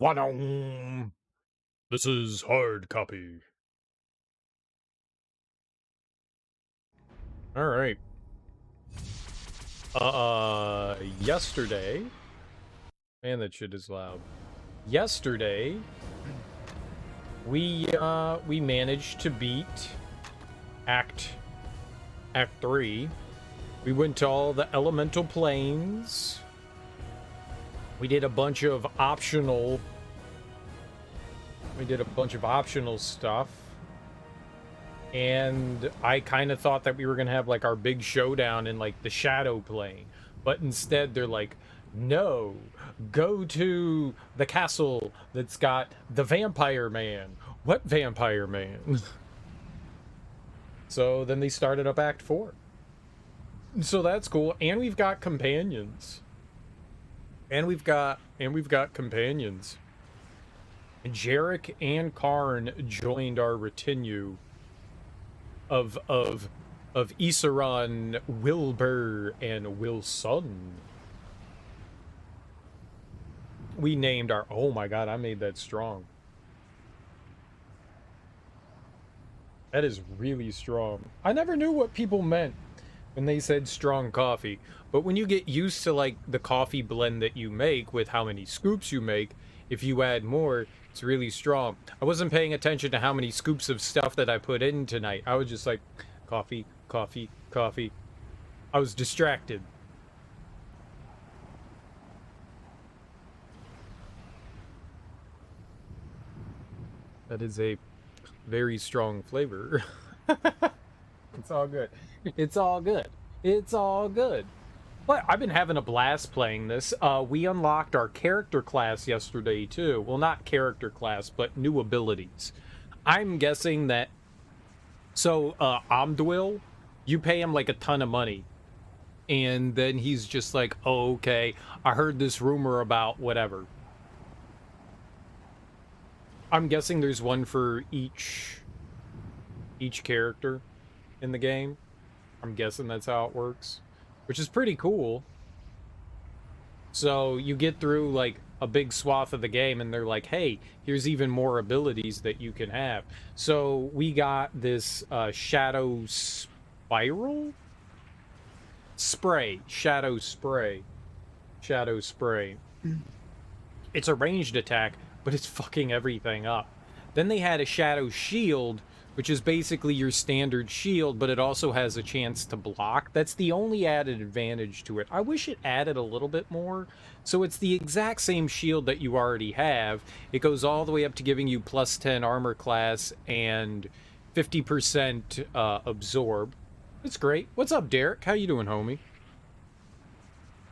Wa-dong. This is hard copy. All right. Yesterday, man, that shit is loud. Yesterday, we managed to beat Act 3. We went to all the elemental planes. We did a bunch of optional. Stuff. And I kind of thought that we were going to have like our big showdown in like the shadow plane, but instead they're like, no, go to the castle that's got the vampire man. What vampire man? So then they started up Act 4. So that's cool. And we've got companions. And we've got companions. Jarek and Karn joined our retinue of Ysuran, Wilbur, and Wilson. We named our... Oh my god, I made that strong. That is really strong. I never knew what people meant when they said strong coffee. But when you get used to, like, the coffee blend that you make with how many scoops you make, if you add more, it's really strong. I wasn't paying attention to how many scoops of stuff that I put in tonight. I was just like, coffee, coffee, coffee. I was distracted. That is a very strong flavor. It's all good. It's all good. It's all good. But I've been having a blast playing this. We unlocked our character class yesterday, too. Well, not character class, but new abilities. I'm guessing that... So, Amdwil, you pay him, like, a ton of money. And then he's just like, oh, okay, I heard this rumor about whatever. I'm guessing there's one for each character in the game. I'm guessing that's how it works, which is pretty cool. So you get through like a big swath of the game and they're like, hey, here's even more abilities that you can have. So we got this shadow spiral spray, shadow spray. It's a ranged attack, but it's fucking everything up. Then they had a shadow shield, which is basically your standard shield, but it also has a chance to block. That's the only added advantage to it. I wish it added a little bit more. So it's the exact same shield that you already have. It goes all the way up to giving you plus 10 armor class and 50% absorb. It's great. What's up, Derek? How you doing, homie?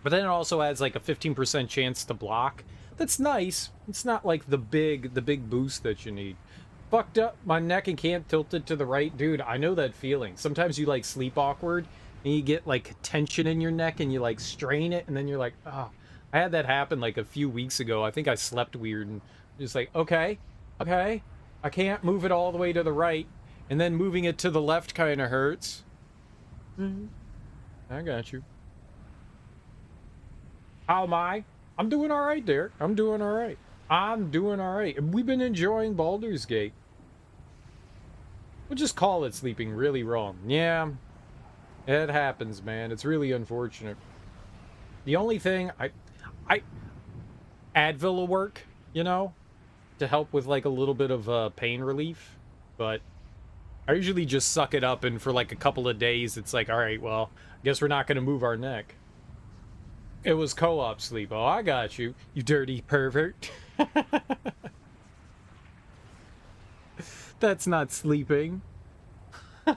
But then it also adds like a 15% chance to block. That's nice. It's not like the big boost that you need. Fucked up my neck and can't tilt it to the right. Dude, I know that feeling. Sometimes you like sleep awkward and you get like tension in your neck and you like strain it and then you're like, oh. I had that happen like a few weeks ago. I think I slept weird and just like, okay, I can't move it all the way to the right. And then moving it to the left kind of hurts. I got you. How am I? I'm doing all right, Derek. I'm doing all right. We've been enjoying Baldur's Gate. We'll just call it sleeping really wrong. Yeah, it happens, man. It's really unfortunate. The only thing, Advil will work, you know, to help with like a little bit of pain relief. But I usually just suck it up, and for like a couple of days, it's like, all right, well, I guess we're not going to move our neck. It was co-op sleep. Oh, I got you, you dirty pervert. That's not sleeping. But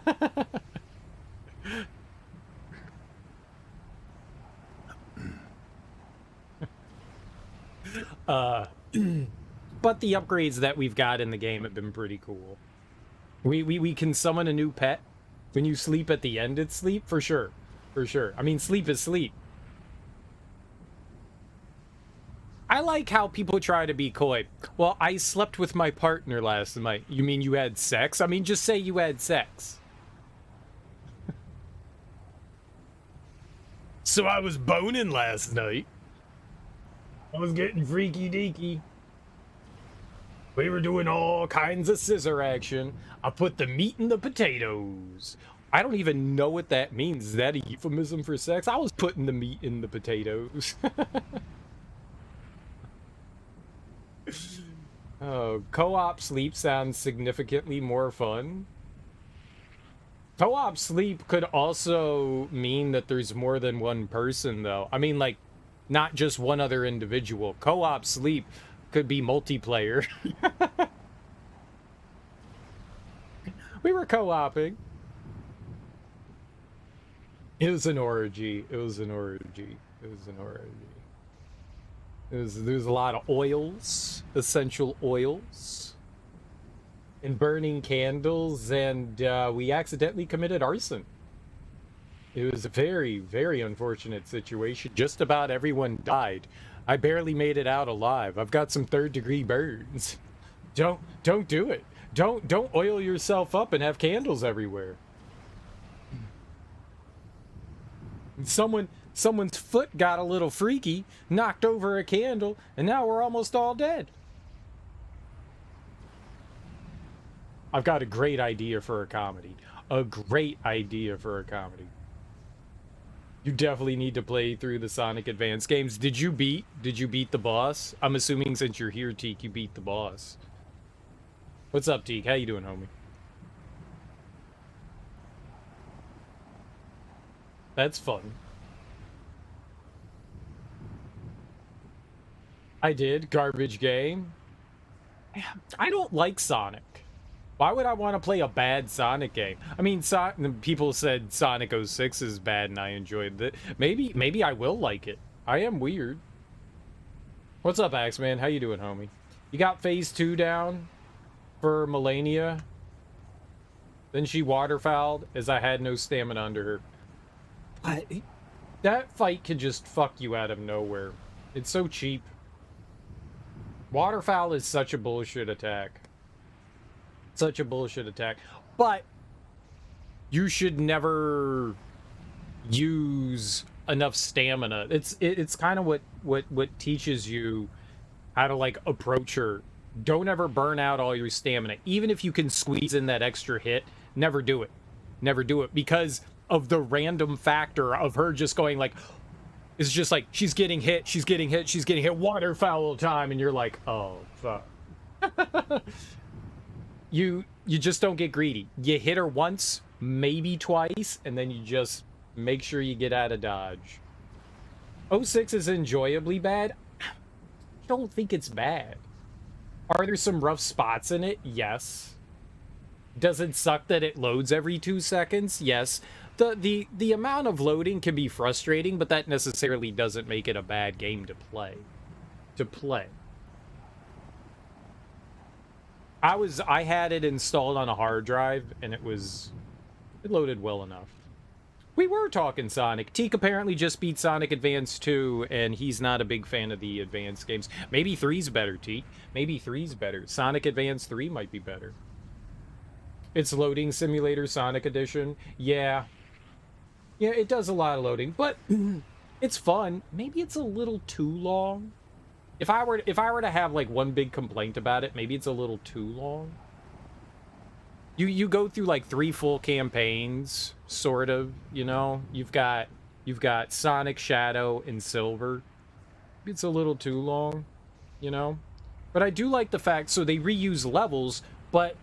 the upgrades that we've got in the game have been pretty cool. We can summon a new pet. When you sleep at the end, it's sleep, for sure. For sure. I mean, sleep is sleep. I like how people try to be coy. Well, I slept with my partner last night. You mean you had sex? I mean, just say you had sex. So I was boning last night. I was getting freaky deaky. We were doing all kinds of scissor action. I put the meat in the potatoes. I don't even know what that means. Is that a euphemism for sex? I was putting the meat in the potatoes. Oh, co-op sleep sounds significantly more fun. Co-op sleep could also mean that there's more than one person, though. I mean, like, not just one other individual. Co-op sleep could be multiplayer. We were co-oping. It was an orgy. It was an orgy. It was an orgy. There's a lot of oils, essential oils, and burning candles, and we accidentally committed arson. It was a very, very unfortunate situation. Just about everyone died. I barely made it out alive. I've got some third-degree burns. Don't do it. Don't oil yourself up and have candles everywhere. Someone's foot got a little freaky, knocked over a candle, and now we're almost all dead. I've got a great idea for a comedy. A great idea for a comedy. You definitely need to play through the Sonic Advance games. Did you beat the boss? I'm assuming since you're here, Teak, you beat the boss. What's up, Teak? How you doing, homie? That's fun. I did. Garbage game. I don't like Sonic. Why would I want to play a bad Sonic game? I mean, people said Sonic 06 is bad and I enjoyed it. Maybe I will like it. I am weird. What's up, Axeman? How you doing, homie? You got phase 2 down for Melania? Then she waterfouled as I had no stamina under her. That fight could just fuck you out of nowhere. It's so cheap. Waterfowl is such a bullshit attack. Such a bullshit attack. But you should never use enough stamina. It's kind of what teaches you how to, like, approach her. Don't ever burn out all your stamina. Even if you can squeeze in that extra hit, never do it. Never do it, because of the random factor of her just going like, it's just like, she's getting hit, waterfowl time, and you're like, oh, fuck. You just don't get greedy. You hit her once, maybe twice, and then you just make sure you get out of dodge. 06 is enjoyably bad. I don't think it's bad. Are there some rough spots in it? Yes. Does it suck that it loads every 2 seconds? Yes. The amount of loading can be frustrating, but that necessarily doesn't make it a bad game to play. I had it installed on a hard drive, and it loaded well enough. We were talking Sonic. Teak apparently just beat Sonic Advance 2, and he's not a big fan of the Advance games. Maybe 3's better, Teak. Maybe 3's better. Sonic Advance 3 might be better. It's Loading Simulator Sonic Edition. Yeah. Yeah, it does a lot of loading, but it's fun. Maybe it's a little too long. If I were to have, like, one big complaint about it, maybe it's a little too long. You go through, like, 3 full campaigns, sort of, you know? You've got Sonic, Shadow, and Silver. It's a little too long, you know? But I do like the fact, so they reuse levels, but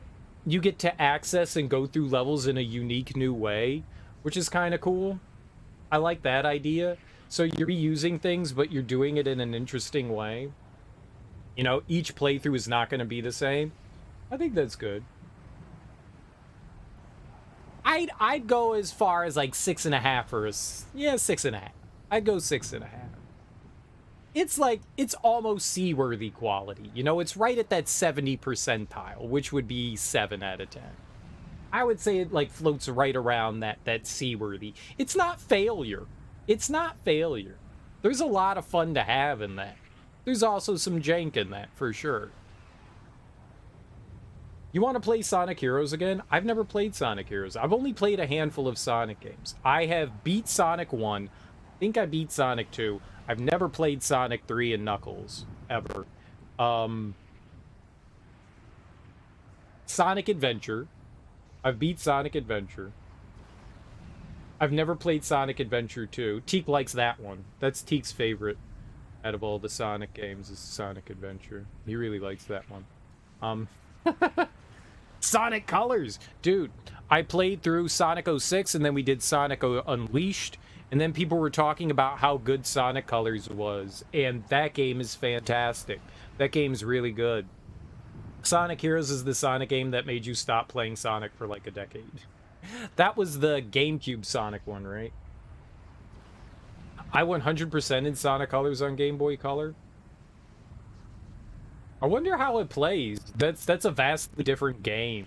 you get to access and go through levels in a unique new way, which is kind of cool. I like that idea. So you're reusing things, but you're doing it in an interesting way. You know, each playthrough is not going to be the same. I think that's good. I'd go as far as like 6.5 or 6.5. I'd go 6.5. It's almost seaworthy quality. You know, it's right at that 70 percentile, which would be 7 out of 10. I would say it like floats right around that seaworthy. It's not failure. It's not failure. There's a lot of fun to have in that. There's also some jank in that, for sure. You want to play Sonic Heroes again? I've never played Sonic Heroes. I've only played a handful of Sonic games. I have beat Sonic 1. I think I beat Sonic 2. I've never played Sonic 3 and Knuckles, ever. Sonic Adventure. I've beat Sonic Adventure. I've never played Sonic Adventure 2. Teak likes that one. That's Teak's favorite out of all the Sonic games is Sonic Adventure. He really likes that one. Sonic Colors! Dude, I played through Sonic 06 and then we did Sonic Unleashed. And then people were talking about how good Sonic Colors was. And that game is fantastic. That game's really good. Sonic Heroes is the Sonic game that made you stop playing Sonic for like a decade. That was the GameCube Sonic one, right? I 100% in Sonic Colors on Game Boy Color. I wonder how it plays. That's a vastly different game.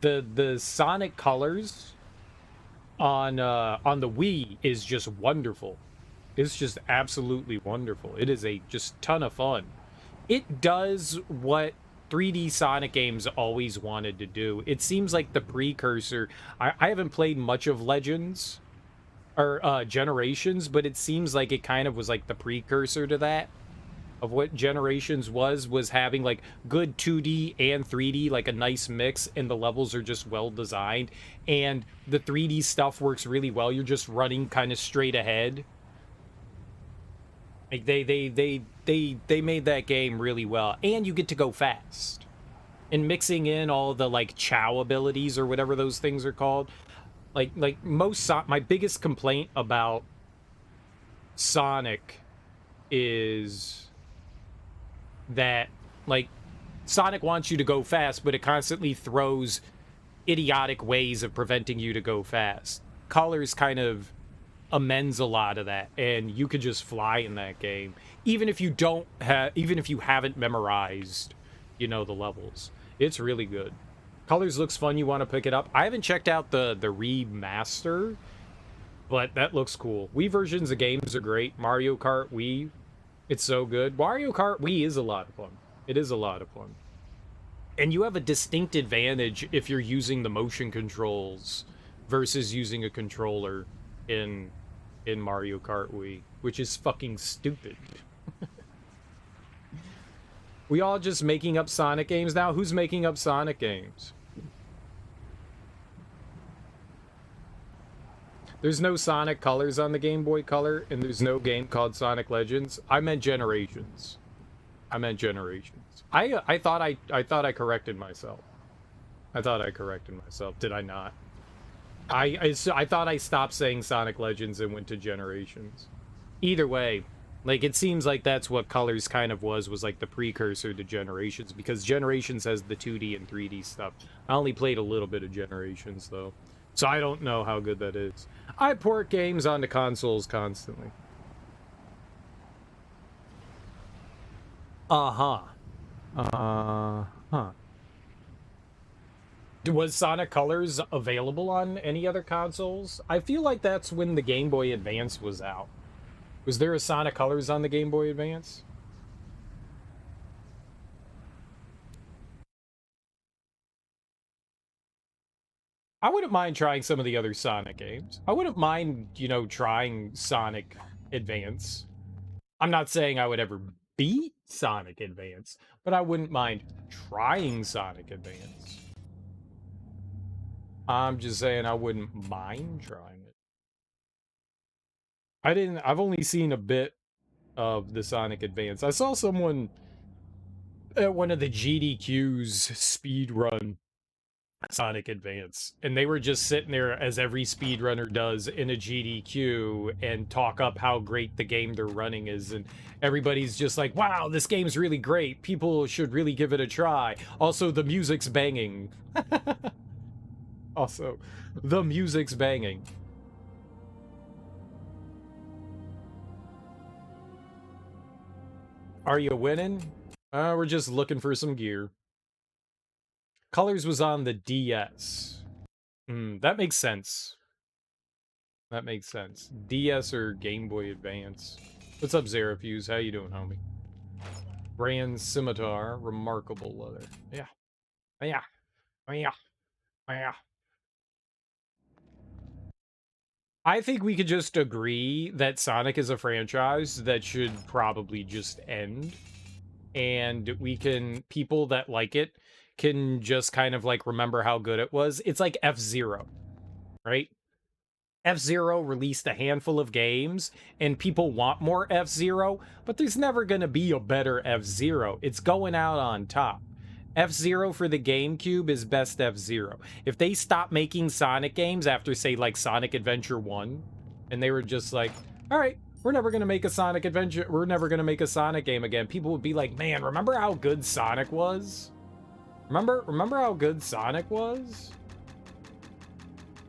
The Sonic Colors on the Wii is just wonderful. It's just absolutely wonderful. It is a just ton of fun. It does what 3D Sonic games always wanted to do. It seems like the precursor. I haven't played much of Legends or Generations, but it seems like it kind of was like the precursor to that. Of what Generations was having like good 2D and 3D, like a nice mix, and the levels are just well designed, and the 3D stuff works really well. You're just running kind of straight ahead. Like they made that game really well, and you get to go fast. And mixing in all the like Chow abilities or whatever those things are called, like most my biggest complaint about Sonic is that like Sonic wants you to go fast, but it constantly throws idiotic ways of preventing you to go fast. Colors kind of amends a lot of that, and you could just fly in that game, even if you haven't memorized, you know, the levels. It's really good. Colors looks fun. You want to pick it up. I haven't checked out the remaster, but that looks cool. Wii versions of games are great. Mario Kart Wii, it's so good. Mario Kart Wii is a lot of fun. It is a lot of fun. And you have a distinct advantage if you're using the motion controls versus using a controller in Mario Kart Wii, which is fucking stupid. We all just making up Sonic games now? Who's making up Sonic games? There's no Sonic Colors on the Game Boy Color, and there's no game called Sonic Legends. I meant Generations. I meant Generations. I thought I corrected myself. I thought I corrected myself. Did I not? I thought I stopped saying Sonic Legends and went to Generations. Either way, like, it seems like that's what Colors kind of was like the precursor to Generations, because Generations has the 2D and 3D stuff. I only played a little bit of Generations, though, so I don't know how good that is. I port games onto consoles constantly. Uh-huh. Uh-huh. Was Sonic Colors available on any other consoles? I feel like that's when the Game Boy Advance was out. Was there a Sonic Colors on the Game Boy Advance? I wouldn't mind trying some of the other Sonic games. I wouldn't mind, you know, trying Sonic Advance. I'm not saying I would ever beat Sonic Advance, but I wouldn't mind trying Sonic Advance. I'm just saying I wouldn't mind trying it. I've only seen a bit of the Sonic Advance. I saw someone at one of the GDQ's speed run Sonic Advance, and they were just sitting there, as every speedrunner does in a GDQ, and talk up how great the game they're running is, and everybody's just like, wow, this game's really great, people should really give it a try. Also, the music's banging. Also, the music's banging. Are you winning? We're just looking for some gear. Colors was on the DS. That makes sense. That makes sense. DS or Game Boy Advance. What's up, Zerafuse? How you doing, homie? Brand Scimitar. Remarkable leather. Yeah. Yeah. Yeah. Yeah. I think we could just agree that Sonic is a franchise that should probably just end. And we can, people that like it can just kind of like remember how good it was. It's like F-Zero, right? F-Zero released a handful of games and people want more F-Zero, but there's never going to be a better F-Zero. It's going out on top. F-Zero for the GameCube is best F-Zero. If they stop making Sonic games after, say, like Sonic Adventure 1, and they were just like, all right, we're never going to make a Sonic Adventure, we're never going to make a Sonic game again, people would be like, man, remember how good Sonic was? Remember how good Sonic was?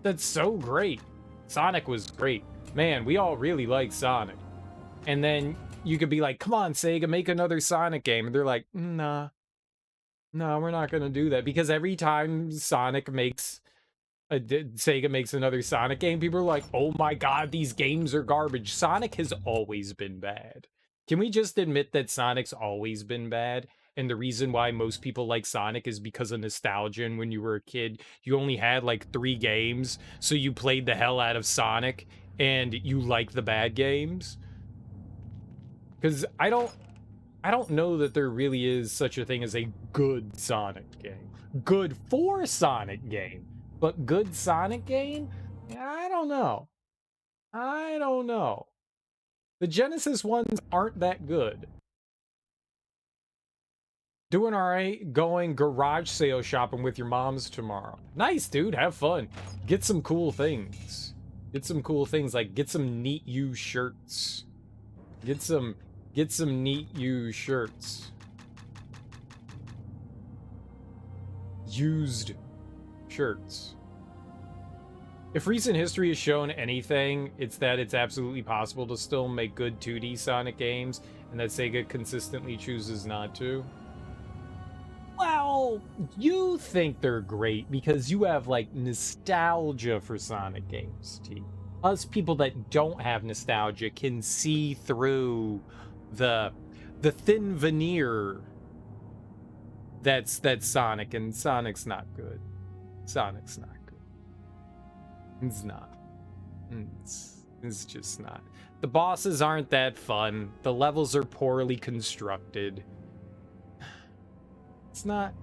That's so great. Sonic was great. Man, we all really like Sonic. And then you could be like, come on, Sega, make another Sonic game. And they're like, nah. No, we're not going to do that. Because every time Sega makes another Sonic game, people are like, oh my god, these games are garbage. Sonic has always been bad. Can we just admit that Sonic's always been bad? And the reason why most people like Sonic is because of nostalgia. And when you were a kid, you only had like 3 games. So you played the hell out of Sonic and you like the bad games. Because I don't know that there really is such a thing as a good Sonic game. Good for Sonic game. But good Sonic game? I don't know. I don't know. The Genesis ones aren't that good. Doing alright, going garage sale shopping with your moms tomorrow. Nice, dude, have fun. Get some cool things. Get some cool things, like get some neat used shirts. Get some neat used shirts. Used shirts. If recent history has shown anything, it's that it's absolutely possible to still make good 2D Sonic games, and that Sega consistently chooses not to. Well, you think they're great because you have, like, nostalgia for Sonic games, T. Us people that don't have nostalgia can see through the thin veneer that's Sonic, and Sonic's not good. Sonic's not good. It's not. It's just not. The bosses aren't that fun. The levels are poorly constructed. It's not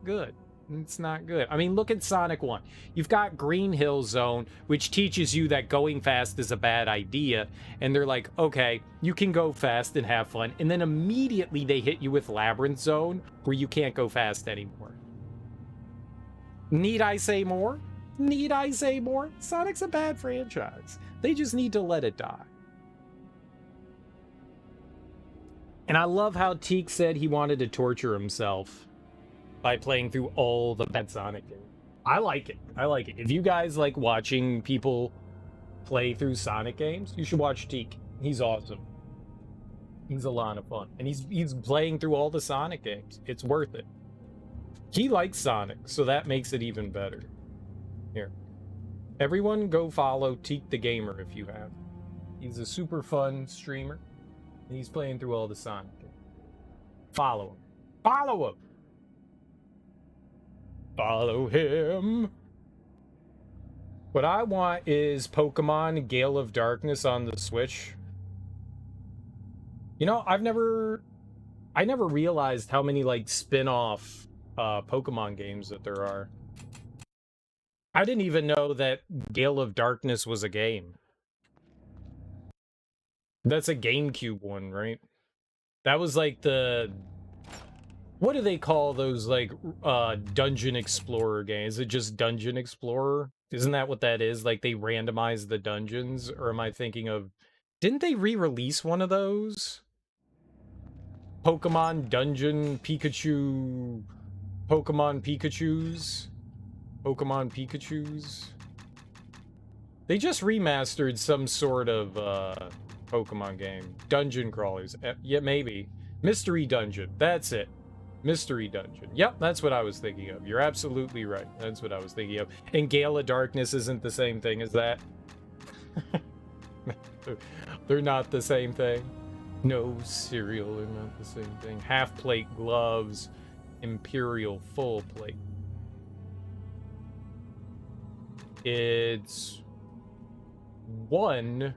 good. It's not good. I mean, look at Sonic 1. You've got Green Hill Zone, which teaches you that going fast is a bad idea. And they're like, okay, you can go fast and have fun. And then immediately they hit you with Labyrinth Zone, where you can't go fast anymore. Need I say more? Need I say more? Sonic's a bad franchise. They just need to let it die. And I love how Teak said he wanted to torture himself by playing through all the bad Sonic games. I like it. I like it. If you guys like watching people play through Sonic games, you should watch Teak. He's awesome. He's a lot of fun. And he's playing through all the Sonic games. It's worth it. He likes Sonic, so that makes it even better. Here. Everyone go follow Teak the Gamer if you have. He's a super fun streamer. And he's playing through all the Sonic games. Follow him. Follow him! Follow him! What I want is Pokemon Gale of Darkness on the Switch. You know, I never realized how many, like, spin-off Pokemon games that there are. I didn't even know that Gale of Darkness was a game. That's a GameCube one, right? That was like the... What do they call those, like, Dungeon Explorer games? Is it just Dungeon Explorer? Isn't that what that is? Like, they randomize the dungeons? Or am I thinking of... Didn't they re-release one of those? Pokemon Dungeon Pikachu... Pokemon Pikachus? Pokemon Pikachus? They just remastered some sort of, Pokemon game. Dungeon crawlers. Yeah, maybe. Mystery Dungeon. That's it. Mystery Dungeon. Yep, that's what I was thinking of. You're absolutely right. That's what I was thinking of. And Gale of Darkness isn't the same thing as that. They're not the same thing. No, cereal, they're not the same thing. Half plate gloves. Imperial full plate. It's... one...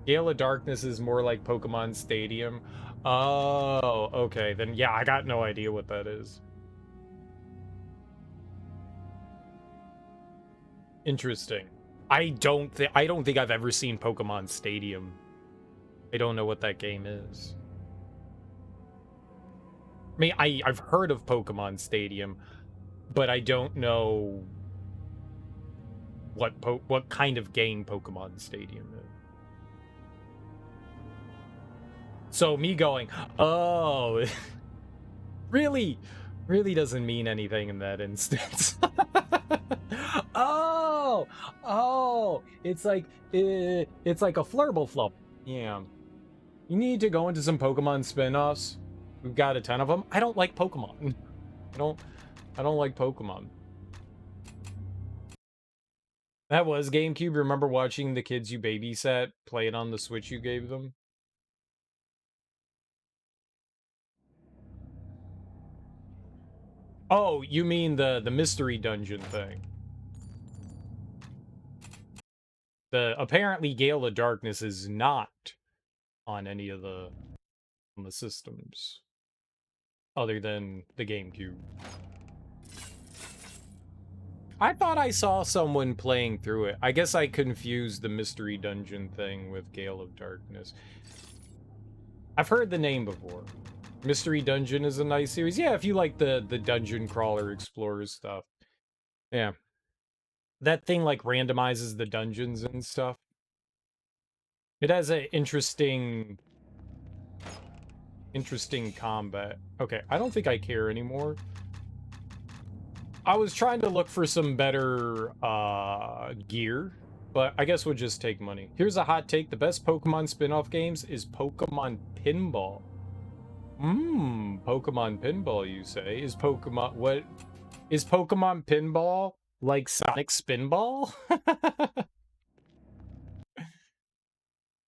Gale of Darkness is more like Pokemon Stadium. Oh, okay. Then, yeah, I got no idea what that is. Interesting. I don't think I've ever seen Pokemon Stadium. I don't know what that game is. I mean, I've heard of Pokemon Stadium, but I don't know what kind of game Pokemon Stadium is. So me going, oh, really doesn't mean anything in that instance. Oh, it's like a flurble flop. Yeah. You need to go into some Pokemon spin-offs. We've got a ton of them. I don't like Pokemon. I don't like Pokemon. That was GameCube. Remember watching the kids you babysat play it on the Switch you gave them? Oh, you mean the mystery dungeon thing. Apparently Gale of Darkness is not on any of the systems other than the GameCube. I thought I saw someone playing through it. I guess I confused the mystery dungeon thing with Gale of Darkness. I've heard the name before. Mystery Dungeon is a nice series. Yeah, if you like the dungeon crawler explorer stuff. Yeah. That thing like randomizes the dungeons and stuff. It has an interesting combat. Okay, I don't think I care anymore. I was trying to look for some better gear, but I guess we'll just take money. Here's a hot take. The best Pokemon spin-off games is Pokemon Pinball. Pokemon Pinball, you say? Is Pokemon Pinball like Sonic Spinball?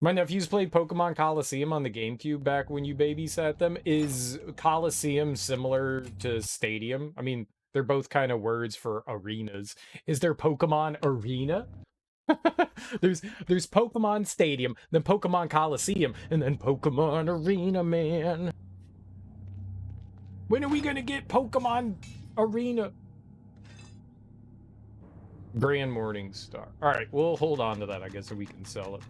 My nephews played Pokemon Coliseum on the GameCube back when you babysat them. Is Coliseum similar to Stadium? I mean, they're both kind of words for arenas. Is there Pokemon Arena? there's Pokemon Stadium, then Pokemon Coliseum, and then Pokemon Arena, man. When are we gonna get Pokemon Arena? Grand Morning Star. Alright, we'll hold on to that, I guess, so we can sell it.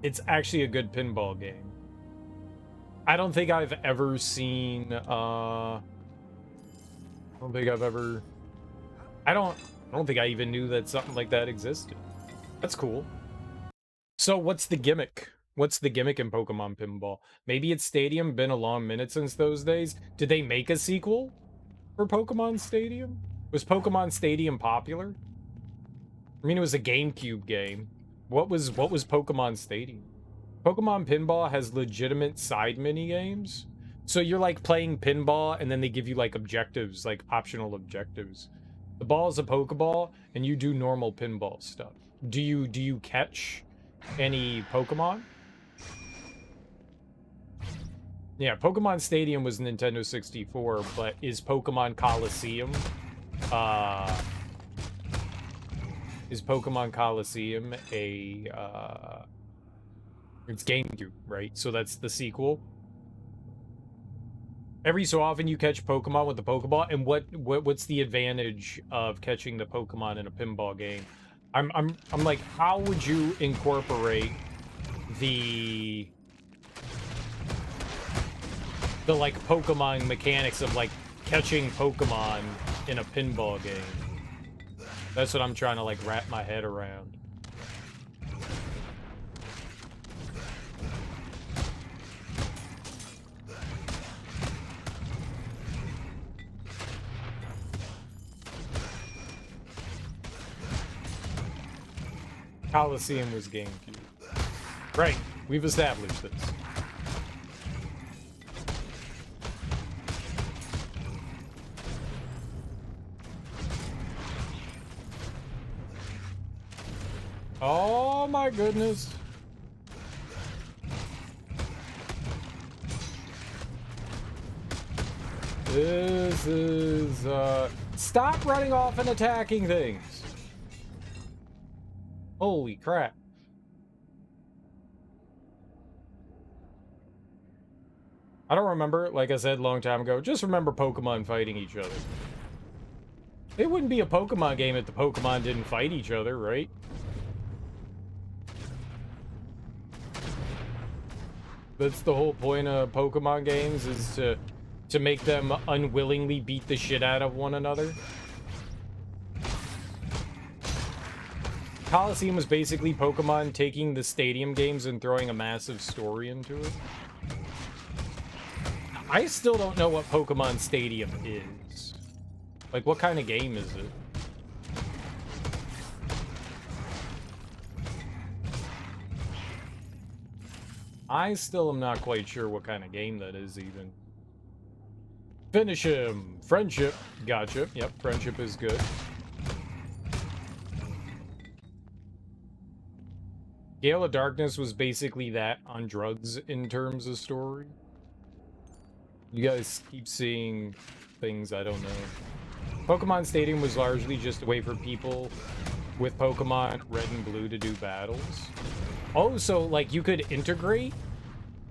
It's actually a good pinball game. I don't think I've ever seen, I don't think I even knew that something like that existed. That's cool. So what's the gimmick? What's the gimmick in Pokemon Pinball? Maybe it's Stadium, been a long minute since those days. Did they make a sequel for Pokemon Stadium? Was Pokemon Stadium popular? I mean, it was a GameCube game. What was Pokemon Stadium? Pokemon Pinball has legitimate side mini games. So you're like playing pinball and then they give you like objectives, like optional objectives. The ball is a Pokeball and you do normal pinball stuff. Do you catch any Pokemon? Yeah, Pokemon Stadium was Nintendo 64, but is Pokemon Coliseum a it's GameCube, right? So that's the sequel. Every so often you catch Pokemon with the Pokeball, and what's the advantage of catching the Pokemon in a pinball game? I'm like, how would you incorporate the like Pokemon mechanics of like catching Pokemon in a pinball game? That's what I'm trying to like wrap my head around. Coliseum was GameCube. Right, we've established this. Oh my goodness. This is, stop running off and attacking things. Holy crap. I don't remember, like I said a long time ago, just remember Pokemon fighting each other. It wouldn't be a Pokemon game if the Pokemon didn't fight each other, right? That's the whole point of Pokemon games, is to make them unwillingly beat the shit out of one another. Coliseum was basically Pokemon taking the stadium games and throwing a massive story into it. I still don't know what Pokemon Stadium is. Like, what kind of game is it? I still am not quite sure what kind of game that is, even. Finish him! Friendship! Gotcha. Yep, friendship is good. Gale of Darkness was basically that on drugs in terms of story. You guys keep seeing things I don't know. Pokemon Stadium was largely just a way for people with Pokemon Red and Blue to do battles. Oh, so like you could integrate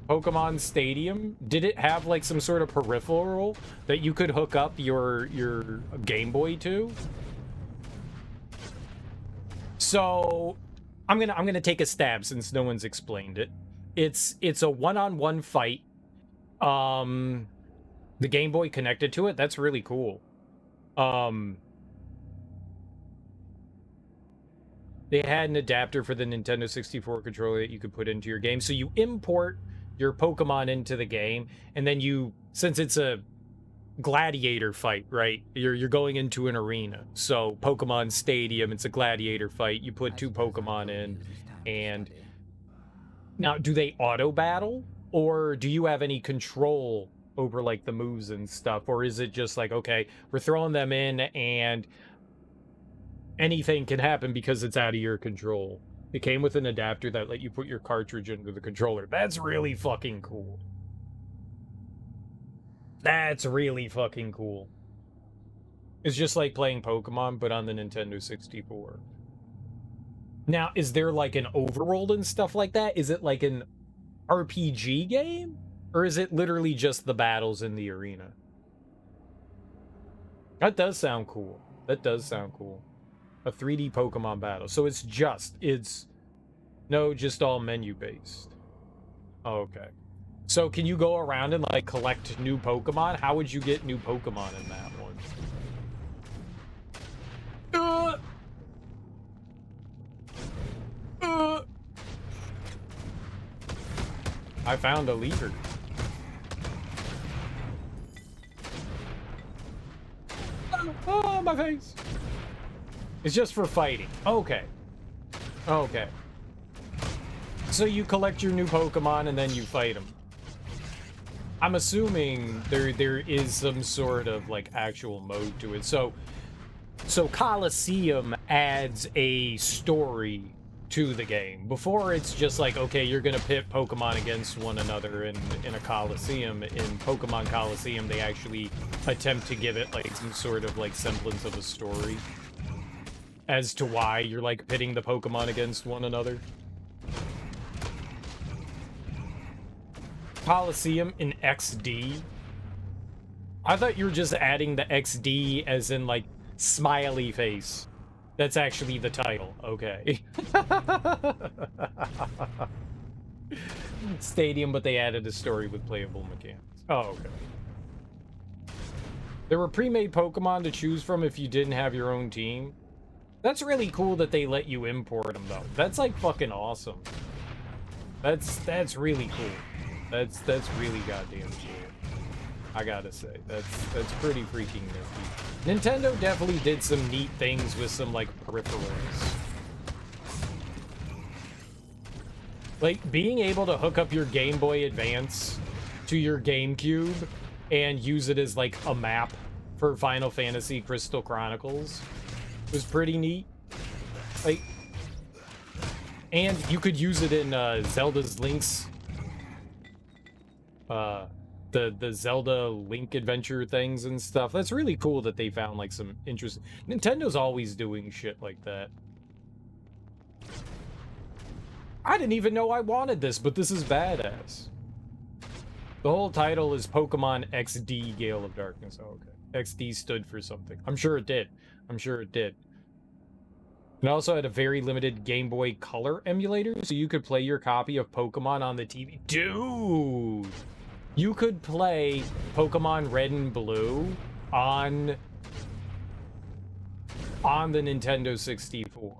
Pokemon Stadium? Did it have like some sort of peripheral that you could hook up your Game Boy to? So I'm gonna take a stab since no one's explained it. It's a one-on-one fight. The Game Boy connected to it. That's really cool. They had an adapter for the Nintendo 64 controller that you could put into your game. So you import your Pokemon into the game, and then you, since it's a gladiator fight, right? You're going into an arena. So Pokemon Stadium, it's a gladiator fight. You put two Pokemon in, and now do they auto battle, or do you have any control over like the moves and stuff, or is it just like, okay, we're throwing them in and anything can happen because it's out of your control? It came with an adapter that let you put your cartridge into the controller. That's really fucking cool. That's really fucking cool. It's just like playing Pokemon, but on the Nintendo 64. Now, is there like an overworld and stuff like that? Is it like an RPG game? Or is it literally just the battles in the arena? That does sound cool. That does sound cool. A 3D Pokemon battle. So it's just all menu based. Oh, okay. So can you go around and like collect new Pokemon? How would you get new Pokemon in that one? I found a leader. Oh, my face. It's just for fighting. Okay. Okay. So you collect your new Pokemon and then you fight them. I'm assuming there is some sort of like actual mode to it. So Coliseum adds a story to the game. Before it's just like, okay, you're gonna pit Pokemon against one another in a Coliseum. In Pokemon Coliseum, they actually attempt to give it like some sort of like semblance of a story as to why you're like pitting the Pokemon against one another. Coliseum in XD. I thought you were just adding the XD as in like smiley face. That's actually the title. Okay. Stadium, but they added a story with playable mechanics. Oh, okay. There were pre-made Pokemon to choose from if you didn't have your own team. That's really cool that they let you import them, though. That's like fucking awesome. That's really cool. That's really goddamn cool. I gotta say, that's pretty freaking nifty. Nintendo definitely did some neat things with some like peripherals. Like being able to hook up your Game Boy Advance to your GameCube and use it as like a map for Final Fantasy Crystal Chronicles was pretty neat. Like, and you could use it in Zelda's Link's the Zelda Link Adventure things and stuff. That's really cool that they found like some interesting. Nintendo's always doing shit like that. I didn't even know I wanted this, but this is badass. The whole title is Pokemon XD Gale of Darkness. Oh, okay. XD stood for something. I'm sure it did. I'm sure it did. It also had a very limited Game Boy Color emulator, so you could play your copy of Pokemon on the TV. Dude! You could play Pokemon Red and Blue on the Nintendo 64.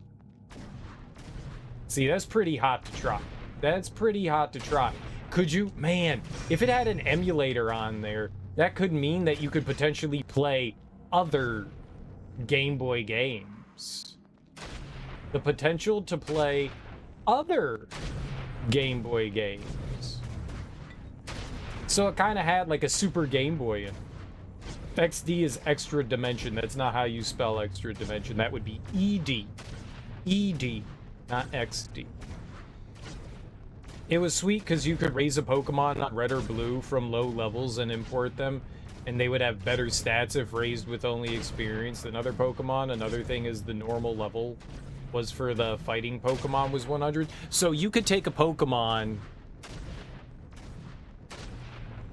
See, that's pretty hot to try. That's pretty hot to try. Could you... Man, if it had an emulator on there, that could mean that you could potentially play other Game Boy games. The potential to play other Game Boy games. So it kind of had like a Super Game Boy in it. XD is extra dimension. That's not how you spell extra dimension. That would be ED. ED, not XD. It was sweet because you could raise a Pokemon on Red or Blue from low levels and import them, and they would have better stats if raised with only experience than other Pokemon. Another thing is the normal level was for the fighting Pokemon was 100. So you could take a Pokemon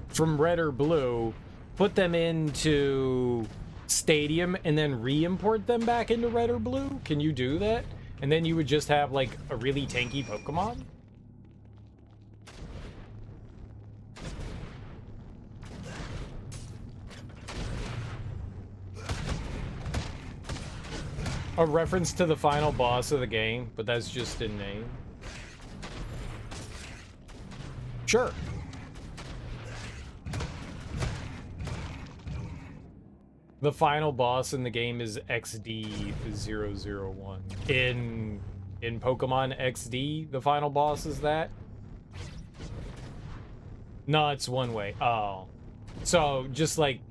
from Red or Blue, put them into Stadium, and then re-import them back into Red or Blue? Can you do that? And then you would just have, like, a really tanky Pokemon? A reference to the final boss of the game, but that's just in name. Sure. The final boss in the game is XD001. In Pokemon XD, the final boss is that? No, it's one way. Oh. So, just like,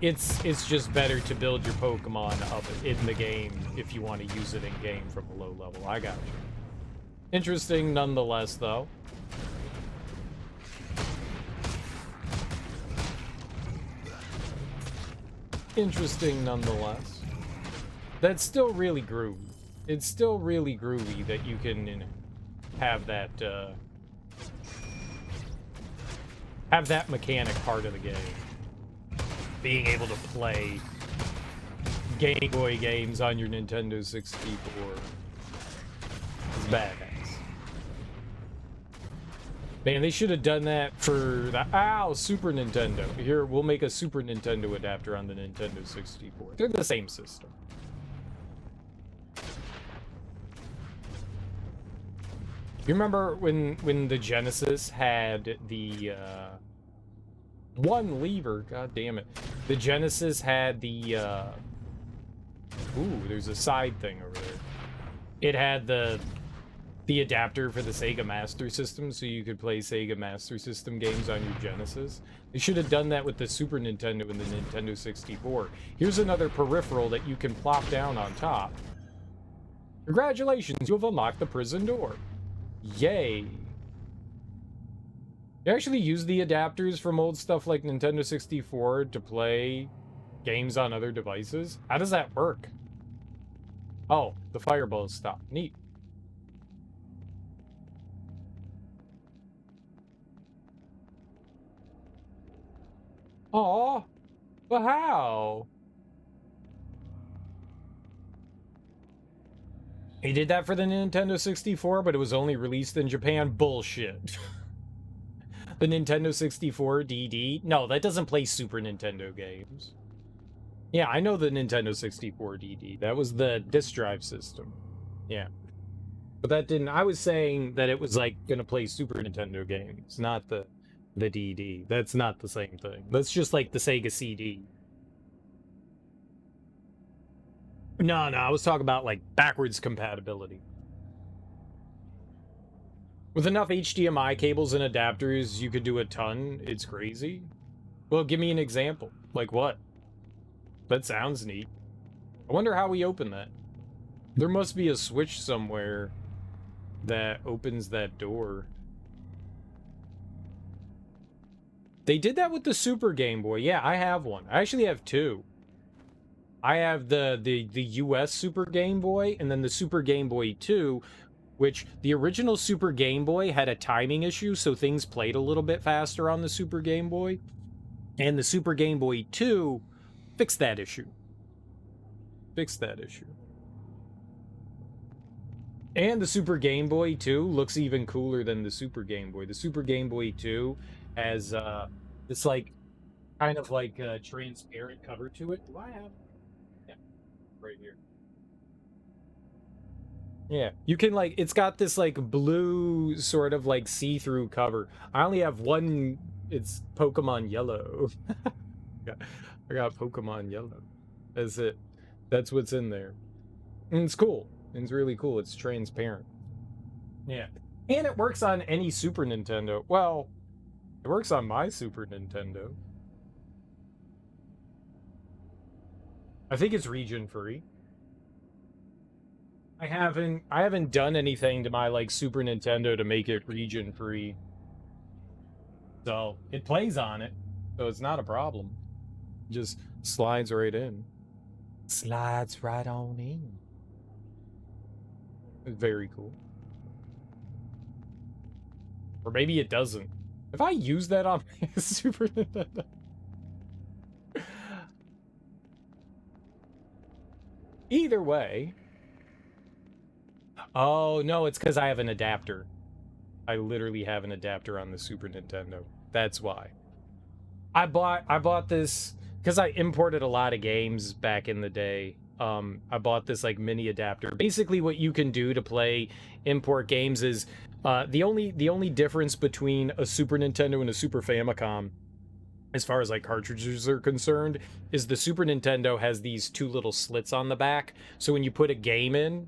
it's just better to build your Pokemon up in the game if you want to use it in-game from a low level. I got you. Interesting nonetheless, though. Interesting nonetheless. That's still really groovy. It's still really groovy that you can have that mechanic part of the game. Being able to play Game Boy games on your Nintendo 64 is badass. Man, they should have done that for the Super Nintendo. Here, we'll make a Super Nintendo adapter on the Nintendo 64. They're the same system. You remember when the Genesis had the one lever? God damn it! The Genesis had the ooh, there's a side thing over there. It had the adapter for the Sega Master System, so you could play Sega Master System games on your Genesis. They should have done that with the Super Nintendo and the Nintendo 64. Here's another peripheral that you can plop down on top. Congratulations, you have unlocked the prison door. Yay. You actually use the adapters from old stuff like Nintendo 64 to play games on other devices? How does that work? Oh, the fireballs stop. Neat. Aw, but how? He did that for the Nintendo 64, but it was only released in Japan? Bullshit. The Nintendo 64 DD? No, that doesn't play Super Nintendo games. Yeah, I know the Nintendo 64 DD. That was the disk drive system. Yeah. But that didn't... I was saying that it was, like, gonna play Super Nintendo games, not the DD. That's not the same thing. That's just like the Sega CD. No, I was talking about like backwards compatibility. With enough HDMI cables and adapters, you could do a ton. It's crazy. Well, give me an example. Like what? That sounds neat. I wonder how we open that. There must be a switch somewhere that opens that door. They did that with the Super Game Boy. Yeah, I have one. I actually have two. I have the US Super Game Boy and then the Super Game Boy 2, which the original Super Game Boy had a timing issue, so things played a little bit faster on the Super Game Boy. And the Super Game Boy 2 fixed that issue. Fixed that issue. And the Super Game Boy 2 looks even cooler than the Super Game Boy. The Super Game Boy 2 has this like kind of like a transparent cover to it. Do I have? Yeah, right here. Yeah, you can like, it's got this like blue sort of like see-through cover. I only have one, it's Pokemon Yellow. I got Pokemon Yellow. That's it. That's what's in there. And it's cool. It's really cool. It's transparent. Yeah. And it works on any Super Nintendo. Well, it works on my Super Nintendo. I think it's region free. I haven't done anything to my like Super Nintendo to make it region free. So it plays on it. So it's not a problem. Just slides right in. Slides right on in. Very cool. Or maybe it doesn't. If I use that on my Super Nintendo. Either way. Oh, no, it's because I have an adapter. I literally have an adapter on the Super Nintendo. That's why. I bought this because I imported a lot of games back in the day. I bought this like mini adapter. Basically, what you can do to play import games is the only difference between a Super Nintendo and a Super Famicom, as far as like cartridges are concerned, is the Super Nintendo has these two little slits on the back. So when you put a game in,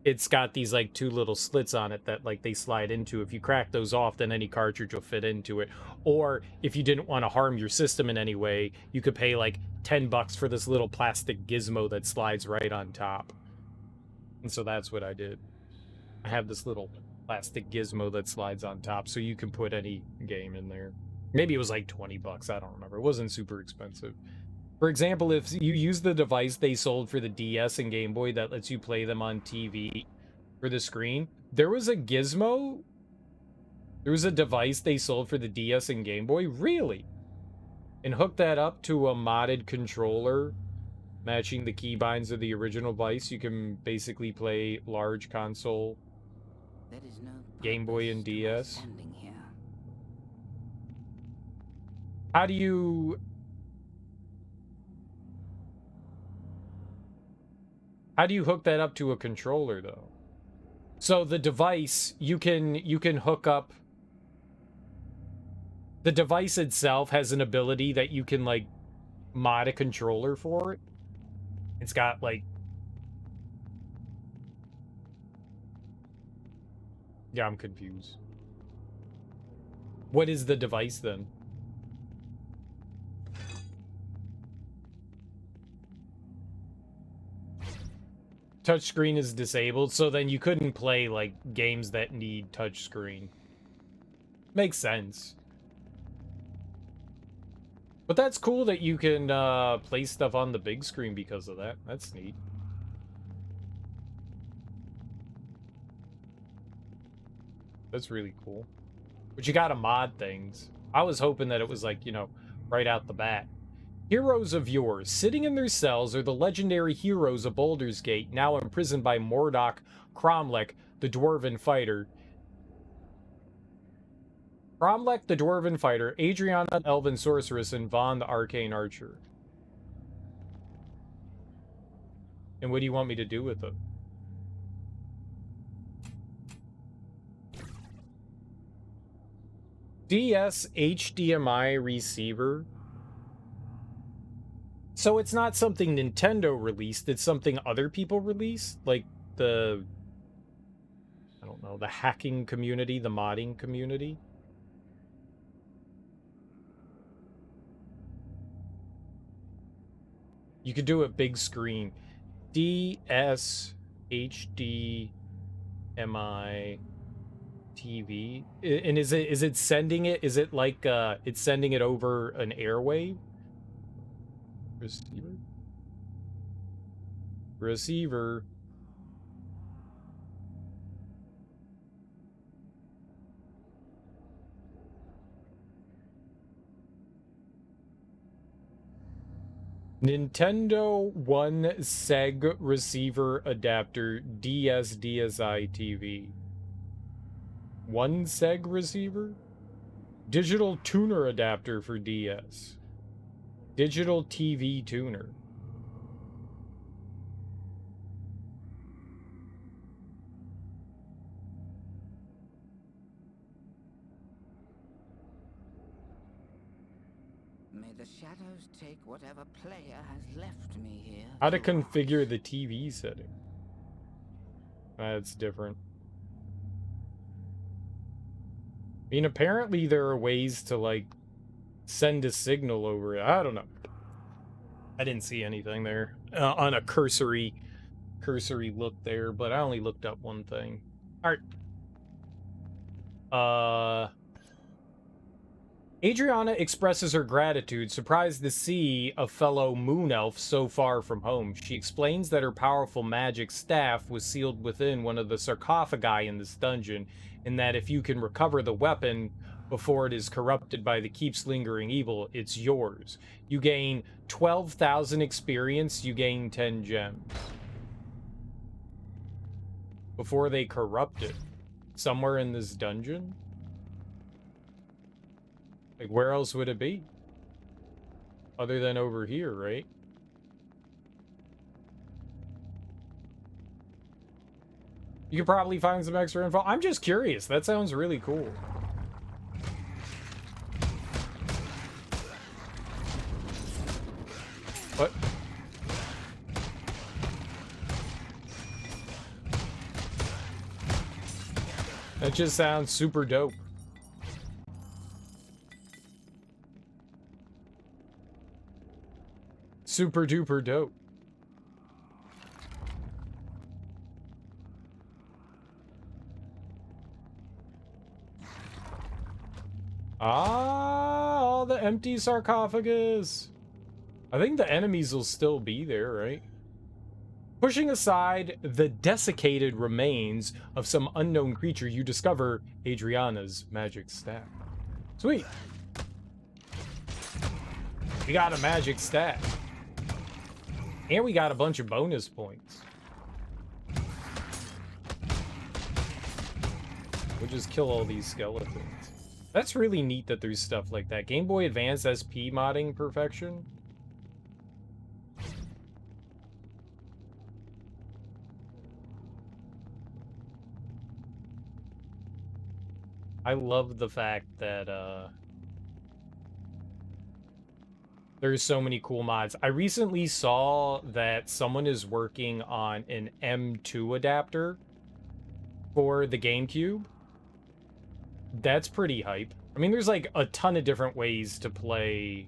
it's got these like two little slits on it that like they slide into. If you crack those off, then any cartridge will fit into it. Or if you didn't want to harm your system in any way, you could pay like $10 for this little plastic gizmo that slides right on top. And so that's what I did. I have this little plastic gizmo that slides on top, so you can put any game in there. Maybe it was like $20, I don't remember. It wasn't super expensive. For example, if you use the device they sold for the DS and Game Boy that lets you play them on TV for the screen, there was a gizmo. There was a device they sold for the DS and Game Boy, really, and hook that up to a modded controller matching the keybinds of the original device. You can basically play large console There is no Game Boy and purpose to my DS. standing here. How do you hook that up to a controller though? So the device, you can hook up. The device itself has an ability that you can like mod a controller for it. It's got like, yeah, I'm confused. What is the device then? Touchscreen is disabled, so then you couldn't play like games that need touchscreen. Makes sense. But that's cool that you can play stuff on the big screen because of that. That's neat. That's really cool. But you gotta mod things. I was hoping that it was like, you know, right out the bat. Heroes of yore, sitting in their cells, are the legendary heroes of Baldur's Gate, now imprisoned by Mordok Cromlech, the Dwarven Fighter. Cromlech, the Dwarven Fighter, Adriana, the Elven Sorceress, and Vaughn, the Arcane Archer. And what do you want me to do with them? DS HDMI receiver. So it's not something Nintendo released, it's something other people released? Like the, I don't know, the hacking community, the modding community? You could do a big screen. DS HDMI TV. And is it sending it? Is it like it's sending it over an airwave? Receiver? Receiver. Nintendo One Seg Receiver Adapter DS DSi TV. One Seg Receiver? Digital Tuner Adapter for DS. Digital TV Tuner. May the shadows take whatever player has left me here. How to configure the TV setting. That's different. I mean, apparently there are ways to, like, send a signal over it. I don't know. I didn't see anything there on a cursory look there, but I only looked up one thing. All right. Adriana expresses her gratitude, surprised to see a fellow moon elf so far from home. She explains that her powerful magic staff was sealed within one of the sarcophagi in this dungeon, and that if you can recover the weapon before it is corrupted by the keep's lingering evil, it's yours. You gain 12,000 experience, you gain 10 gems. Before they corrupt it. Somewhere in this dungeon? Like, where else would it be? Other than over here, right? You could probably find some extra info. I'm just curious. That sounds really cool. What? That just sounds super dope. Super duper dope. Ah, all the empty sarcophagus. I think the enemies will still be there, right? Pushing aside the desiccated remains of some unknown creature, you discover Adriana's magic staff. Sweet. We got a magic staff. And we got a bunch of bonus points. We'll just kill all these skeletons. That's really neat that there's stuff like that. Game Boy Advance SP modding perfection. I love the fact that, there's so many cool mods. I recently saw that someone is working on an M2 adapter for the GameCube. That's pretty hype. I mean, there's like a ton of different ways to play,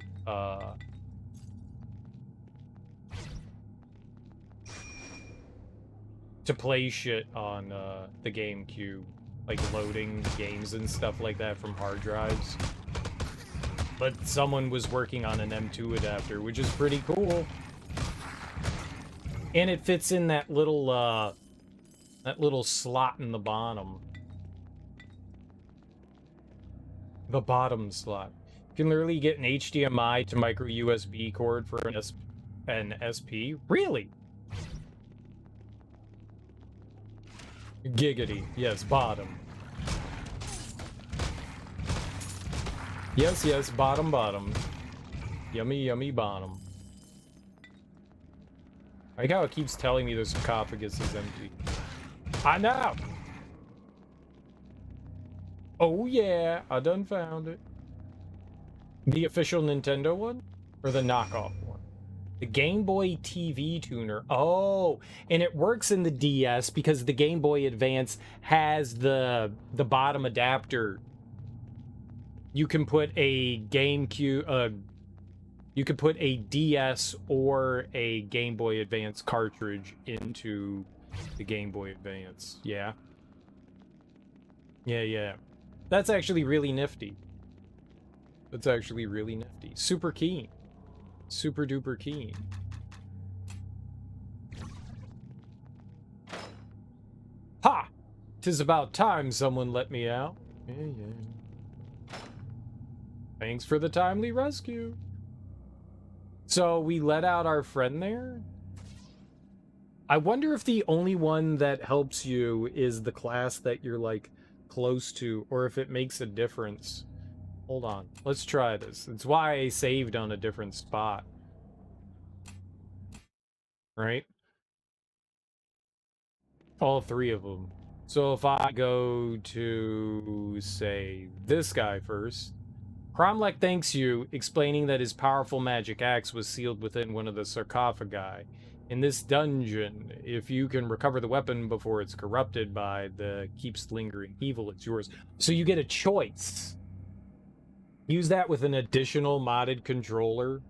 shit on, the GameCube. Like loading games and stuff like that from hard drives. But someone was working on an M2 adapter, which is pretty cool. And it fits in that little slot in the bottom. The bottom slot. You can literally get an HDMI to micro USB cord for an SP. Really? Giggity. Yes, bottom. Yes, yes, bottom. Yummy, yummy bottom. I like how it keeps telling me the sarcophagus is empty. I know! Oh yeah, I done found it. The official Nintendo one? Or the knockoff one? The Game Boy TV tuner. Oh, and it works in the DS because the Game Boy Advance has the bottom adapter. You can put a GameCube, you could put a DS or a Game Boy Advance cartridge into the Game Boy Advance. Yeah. Yeah. That's actually really nifty. That's actually really nifty. Super keen. Super duper keen. Ha! 'Tis about time someone let me out. Yeah. Thanks for the timely rescue. So we let out our friend there? I wonder if the only one that helps you is the class that you're, like, close to, or if it makes a difference. Hold on. Let's try this. It's why I saved on a different spot. Right? All three of them. So if I go to, say, this guy first. Cromlech thanks you, explaining that his powerful magic axe was sealed within one of the sarcophagi. In this dungeon, if you can recover the weapon before it's corrupted by the keeps lingering evil, it's yours. So you get a choice. Use that with an additional modded controller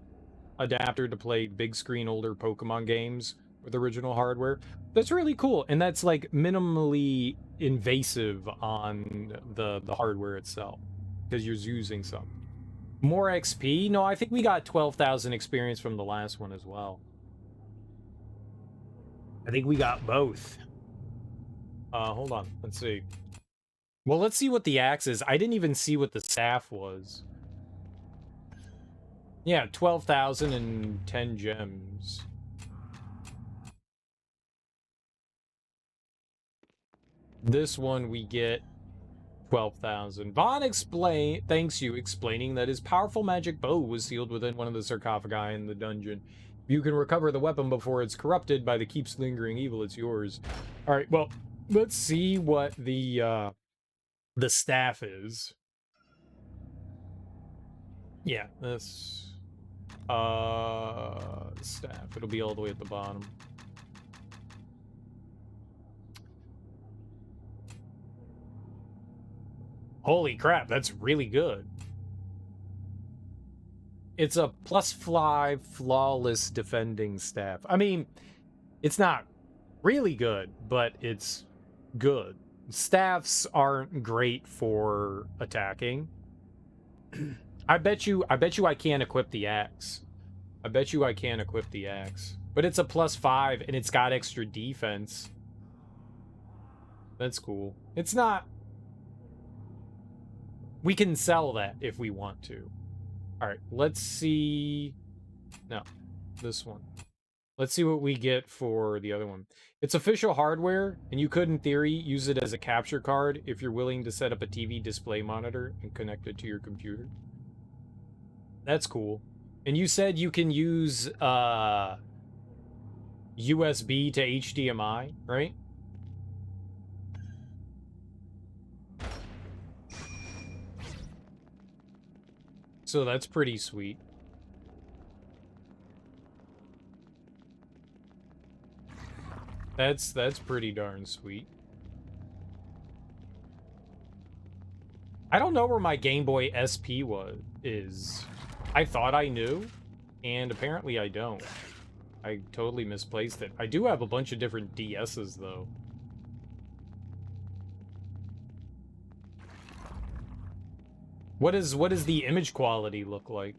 adapter to play big screen older Pokemon games with original hardware. That's really cool, and that's like minimally invasive on the hardware itself because you're using some. More XP? No, I think we got 12,000 experience from the last one as well. I think we got both. Hold on. Let's see. Well, let's see what the axe is. I didn't even see what the staff was. Yeah, 12,010 gems. This one we get 12,000. Vaughn thanks you, explaining that his powerful magic bow was sealed within one of the sarcophagi in the dungeon. You can recover the weapon before it's corrupted by the keeps lingering evil. It's yours. All right, well, let's see what the staff is. Yeah, this staff. It'll be all the way at the bottom. Holy crap, that's really good. It's a +5 flawless defending staff. I mean, it's not really good, but it's good. Staffs aren't great for attacking. I bet you I can't equip the axe. I bet you I can't equip the axe. But it's a +5 and it's got extra defense. That's cool. It's not... We can sell that if we want to. Alright, let's see... No, this one. Let's see what we get for the other one. It's official hardware, and you could, in theory, use it as a capture card if you're willing to set up a TV display monitor and connect it to your computer. That's cool. And you said you can use USB to HDMI, right? So that's pretty sweet. That's pretty darn sweet. I don't know where my Game Boy SP is. I thought I knew, and apparently I don't. I totally misplaced it. I do have a bunch of different DSs, though. What does the image quality look like?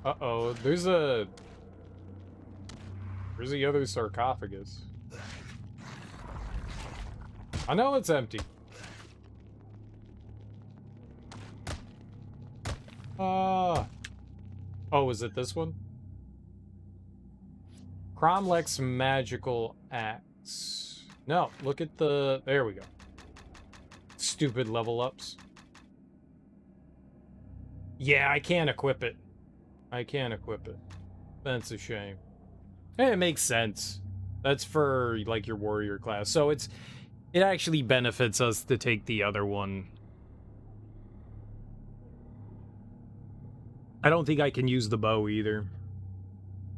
Uh-oh, there's the other sarcophagus. I know it's empty. Oh, is it this one? Cromlech's magical axe. No, look at the... There we go. Stupid level ups. Yeah, I can't equip it. I can't equip it. That's a shame. And it makes sense. That's for, like, your warrior class. So it actually benefits us to take the other one. I don't think I can use the bow either.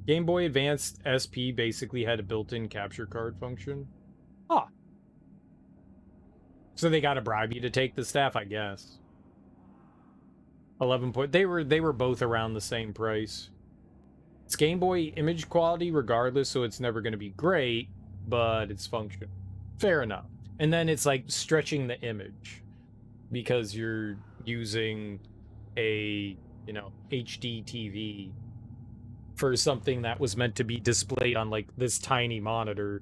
Game Boy Advanced SP basically had a built-in capture card function. Huh. So they gotta bribe you to take the staff, I guess. 11 point. They were both around the same price. It's Game Boy image quality regardless, so it's never going to be great, but it's function. Fair enough. And then it's like stretching the image because you're using a, you know, HD TV for something that was meant to be displayed on like this tiny monitor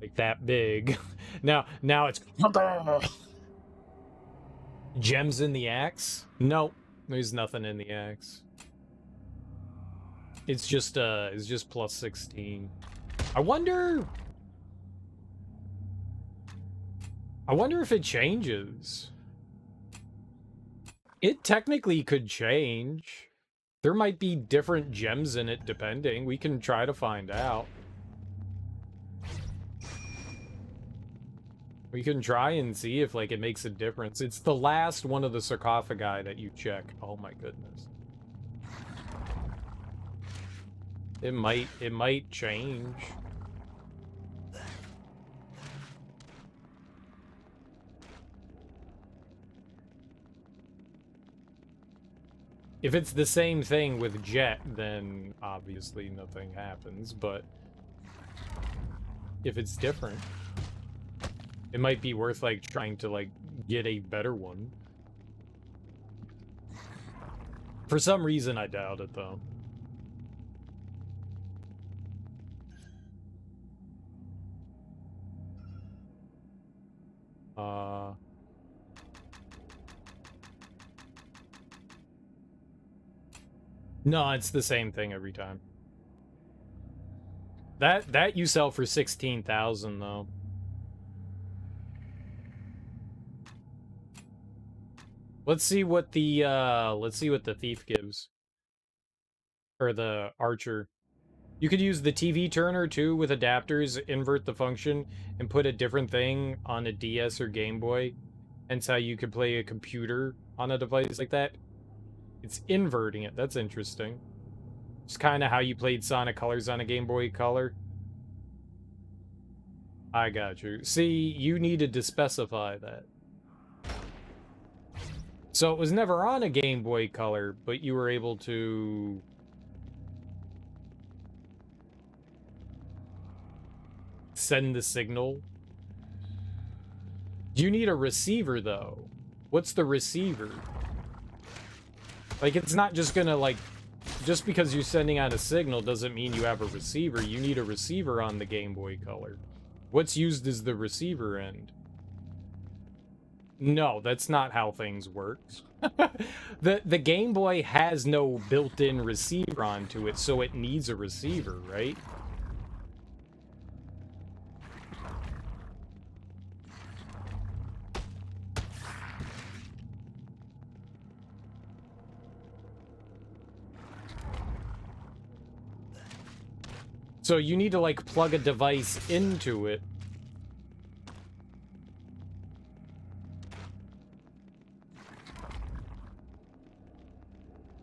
Like that big. Now it's gems in the axe? Nope. There's nothing in the axe. It's just plus 16. I wonder if it changes. It technically could change. There might be different gems in it depending. We can try to find out. We can try and see if, like, it makes a difference. It's the last one of the sarcophagi that you check. Oh my goodness. It might change. If it's the same thing with Jet, then obviously nothing happens, but if it's different, it might be worth, like, trying to, like, get a better one. For some reason, I doubt it, though. No, it's the same thing every time. That you sell for 16,000 though. Let's see what the thief gives. Or the archer. You could use the TV turner too with adapters, invert the function, and put a different thing on a DS or Game Boy. Hence how you could play a computer on a device like that. It's inverting it. That's interesting. It's kind of how you played Sonic Colors on a Game Boy Color. I got you. See, you needed to specify that. So it was never on a Game Boy Color, but you were able to... send the signal. Do you need a receiver, though? What's the receiver? Like, it's not just gonna, like... Just because you're sending out a signal doesn't mean you have a receiver. You need a receiver on the Game Boy Color. What's used as the receiver end? No, that's not how things work. The Game Boy has no built-in receiver onto it, so it needs a receiver, right? So you need to, like, plug a device into it.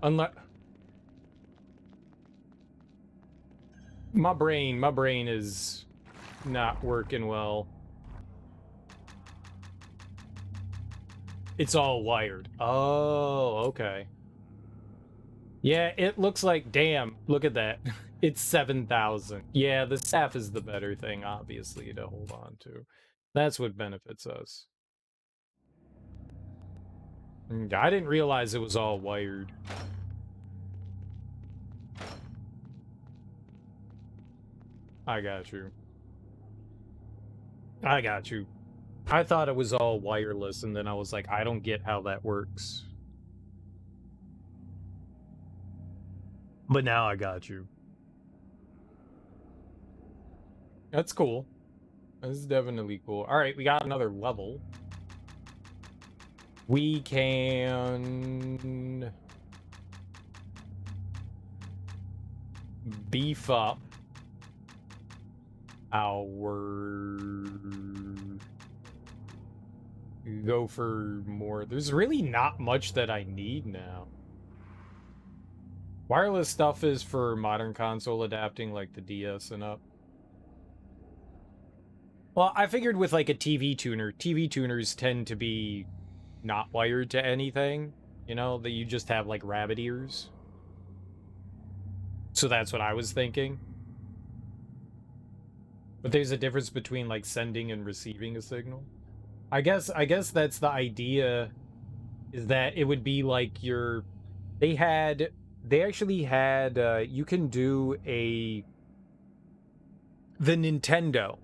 Unless... My brain is not working well. It's all wired. Oh, okay. Yeah, it looks like, damn, look at that. It's 7,000. Yeah, the staff is the better thing, obviously, to hold on to. That's what benefits us. I didn't realize it was all wired. I got you. I got you. I thought it was all wireless, and then I was like, I don't get how that works. But now I got you. That's cool. That's definitely cool. All right, we got another level. We can beef up our... Go for more. There's really not much that I need now. Wireless stuff is for modern console adapting, like the DS and up. Well, I figured with, like, a TV tuner, TV tuners tend to be not wired to anything, you know, that you just have, like, rabbit ears. So that's what I was thinking. But there's a difference between, like, sending and receiving a signal. I guess that's the idea, is that it would be like your... They actually had, you can do the Nintendo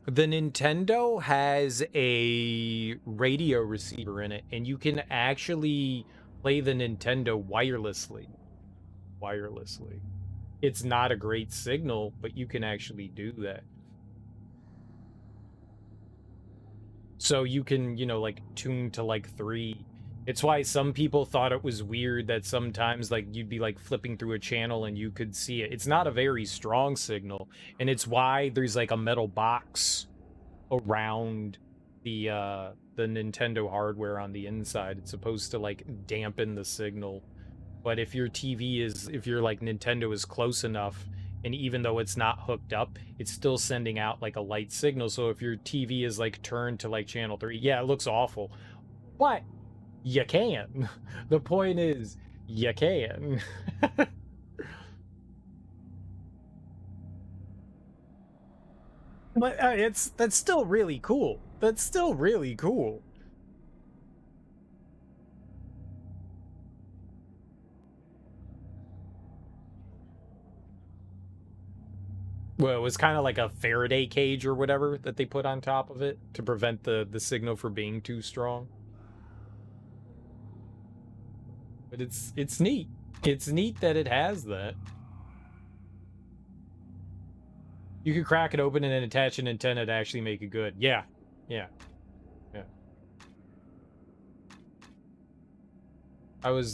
The Nintendo has a radio receiver in it, and you can actually play the Nintendo wirelessly. It's not a great signal, but you can actually do that. So you can, you know, like tune to like 3. It's why some people thought it was weird that sometimes like you'd be like flipping through a channel and you could see it. It's not a very strong signal, and it's why there's like a metal box around the Nintendo hardware on the inside. It's supposed to like dampen the signal. But if your if your like Nintendo is close enough, and even though it's not hooked up, it's still sending out like a light signal. So if your TV is like turned to like channel 3, yeah, it looks awful. But you can. The point is, you can. But that's still really cool. That's still really cool. Well, it was kind of like a Faraday cage or whatever that they put on top of it to prevent the signal from being too strong. But it's neat. It's neat that it has that. You could crack it open and then attach an antenna to actually make it good. Yeah. Yeah. Yeah.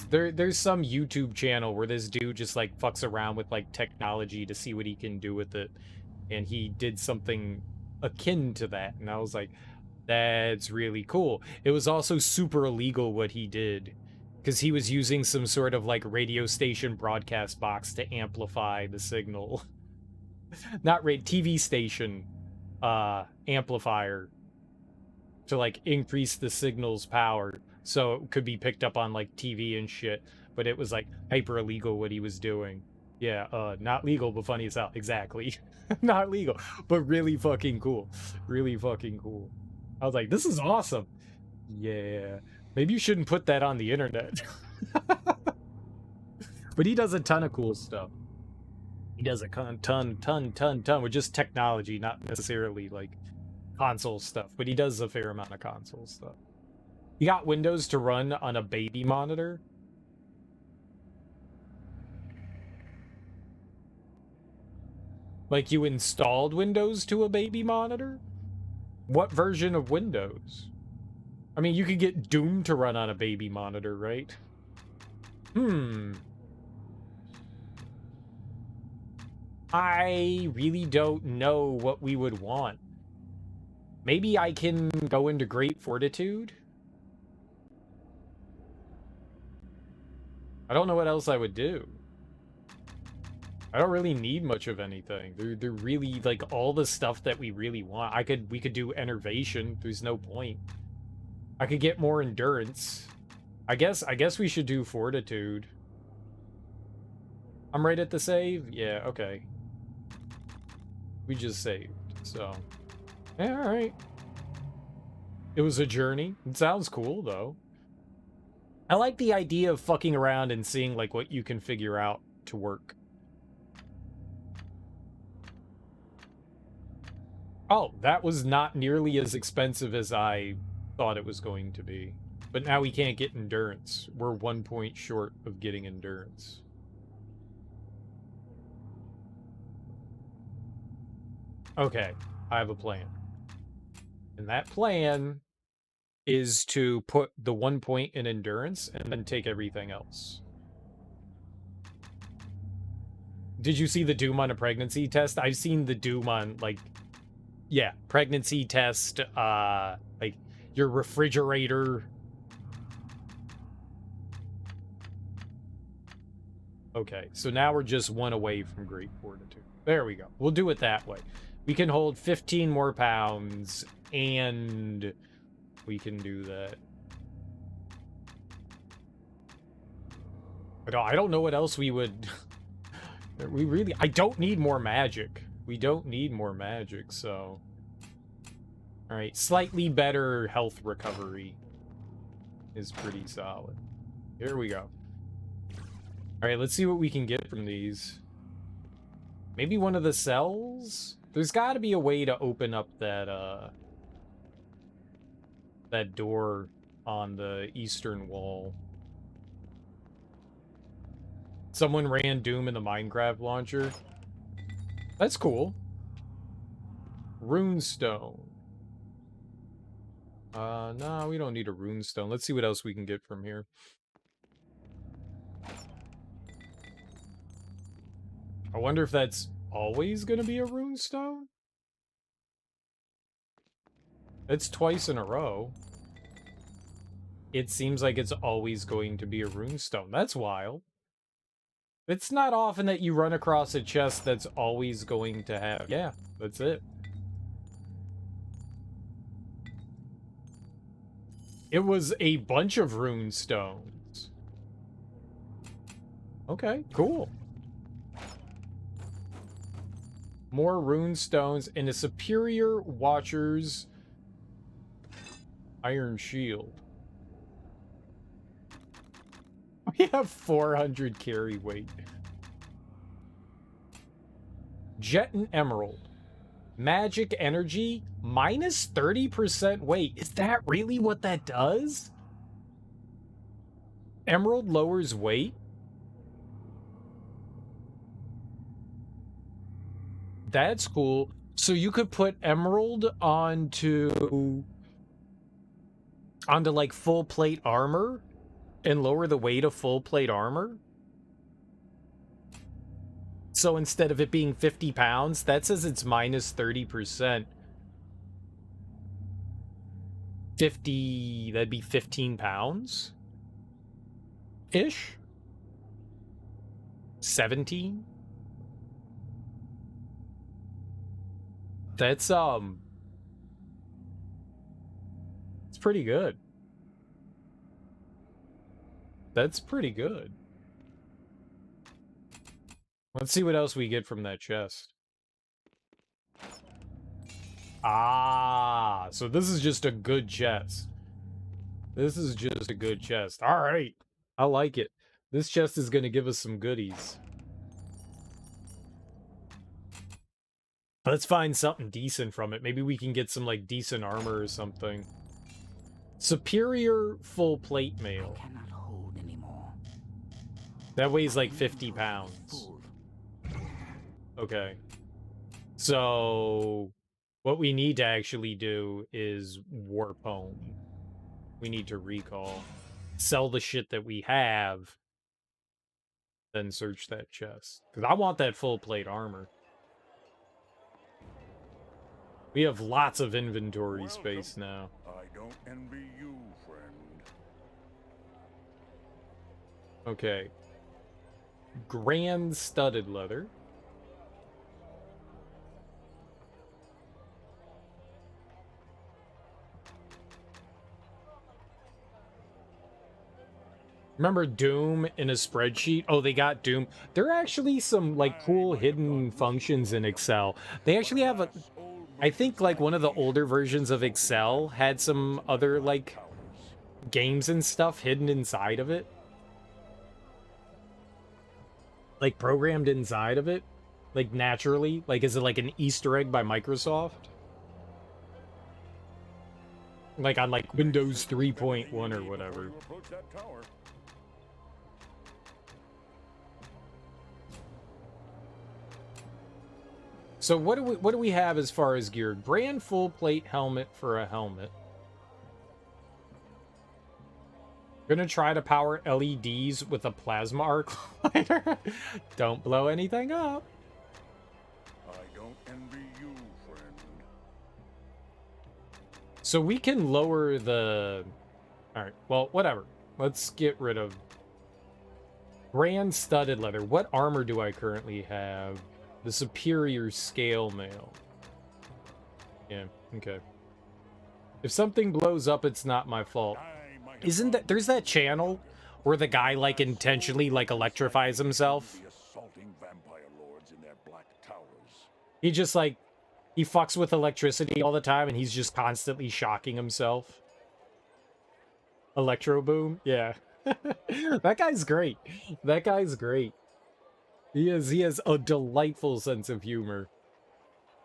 There's some YouTube channel where this dude just like fucks around with like technology to see what he can do with it. And he did something akin to that. And I was like, that's really cool. It was also super illegal what he did, because he was using some sort of like radio station broadcast box to amplify the signal. Not TV station amplifier to like increase the signal's power so it could be picked up on like TV and shit, but it was like hyper illegal what he was doing. Yeah, not legal, but funny as hell. Exactly. Not legal, but really fucking cool. Really fucking cool. I was like, this is awesome. Yeah. Maybe you shouldn't put that on the internet. But he does a ton of cool stuff. He does a ton with just technology, not necessarily like console stuff, but he does a fair amount of console stuff. You got Windows to run on a baby monitor? Like you installed Windows to a baby monitor? What version of Windows? I mean, you could get Doom to run on a baby monitor, right? I really don't know what we would want. Maybe I can go into Great Fortitude? I don't know what else I would do. I don't really need much of anything. They're really like all the stuff that we really want. We could do Enervation. There's no point. I could get more endurance. I guess we should do Fortitude. I'm right at the save? Yeah, okay. We just saved, so. Yeah, alright. It was a journey. It sounds cool, though. I like the idea of fucking around and seeing, like, what you can figure out to work. Oh, that was not nearly as expensive as I thought it was going to be. But now we can't get endurance. We're 1 point short of getting endurance. Okay, I have a plan. And that plan is to put the 1 point in endurance and then take everything else. Did you see the Doom on a pregnancy test? I've seen the Doom on, like, yeah, pregnancy test, like, your refrigerator. Okay, so now we're just 1 away from Great Fortitude. There we go. We'll do it that way. We can hold 15 more pounds, and we can do that. But I don't know what else we would... I don't need more magic. We don't need more magic, so... Alright, slightly better health recovery is pretty solid. Here we go. Alright, let's see what we can get from these. Maybe one of the cells? There's got to be a way to open up that door on the eastern wall. Someone ran Doom in the Minecraft launcher. That's cool. Runestone. No, we don't need a runestone. Let's see what else we can get from here. I wonder if that's always gonna be a runestone? It's twice in a row. It seems like it's always going to be a runestone. That's wild. It's not often that you run across a chest that's always going to have... Yeah, that's it. It was a bunch of runestones. Okay, cool. More runestones and a superior watcher's iron shield. We have 400 carry weight. Jet and Emerald. Magic energy, minus 30% weight. Is that really what that does? Emerald lowers weight? That's cool. So you could put Emerald onto like full plate armor and lower the weight of full plate armor? So instead of it being 50 pounds, that says it's minus 30%. 50, that'd be 15 pounds? Ish? 17? That's, it's pretty good. That's pretty good. Let's see what else we get from that chest. Ah, so this is just a good chest. This is just a good chest. All right. I like it. This chest is going to give us some goodies. Let's find something decent from it. Maybe we can get some, like, decent armor or something. Superior full plate mail. I cannot hold anymore. That weighs like 50 pounds. Okay. So, what we need to actually do is warp home. We need to recall. Sell the shit that we have. Then search that chest. Because I want that full plate armor. We have lots of inventory space now. I don't envy you, friend. Okay. Grand studded leather. Remember Doom in a spreadsheet? Oh, they got Doom. There are actually some, like, cool hidden functions in Excel. They actually have a... I think, like, one of the older versions of Excel had some other, like, games and stuff hidden inside of it. Like, programmed inside of it. Like, naturally. Like, is it like an Easter egg by Microsoft? Like, on, like, Windows 3.1 or whatever. So what do we have as far as gear? Grand full plate helmet for a helmet. Gonna try to power LEDs with a plasma arc lighter. Don't blow anything up. I don't envy you, friend. So we can lower the... Alright, well, whatever. Let's get rid of... Grand studded leather. What armor do I currently have? The superior scale mail. Yeah, okay. If something blows up, it's not my fault. Isn't that... There's that channel where the guy, like, intentionally, like, electrifies himself. He just, like... He fucks with electricity all the time, and he's just constantly shocking himself. Electro Boom? Yeah. That guy's great. That guy's great. He has a delightful sense of humor.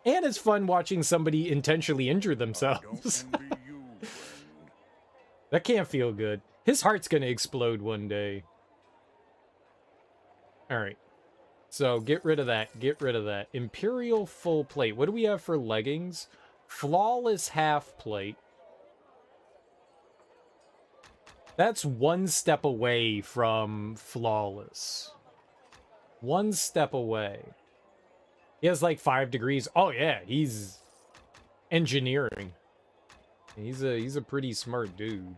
And it's fun watching somebody intentionally injure I don't themselves. envy you, friend. That can't feel good. His heart's gonna explode one day. Alright. So, get rid of that. Get rid of that. Imperial full plate. What do we have for leggings? Flawless half plate. That's one step away from flawless. One step away. He has like 5 degrees. Oh yeah, he's engineering. He's a pretty smart dude.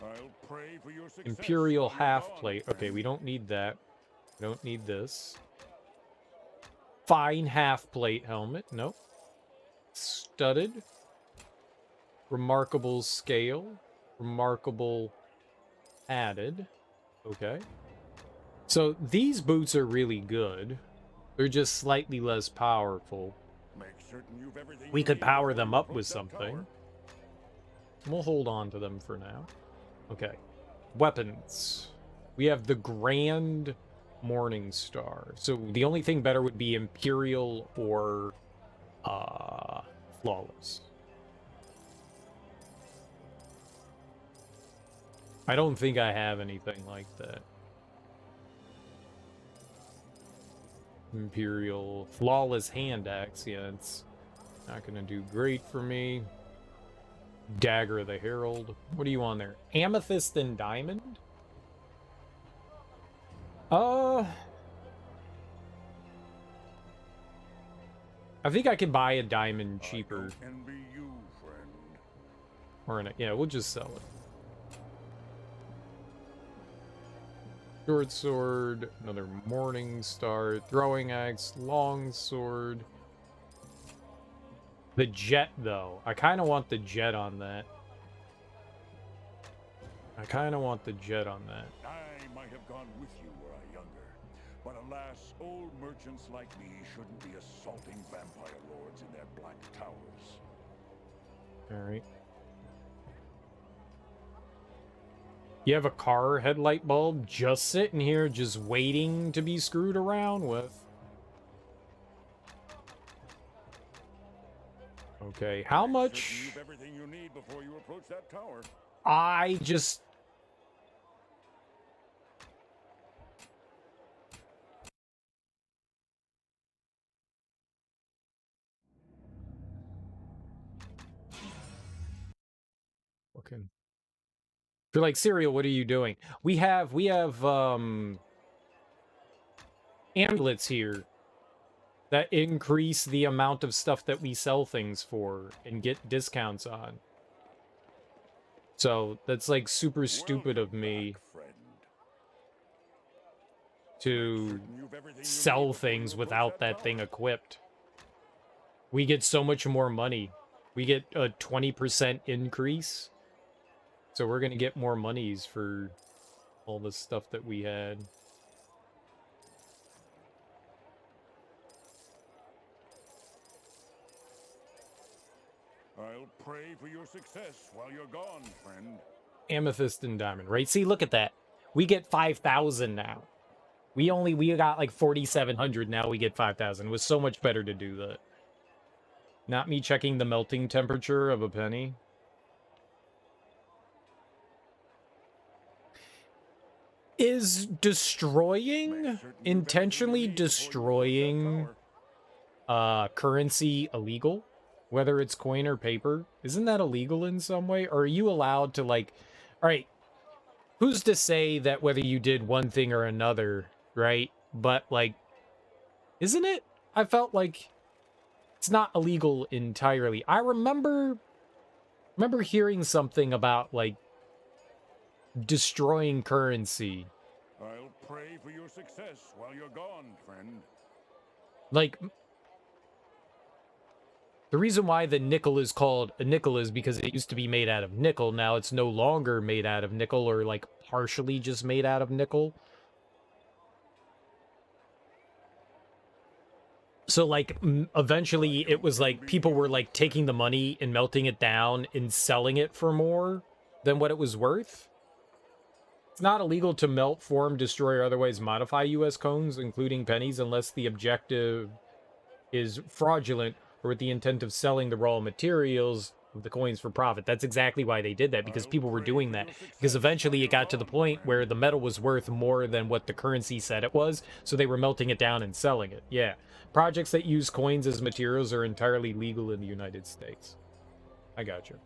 I'll pray for your success Imperial while you're half gone, plate. friend. Okay, we don't need that. We don't need this. Fine half plate helmet. Nope. Studded. Remarkable scale. Remarkable added. Okay. So these boots are really good. They're just slightly less powerful. Make certain you've everything We you could need power before them you up approach with that something. tower. We'll hold on to them for now. Okay. Weapons. We have the Grand Morning Star. So the only thing better would be Imperial or Flawless. I don't think I have anything like that. Imperial Flawless Hand Axe. Yeah, it's not gonna do great for me. Dagger of the Herald. What are you on there? Amethyst and Diamond? I think I can buy a diamond cheaper. I don't envy you, friend. Or yeah, we'll just sell it. Short sword, another morning star, throwing axe, long sword. The jet, though. I kind of want the jet on that. I kind of want the jet on that. I might have gone with you were I younger, but alas, old merchants like me shouldn't be assaulting vampire lords in their black towers. Alright. You have a car headlight bulb just sitting here, just waiting to be screwed around with. Okay, how Make much? certain you've everything you need before you approach that tower. I just... Okay. If you're like, Serial, what are you doing? We have amulets here that increase the amount of stuff that we sell things for and get discounts on. So that's like super stupid of me Back, friend. to Certain you've everything you sell need before things you without approach that thing tower. equipped. We get so much more money. We get a 20% increase. So we're going to get more monies for all the stuff that we had. I'll pray for your success while you're gone, friend. Amethyst and diamond, right? See, look at that. We get 5,000 now. We got like 4,700. Now we get 5,000. It was so much better to do that. Not me checking the melting temperature of a penny. Is destroying, intentionally destroying currency illegal? Whether it's coin or paper? Isn't that illegal in some way? Or are you allowed to, like... Alright, who's to say that whether you did one thing or another, right? But, like, isn't it? I felt like it's not illegal entirely. I remember hearing something about, like, destroying currency. I'll pray for your success while you're gone, friend. Like, the reason why the nickel is called a nickel is because it used to be made out of nickel. Now it's no longer made out of nickel, or like partially just made out of nickel. So like eventually it was like people were like taking the money and melting it down and selling it for more than what it was worth. It's not illegal to melt, form, destroy, or otherwise modify U.S. coins, including pennies, unless the objective is fraudulent or with the intent of selling the raw materials of the coins for profit. That's exactly why they did that, because people were doing that. Because eventually it got to the point where the metal was worth more than what the currency said it was, so they were melting it down and selling it. Yeah. Projects that use coins as materials are entirely legal in the United States. I got you.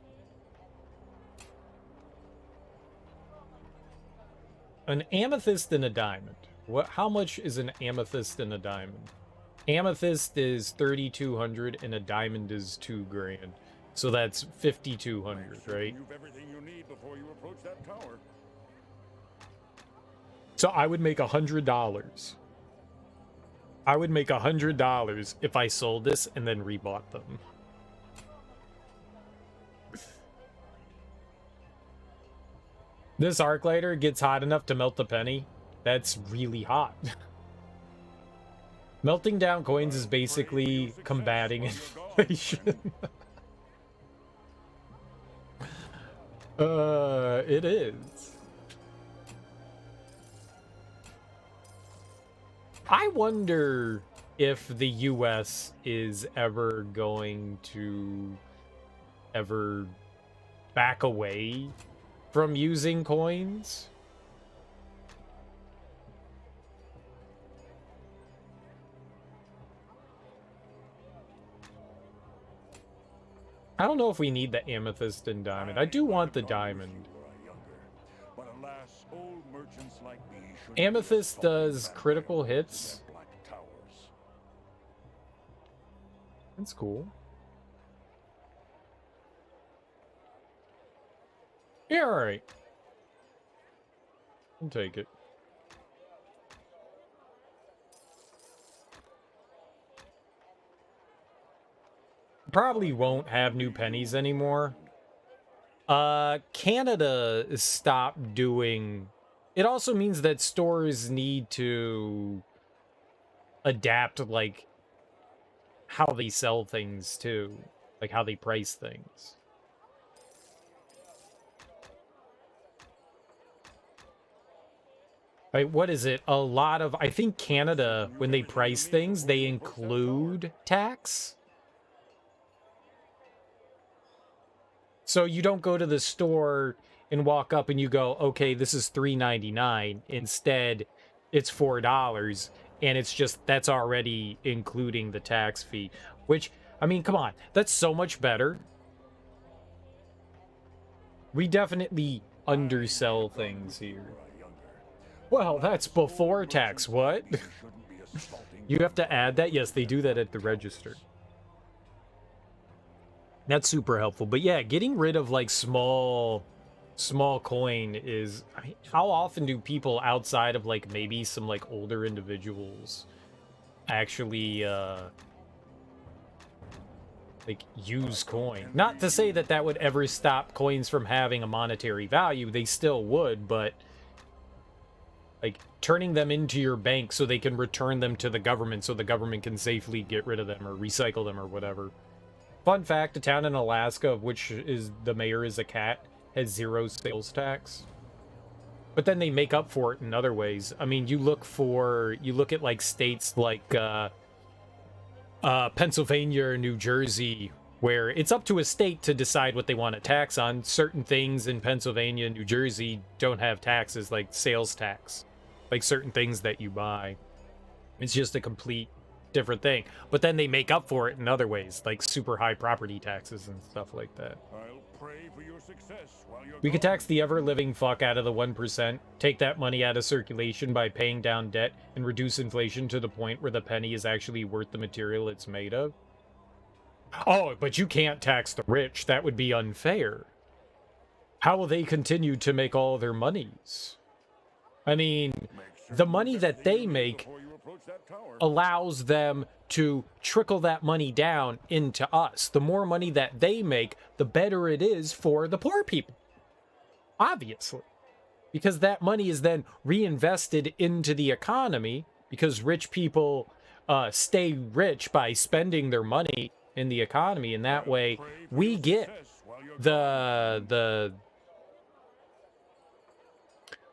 An amethyst and a diamond. What? How much is an amethyst and a diamond? Amethyst is 3,200 and a diamond is 2 grand. So that's 5,200, right? You've everything you need before you approach that tower. So I would make $100. I would make $100 if I sold this and then rebought them. This arc lighter gets hot enough to melt the penny. That's really hot. Melting down coins is basically combating inflation. It is. I wonder if the US is ever going to back away from using coins. I don't know if we need the amethyst and diamond. I do want the diamond. Amethyst does critical hits. That's cool. Yeah, alright. I'll take it. Probably won't have new pennies anymore. Canada stopped doing... It also means that stores need to adapt, like, how they sell things, too. Like, how they price things. Right, what is it? A lot of... I think Canada, when they price things, they include tax. So you don't go to the store and walk up and you go, okay, this is $3.99. Instead, it's $4, and it's just, that's already including the tax fee. Which, I mean, come on, that's so much better. We definitely undersell things here. Well, that's before tax. What? You have to add that? Yes, they do that at the register. That's super helpful. But yeah, getting rid of like small coin is... I mean, how often do people outside of like maybe some like older individuals actually like use coin? Not to say that that would ever stop coins from having a monetary value. They still would, but like turning them into your bank so they can return them to the government so the government can safely get rid of them or recycle them or whatever. Fun fact, a town in Alaska of which is the mayor is a cat has 0 sales tax. But then they make up for it in other ways. I mean, you look at like states like Pennsylvania or New Jersey, where it's up to a state to decide what they want to tax on. Certain things in Pennsylvania and New Jersey don't have taxes, like sales tax. Like certain things that you buy. It's just a complete different thing. But then they make up for it in other ways, like super high property taxes and stuff like that. I'll pray for your success while you're We could gone. tax the ever-living fuck out of the 1%, take that money out of circulation by paying down debt, and reduce inflation to the point where the penny is actually worth the material it's made of. Oh, but you can't tax the rich. That would be unfair. How will they continue to make all their monies? I mean, the money that they make allows them to trickle that money down into us. The more money that they make, the better it is for the poor people. Obviously. Because that money is then reinvested into the economy, because rich people stay rich by spending their money in the economy, and that way we get the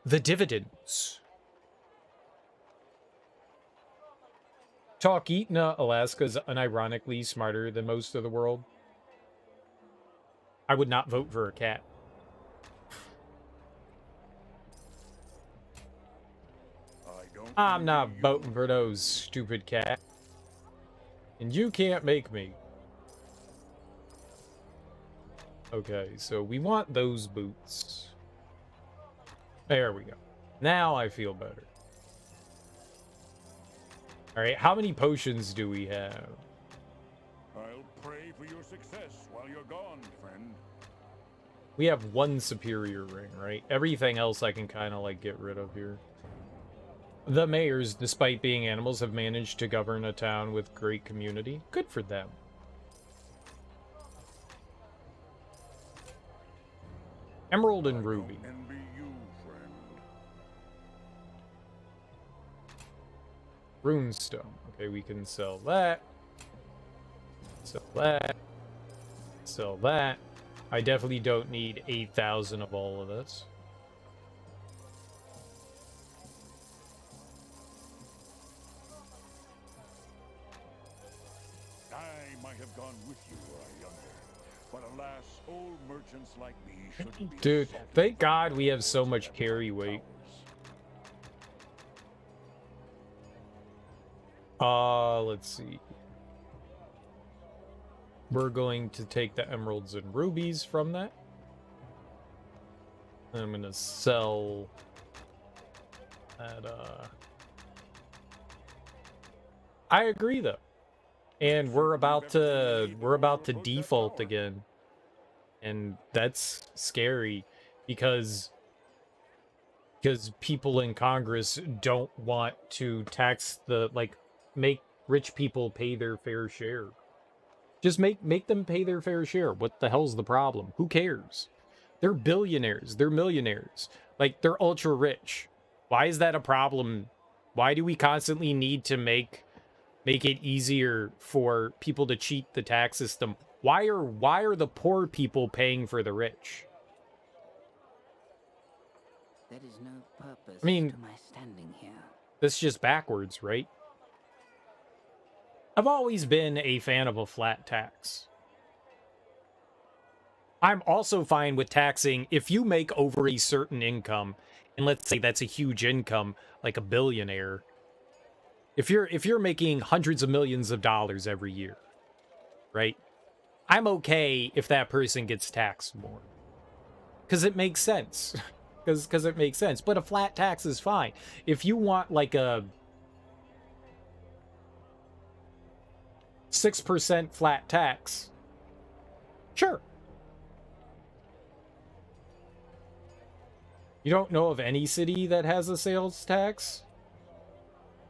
dividends. Talkeetna, Alaska's unironically smarter than most of the world. I would not vote for a cat. I'm not voting for those stupid cats. And you can't make me. Okay, so we want those boots. There we go. Now I feel better. Alright, how many potions do we have? I'll pray for your success while you're gone, friend. We have one superior ring, right? Everything else I can kind of, like, get rid of here. The mayors, despite being animals, have managed to govern a town with great community. Good for them. Emerald and Ruby. Envy you, friend. Runestone. Okay, we can sell that. Sell that. Sell that. I definitely don't need 8,000 of all of this. I might have gone with you were I younger, but alas, old merchants like me shouldn't be Dude, assaulted thank by God we have so much carry weight. Let's see. We're going to take the emeralds and rubies from that. And I'm going to sell that, I agree, though. And we're about to default again. And that's scary because people in Congress don't want to tax the, like, make rich people pay their fair share. Just make them pay their fair share. What the hell's the problem? Who cares? They're billionaires. They're millionaires. Like, they're ultra rich. Why is that a problem? Why do we constantly need to make it easier for people to cheat the tax system? Why are the poor people paying for the rich? There is no purpose I mean, to my standing here. that's just backwards, right? I've always been a fan of a flat tax. I'm also fine with taxing if you make over a certain income, and let's say that's a huge income, like a billionaire. If you're making hundreds of millions of dollars every year, right? I'm okay if that person gets taxed more. Because it makes sense. Because it makes sense. But a flat tax is fine. If you want like a 6% flat tax, sure. You don't know of any city that has a sales tax?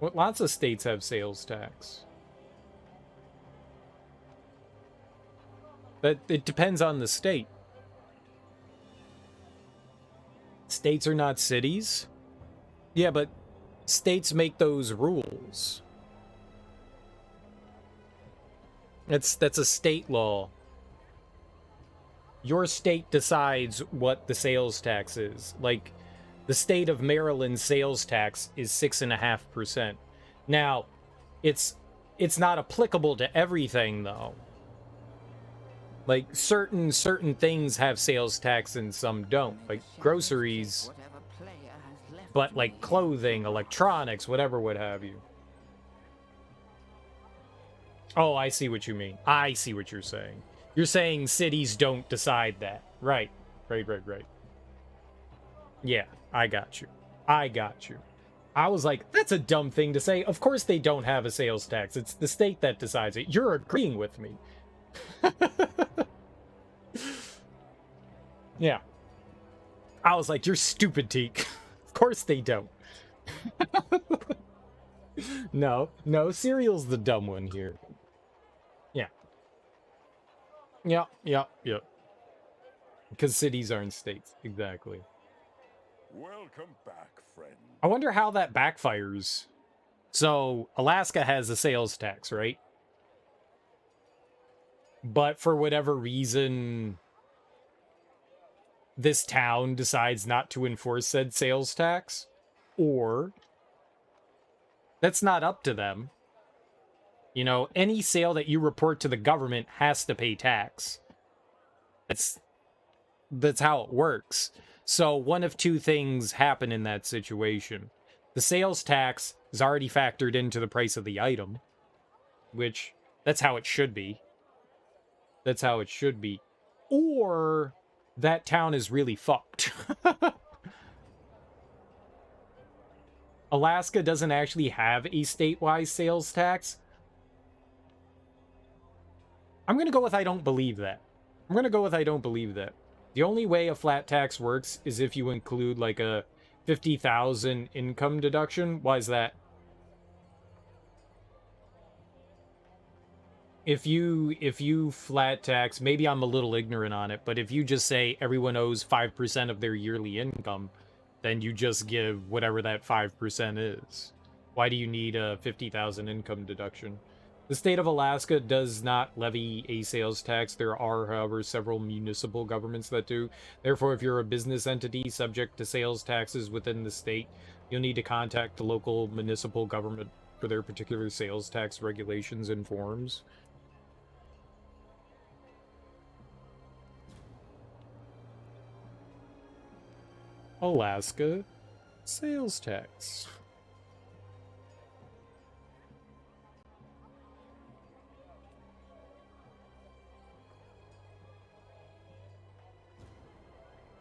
Well, lots of states have sales tax. But it depends on the state. States are not cities. Yeah, but states make those rules. That's a state law. Your state decides what the sales tax is. Like, the state of Maryland sales tax is 6.5%. Now, it's not applicable to everything, though. Like, certain things have sales tax and some don't. Like, groceries, but like clothing, electronics, whatever would have you. Oh, I see what you mean. I see what you're saying. You're saying cities don't decide that. Right. Right. Yeah, I got you. I was like, that's a dumb thing to say. Of course they don't have a sales tax. It's the state that decides it. You're agreeing with me. Yeah. I was like, you're stupid, Teak. Of course they don't. No, cereal's the dumb one here. Yeah. Because cities aren't states. Exactly. Welcome back, friend. I wonder how that backfires. So, Alaska has a sales tax, right? But for whatever reason, this town decides not to enforce said sales tax. Or, that's not up to them. You know, any sale that you report to the government has to pay tax. That's how it works. So one of two things happen in that situation. The sales tax is already factored into the price of the item, which that's how it should be. That's how it should be. Or that town is really fucked. Alaska doesn't actually have a statewide sales tax. I'm going to go with I don't believe that. I'm going to go with I don't believe that. The only way a flat tax works is if you include like a 50,000 income deduction. Why is that? If you flat tax, maybe I'm a little ignorant on it, but if you just say everyone owes 5% of their yearly income, then you just give whatever that 5% is. Why do you need a 50,000 income deduction? The state of Alaska does not levy a sales tax. There are, however, several municipal governments that do. Therefore, if you're a business entity subject to sales taxes within the state, you'll need to contact the local municipal government for their particular sales tax regulations and forms. Alaska sales tax.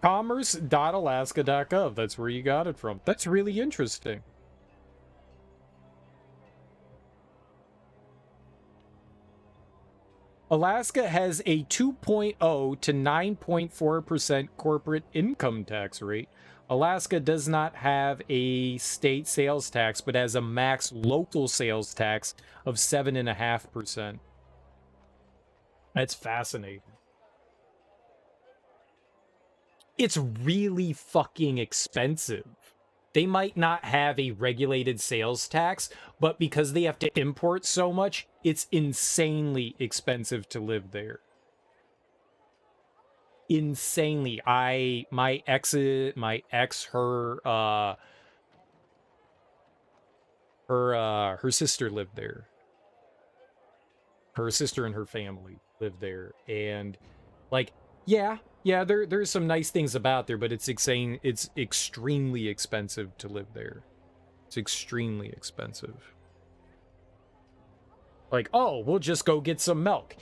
Commerce.alaska.gov. That's where you got it from. That's really interesting. Alaska has a 2.0 to 9.4% corporate income tax rate. Alaska does not have a state sales tax, but has a max local sales tax of 7.5%. That's fascinating. It's really fucking expensive. They might not have a regulated sales tax, but because they have to import so much, it's insanely expensive to live there. Insanely. My ex, her sister lived there. Her sister and her family lived there, and like, yeah, there's some nice things about there, but it's insane. It's extremely expensive to live there. It's extremely expensive. Like, oh, we'll just go get some milk.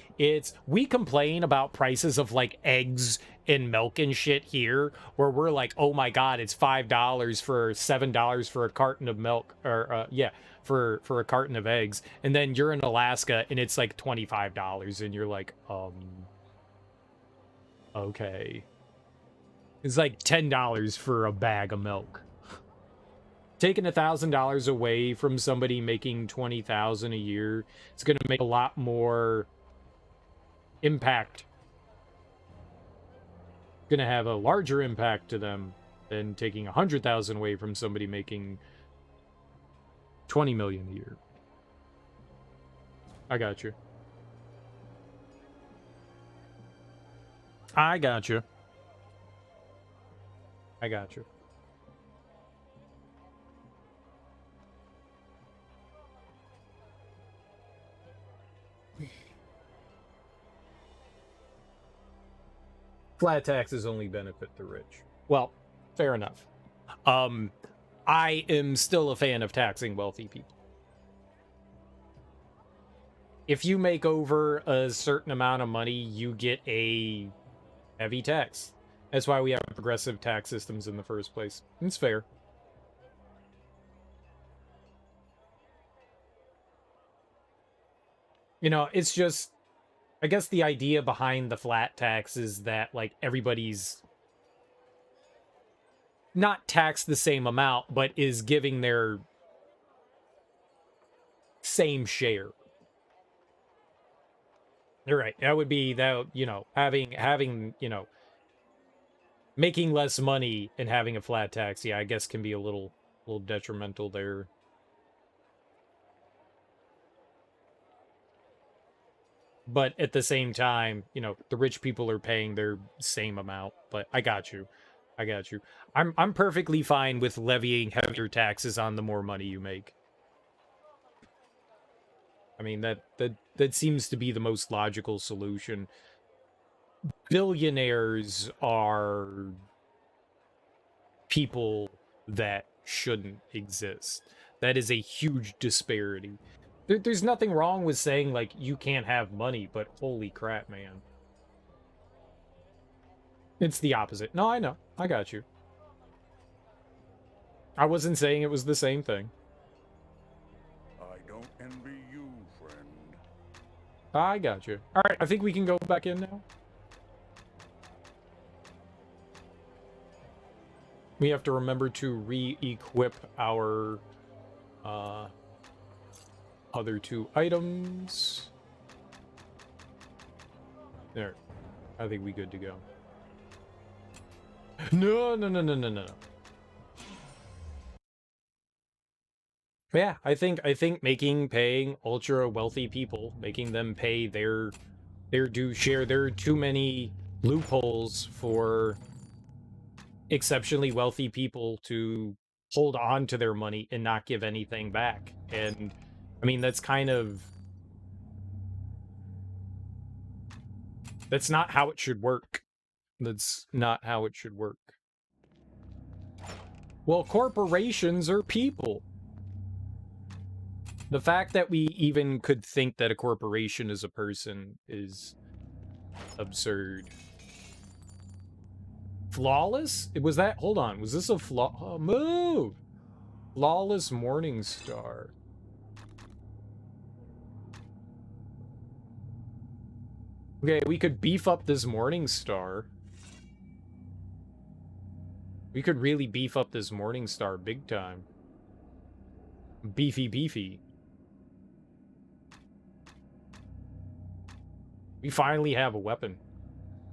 We complain about prices of like eggs and milk and shit here, where we're like, oh my god, it's $5 for $7 for a carton of milk, or for a carton of eggs, and then you're in Alaska and it's like $25, and you're like, okay. It's like $10 for a bag of milk. Taking $1,000 away from somebody making $20,000 a year, it's going to make a lot more impact. Going to have a larger impact to them than taking 100,000 away from somebody making 20 million a year. I got you. I got you. I got you. Flat taxes only benefit the rich. Well, fair enough. I am still a fan of taxing wealthy people. If you make over a certain amount of money, you get a heavy tax. That's why we have progressive tax systems in the first place. It's fair. You know, it's just, I guess the idea behind the flat tax is that, like, everybody's not taxed the same amount, but is giving their same share. You're right. That would be that, you know, having, you know, making less money and having a flat tax, yeah, I guess can be a little detrimental there. But at the same time, you know, the rich people are paying their same amount. But I got you. I got you. I'm perfectly fine with levying heavier taxes on the more money you make. I mean, that seems to be the most logical solution. Billionaires are people that shouldn't exist. That is a huge disparity. There's nothing wrong with saying, like, you can't have money, but holy crap, man. It's the opposite. No, I know. I got you. I wasn't saying it was the same thing. I don't envy you, friend. I got you. All right, I think we can go back in now. We have to remember to re-equip our other 2 items. There. I think we good to go. No. Yeah, I think paying ultra wealthy people, making them pay their due share. There are too many loopholes for exceptionally wealthy people to hold on to their money and not give anything back. And I mean, that's not how it should work. That's not how it should work. Well, corporations are people. The fact that we even could think that a corporation is a person is absurd. Flawless? Was that... Hold on. Was this a move? Flawless Morning Star. Okay, we could beef up this Morning Star. We could really beef up this Morning Star big time. Beefy. We finally have a weapon.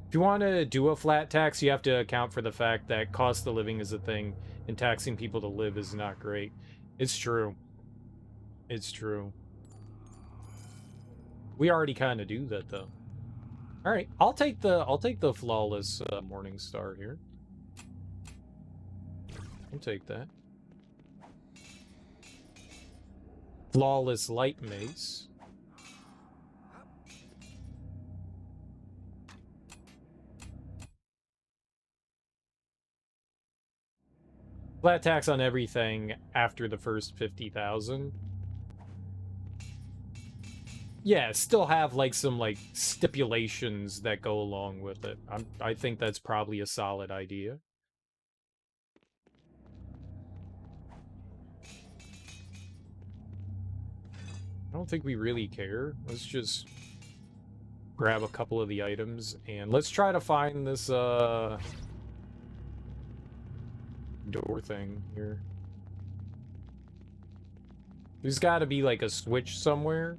If you want to do a flat tax, you have to account for the fact that cost of living is a thing, and taxing people to live is not great. It's true. It's true. We already kind of do that, though. All right, I'll take the flawless Morning Star here. I'll take that. Flawless light mace. Flat tax on everything after the first 50,000. Yeah, still have like some like stipulations that go along with it. I think that's probably a solid idea. I don't think we really care. Let's just grab a couple of the items and let's try to find this door thing here. There's got to be like a switch somewhere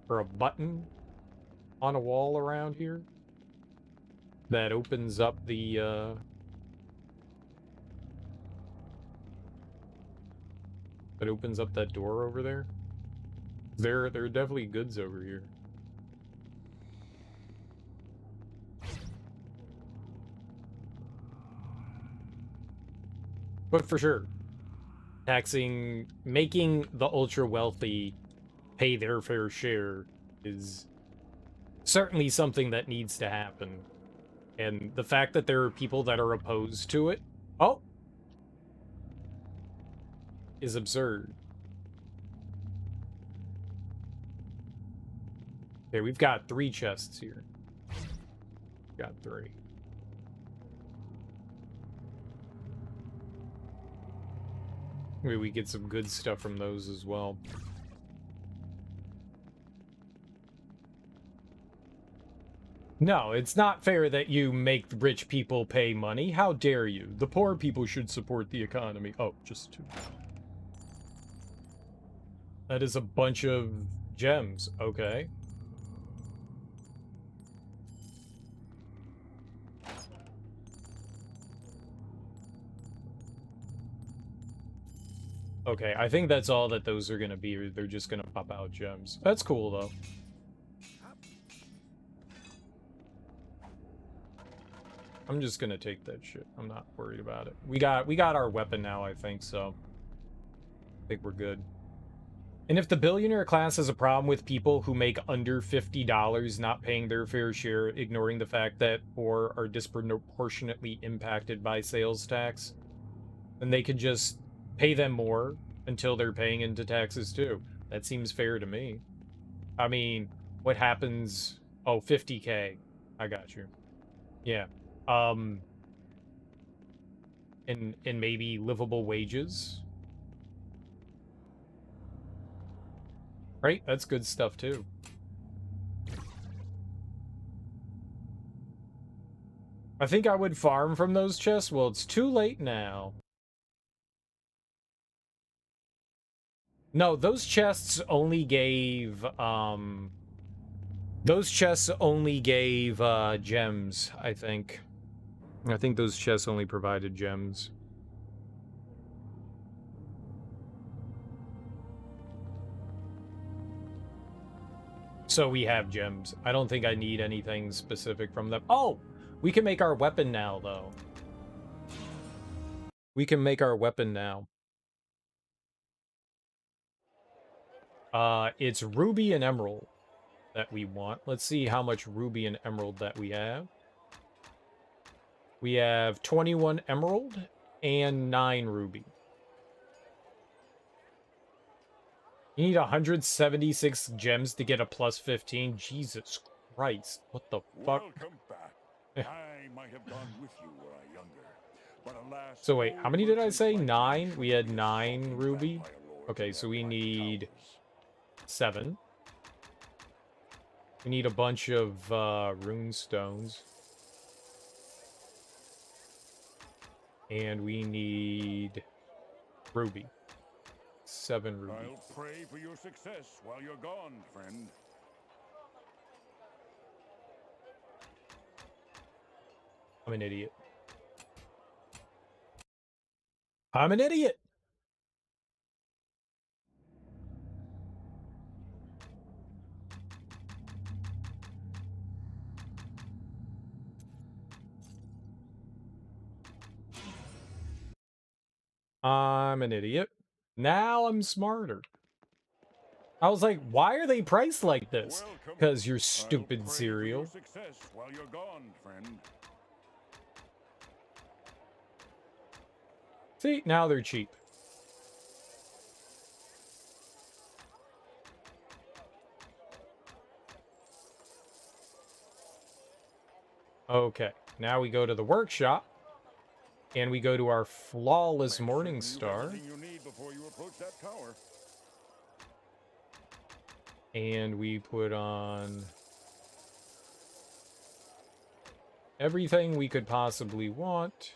or a button on a wall around here that opens up the that opens up that door over there. There are definitely goods over here. But for sure, making the ultra wealthy pay their fair share is certainly something that needs to happen. And the fact that there are people that are opposed to it, is absurd. Okay, we've got 3 chests here. Got 3. Maybe we get some good stuff from those as well. No, it's not fair that you make rich people pay money. How dare you? The poor people should support the economy. Oh, just 2. That is a bunch of gems. Okay. Okay, I think that's all that those are gonna be. They're just gonna pop out gems. That's cool, though. I'm just gonna take that shit. I'm not worried about it. We got our weapon now, I think, so I think we're good. And if the billionaire class has a problem with people who make under $50 not paying their fair share, ignoring the fact that poor are disproportionately impacted by sales tax, then they could just pay them more until they're paying into taxes too. That seems fair to me. I mean, what happens? Oh, 50K. I got you. Yeah. And maybe livable wages. Right? That's good stuff too. I think I would farm from those chests. Well, it's too late now. No, those chests only gave, gems, I think. I think those chests only provided gems. So we have gems. I don't think I need anything specific from them. Oh! We can make our weapon now, though. We can make our weapon now. It's ruby and emerald that we want. Let's see how much ruby and emerald that we have. We have 21 emerald and 9 ruby. You need 176 gems to get a plus 15. Jesus Christ. What the fuck? Welcome back. I might have gone with you were I younger, but alas, So wait, how many did I say? 9? We had shouldn't be 9 assaulting ruby. vampire lords Okay, in so their we black need towers. 7. We need a bunch of rune stones. And we need ruby. 7 ruby. I'll pray for your success while you're gone, friend. I'm an idiot. I'm an idiot! I'm an idiot. Now I'm smarter. I was like, why are they priced like this? Welcome. Because you're I'll stupid pray cereal. for your success while you're gone, friend. See, now they're cheap. Okay, now we go to the workshop. And we go to our flawless morning star. Everything you need before you approach that tower. And we put on everything we could possibly want.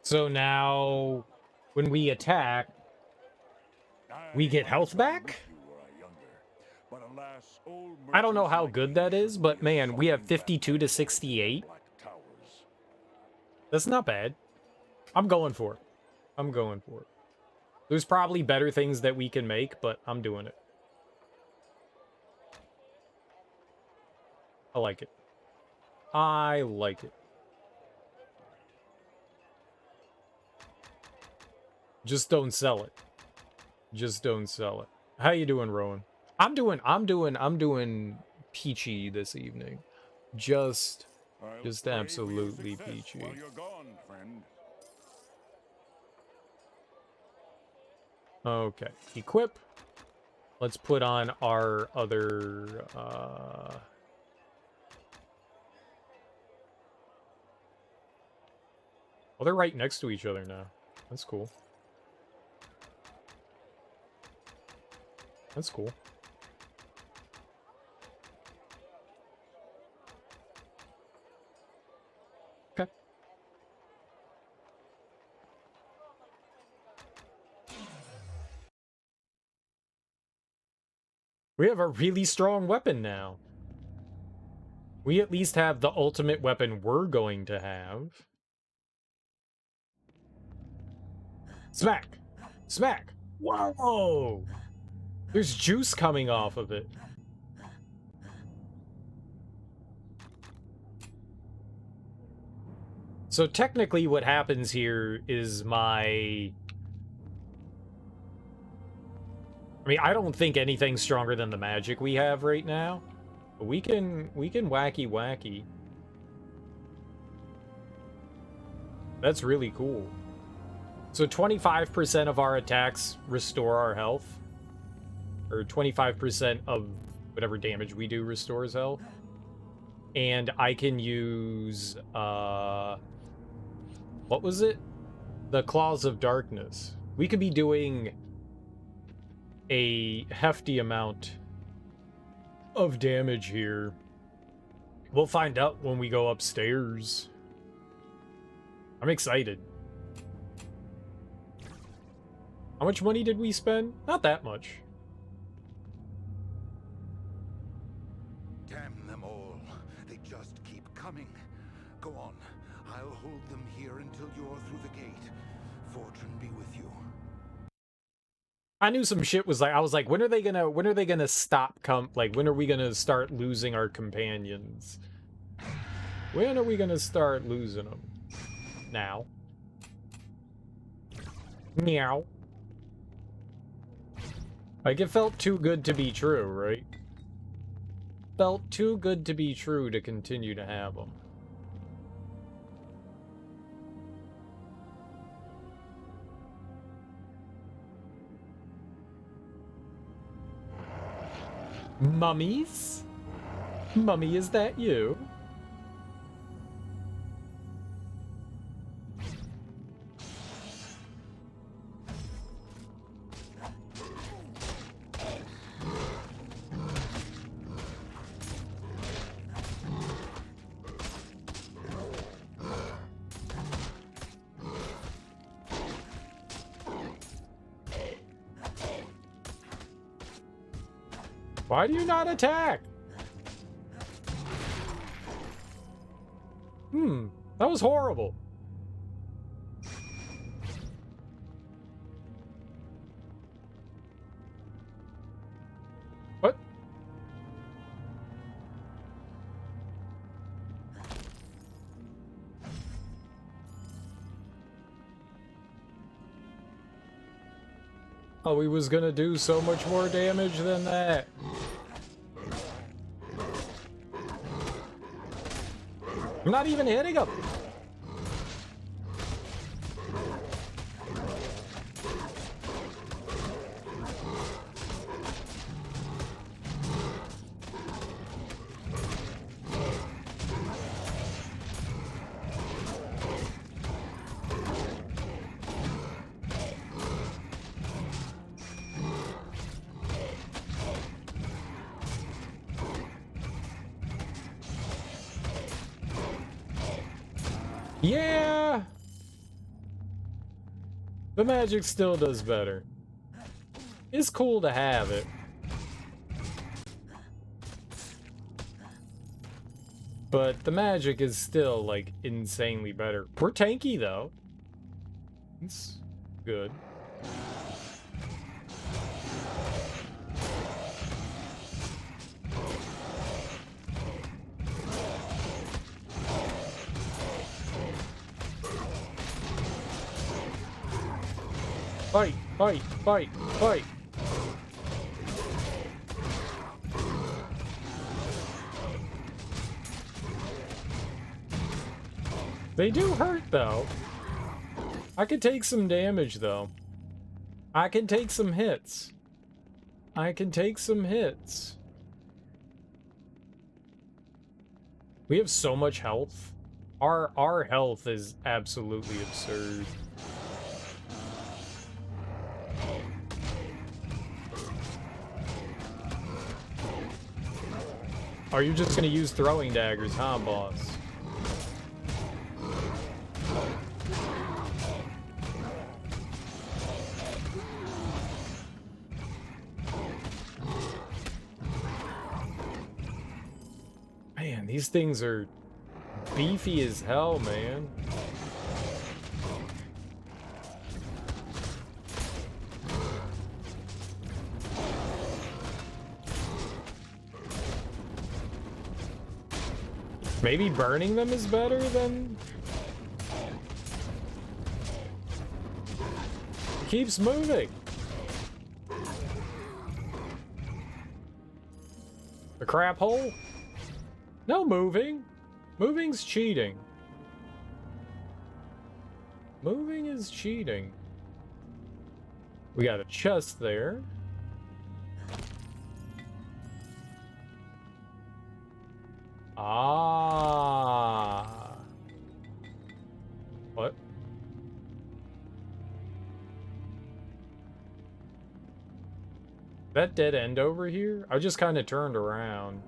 So now, when we attack, we get health back? I don't know how good that is, but man, we have 52 to 68. That's not bad. I'm going for it. I'm going for it. There's probably better things that we can make, but I'm doing it. I like it. I like it. Just don't sell it. Just don't sell it. How you doing, Rowan? I'm doing peachy this evening. Just absolutely peachy. Okay, equip. Let's put on our other, oh, they're right next to each other now. That's cool. That's cool. Okay. We have a really strong weapon now. We at least have the ultimate weapon we're going to have. Smack! Smack! Whoa! There's juice coming off of it. So technically what happens here is my... I mean, I don't think anything's stronger than the magic we have right now. But we can wacky wacky. That's really cool. So 25% of our attacks restore our health. Or 25% of whatever damage we do restores health. And I can use, what was it? The Claws of Darkness. We could be doing a hefty amount of damage here. We'll find out when we go upstairs. I'm excited. How much money did we spend? Not that much. Damn them all. They just keep coming. Go on. I'll hold them here until you're through the gate. Fortune be with you. I knew some shit was like, I was like, when are they gonna stop when are we gonna start losing our companions? When are we gonna start losing them? Now. Meow. Like, it felt too good to be true, right? Felt too good to be true to continue to have them. Mummies? Mummy, is that you? Why do you not attack? That was horrible. What? Oh, he was gonna do so much more damage than that. I'm not even hitting him. Yeah! The magic still does better. It's cool to have it. But the magic is still, like, insanely better. We're tanky, though. It's good. Fight, fight, fight, fight. They do hurt, though. I could take some damage, though. I can take some hits. I can take some hits. We have so much health. Our health is absolutely absurd. Are you just gonna use throwing daggers, huh, boss? Man, these things are beefy as hell, man. Maybe burning them is better than Keeps moving. The crap hole? No moving. Moving's cheating. Moving is cheating. We got a chest there. Ah. What? That dead end over here? I just kind of turned around.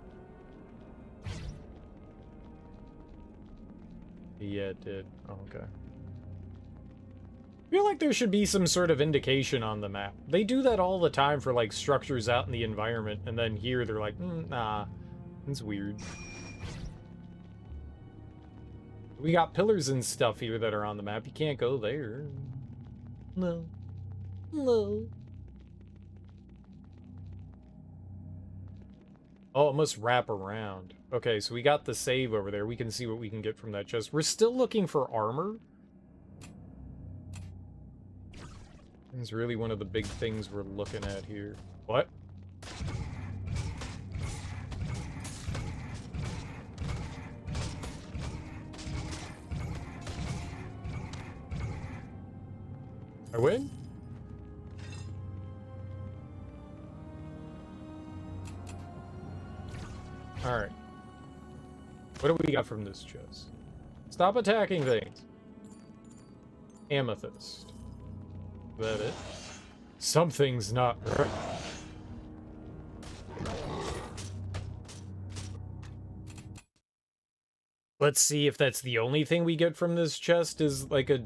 Yeah, it did. Oh, okay. I feel like there should be some sort of indication on the map. They do that all the time for, like, structures out in the environment, and then here they're like, nah, it's weird. We got pillars and stuff here that are on the map. You can't go there. No. No. Oh, it must wrap around. Okay, so we got the save over there. We can see what we can get from that chest. We're still looking for armor. It's really one of the big things we're looking at here. What? I win? Alright. What do we got from this chest? Stop attacking things. Amethyst. Is that it? Something's not right. Let's see if that's the only thing we get from this chest is like a...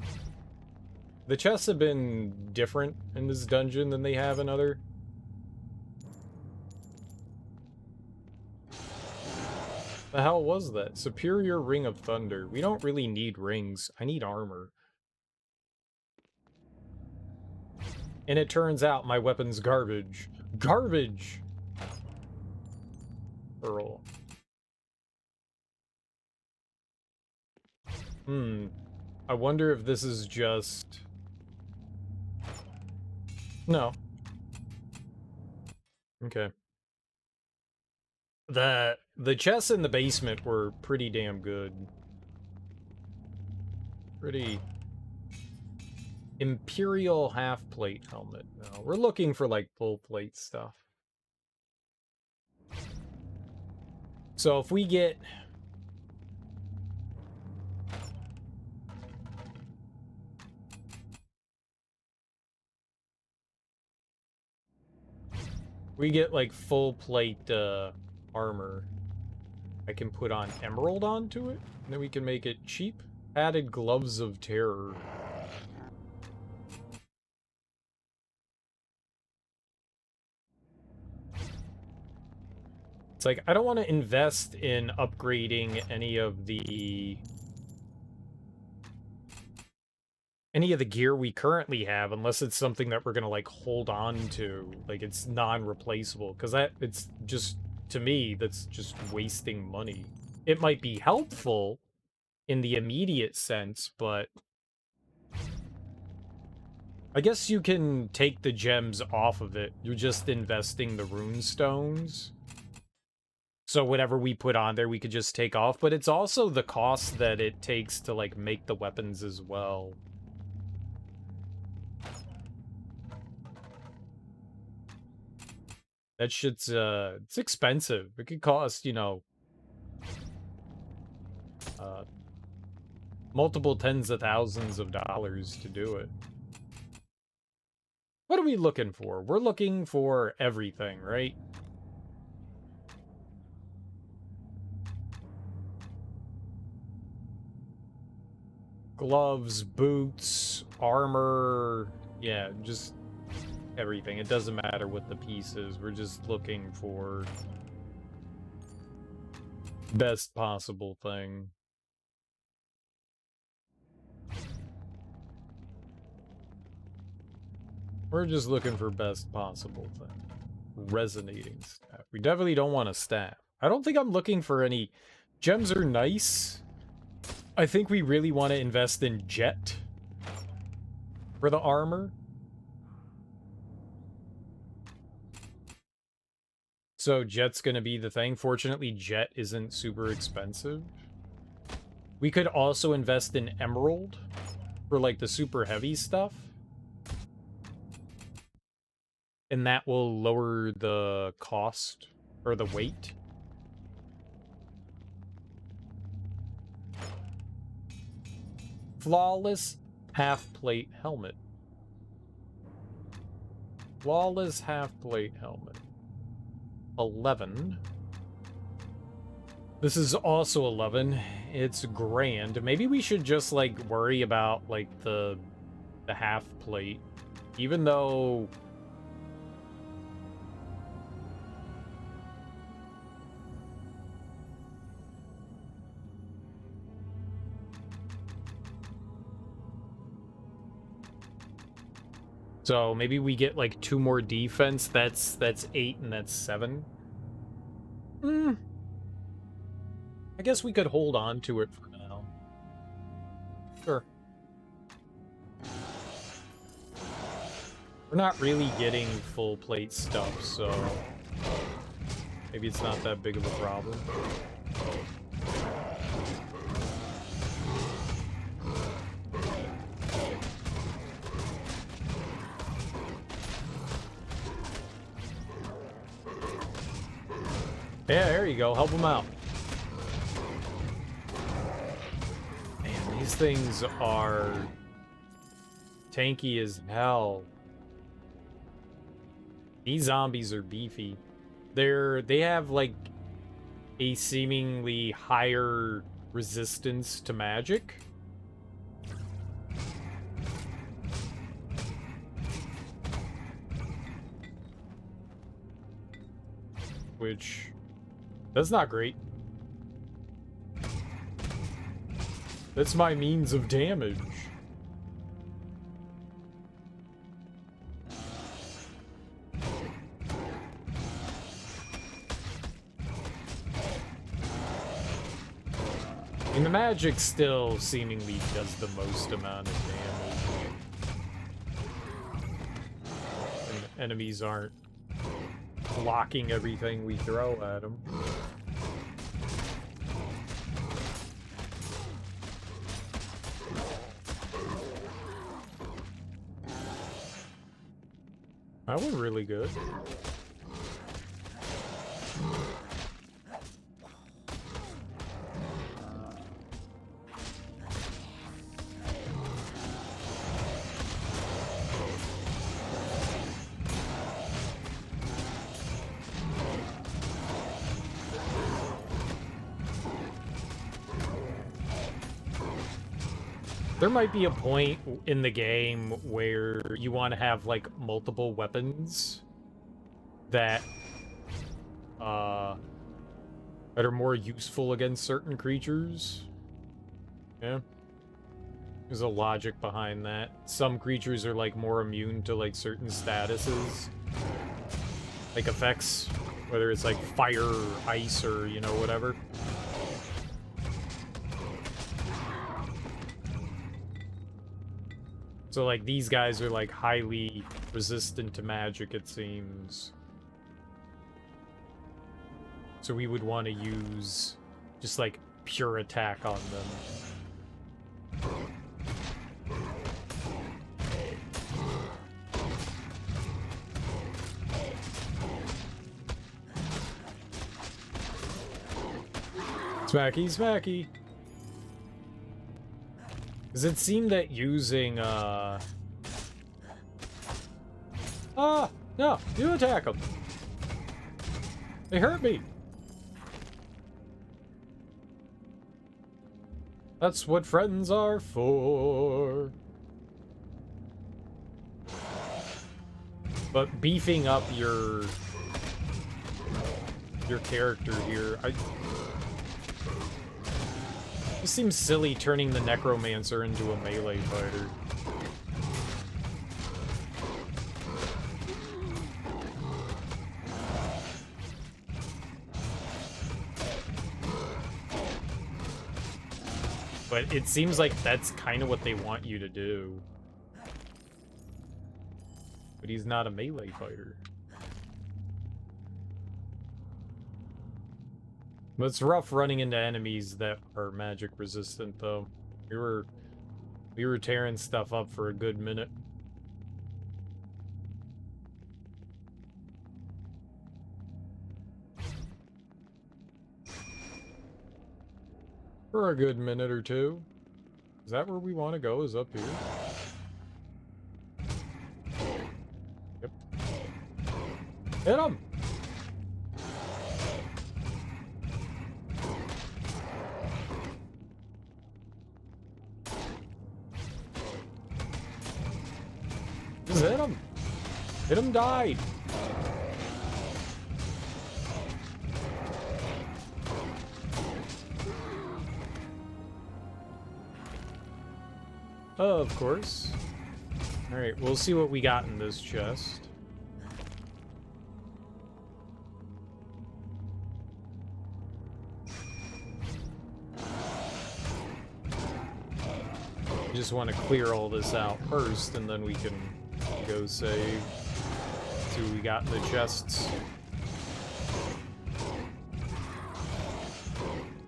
The chests have been different in this dungeon than they have in other... The hell was that? Superior Ring of Thunder. We don't really need rings. I need armor. And it turns out my weapon's garbage. Garbage! Pearl. I wonder if this is just... No. Okay. The chests in the basement were pretty damn good. Pretty... Imperial half-plate helmet. No, we're looking for, like, full-plate stuff. So if we get... We get, like, full-plate, armor. I can put on emerald onto it, and then we can make it cheap. Added gloves of terror. It's like, I don't want to invest in upgrading any of the gear we currently have, unless it's something that we're gonna, like, hold on to. Like, it's non-replaceable, because it's just, to me, that's just wasting money. It might be helpful in the immediate sense, but... I guess you can take the gems off of it. You're just investing the rune stones. So whatever we put on there, we could just take off. But it's also the cost that it takes to, like, make the weapons as well. That shit's, it's expensive. It could cost, you know, multiple tens of thousands of dollars to do it. What are we looking for? We're looking for everything, right? Gloves, boots, armor, yeah, just everything. It doesn't matter what the piece is. We're just looking for best possible thing. We're just looking for best possible thing. Resonating staff. We definitely don't want a staff. I don't think I'm looking for any... Gems are nice. I think we really want to invest in jet for the armor. So jet's gonna be the thing. Fortunately, jet isn't super expensive. We could also invest in emerald for like the super heavy stuff. And that will lower the cost or the weight. Flawless half-plate helmet. Flawless half-plate helmet. 11. This is also 11. It's grand. Maybe we should just, like, worry about, like, the half-plate. Even though... So maybe we get like 2 more defense. That's 8 and that's 7. I guess we could hold on to it for now. Sure. We're not really getting full plate stuff, so maybe it's not that big of a problem. Yeah, there you go. Help them out. Man, these things are tanky as hell. These zombies are beefy. They have like a seemingly higher resistance to magic. Which, that's not great. That's my means of damage. I mean, the magic still seemingly does the most amount of damage. And enemies aren't blocking everything we throw at them. That went really good. There might be a point in the game where you want to have, like, multiple weapons that are more useful against certain creatures. Yeah. There's a logic behind that. Some creatures are, like, more immune to, like, certain statuses. Like, effects. Whether it's, like, fire, or ice, or, you know, whatever. So, like, these guys are, like, highly resistant to magic, it seems. So we would want to use just, like, pure attack on them. Smacky, smacky! Does it seem that using, Ah! No! You attack them! They hurt me! That's what friends are for! But beefing up your character here, it seems silly turning the Necromancer into a melee fighter. But it seems like that's kind of what they want you to do. But he's not a melee fighter. But it's rough running into enemies that are magic resistant, though. We were tearing stuff up for a good minute. For a good minute or two. Is that where we want to go? Is up here? Yep. Hit him! Just hit him! Hit him, died! Of course. Alright, we'll see what we got in this chest. Just want to clear all this out first, and then we can go save. See what we got in the chests.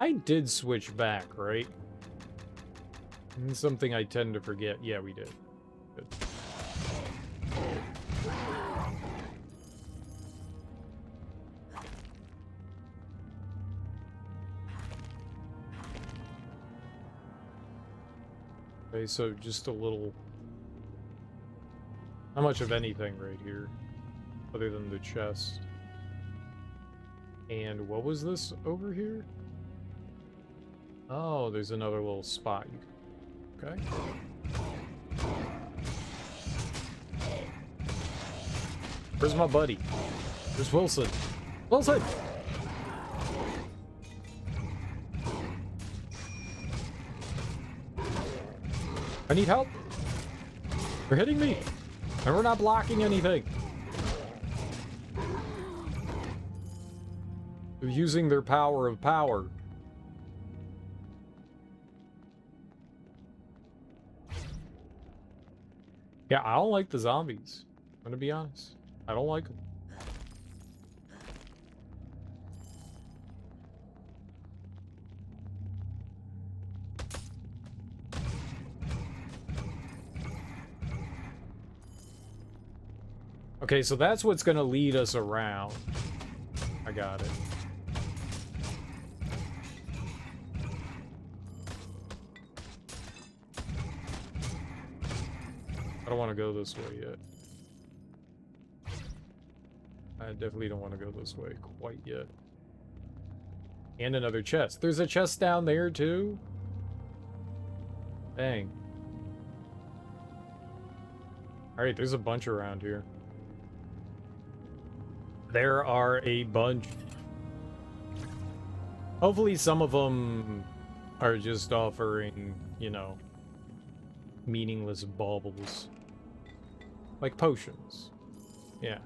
I did switch back, right? Something I tend to forget. Yeah, we did. Good. Okay, so just a little... Not much of anything right here, other than the chest. And what was this over here? Oh, there's another little spot you can... Okay. Where's my buddy? Where's Wilson? Wilson! I need help! They're hitting me! And we're not blocking anything! They're using their power of power. Yeah, I don't like the zombies. I'm gonna be honest. I don't like them. Okay, so that's what's gonna lead us around. I got it. I don't want to go this way yet. I definitely don't want to go this way quite yet. And another chest. There's a chest down there too? Dang. Alright, there's a bunch around here. There are a bunch. Hopefully some of them are just offering, you know, meaningless baubles. Like potions. Yeah.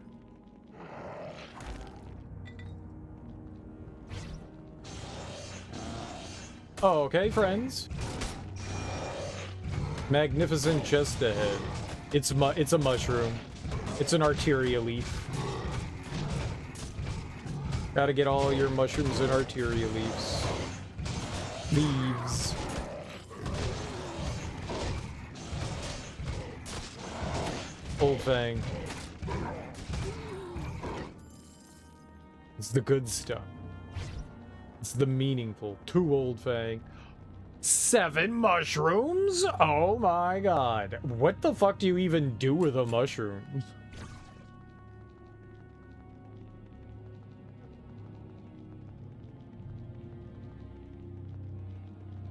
Oh, okay, friends. Magnificent chest ahead. It's a mushroom. It's an arteria leaf. Gotta get all your mushrooms and arteria leaves. Leaves. Old Fang. It's the good stuff. It's the meaningful. 2 Old Fang. 7 mushrooms? Oh my god. What the fuck do you even do with a mushroom?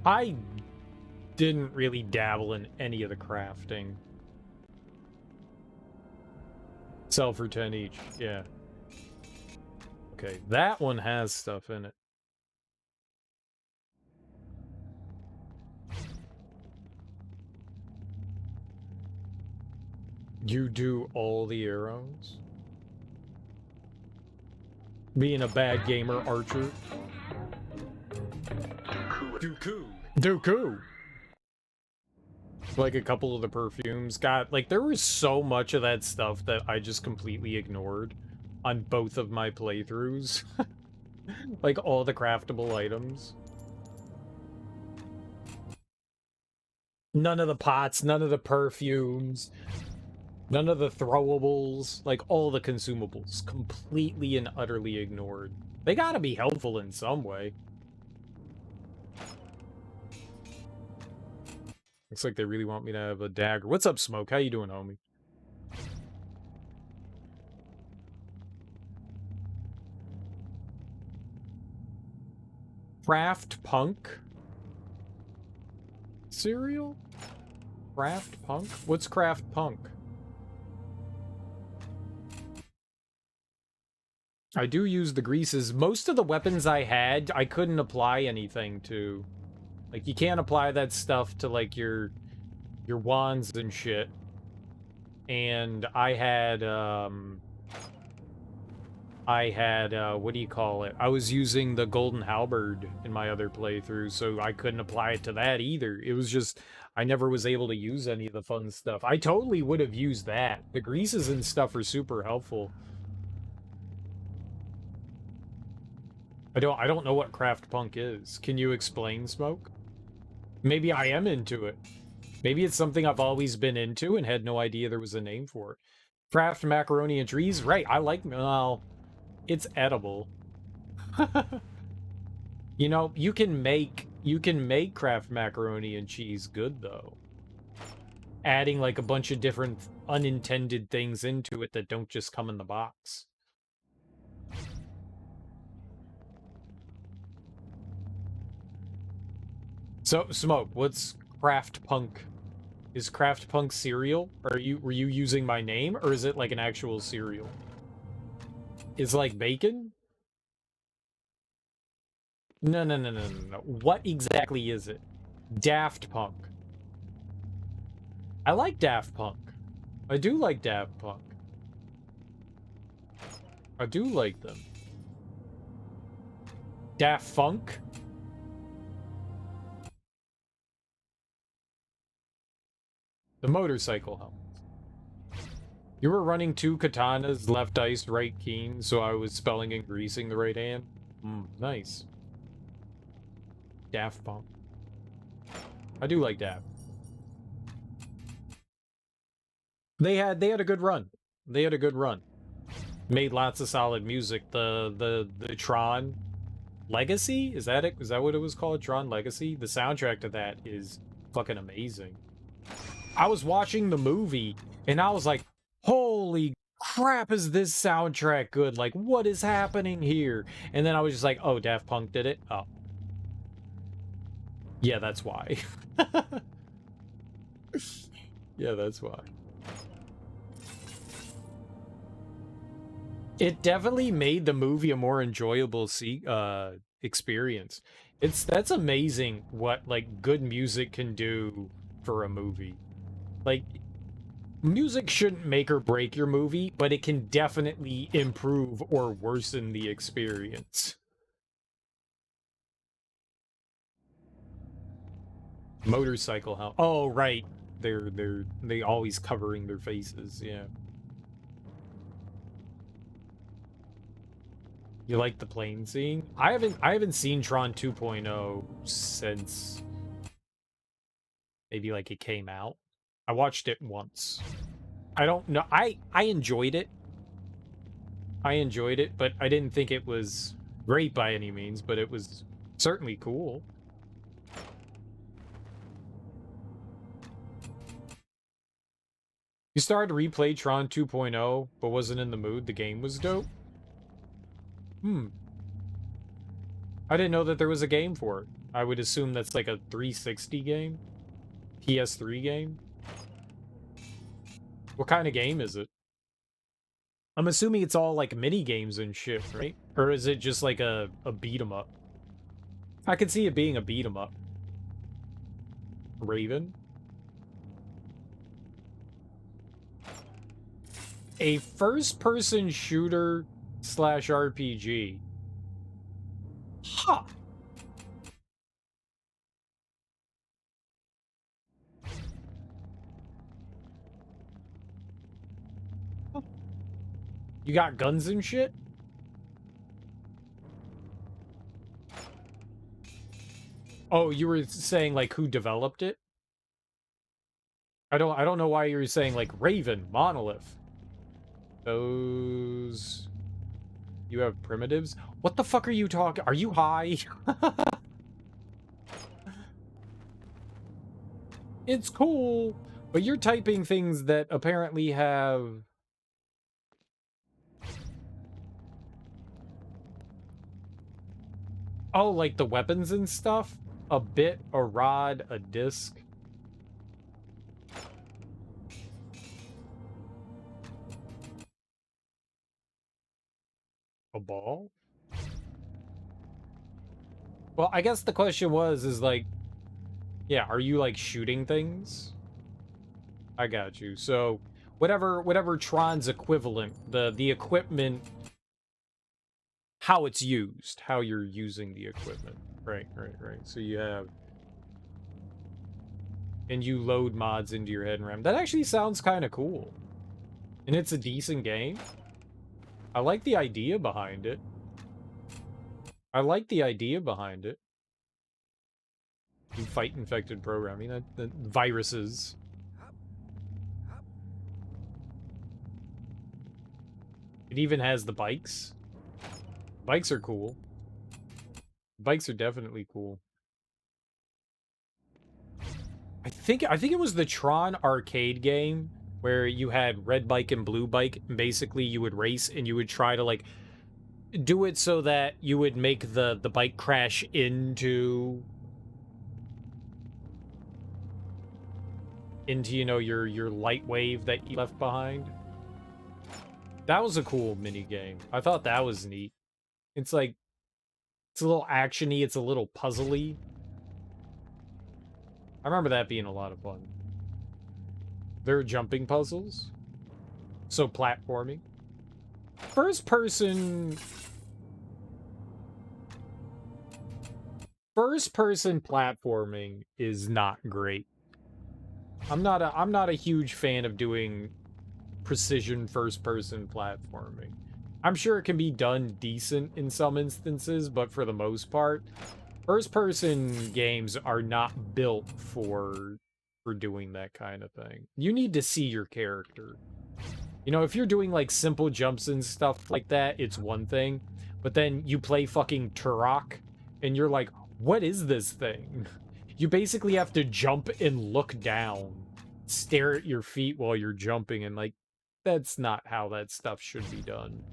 I didn't really dabble in any of the crafting. Sell for 10 each, yeah. Okay, that one has stuff in it. You do all the arrows? Being a bad gamer, Archer. Dooku. Dooku! Like a couple of the perfumes. God, like there was so much of that stuff that I just completely ignored on both of my playthroughs. Like all the craftable items. None of the pots, none of the perfumes, none of the throwables, like all the consumables. Completely and utterly ignored. They gotta be helpful in some way. Looks like they really want me to have a dagger. What's up, Smoke? How you doing, homie? Craft Punk? Cereal? Craft Punk? What's Craft Punk? I do use the greases. Most of the weapons I had, I couldn't apply anything to. Like, you can't apply that stuff to, like, your wands and shit. And I had, what do you call it? I was using the Golden Halberd in my other playthrough, so I couldn't apply it to that either. It was just, I never was able to use any of the fun stuff. I totally would have used that. The greases and stuff are super helpful. I don't know what Craft Punk is. Can you explain, Smoke? Maybe I am into it. Maybe it's something I've always been into and had no idea there was a name for it. Craft macaroni and cheese? Right, I like, well, it's edible. You know, you can make Kraft macaroni and cheese good, though. Adding, like, a bunch of different unintended things into it that don't just come in the box. So, Smoke, what's Craft Punk? Is Craft Punk cereal? Were you using my name, or is it like an actual cereal? Is like bacon? No, no, no, no, no, no. What exactly is it? Daft Punk. I like Daft Punk. I do like Daft Punk. I do like them. Daft Funk? The motorcycle helmet. You were running two katanas, left ice, right keen, so I was spelling and greasing the right hand. Nice. Daft Punk. I do like Daft. They had a good run. They had a good run. Made lots of solid music. The Tron Legacy? Is that it? Is that what it was called? Tron Legacy? The soundtrack to that is fucking amazing. I was watching the movie and I was like, holy crap, is this soundtrack good? Like, what is happening here? And then I was just like, oh, Daft Punk did it? Oh. Yeah, that's why. Yeah, that's why. It definitely made the movie a more enjoyable experience. That's amazing what, like, good music can do for a movie. Like, music shouldn't make or break your movie, but it can definitely improve or worsen the experience. Motorcycle helmet. Oh, right. They always covering their faces, yeah. You like the plane scene? I haven't seen Tron 2.0 since maybe like it came out. I watched it once. I don't know. I enjoyed it. I enjoyed it, but I didn't think it was great by any means, but it was certainly cool. You started to replay Tron 2.0, but wasn't in the mood. The game was dope. I didn't know that there was a game for it. I would assume that's like a 360 game? PS3 game? What kind of game is it? I'm assuming it's all like mini games and shit, right? Or is it just like a beat 'em up? I could see it being a beat 'em up. Raven? A first-person shooter slash RPG. Huh. You got guns and shit? Oh, you were saying like who developed it? I don't know why you were saying like Raven, Monolith. Those you have primitives? What the fuck are you talking? Are you high? It's cool, but you're typing things that apparently have oh, like the weapons and stuff? A bit, a rod, a disc. A ball? Well, I guess the question is like, yeah, are you like shooting things? I got you. So whatever Tron's equivalent, the equipment, how it's used, how you're using the equipment. Right. So you have and you load mods into your head and RAM. That actually sounds kind of cool. And it's a decent game. I like the idea behind it. I like the idea behind it. You fight infected programming, that viruses. It even has the bikes. Bikes are cool. Bikes are definitely cool. I think it was the Tron arcade game where you had red bike and blue bike. And basically, you would race and you would try to like do it so that you would make the bike crash into you know your light wave that you left behind. That was a cool mini game. I thought that was neat. It's like it's a little actiony, it's a little puzzly. I remember that being a lot of fun. There are jumping puzzles. So platforming. First person platforming is not great. I'm not a huge fan of doing precision first person platforming. I'm sure it can be done decent in some instances, but for the most part, first person games are not built for doing that kind of thing. You need to see your character. You know, if you're doing like simple jumps and stuff like that, it's one thing. But then you play fucking Turok and you're like, what is this thing? You basically have to jump and look down, stare at your feet while you're jumping, and like, that's not how that stuff should be done.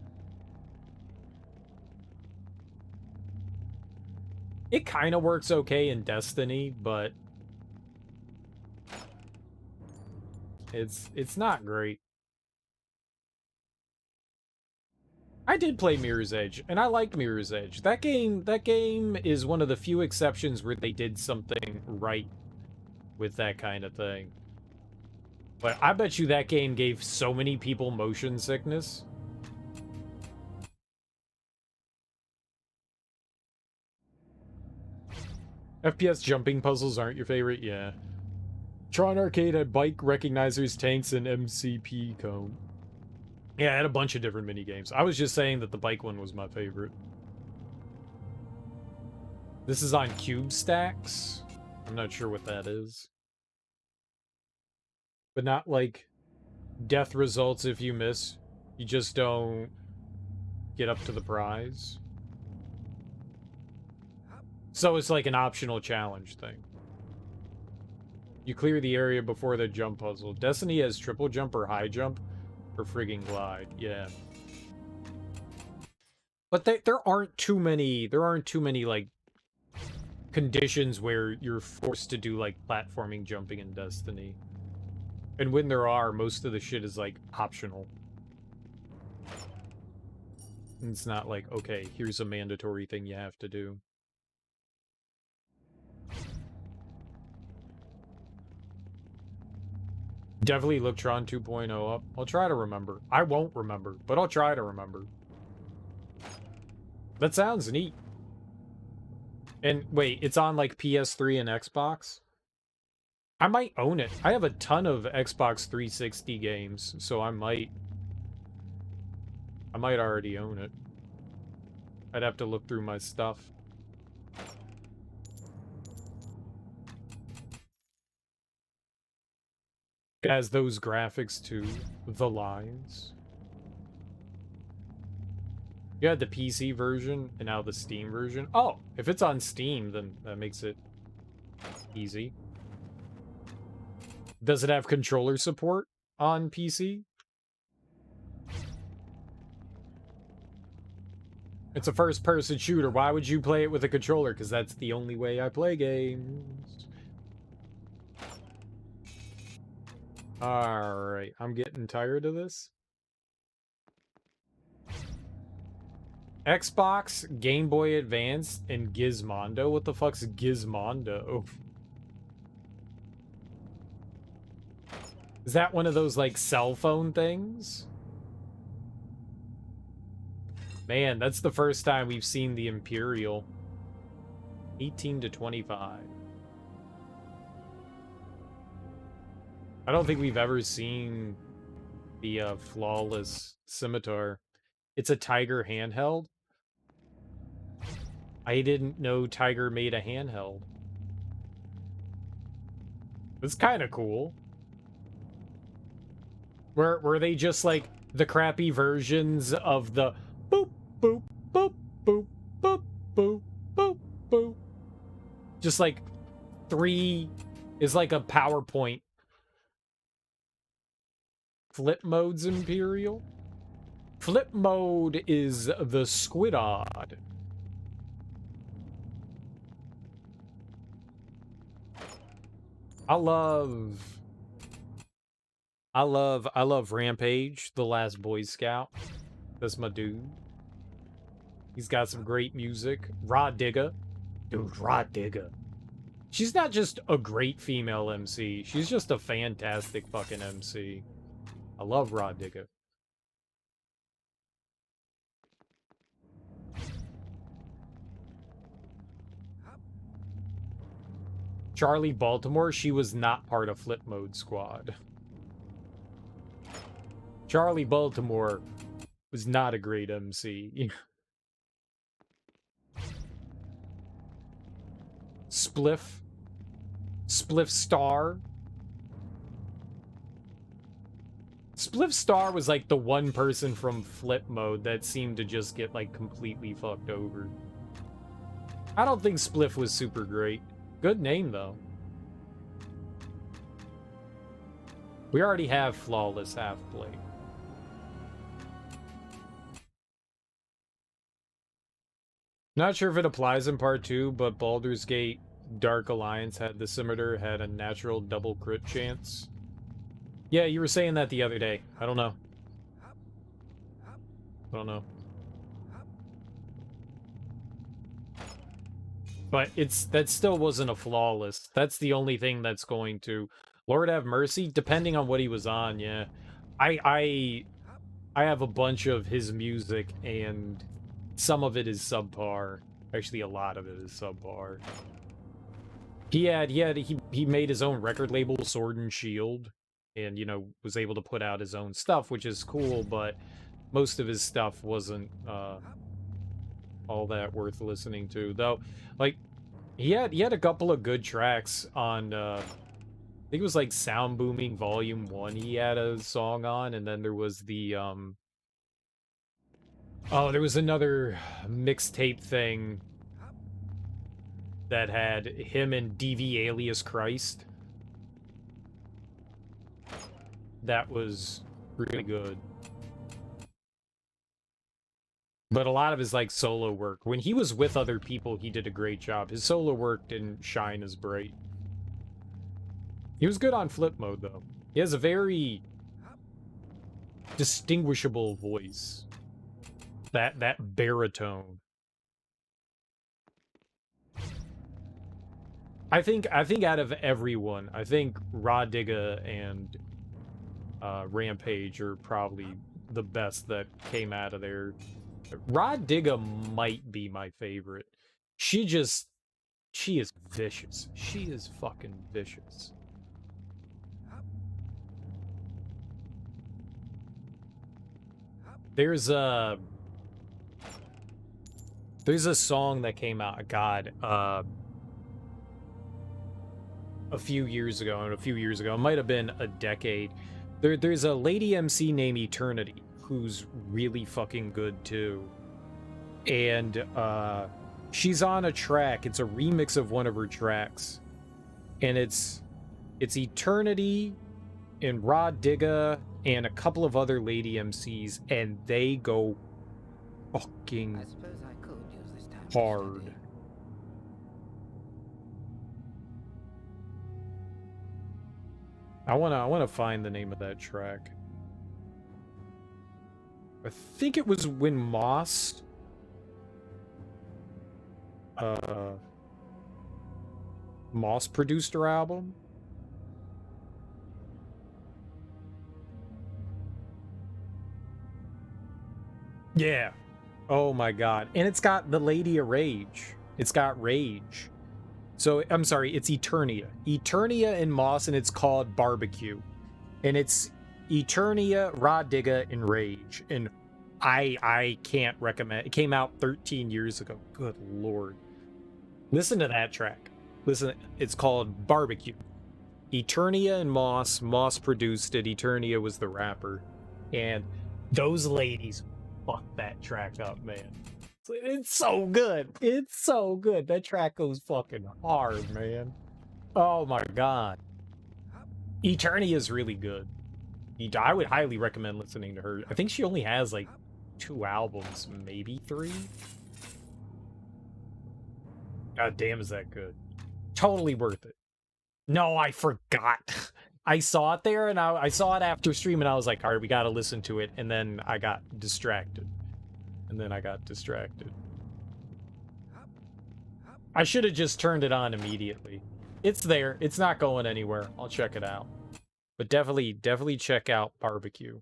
It kind of works okay in Destiny, but it's not great. I did play Mirror's Edge, and I liked Mirror's Edge. That game is one of the few exceptions where they did something right with that kind of thing. But I bet you that game gave so many people motion sickness. FPS jumping puzzles aren't your favorite? Yeah. Tron Arcade had bike recognizers, tanks, and MCP cone. Yeah, I had a bunch of different mini games. I was just saying that the bike one was my favorite. This is on Cube Stacks. I'm not sure what that is. But not like death results if you miss. You just don't get up to the prize. So it's like an optional challenge thing. You clear the area before the jump puzzle. Destiny has triple jump or high jump or friggin' glide. Yeah. But there aren't too many like conditions where you're forced to do like platforming jumping in Destiny. And when there are, most of the shit is like optional. And it's not like, okay, here's a mandatory thing you have to do. Definitely look Tron 2.0 up. I'll try to remember. I won't remember, but I'll try to remember. That sounds neat. And wait, it's on like PS3 and Xbox? I might own it. I have a ton of Xbox 360 games, so I might already own it. I'd have to look through my stuff. Has those graphics too. The lines. You had the PC version and now the Steam version. Oh, if it's on Steam, then that makes it easy. Does it have controller support on PC? It's a first-person shooter. Why would you play it with a controller? Because that's the only way I play games. Alright, I'm getting tired of this. Xbox, Game Boy Advance, and Gizmondo? What the fuck's Gizmondo? Is that one of those, like, cell phone things? Man, that's the first time we've seen the Imperial. 18 to 25. I don't think we've ever seen the Flawless Scimitar. It's a Tiger handheld? I didn't know Tiger made a handheld. It's kind of cool. Were they just like the crappy versions of the boop, boop, boop, boop, boop, boop, boop, boop? Just like 3 is like a PowerPoint. Flip mode's Imperial? Flip mode is the Squidod. I love Rampage, the last Boy Scout. That's my dude. He's got some great music. Rod Digga. Dude, Rod Digga. She's not just a great female MC. She's just a fantastic fucking MC. I love Rod Digga. Charlie Baltimore, she was not part of Flip Mode Squad. Charlie Baltimore was not a great MC. Spliff Star. Spliff Star was like the one person from Flip Mode that seemed to just get like completely fucked over. I don't think Spliff was super great. Good name though. We already have Flawless Half-Plate. Not sure if it applies in part 2, but Baldur's Gate Dark Alliance had the Scimitar had a natural double crit chance. Yeah, you were saying that the other day. I don't know. I don't know. But that still wasn't a flawless. That's the only thing that's going to... Lord have mercy, depending on what he was on, yeah. I have a bunch of his music, and some of it is subpar. Actually, a lot of it is subpar. He made his own record label, Sword and Shield, and, you know, was able to put out his own stuff, which is cool, but most of his stuff wasn't, all that worth listening to. Though, like, he had a couple of good tracks on, I think it was, like, Sound Booming Volume 1 he had a song on, and then there was the, oh, there was another mixtape thing that had him and DV Alias Christ. That was really good. But a lot of his, like, solo work, when he was with other people, he did a great job. His solo work didn't shine as bright. He was good on Flip Mode, though. He has a very distinguishable voice. That baritone. I think out of everyone, I think Rod Digga and Rampage are probably the best that came out of there. Rod Digga might be my favorite. She is vicious. She is fucking vicious. There's a song that came out, God, a few years ago, and a few years ago, it might have been a decade. There's a lady MC named Eternity who's really fucking good too. And she's on a track. It's a remix of one of her tracks. And it's Eternity and Rod Digga and a couple of other lady MCs, and they go fucking I suppose I could use this time hard. to study. I wanna find the name of that track. I think it was when Moss produced her album. Yeah. Oh my god. And it's got the Lady of Rage. It's got Rage. So, I'm sorry, it's Eternia. Eternia and Moss, and it's called Barbecue. And it's Eternia, Rod Digga, and Rage. And I can't recommend. It came out 13 years ago. Good lord. Listen to that track. Listen, it's called Barbecue. Eternia and Moss produced it. Eternia was the rapper. And those ladies fucked that track up, man. It's so good. It's so good. That track goes fucking hard, man. Oh my god. Eternia is really good. I would highly recommend listening to her. I think she only has like 2 albums, maybe 3. God damn, is that good. Totally worth it. No, I forgot. I saw it there, and I saw it after stream, and I was like, all right, we gotta listen to it. And then I got distracted. I should have just turned it on immediately. It's there. It's not going anywhere. I'll check it out. But definitely check out Barbecue.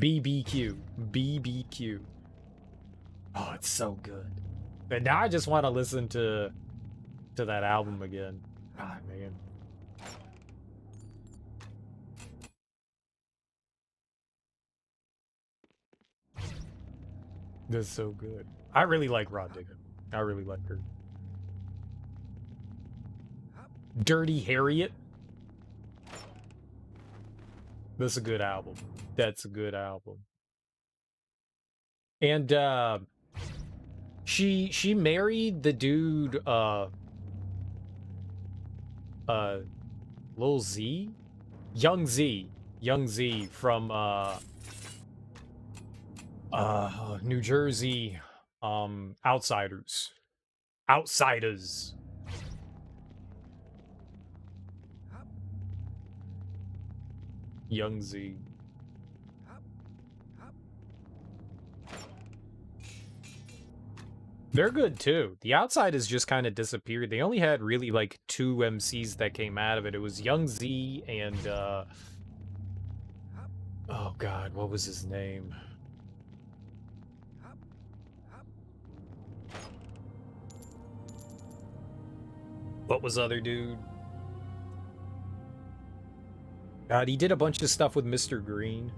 BBQ. BBQ. Oh, it's so good. And now I just want to listen to that album again. God, man. That's so good. I really like Rod Digga. I really like her. Dirty Harriet. That's a good album. That's a good album. And she married the dude Lil Z? Young Z from New Jersey, Outsiders. Young Z. They're good too. The Outsiders just kind of disappeared. They only had really like 2 MCs that came out of it. It was Young Z and oh god, what was his name? What was other dude? God, he did a bunch of stuff with Mr. Green.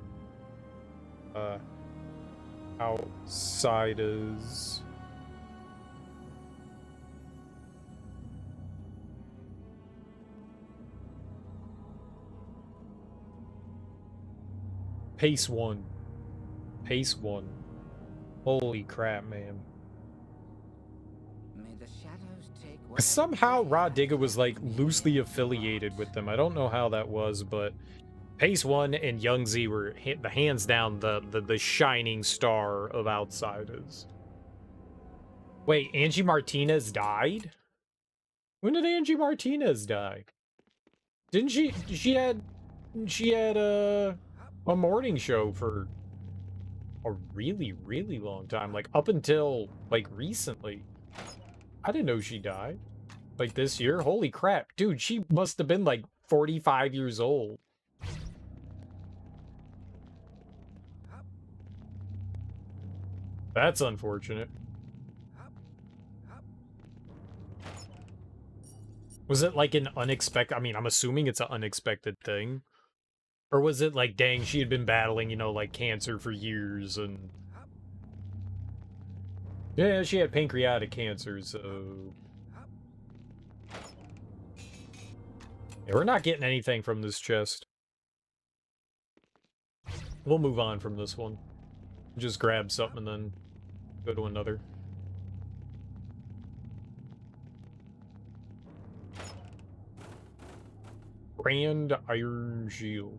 Outsiders. Pace 1. Holy crap, man. May the shadows take whatever Somehow player Rod Digga has was like left me loosely here. affiliated with them. I don't know how that was, but Pace 1 and Young Z were the hands down the shining star of Outsiders. Wait, Angie Martinez died? When did Angie Martinez die? Didn't she had a morning show for a really long time, like up until like recently. I didn't know she died. Like this year? Holy crap. Dude, she must have been like 45 years old. That's unfortunate. Was it like an unexpected... I mean, I'm assuming it's an unexpected thing. Or was it like, dang, she had been battling, you know, like cancer for years and... Yeah, she had pancreatic cancer, so... Yeah, we're not getting anything from this chest. We'll move on from this one. Just grab something and then go to another. Grand Iron Shield.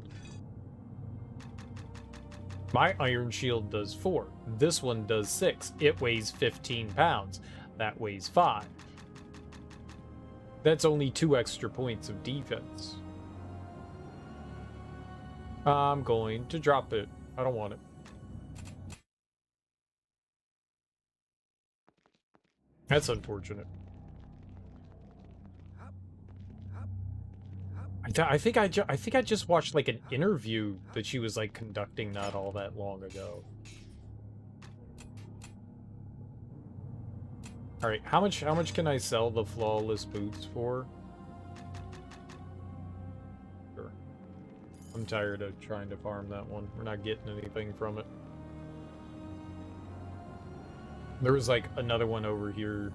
My Iron Shield does 4. This one does 6. It weighs 15 pounds. That weighs 5. That's only 2 extra points of defense. I'm going to drop it. I don't want it. That's unfortunate. I think I just watched like an interview that she was like conducting not all that long ago. All right, how much can I sell the flawless boots for? Sure. I'm tired of trying to farm that one. We're not getting anything from it. There was like another one over here.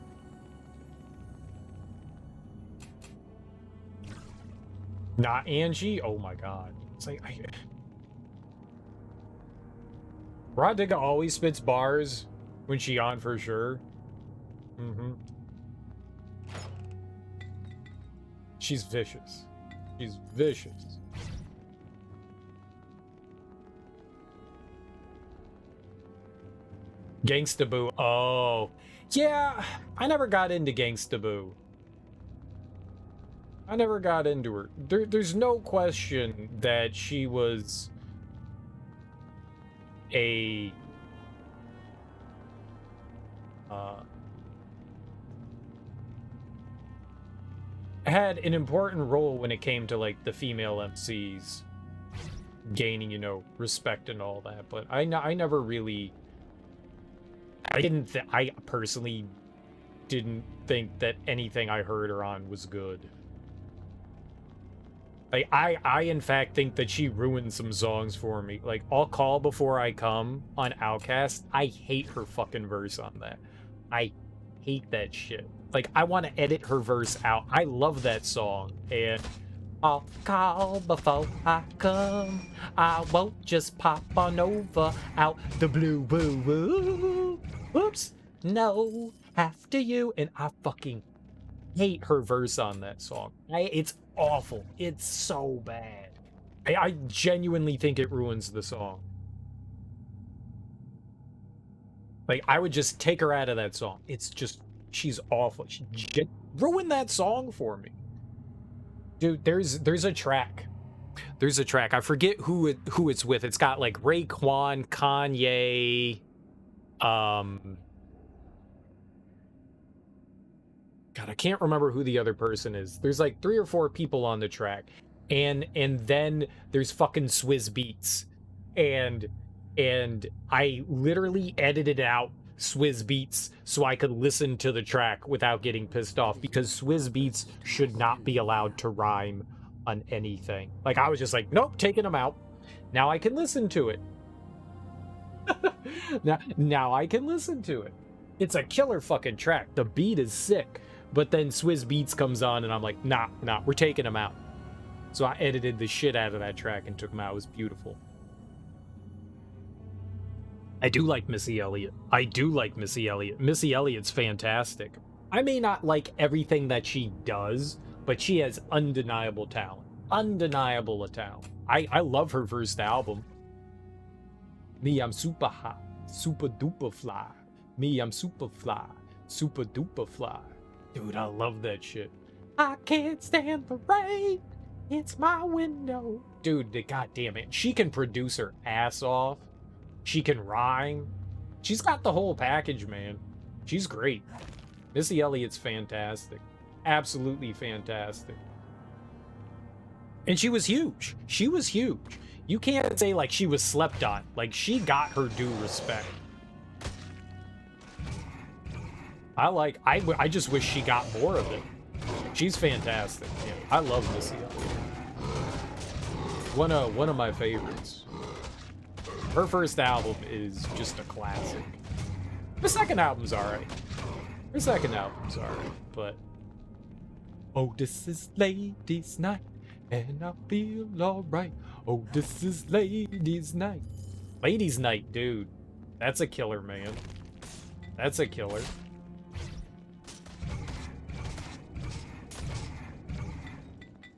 Not Angie? Oh my god. It's like Rodiga always spits bars when she on for sure. Mm-hmm. She's vicious. She's vicious. Gangsta Boo. Oh. Yeah, I never got into Gangsta Boo. I never got into her. There's no question that she was a had an important role when it came to like the female MCs gaining, you know, respect and all that, but I never really I personally didn't think that anything I heard her on was good. Like, I in fact think that she ruined some songs for me. Like, I'll Call Before I Come on Outcast. I hate her fucking verse on that. I hate that shit. Like, I want to edit her verse out. I love that song. And I'll call before I come. I won't just pop on over out the blue woo woo. Whoops. No, after you. And I fucking hate her verse on that song. It's awful. It's so bad. I genuinely think it ruins the song. Like, I would just take her out of that song. It's just, she's awful. She ruined that song for me. Dude, there's a track. There's a track. I forget who it's with. It's got like Raekwon, Kanye, God, I can't remember who the other person is. There's like 3 or 4 people on the track. And then there's fucking Swizz Beatz. And I literally edited out Swizz Beatz so I could listen to the track without getting pissed off, because Swizz Beatz should not be allowed to rhyme on anything. Like, I was just like, nope, taking them out. Now I can listen to it. now I can listen to it. It's a killer fucking track. The beat is sick. But then Swizz Beatz comes on and I'm like, nah, we're taking him out. So I edited the shit out of that track and took him out. It was beautiful. I do like Missy Elliott. Missy Elliott's fantastic. I may not like everything that she does, but she has undeniable talent. Undeniable talent. I love her first album. Me, I'm super hot, super duper fly. Me, I'm super fly, super duper fly. Dude, I love that shit. I can't stand the rain. It's my window. Dude, goddamn it. She can produce her ass off. She can rhyme. She's got the whole package, man. She's great. Missy Elliott's fantastic. Absolutely fantastic. And she was huge. She was huge. You can't say, like, she was slept on. Like, she got her due respect. I just wish she got more of it. She's fantastic. Yeah, I love Missy Elliott. One of my favorites. Her first album is just a classic. The second album's alright. But oh, this is ladies' night. And I feel alright. Oh, this is ladies' night. Ladies' night, dude. That's a killer, man. That's a killer.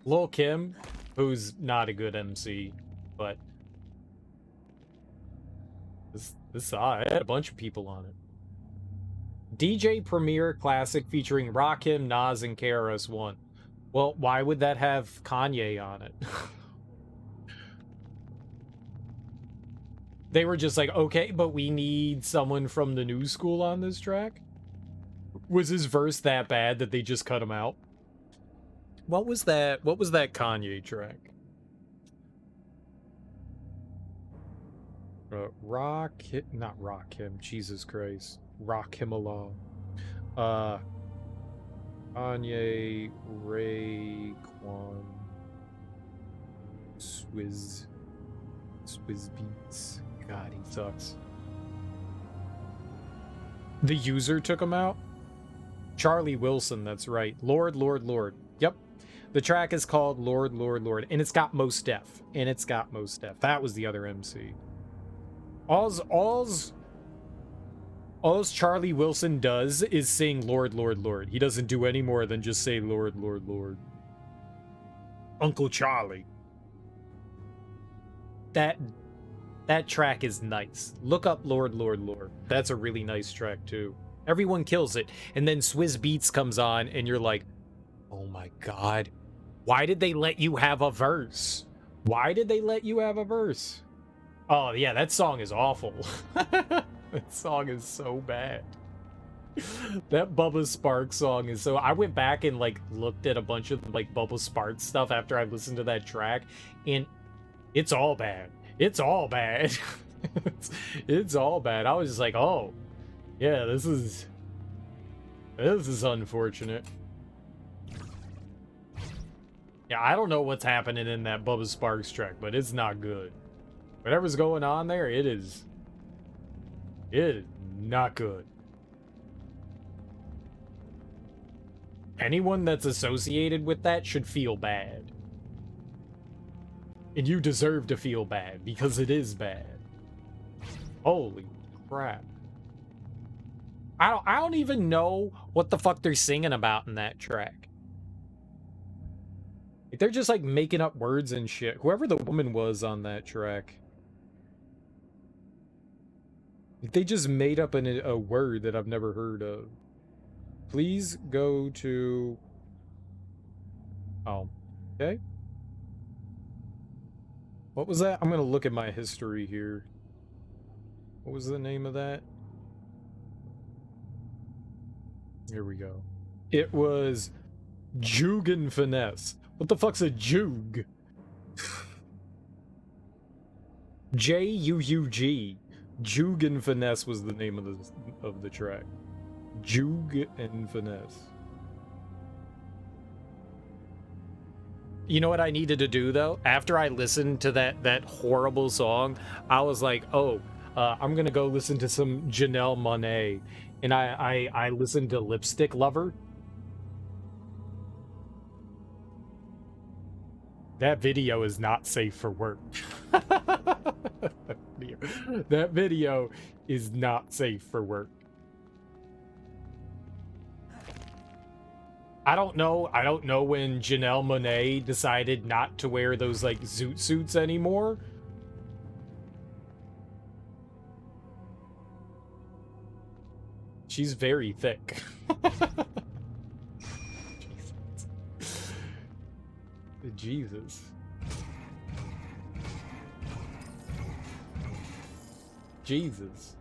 Lil' Kim, who's not a good MC, but this I had a bunch of people on it. DJ Premier Classic featuring Rakim, Nas, and KRS-One. Well, why would that have Kanye on it? They were just like, okay, but we need someone from the new school on this track? Was his verse that bad that they just cut him out? What was that Kanye track? Not rock him, Jesus Christ. Rock him along. Kanye, Raekwon, Swizz Beats. God, he sucks. The user took him out? Charlie Wilson, that's right. Lord, Lord, Lord. Yep. The track is called Lord, Lord, Lord. And it's got Mos Def. That was the other MC. All's Charlie Wilson does is sing Lord, Lord, Lord. He doesn't do any more than just say Lord, Lord, Lord. Uncle Charlie. That track is nice. Look up Lord, Lord, Lord. That's a really nice track too. Everyone kills it. And then Swizz Beats comes on and you're like, oh my God. Why did they let you have a verse? Why did they let you have a verse? Oh yeah, that song is awful. That song is so bad. That Bubba Sparxxx song is so... I went back and like looked at a bunch of like Bubba Sparxxx stuff after I listened to that track, and it's all bad. It's all bad. It's all bad. I was just like, oh, yeah, this is unfortunate. Yeah, I don't know what's happening in that Bubba Sparxxx track, but it's not good. Whatever's going on there, it is not good. Anyone that's associated with that should feel bad. And you deserve to feel bad, because it is bad. Holy crap. I don't even know what the fuck they're singing about in that track. Like, they're just like making up words and shit. Whoever the woman was on that track. They just made up a word that I've never heard of. Please go to... Oh, okay. What was that? I'm gonna look at my history here. What was the name of that? Here we go. It was Juug Finesse. What the fuck's a Juug? Juug. Juug Finesse was the name of the track. Juug Finesse. You know what I needed to do though? After I listened to that horrible song, I was like, oh, I'm gonna go listen to some Janelle Monáe, and I listened to Lipstick Lover. That video is not safe for work. That video is not safe for work. I don't know when Janelle Monáe decided not to wear those like zoot suits anymore. She's very thick. Jesus. Jesus.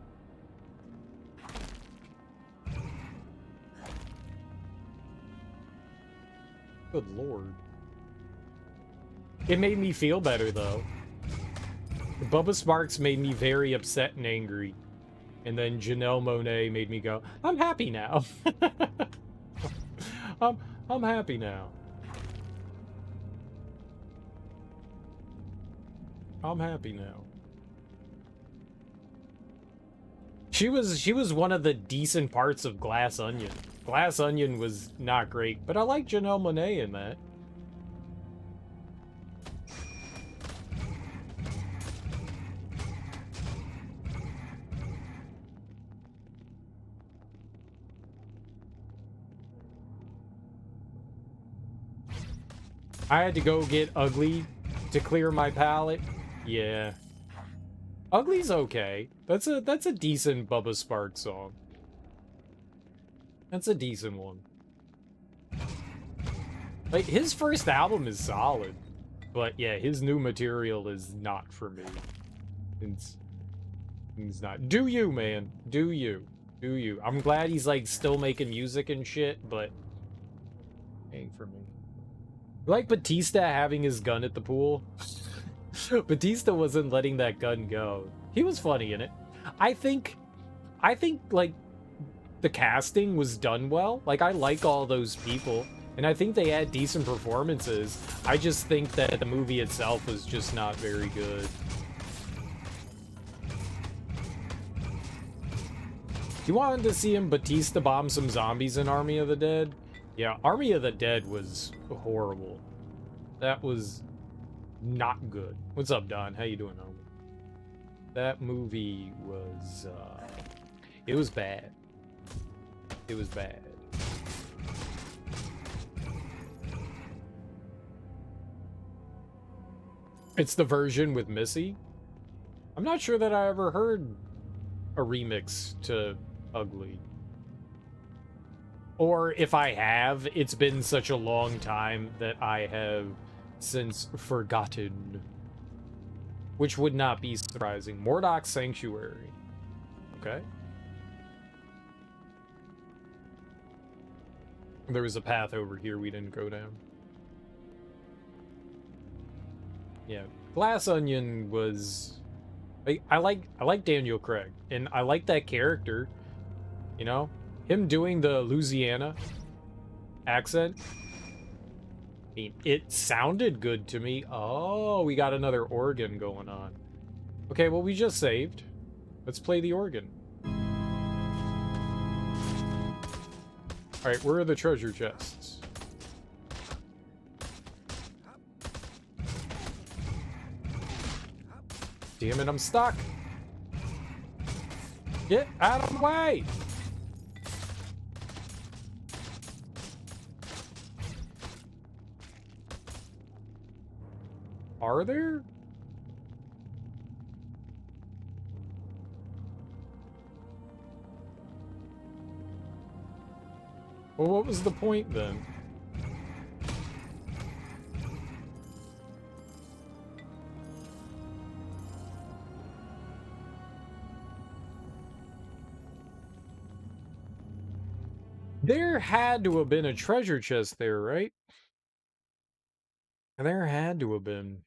Good lord. It made me feel better though. Bubba Sparxxx made me very upset and angry. And then Janelle Monáe made me go, I'm happy now. I'm happy now. I'm happy now. She was one of the decent parts of Glass Onion. Glass Onion was not great, but I like Janelle Monáe in that. I had to go get Ugly to clear my palate. Yeah. Ugly's okay. That's a decent Bubba Sparks song. That's a decent one. Like, his first album is solid. But yeah, his new material is not for me. It's not. Do you, man. Do you. Do you. I'm glad he's, like, still making music and shit, but ain't for me. Like Batista having his gun at the pool. Batista wasn't letting that gun go. He was funny in it. I think, like, the casting was done well. Like, I like all those people, and I think they had decent performances. I just think that the movie itself was just not very good. You wanted to see him Batista bomb some zombies in Army of the Dead? Yeah, Army of the Dead was horrible. That was not good. What's up, Don? How you doing, homie? That movie was, it was bad. It was bad. It's the version with Missy? I'm not sure that I ever heard a remix to Ugly. Or if I have, it's been such a long time that I have since forgotten. Which would not be surprising. Mordok's Sanctuary. Okay. There was a path over here we didn't go down. Yeah. Glass Onion was... I like Daniel Craig. And I like that character. You know? Him doing the Louisiana accent. I mean, it sounded good to me. Oh, we got another organ going on. Okay, well, we just saved. Let's play the organ. Alright, where are the treasure chests? Damn it, I'm stuck. Get out of the way! Are there? Well, what was the point then? There had to have been a treasure chest there, right? There had to have been.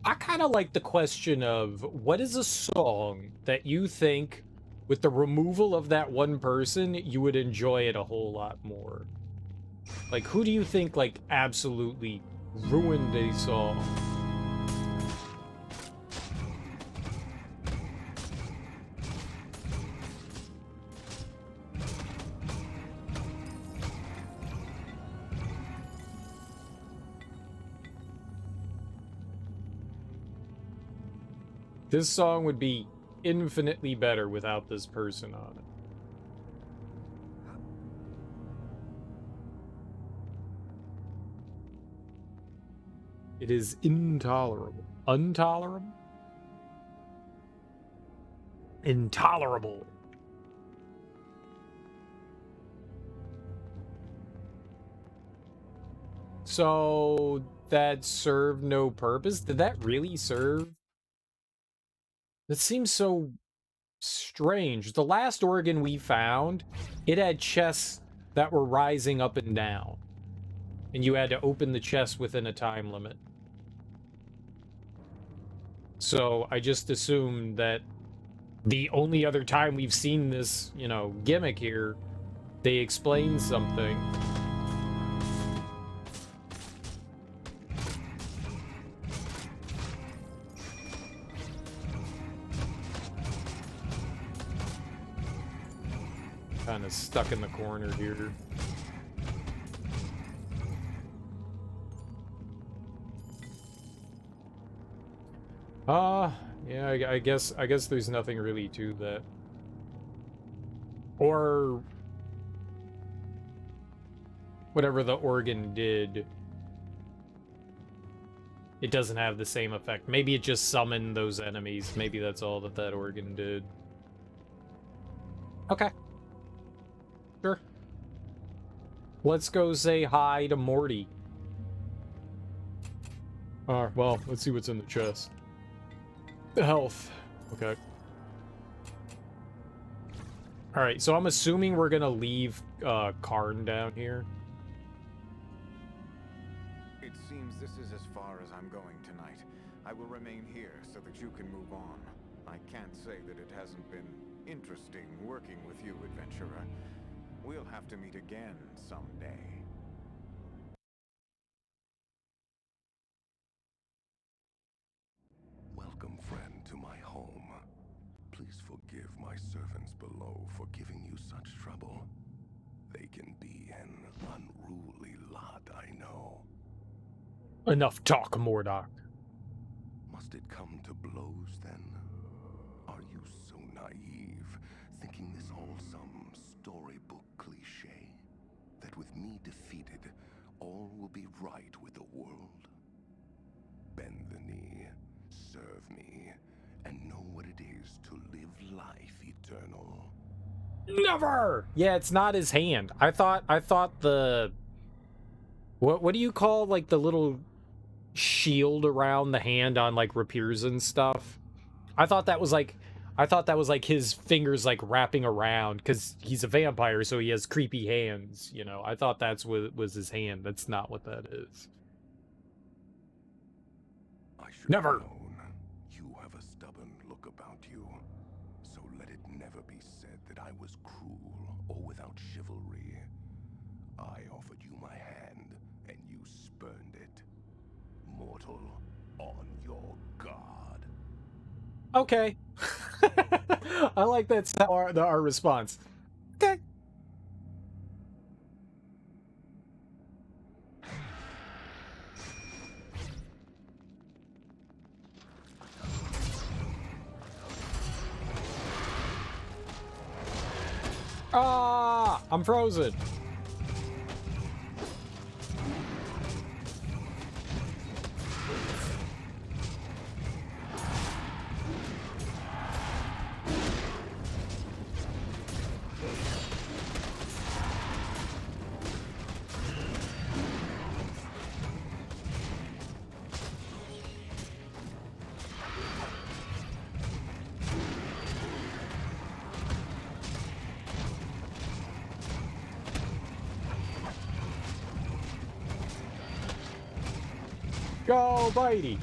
I kind of like the question of, what is a song that you think, with the removal of that one person, you would enjoy it a whole lot more? Like, who do you think, like, absolutely ruined a song? This song would be infinitely better without this person on it. It is intolerable. Intolerable? Intolerable. So that served no purpose? Did that really serve? That seems so strange. The last organ we found, it had chests that were rising up and down. And you had to open the chest within a time limit. So I just assumed that the only other time we've seen this, you know, gimmick here, they explained something. Kind of stuck in the corner here. Yeah, I guess there's nothing really to that. Or whatever the organ did, it doesn't have the same effect. Maybe it just summoned those enemies. Maybe that's all that that organ did. Okay. Sure. Let's go say hi to Morty. Alright, well, let's see what's in the chest. Health. Okay. Alright, so I'm assuming we're gonna leave Karn down here. It seems this is as far as I'm going tonight. I will remain here so that you can move on. I can't say that it hasn't been interesting working with you, adventurer. We'll have to meet again someday. Welcome, friend, to my home. Please forgive my servants below for giving you such trouble. They can be an unruly lot, I know. Enough talk, Mordok. Must it come to blows, then? Are you so naive, thinking this all some storybook cliché? That with me defeated, all will be right with the world? Bend the knee, serve me, and know what it is to live life eternal. Never! Yeah, it's not his hand. I thought the... What do you call, like, the little shield around the hand on, like, rapiers and stuff? I thought that was like his fingers like wrapping around, because he's a vampire, so he has creepy hands, you know. I thought that's what was his hand. That's not what that is. I should Never. have known. You have a stubborn look about you. So let it never be said that I was cruel or without chivalry. I offered you my hand, and you spurned it. Mortal, on your guard. Okay. I like that's our response. Okay. Ah, I'm frozen. Go, Bitey!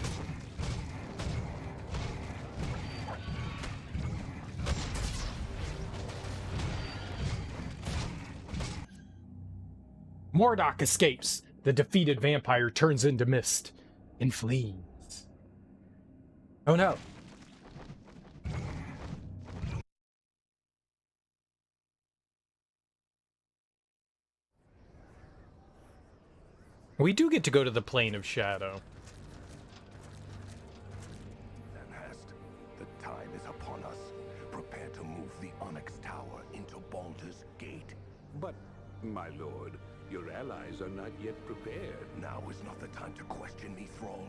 Mordok escapes. The defeated vampire turns into mist and flees. Oh no. We do get to go to the plane of shadow. The time is upon us. Prepare to move the Onyx Tower into Baldur's Gate. But, my lord, your allies are not yet prepared. Now is not the time to question me, Thrall.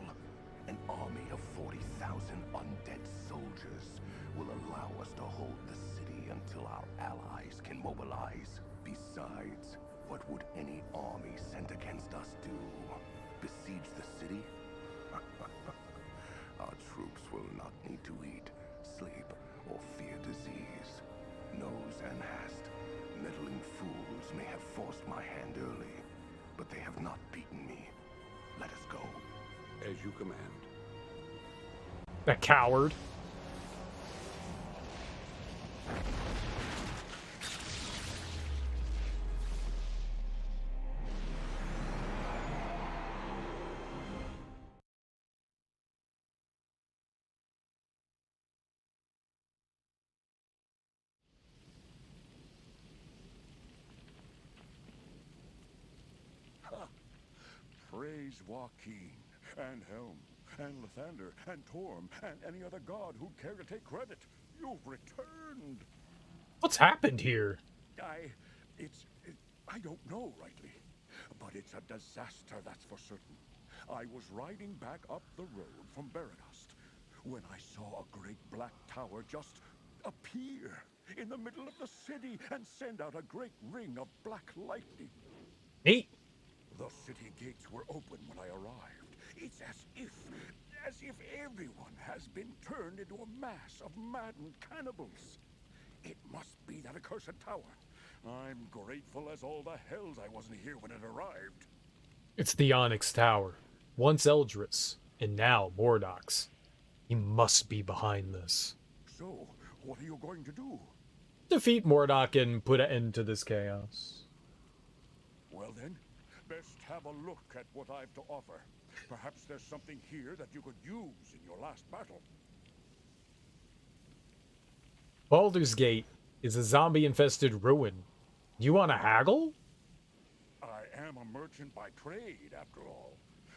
An army of 40,000 undead soldiers will allow us to hold the city until our allies can mobilize. Besides, what would any army sent against us do? Besiege the city? Our troops will not need to eat, sleep, or fear disease. Nose and hast, meddling fools may have forced my hand early, but they have not beaten me. Let us go. As you command. A coward. Praise Joaquin, and Helm, and Lathander, and Torm, and any other god who'd care to take credit. You've returned! What's happened here? I don't know rightly, but it's a disaster, that's for certain. I was riding back up the road from Beradust when I saw a great black tower just appear in the middle of the city and send out a great ring of black lightning. Neat. The city gates were open when I arrived. It's as if everyone has been turned into a mass of maddened cannibals. It must be that accursed tower. I'm grateful as all the hells I wasn't here when it arrived. It's the Onyx Tower. Once Eldris, and now Mordok's. He must be behind this. So, what are you going to do? Defeat Mordok and put an end to this chaos. Well then, best have a look at what I've to offer. Perhaps there's something here that you could use in your last battle. Baldur's Gate is a zombie-infested ruin. You want to haggle? I am a merchant by trade, after all.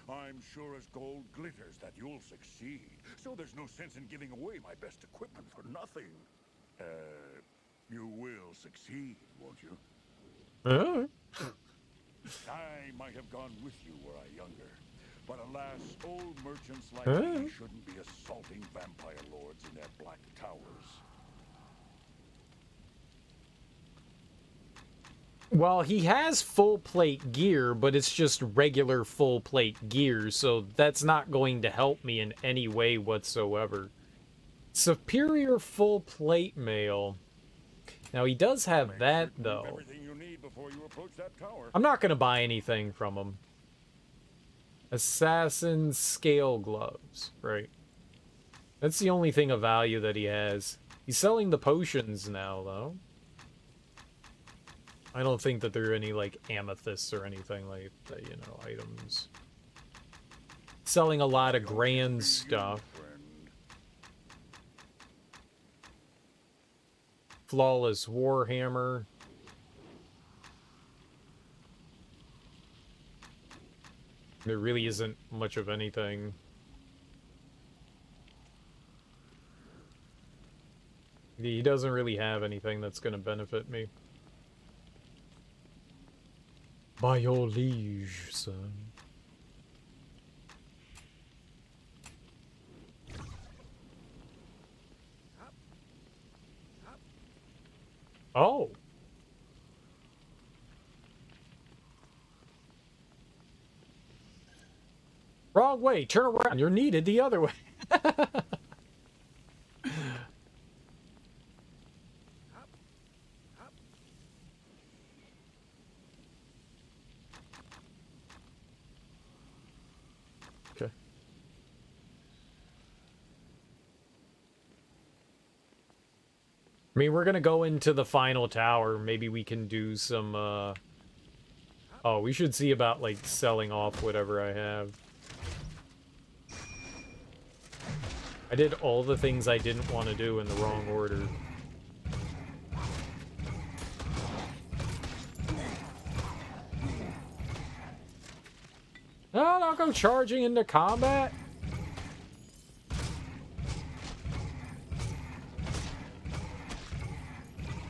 I'm sure as gold glitters that you'll succeed, so there's no sense in giving away my best equipment for nothing. You will succeed, won't you? I might have gone with you were I younger, but alas, old merchants like me shouldn't be assaulting vampire lords in their black towers. Well, he has full plate gear, but it's just regular full plate gear, so that's not going to help me in any way whatsoever. Superior full plate mail. Now, he does have that, though. Everything you need before you approach that tower. I'm not going to buy anything from him. Assassin scale gloves. Right. That's the only thing of value that he has. He's selling the potions now, though. I don't think that there are any, like, amethysts or anything like that, you know, items. Selling a lot of grand stuff. Flawless Warhammer. There really isn't much of anything. He doesn't really have anything that's going to benefit me. By your liege, son. Oh. Wrong way. Turn around. You're needed the other way. Okay. I mean, we're gonna go into the final tower. Maybe we can do some, Oh, we should see about, like, selling off whatever I have. I did all the things I didn't want to do in the wrong order. No, don't go charging into combat.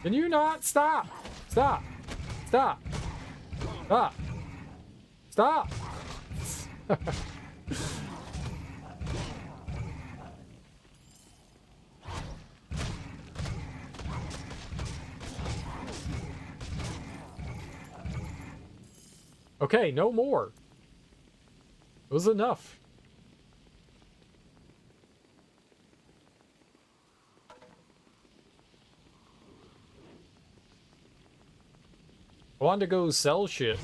Can you not? Stop! Stop! Stop! Stop! Stop! Okay, no more. It was enough. I wanted to go sell shit.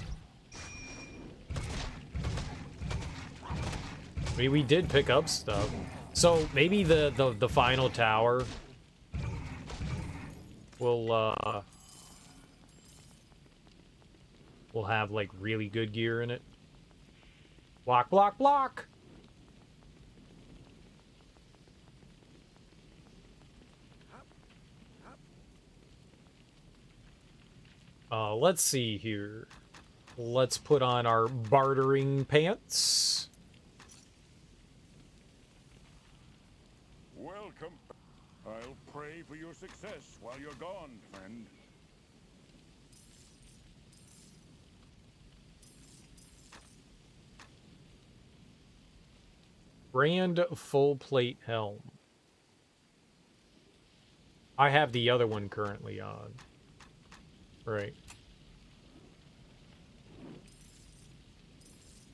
I mean, we did pick up stuff. So maybe the final tower will have like really good gear in it. Block, block, block. Let's see here. Let's put on our bartering pants. Welcome. I'll pray for your success while you're gone, friend. Grand full plate helm. I have the other one currently on. Right.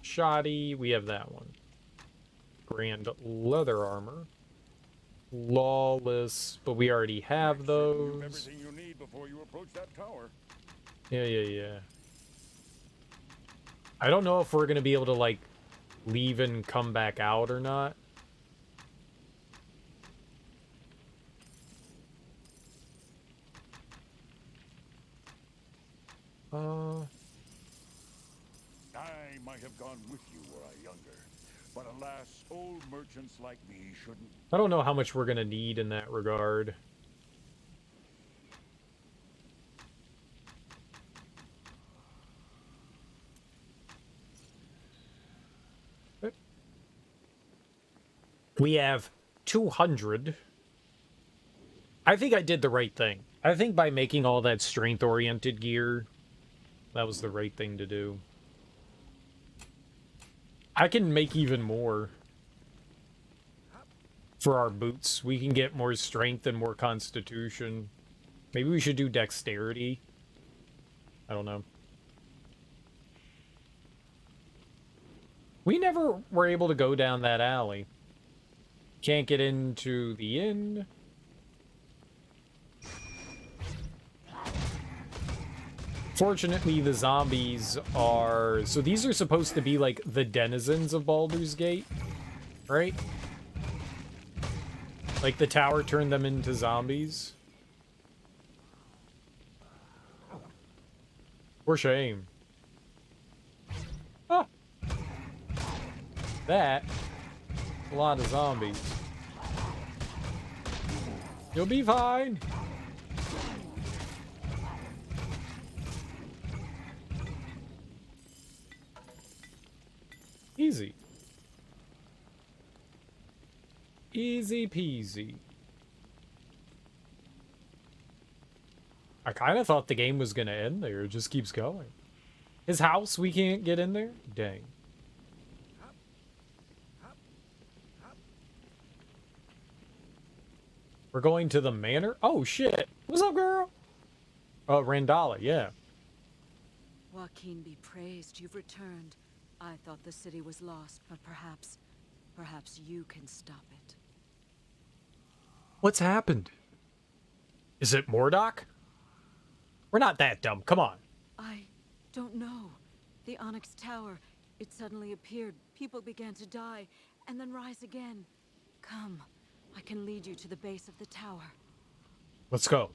Shoddy, we have that one. Grand leather armor. Lawless, but we already have those. Everything you need before you approach that tower. Yeah. I don't know if we're gonna be able to, like, leave and come back out or not. I might have gone with you were I younger, but alas, old merchants like me shouldn't. I don't know how much we're gonna need in that regard. We have 200. I think I did the right thing. I think by making all that strength-oriented gear, that was the right thing to do. I can make even more for our boots. We can get more strength and more constitution. Maybe we should do dexterity. I don't know. We never were able to go down that alley. Can't get into the inn. Fortunately, the zombies are... So these are supposed to be, like, the denizens of Baldur's Gate, right? Like, the tower turned them into zombies. For shame. Ah! That. A lot of zombies. You'll be fine. Easy. Easy peasy. I kind of thought the game was going to end there. It just keeps going. His house, we can't get in there? Dang. We're going to the manor? Oh, shit. What's up, girl? Oh, Randala, yeah. Joaquin be praised, you've returned. I thought the city was lost, but perhaps you can stop it. What's happened? Is it Mordok? We're not that dumb. Come on. I don't know. The Onyx Tower, it suddenly appeared. People began to die, and then rise again. Come, I can lead you to the base of the tower. Let's go.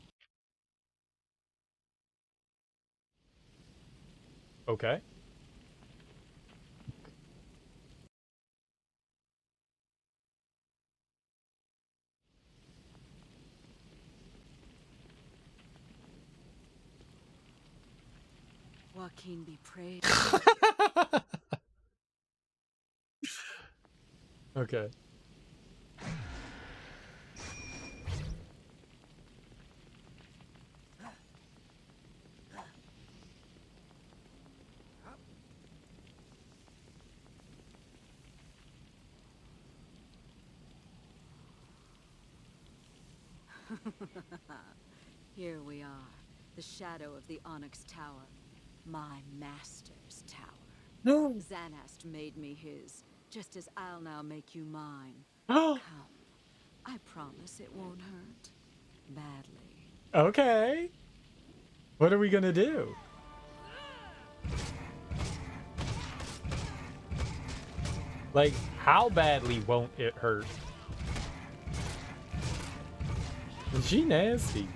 Okay. Joaquin be praised. Okay. Here we are, the shadow of the Onyx Tower. My master's tower. No. Xanast made me his, just as I'll now make you mine. Oh. Come, I promise it won't hurt. Badly. Okay. What are we gonna do? Like, how badly won't it hurt? Is she nasty?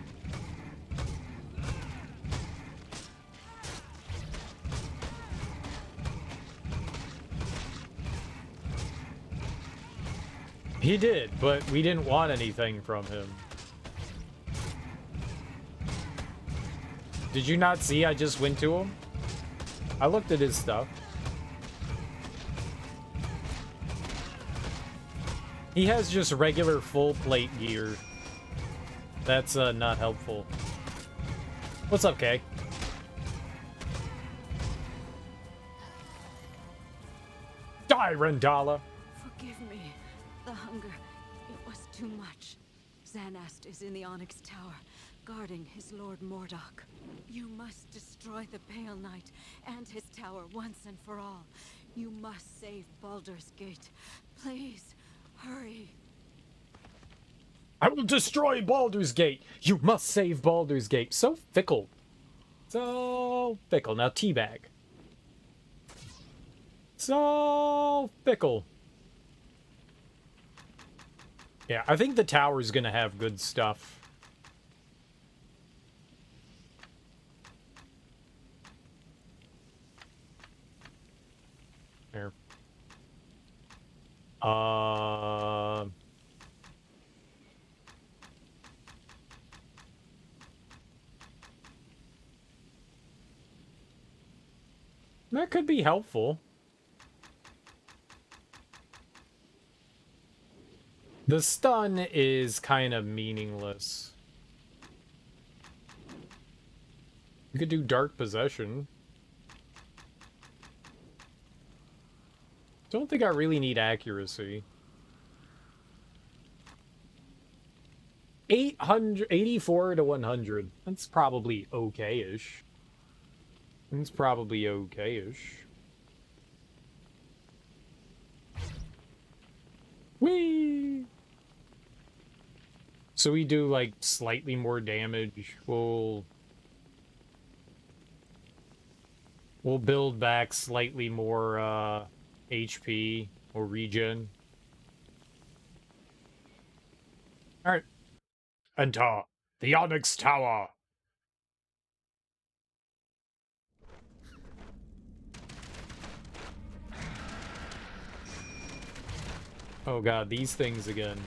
He did, but we didn't want anything from him. Did you not see I just went to him? I looked at his stuff. He has just regular full plate gear. That's not helpful. What's up, Kay? Die, Rendala! Forgive me. hunger. It was too much. Xanast is in the Onyx Tower, guarding his Lord Mordok. You must destroy the Pale Knight and his tower once and for all. You must save Baldur's Gate. Please, hurry. I will destroy Baldur's Gate. You must save Baldur's Gate. So fickle. So fickle. Now teabag. So fickle. Yeah, I think the tower's gonna have good stuff. There. That could be helpful. The stun is kind of meaningless. You could do Dark Possession. Don't think I really need accuracy. 84 to 100. That's probably okay-ish. It's probably okay-ish. Whee! So we do, like, slightly more damage. We'll build back slightly more, HP or regen. Alright. Enter the Onyx Tower. Oh god, these things again.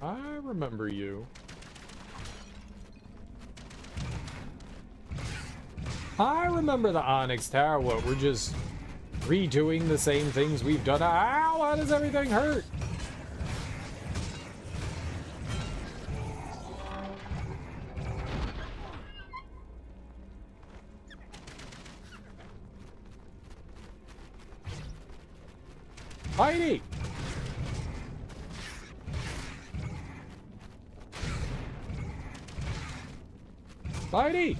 I remember you. I remember the Onyx Tower. What, we're just redoing the same things we've done? Ow, why does everything hurt? Heidi! Heidi!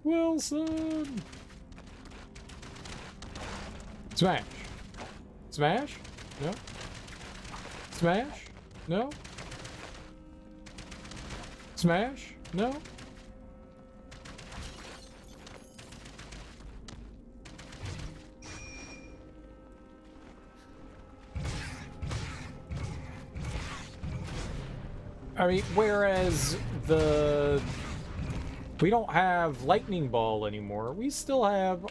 Wilson! Smash! Smash? No? Smash? No? Smash? No? I mean, whereas we don't have Lightning Ball anymore. We still have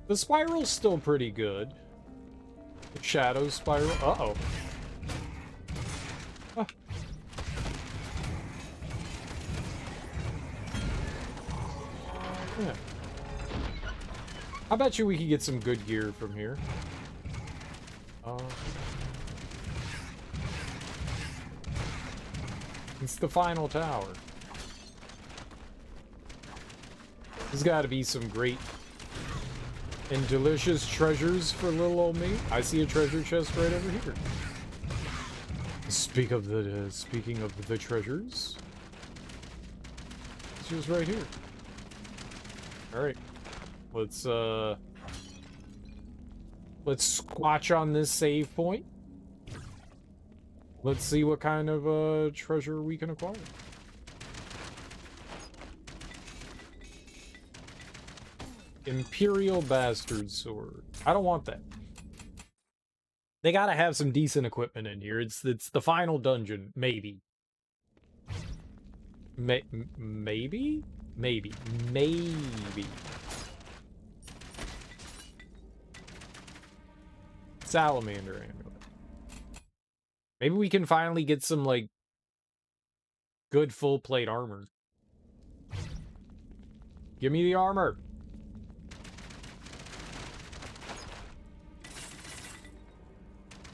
the Spiral's still pretty good. The Shadow Spiral. Uh-oh. Ah. Yeah. I bet you we could get some good gear from here. It's the final tower. There's got to be some great and delicious treasures for little old me. I see a treasure chest right over here. Speaking of the treasures, it's just right here. All right, let's squatch on this save point. Let's see what kind of treasure we can acquire. Imperial Bastard Sword. I don't want that. They gotta have some decent equipment in here. It's the final dungeon. Maybe. Maybe? Maybe. Salamander amulet. Maybe we can finally get some, like, good full plate armor. Give me the armor.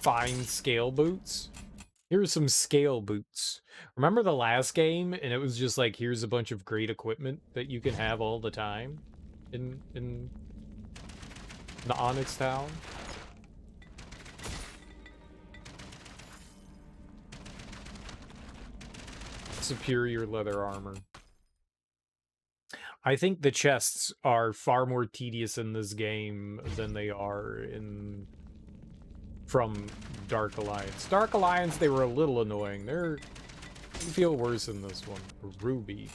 Fine scale boots. Here's some scale boots. Remember the last game and it was just like, here's a bunch of great equipment that you can have all the time in The Onyx Town. Superior leather armor. I think the chests are far more tedious in this game than they are in from Dark Alliance. Dark Alliance, they were a little annoying. They feel worse in this one. Ruby.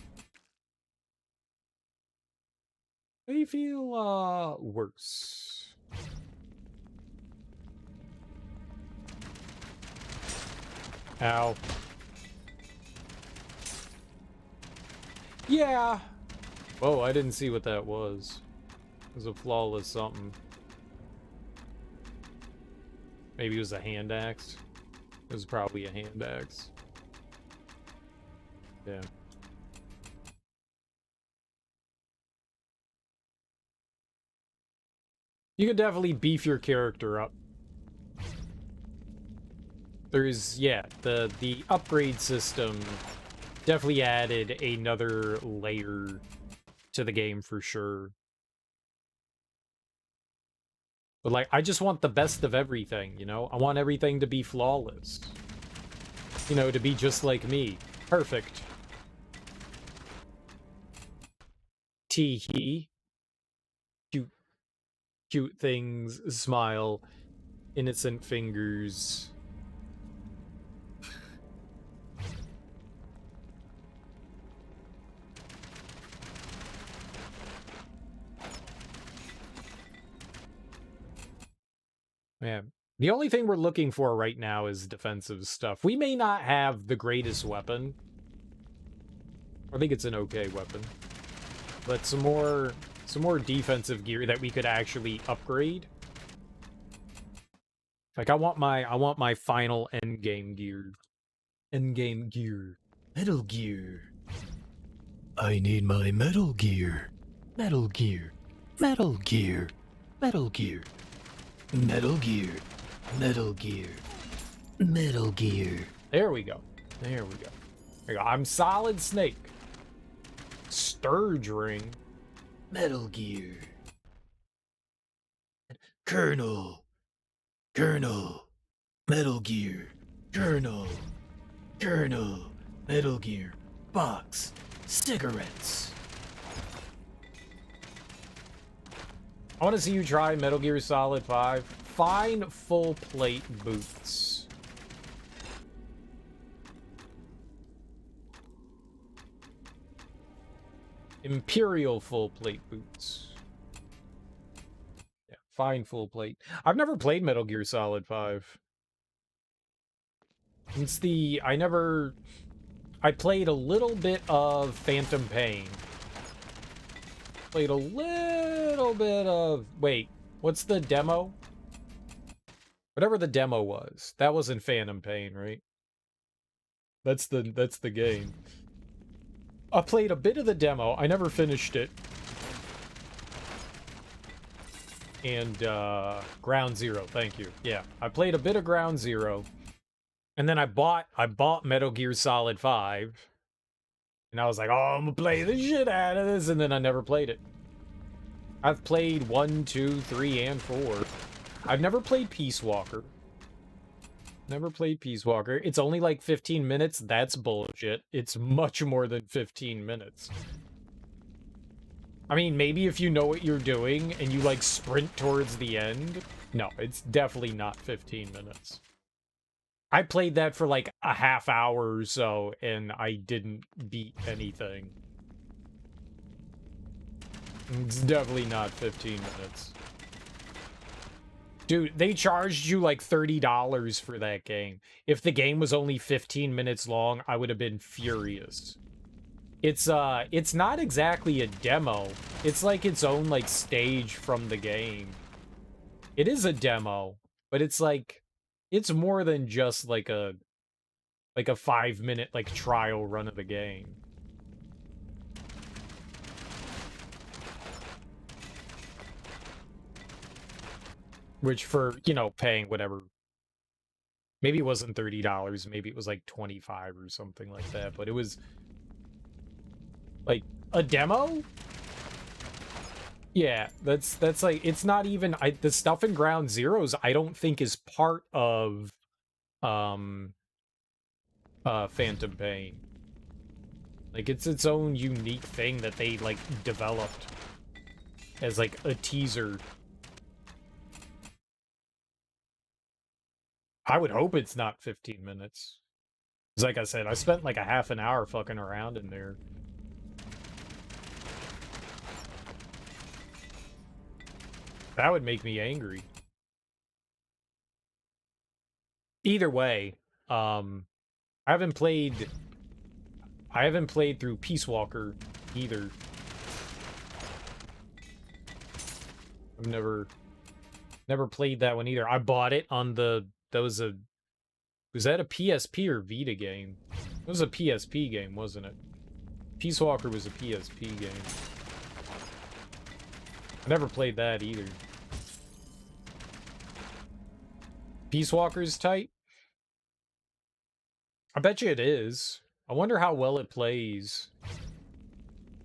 They feel worse. Ow. Yeah. Whoa, I didn't see what that was. It was a flawless something. Maybe it was a hand axe. It was probably a hand axe. Yeah. You could definitely beef your character up. There's, yeah, the upgrade system definitely added another layer to the game for sure. But, like, I just want the best of everything, you know? I want everything to be flawless. You know, to be just like me. Perfect. Tee-hee. Cute. Cute things. Smile. Innocent fingers. Man, the only thing we're looking for right now is defensive stuff. We may not have the greatest weapon. I think it's an okay weapon. But some more defensive gear that we could actually upgrade. Like I want my final endgame gear. Endgame gear. Metal Gear. I need my Metal Gear. Metal Gear. Metal Gear. Metal Gear. Metal Gear. Metal Gear. Metal Gear. There we go. There we go. There we go. I'm Solid Snake. Sturge Ring. Metal Gear. Colonel. Colonel. Metal Gear. Colonel. Colonel. Metal Gear. Box. Cigarettes. I want to see you try Metal Gear Solid 5. Fine full plate boots. Imperial full plate boots. Yeah, fine full plate. I've never played Metal Gear Solid 5. It's the... I played a little bit of Phantom Pain. Played a little bit of... Wait, what's the demo? Whatever the demo was. That wasn't Phantom Pain, right? That's the game. I played a bit of the demo. I never finished it. And, Ground Zero, thank you. Yeah, I played a bit of Ground Zero. And then I bought Metal Gear Solid 5. And I was like, oh, I'm gonna play the shit out of this, and then I never played it. I've played 1, 2, 3, and 4. I've never played Peace Walker. Never played Peace Walker. It's only like 15 minutes. That's bullshit. It's much more than 15 minutes. I mean, maybe if you know what you're doing and you like sprint towards the end. No, it's definitely not 15 minutes. I played that for like a half hour or so, and I didn't beat anything. It's definitely not 15 minutes. Dude, they charged you like $30 for that game. If the game was only 15 minutes long, I would have been furious. It's not exactly a demo. It's like its own like stage from the game. It is a demo, but it's like it's more than just like a 5-minute like trial run of the game. Which for, you know, paying whatever. Maybe it wasn't $30, maybe it was like 25 or something like that, but it was like a demo? Yeah, that's like, it's not even, the stuff in Ground Zeroes I don't think is part of um Phantom Pain. Like, it's its own unique thing that they like developed as like a teaser. I would hope it's not 15 minutes. 'Cause like I said, I spent like a half an hour fucking around in there. That would make me angry. Either way, um, I haven't played through Peace Walker either. I've never played that one either. I bought it on was that a PSP or Vita game? It was a PSP game, wasn't it? Peace Walker was a PSP game. I never played that either. Peace Walker's tight? I bet you it is. I wonder how well it plays.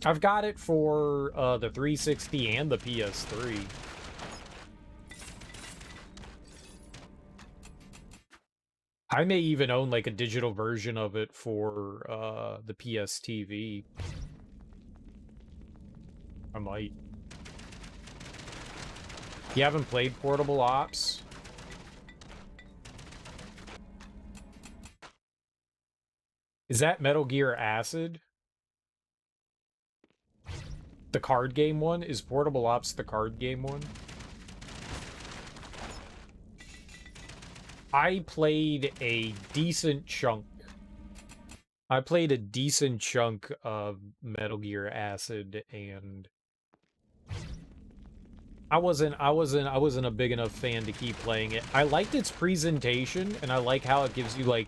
I've got it for the 360 and the PS3. I may even own like a digital version of it for the PS TV. I might. You haven't played Portable Ops? Is that Metal Gear Acid? The card game one? Is Portable Ops the card game one? I played a decent chunk. I played a decent chunk of Metal Gear Acid, and I wasn't a big enough fan to keep playing it. I liked its presentation, and I like how it gives you like,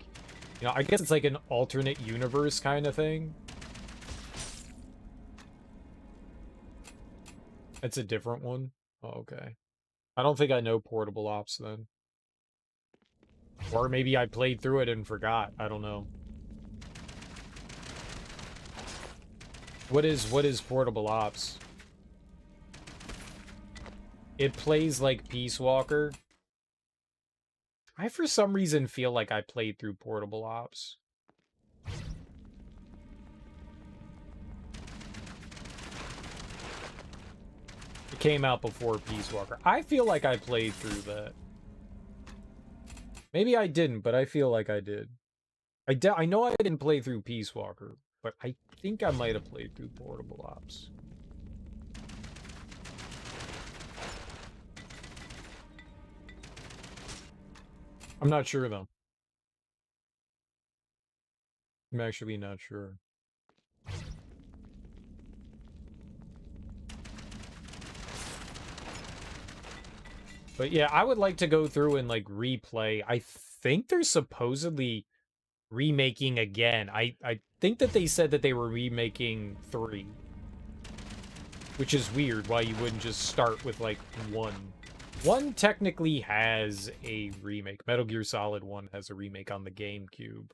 you know, I guess it's like an alternate universe kind of thing. It's a different one. Oh, okay. I don't think I know Portable Ops then. Or maybe I played through it and forgot. I don't know. What is Portable Ops? It plays like Peace Walker. I for some reason feel like I played through Portable Ops. It came out before Peace Walker. I feel like I played through that. Maybe I didn't, but I feel like I did. I know I didn't play through Peace Walker, but I think I might have played through Portable Ops. I'm not sure, though. I'm actually not sure. But yeah, I would like to go through and, like, replay. I think they're supposedly remaking again. I think that they said that they were remaking 3. Which is weird, why you wouldn't just start with, like, 1. 1 technically has a remake. Metal Gear Solid 1 has a remake on the GameCube.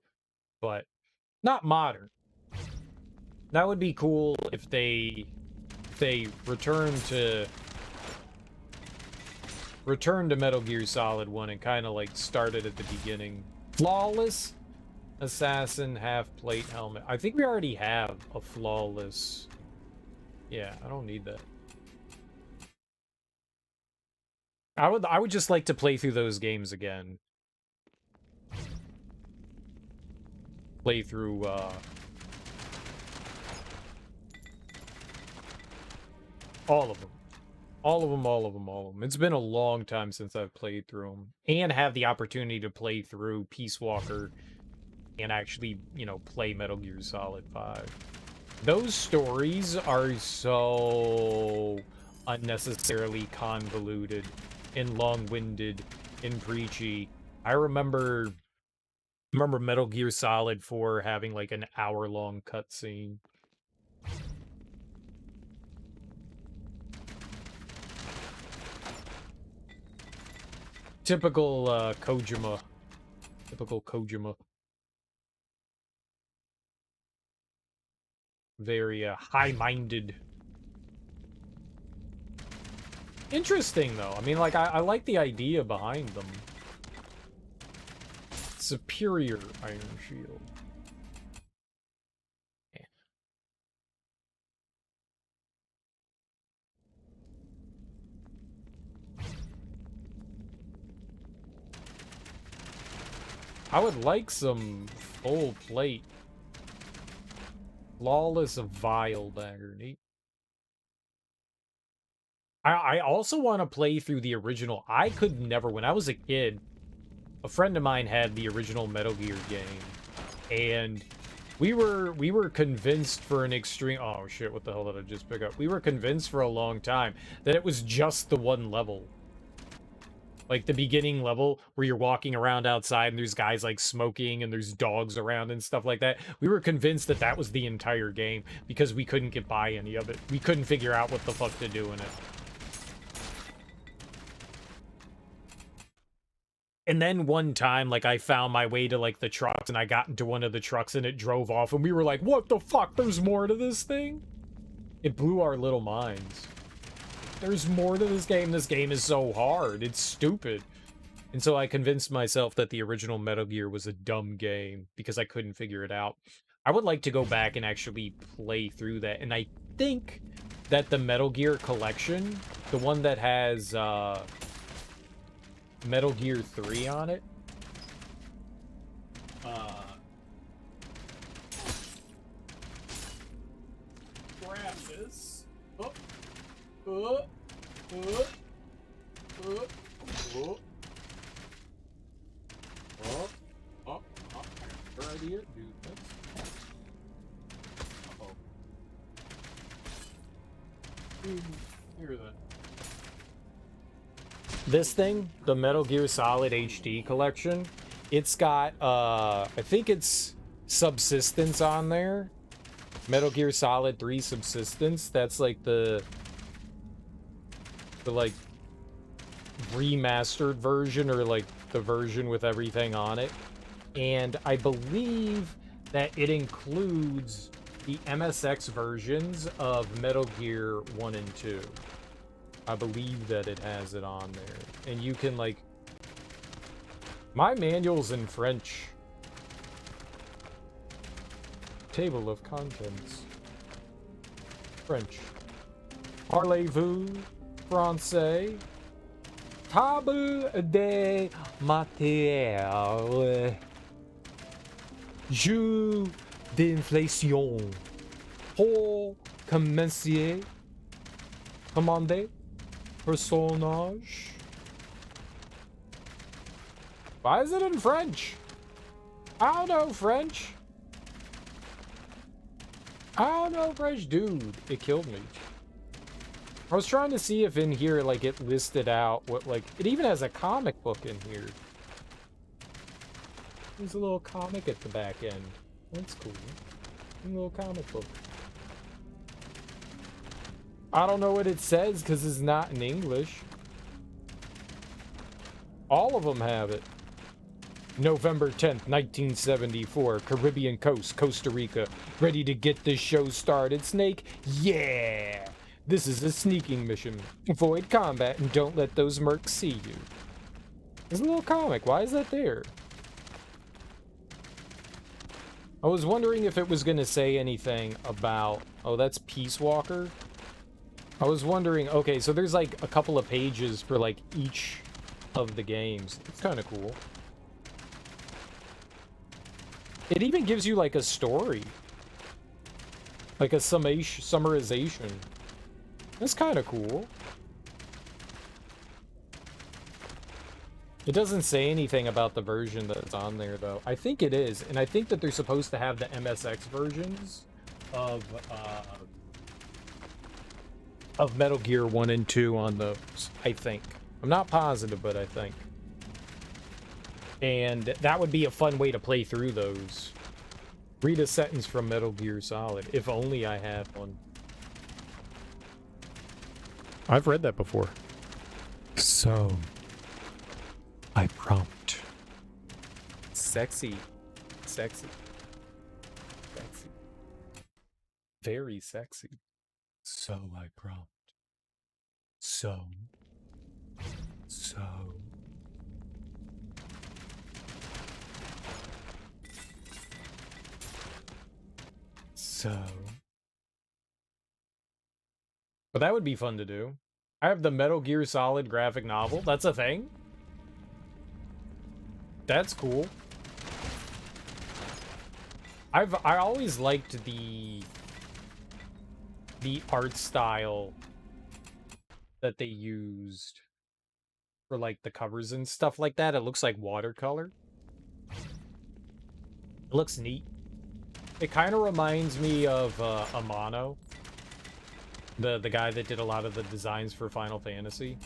But not modern. That would be cool if they return to Metal Gear Solid 1 and kind of like started at the beginning. Flawless assassin half-plate helmet. I think we already have a flawless. Yeah, I don't need that. I would just like to play through those games again. Play through all of them. All of them, all of them, all of them. It's been a long time since I've played through them. And have the opportunity to play through Peace Walker and actually, you know, play Metal Gear Solid 5. Those stories are so unnecessarily convoluted and long-winded and preachy. I remember Metal Gear Solid 4 having like an hour-long cutscene. Typical Kojima. Typical Kojima. Very high-minded. Interesting, though. I mean, like, I like the idea behind them. Superior Iron Shield. Yeah. I would like some full plate. Flawless Vile Dagger. Neat. I also want to play through the original. I could never, when I was a kid, a friend of mine had the original Metal Gear game, and we were convinced for an extreme. Oh shit! What the hell did I just pick up? We were convinced for a long time that it was just the one level, like the beginning level where you're walking around outside and there's guys like smoking and there's dogs around and stuff like that. We were convinced that that was the entire game because we couldn't get by any of it. We couldn't figure out what the fuck to do in it. And then one time, like, I found my way to, like, the trucks, and I got into one of the trucks, and it drove off, and we were like, what the fuck? There's more to this thing? It blew our little minds. There's more to this game. This game is so hard. It's stupid. And so I convinced myself that the original Metal Gear was a dumb game, because I couldn't figure it out. I would like to go back and actually play through that, and I think that the Metal Gear collection, the one that has, Metal Gear 3 on it. Grab this. Oh. Oh. Oh. Oh. Oh. Oh. Oh. Your idea, do this. Uh-oh. Hear that. This thing, the Metal Gear Solid HD collection, it's got, I think it's Subsistence on there. Metal Gear Solid 3 Subsistence. That's like the like remastered version, or like the version with everything on it. And I believe that it includes the MSX versions of Metal Gear 1 and 2. I believe that it has it on there. And you can, like... My manual's in French. Table of contents. French. Parlez-vous français? Table des matériels. Jeu d'inflation. Pour commencer. Commander. Personnage. Why is it in French? I don't know French. I don't know French. Dude, it killed me. I was trying to see if in here, like, it listed out what, like, it even has a comic book in here. There's a little comic at the back end. That's cool. A little comic book. I don't know what it says because it's not in English. All of them have it. November 10th, 1974. Caribbean coast, Costa Rica. Ready to get this show started, Snake? Yeah! This is a sneaking mission. Avoid combat and don't let those mercs see you. There's a little comic. Why is that there? I was wondering if it was going to say anything about... Oh, that's Peace Walker? I was wondering, okay, so there's like a couple of pages for like each of the games. It's kind of cool. It even gives you like a story. Like a summarization. That's kind of cool. It doesn't say anything about the version that's on there though. I think it is, and I think that they're supposed to have the MSX versions of Metal Gear 1 and 2 on those, I think. I'm not positive, but I think. And that would be a fun way to play through those. Read a sentence from Metal Gear Solid. If only I had one. I've read that before. So, I prompt. Sexy. Sexy. Sexy. Very sexy. So I prompt. So So. But that would be fun to do. I have the Metal Gear Solid graphic novel. That's a thing? That's cool. I always liked the art style that they used for like the covers and stuff like that. It looks like watercolor. It looks neat. It kind of reminds me of Amano, the guy that did a lot of the designs for Final Fantasy.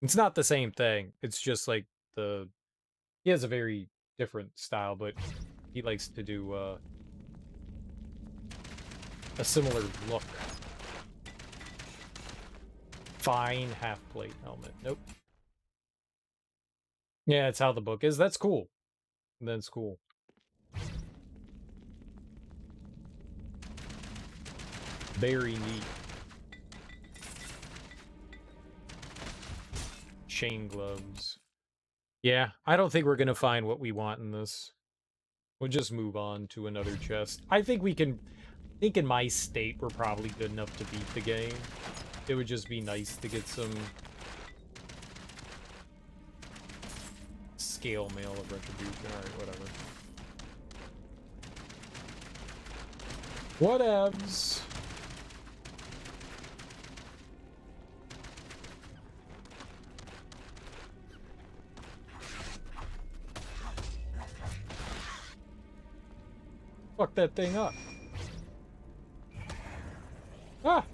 It's not the same thing. It's just like he has a very different style, but he likes to do a similar look. Fine half-plate helmet. Nope. Yeah, it's how the book is. That's cool. That's cool. Very neat. Chain gloves. Yeah, I don't think we're gonna find what we want in this. We'll just move on to another chest. I think we can... I think in my state, we're probably good enough to beat the game. It would just be nice to get some... scale mail of retribution. Alright, whatever. Whatevs. Fuck that thing up. Ah!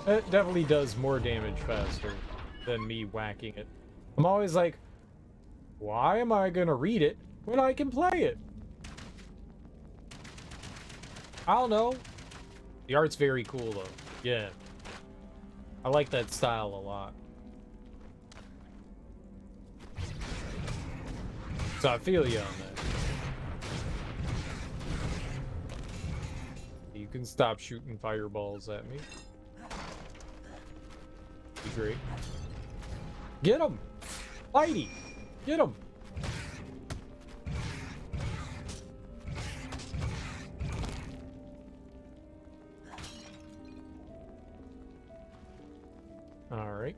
It definitely does more damage faster than me whacking it. I'm always like, why am I gonna read it when I can play it? I don't know. The art's very cool though. Yeah. I like that style a lot. So I feel you on that. You can stop shooting fireballs at me. Be great. Get him! Fighty! Get him! Alright.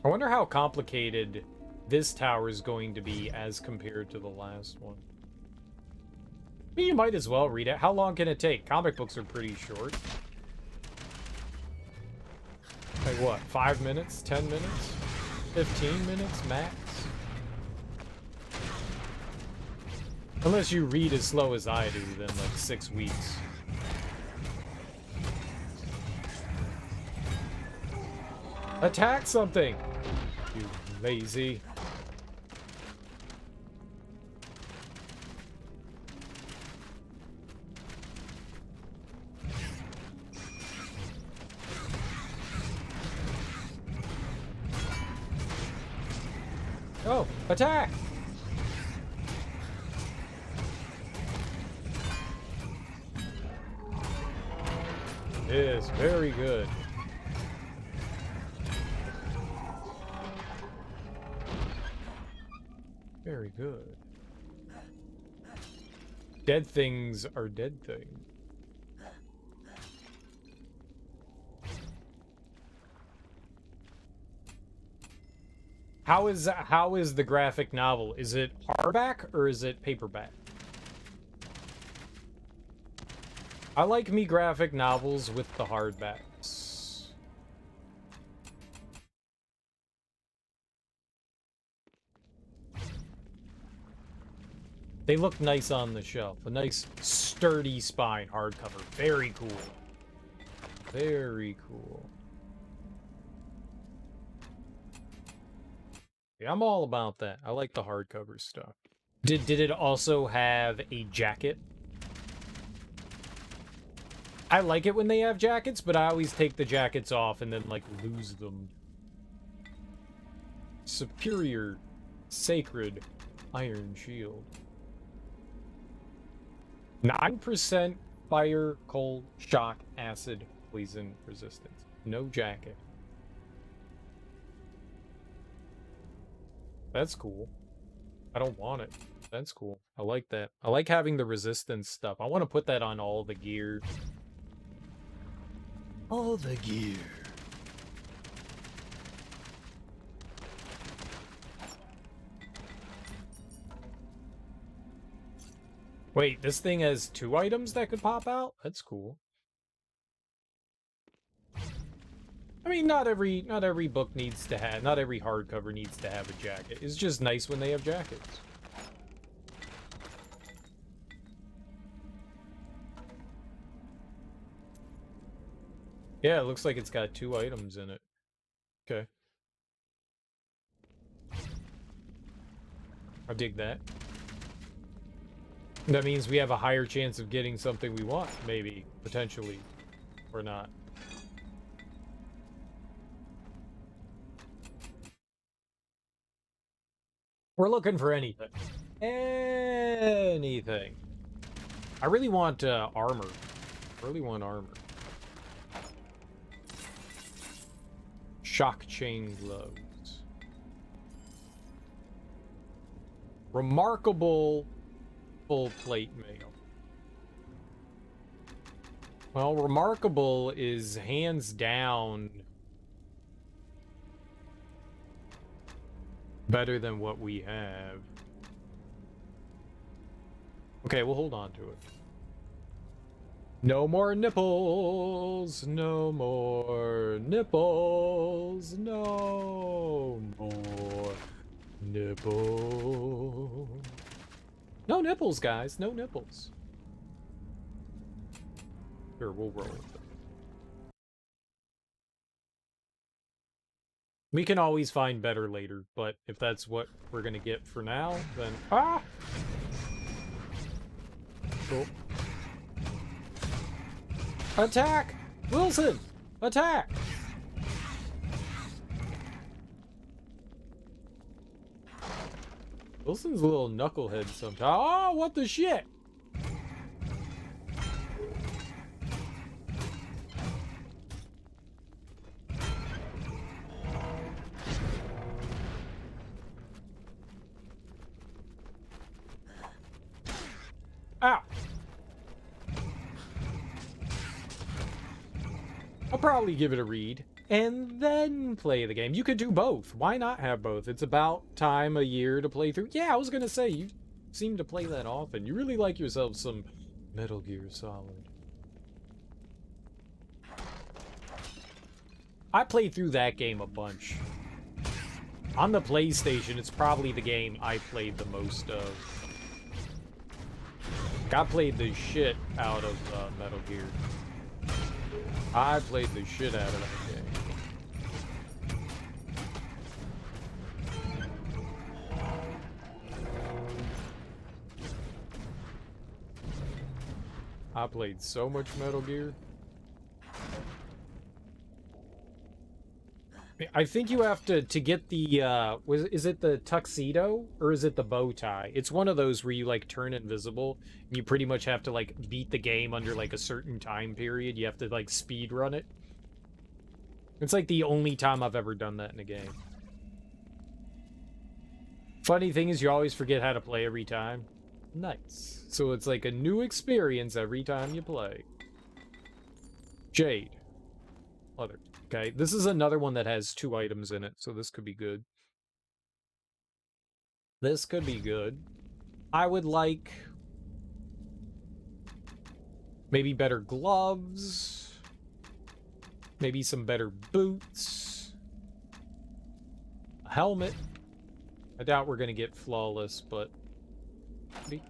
I wonder how complicated this tower is going to be as compared to the last one. You might as well read it. How long can it take? Comic books are pretty short. Like what? 5 minutes? 10 minutes? 15 minutes max? Unless you read as slow as I do, then like 6 weeks. Attack something! You lazy. Oh, attack! Yes, very good. Very good. Dead things are dead things. How is the graphic novel? Is it hardback or is it paperback? I like me graphic novels with the hardbacks. They look nice on the shelf. A nice sturdy spine hardcover. Very cool. Very cool. Yeah, I'm all about that. I like the hardcover stuff. Did it also have a jacket? I like it when they have jackets, but I always take the jackets off and then, like, lose them. Superior, sacred, iron shield. 9% Fire, cold, shock, acid, poison, resistance. No jacket. That's cool. I don't want it. That's cool. I like that. I like having the resistance stuff. I want to put that on all the gear. All the gear. Wait, this thing has 2 items that could pop out? That's cool. I mean, not every book needs to have, not every hardcover needs to have a jacket. It's just nice when they have jackets. Yeah, it looks like it's got 2 items in it. Okay. I dig that. That means we have a higher chance of getting something we want, maybe, potentially, or not. We're looking for anything. Anything. I really want armor. I really want armor. Shock chain gloves. Remarkable full plate mail. Well, remarkable is hands down better than what we have. Okay, we'll hold on to it. No more nipples. No more nipples. No more nipples. No nipples, guys. No nipples. Sure, we'll roll with it. We can always find better later, but if that's what we're gonna get for now, then... Ah! Cool. Attack! Wilson! Attack! Wilson's a little knucklehead sometimes. Oh, what the shit? Ow! I'll probably give it a read and then play the game. You could do both. Why not have both? It's about time a year to play through. Yeah, I was gonna say, you seem to play that often. You really like yourself some Metal Gear Solid. I played through that game a bunch. On the PlayStation, it's probably the game I played the most of. I played the shit out of Metal Gear. I played the shit out of that game. I played so much Metal Gear. I think you have to get the, is it the tuxedo or is it the bow tie? It's one of those where you, like, turn invisible and you pretty much have to, like, beat the game under, like, a certain time period. You have to, like, speed run it. It's, like, the only time I've ever done that in a game. Funny thing is you always forget how to play every time. Nice. So it's, like, a new experience every time you play. Jade. Leather. Okay, this is another one that has 2 items in it, so this could be good. This could be good. I would like... maybe better gloves. Maybe some better boots. A helmet. I doubt we're gonna get flawless, but... maybe.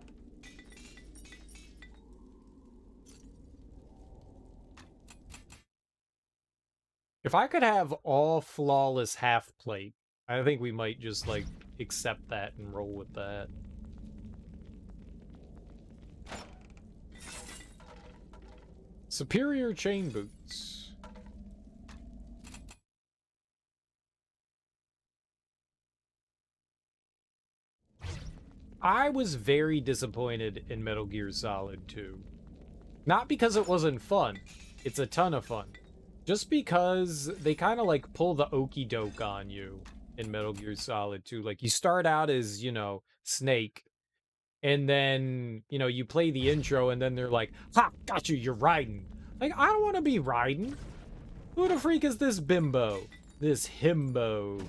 If I could have all flawless half plate, I think we might just, like, accept that and roll with that. Superior chain boots. I was very disappointed in Metal Gear Solid 2. Not because it wasn't fun. It's a ton of fun. Just because they kind of like pull the okey doke on you in Metal Gear Solid 2. Like you start out as, you know, Snake, and then, you know, you play the intro and then they're like, ha, got you, you're riding. Like, I don't want to be riding. Who the freak is this bimbo? This himbo?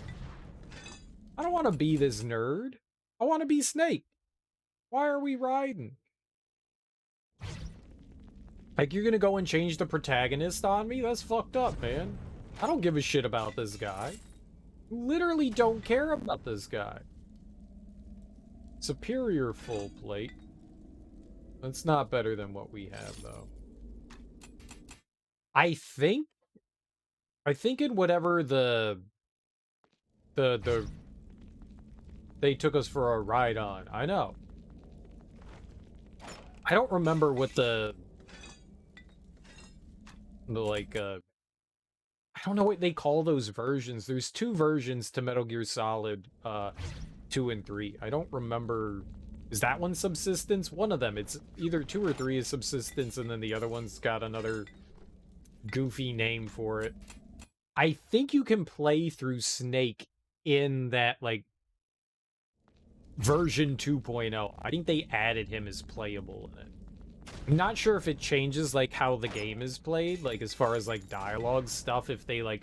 I don't want to be this nerd. I want to be Snake. Why are we riding? Like, you're gonna go and change the protagonist on me? That's fucked up, man. I don't give a shit about this guy. Literally don't care about this guy. Superior full plate. That's not better than what we have, though. I think in whatever they took us for a ride on. I know. I don't remember what the like, I don't know what they call those versions. There's 2 versions to Metal Gear Solid 2 and 3. I don't remember. Is that one Subsistence? One of them. It's either 2 or 3 is Subsistence, and then the other one's got another goofy name for it. I think you can play through Snake in that, like, version 2.0. I think they added him as playable in it. I'm not sure if it changes, like, how the game is played, like, as far as, like, dialogue stuff, if they, like,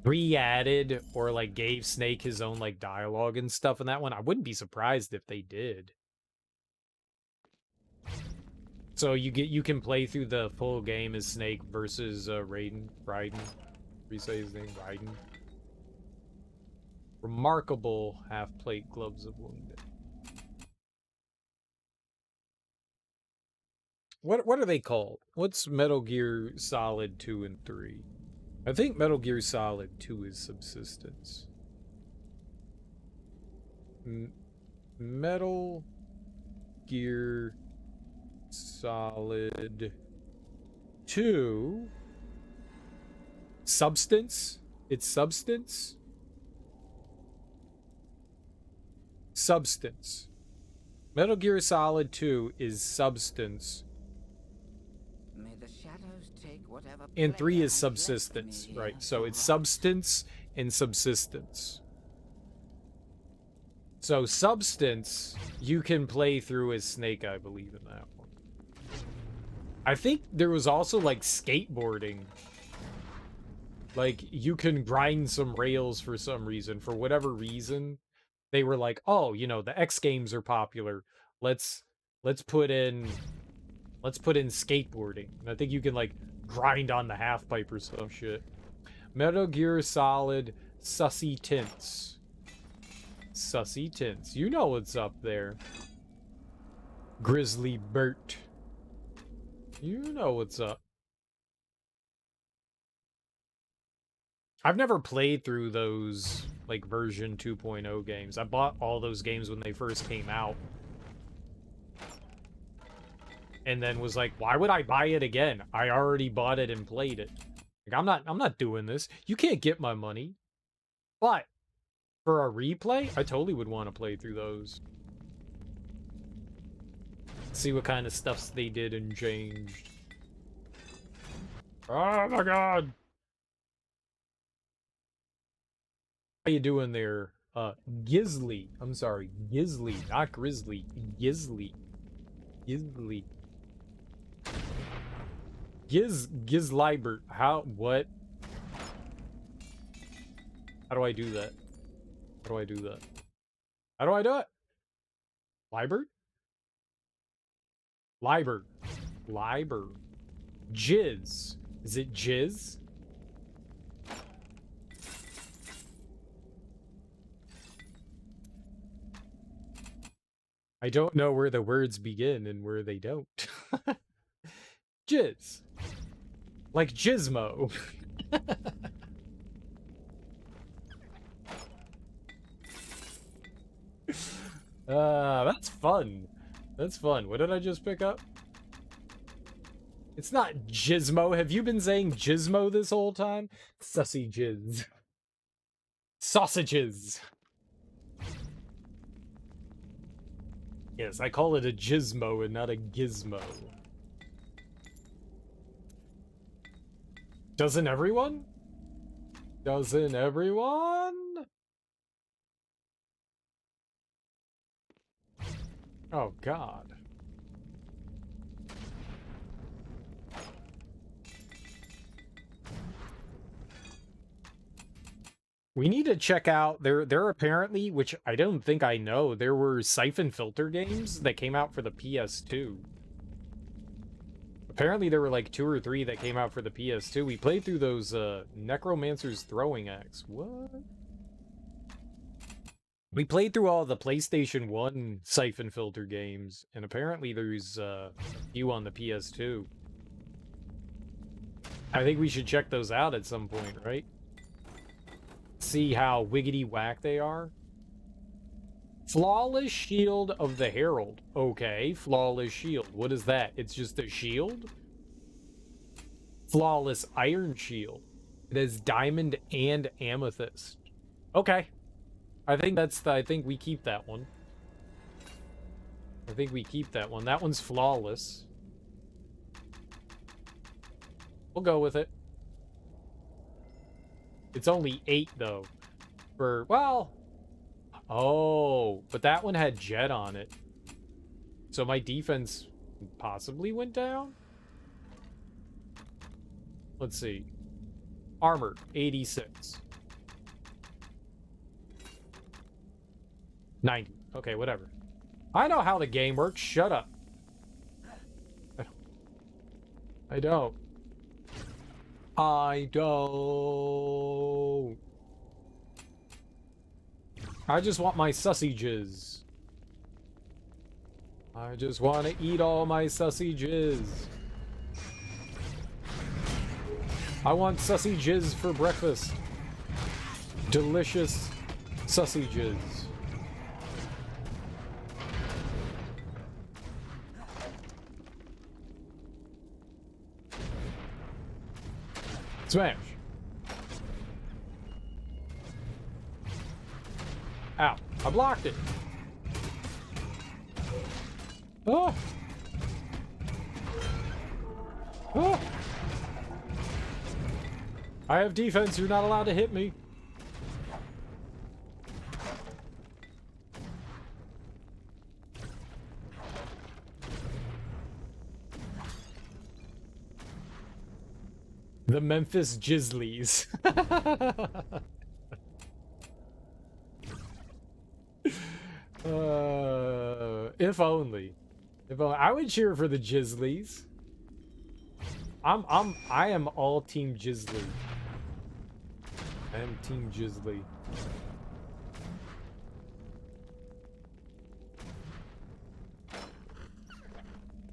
re-added or, like, gave Snake his own, like, dialogue and stuff in that one. I wouldn't be surprised if they did. So you can play through the full game as Snake versus Raiden. You say his name? Raiden. Remarkable half-plate gloves of wounded. What are they called? What's Metal Gear Solid 2 and 3? I think Metal Gear Solid 2 is Subsistence. Metal Gear Solid 2 Substance? It's Substance? Substance. Metal Gear Solid 2 is Substance. May the shadows take whatever And 3 player is has left me Subsistence, here right? So to it's rot. Substance and Subsistence. So Substance, you can play through as Snake, I believe, in that one. I think there was also, like, skateboarding. Like, you can grind some rails for some reason. For whatever reason, they were like, oh, you know, the X Games are popular. Let's put in skateboarding. And I think you can, like, grind on the half pipe or some shit. Metal Gear Solid Sussy Tints. Sussy Tints. You know what's up there. Grizzly Bert. You know what's up. I've never played through those, like, version 2.0 games. I bought all those games when they first came out. And then was like, why would I buy it again? I already bought it and played it. Like, I'm not doing this. You can't get my money. But for a replay, I totally would want to play through those. See what kind of stuffs they did and changed. Oh my god! How you doing there? Gizly. I'm sorry, Gizly, not Grizzly. Gizly. Gizly. Gizlibert. What? How do I do that? How do I do that? How do I do it? Libert? Liber. Liber. Jizz. Is it Jizz? I don't know where the words begin and where they don't. Jizz. Like Gizmo. That's fun. That's fun. What did I just pick up? It's not Gizmo. Have you been saying Gizmo this whole time? Sussy Jizz. Sausages. Yes, I call it a Gizmo and not a Gizmo. Doesn't everyone? Doesn't everyone? Oh, God. We need to check out, there apparently, which I don't think I know, there were Siphon Filter games that came out for the PS2. Apparently there were like 2 or 3 that came out for the PS2. We played through those Necromancer's Throwing Axe. What? We played through all the PlayStation 1 Siphon Filter games, and apparently there's a few on the PS2. I think we should check those out at some point, right? See how wiggity whack they are. Flawless Shield of the Herald. Okay, Flawless Shield. What is that? It's just a shield? Flawless Iron Shield. It has diamond and amethyst. Okay. I think we keep that one. I think we keep that one. That one's flawless. We'll go with it. It's only 8 though. For, well, oh, but that one had jet on it. So my defense possibly went down? Let's see. Armor, 86. 90. Okay, whatever. I know how the game works. Shut up. I don't. I don't. I just want my sausages. I just want to eat all my sausages. I want sausages for breakfast. Delicious sausages. Smash. Ow. I blocked it. Oh. Oh. I have defense. You're not allowed to hit me. The Memphis Jizzlies. If only. If only. I would cheer for the Jizzlies. I am all Team Jizzly. I am Team Jizzly.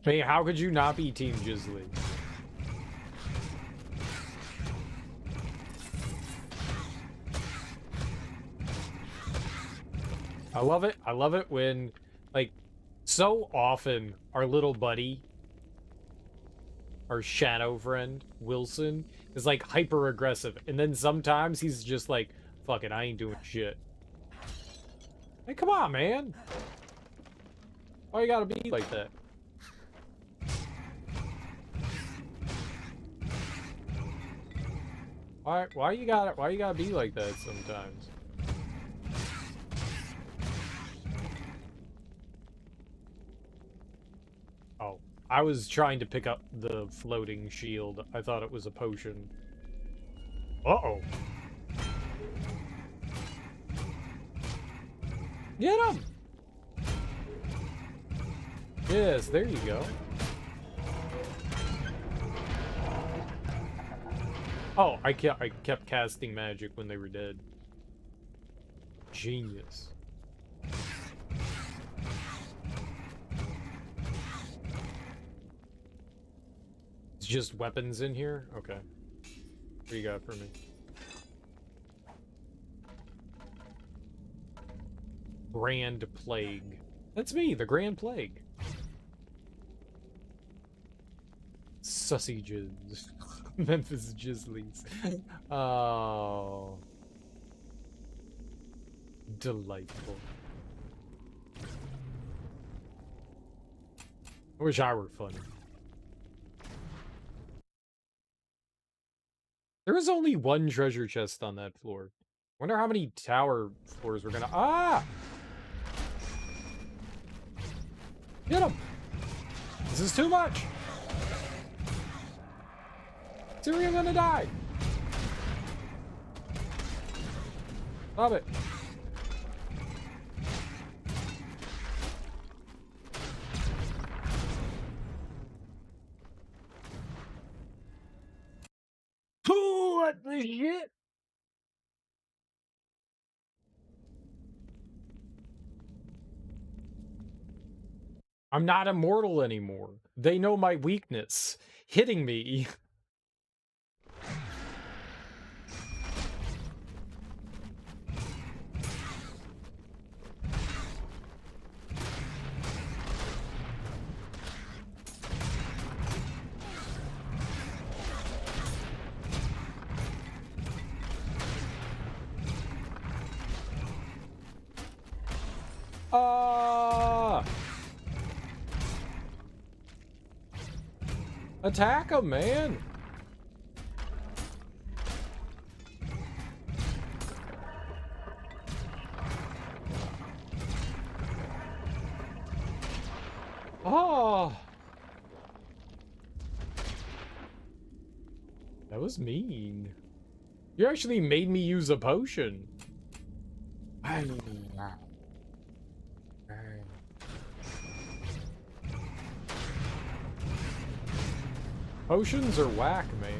Hey, how could you not be Team Jizzly? I love it. I love it when, like, so often our little buddy, our shadow friend, Wilson, is like hyper aggressive. And then sometimes he's just like, fuck it, I ain't doing shit. Hey, come on, man. Why you gotta be like that? Why you gotta be like that sometimes? Oh, I was trying to pick up the floating shield. I thought it was a potion. Uh-oh. Get him! Yes, there you go. Oh, I kept casting magic when they were dead. Genius. It's just weapons in here? Okay. What do you got for me? Grand Plague. That's me, the Grand Plague. Sausages. Memphis Jizzlies. Oh. Delightful. I wish I were funny. was only one treasure chest on that floor. Wonder how many tower floors we're gonna... Ah! Get him! This is too much! Tyrion gonna die! Love it. What the shit? I'm not immortal anymore. They know my weakness. Hitting me. Attack him, man! Oh! That was mean. You actually made me use a potion. Potions are whack, man.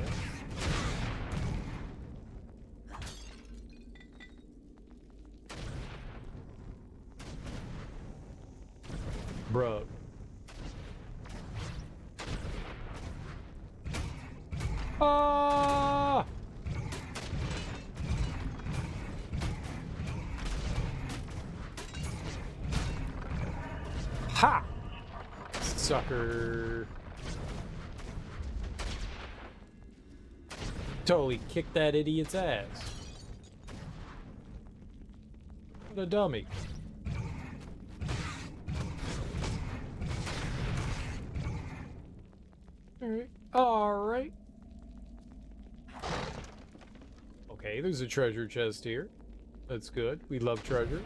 Bruh. Ah! Ha! Sucker. Totally kicked that idiot's ass. What a dummy. Alright. Alright. Okay, there's a treasure chest here. That's good. We love treasure.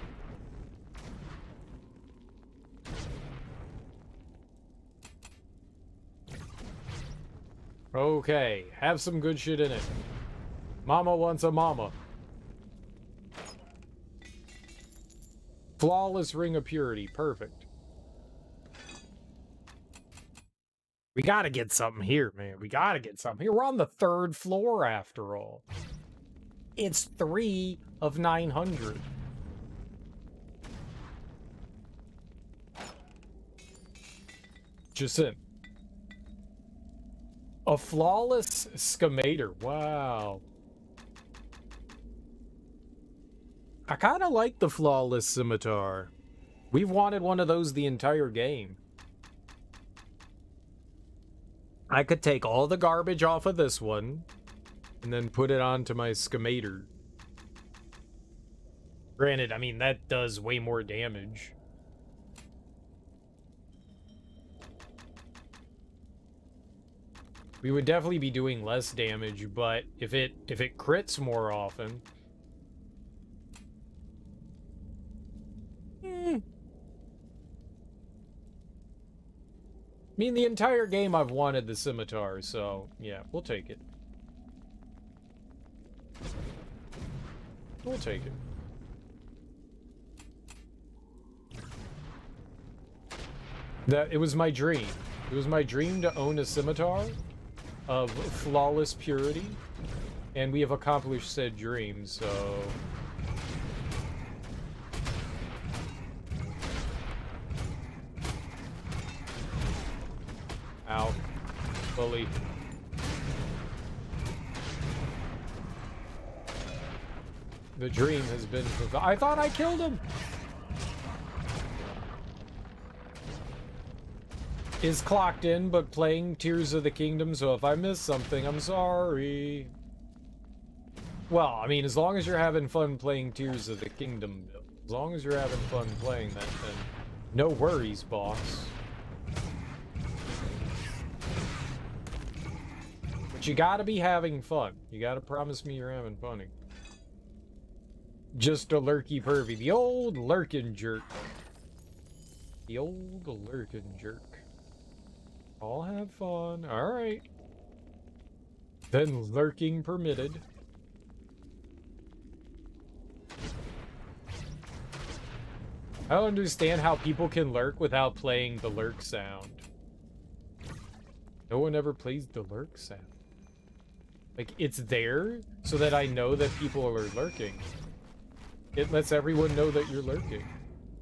Okay, have some good shit in it. Mama wants a mama. Flawless ring of purity. Perfect. We gotta get something here, man. We gotta get something here. We're on the 3rd floor after all. It's 3 of 900. Just in. A flawless scamator. Wow. I kind of like the flawless scimitar. We've wanted one of those the entire game. I could take all the garbage off of this one and then put it onto my scamator. Granted, I mean, that does way more damage. We would definitely be doing less damage, but if it crits more often... I mean, the entire game I've wanted the scimitar, so yeah, we'll take it. We'll take it. It was my dream. It was my dream to own a scimitar of flawless purity, and we have accomplished said dream, so... Ow. Bully. The dream has been fulfilled. I thought I killed him! Is clocked in, but playing Tears of the Kingdom, so if I miss something, I'm sorry. Well, I mean, as long as you're having fun playing Tears of the Kingdom, as long as you're having fun playing that, then no worries, boss. But you gotta be having fun. You gotta promise me you're having fun. Just a lurky pervy. The old lurkin' jerk. The old lurkin' jerk. I'll have fun. Alright. Then lurking permitted. I don't understand how people can lurk without playing the lurk sound. No one ever plays the lurk sound. Like, it's there so that I know that people are lurking. It lets everyone know that you're lurking.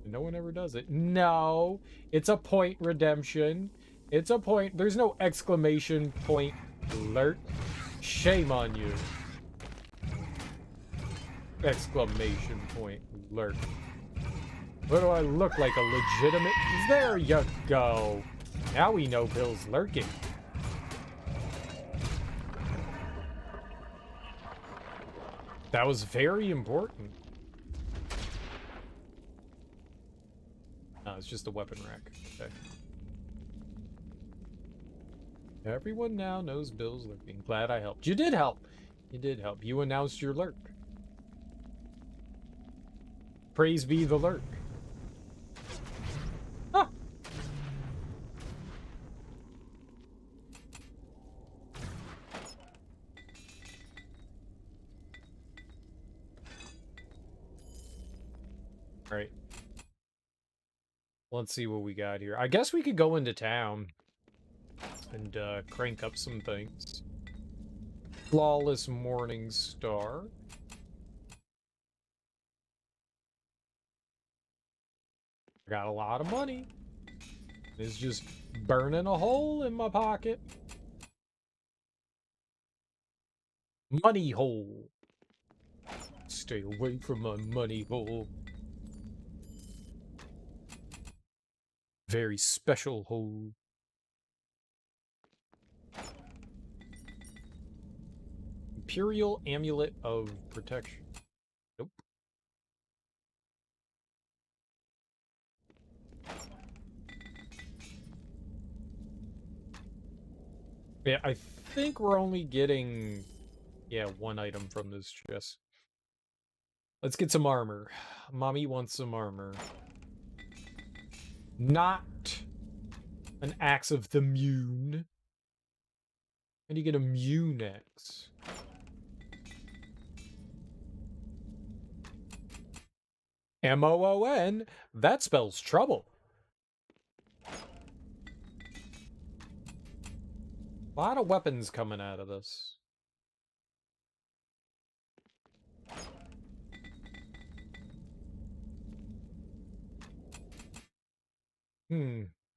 And no one ever does it. No! It's a point redemption. It's a point. There's no exclamation point lurk. Shame on you. Exclamation point lurk. What do I look like? A legitimate? There you go. Now we know Bill's lurking. That was very important. No, it's just a weapon rack. Okay. Everyone now knows Bill's lurking. Glad I helped. You did help. You did help. You announced your lurk. Praise be the lurk. Ah. All right. Let's see what we got here. I guess we could go into town and crank up some things. Flawless Morning Star. I got a lot of money. It's just burning a hole in my pocket. Money hole. Stay away from my money hole. Very special hole. Imperial Amulet of Protection. Nope. Yeah, I think we're only getting, yeah, one item from this chest. Let's get some armor. Mommy wants some armor. Not an axe of the Mune. How do you get a Mune axe? M-O-O-N? That spells trouble. A lot of weapons coming out of this.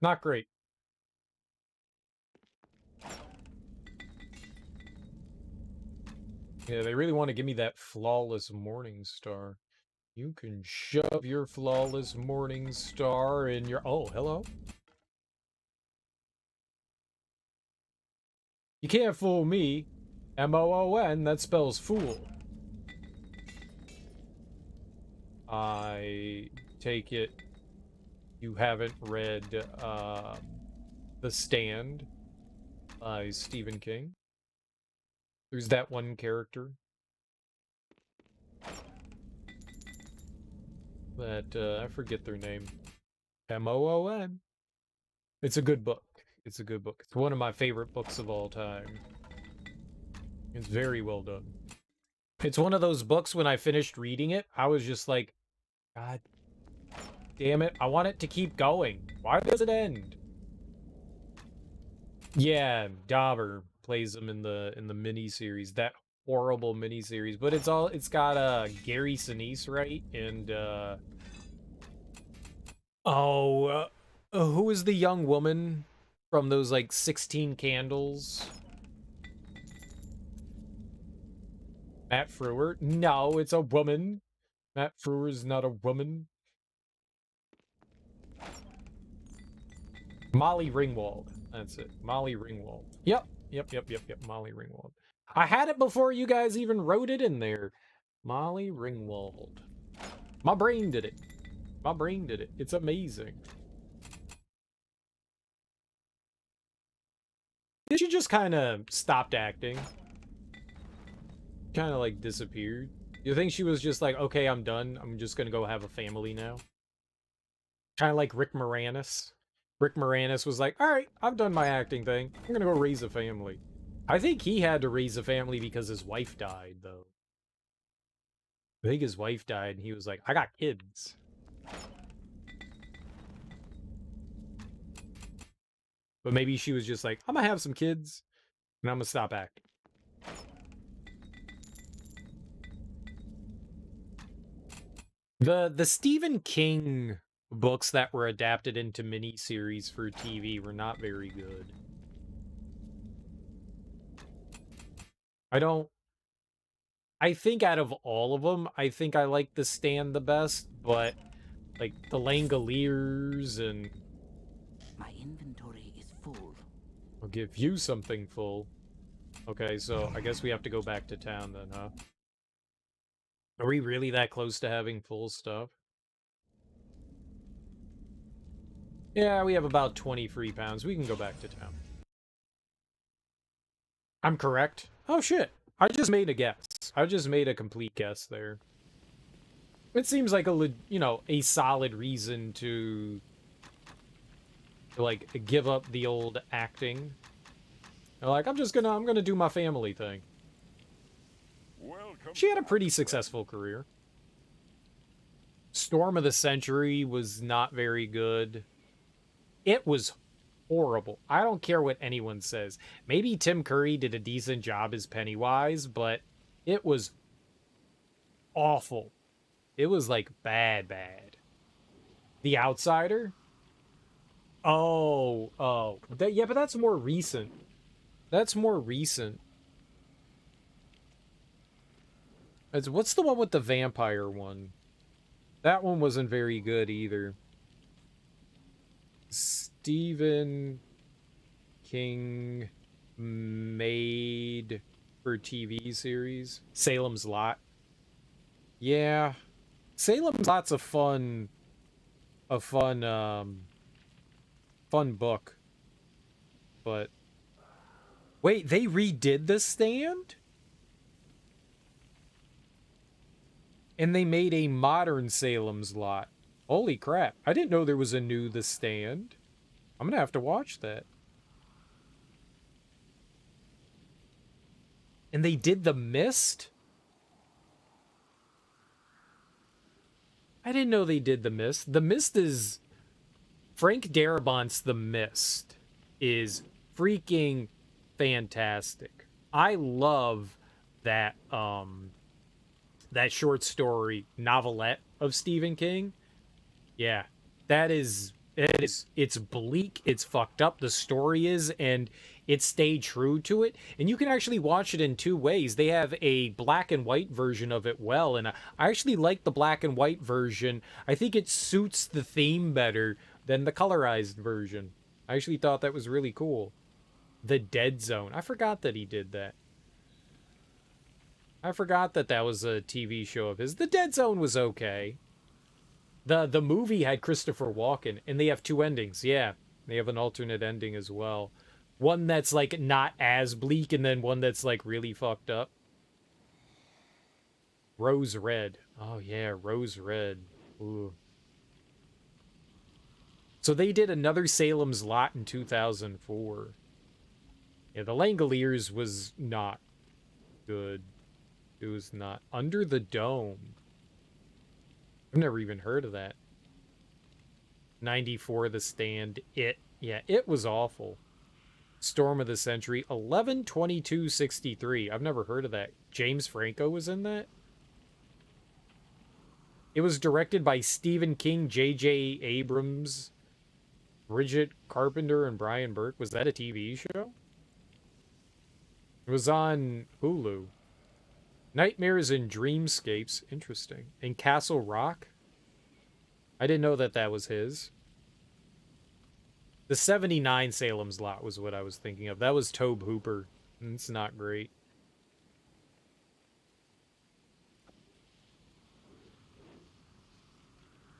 Not great. Yeah, they really want to give me that flawless morning star. You can shove your flawless morning star in your... Oh, hello. You can't fool me. M-O-O-N, that spells fool. I take it you haven't read The Stand by Stephen King. There's that one character that I forget their name. M-O-O-N. It's a good book. It's a good book. It's one of my favorite books of all time. It's very well done. It's one of those books when I finished reading it, I was just like, God damn it, I want it to keep going. Why does it end? Yeah, Dauber plays him in the mini-series, that horrible mini-series, but it's got Gary Sinise, right? And who is the young woman from those like 16 Candles? Matt Frewer? No, it's a woman. Matt Frewer is not a woman. Molly Ringwald. That's it. Molly Ringwald. Yep. Molly Ringwald. I had it before you guys even wrote it in there. Molly Ringwald. My brain did it. My brain did it. It's amazing. She just kind of stopped acting. Kind of like disappeared. You think she was just like, okay, I'm done. I'm just gonna go have a family now? Kind of like Rick Moranis. Rick Moranis was like, alright, I've done my acting thing. I'm gonna go raise a family. I think he had to raise a family because his wife died, though. I think his wife died, and he was like, I got kids. But maybe she was just like, I'm gonna have some kids, and I'm gonna stop acting. The Stephen King books that were adapted into miniseries for TV were not very good. I think out of all of them, I think I like The Stand the best, but like the Langoliers and... My inventory is full. I'll give you something full. Okay, so I guess we have to go back to town then, huh? Are we really that close to having full stuff? Yeah, we have about 20 free pounds. We can go back to town. I'm correct. Oh shit. I just made a guess. I just made a complete guess there. It seems like a solid reason to like give up the old acting. Like, I'm gonna do my family thing. Welcome. She had a pretty successful career. Storm of the Century was not very good. It was horrible. I don't care what anyone says. Maybe Tim Curry did a decent job as Pennywise, but it was awful. It was like bad. The Outsider? Oh. Yeah, but that's more recent. That's more recent. What's the one with the vampire one? That one wasn't very good either. Stephen King made for TV series. Salem's Lot. Yeah. Salem's Lot's a fun book. But wait, they redid The Stand? And they made a modern Salem's Lot. Holy crap. I didn't know there was a new The Stand. I'm gonna have to watch that. And they did The Mist? I didn't know they did The Mist. The Mist is... Frank Darabont's The Mist is freaking fantastic. I love that, that short story novelette of Stephen King. Yeah, it's bleak, it's fucked up, the story is, and it stayed true to it. And you can actually watch it in two ways. They have a black and white version of it and I actually like the black and white version. I think it suits the theme better than the colorized version. I actually thought that was really cool. The Dead Zone. I forgot that he did that. I forgot that that was a TV show of his. The Dead Zone was okay. The movie had Christopher Walken, and they have two endings. Yeah, they have an alternate ending as well. One that's, like, not as bleak, and then one that's, like, really fucked up. Rose Red. Oh, yeah, Rose Red. Ooh. So they did another Salem's Lot in 2004. Yeah, the Langoliers was not good. It was not. Under the Dome. I've never even heard of that. 94, The Stand. It. Yeah, it was awful. Storm of the Century. 11/22/63. I've never heard of that. James Franco was in that? It was directed by Stephen King, J.J. Abrams, Bridget Carpenter, and Brian Burke. Was that a TV show? It was on Hulu. Nightmares and Dreamscapes. Interesting. And Castle Rock? I didn't know that that was his. The 79 Salem's Lot was what I was thinking of. That was Tobe Hooper. It's not great.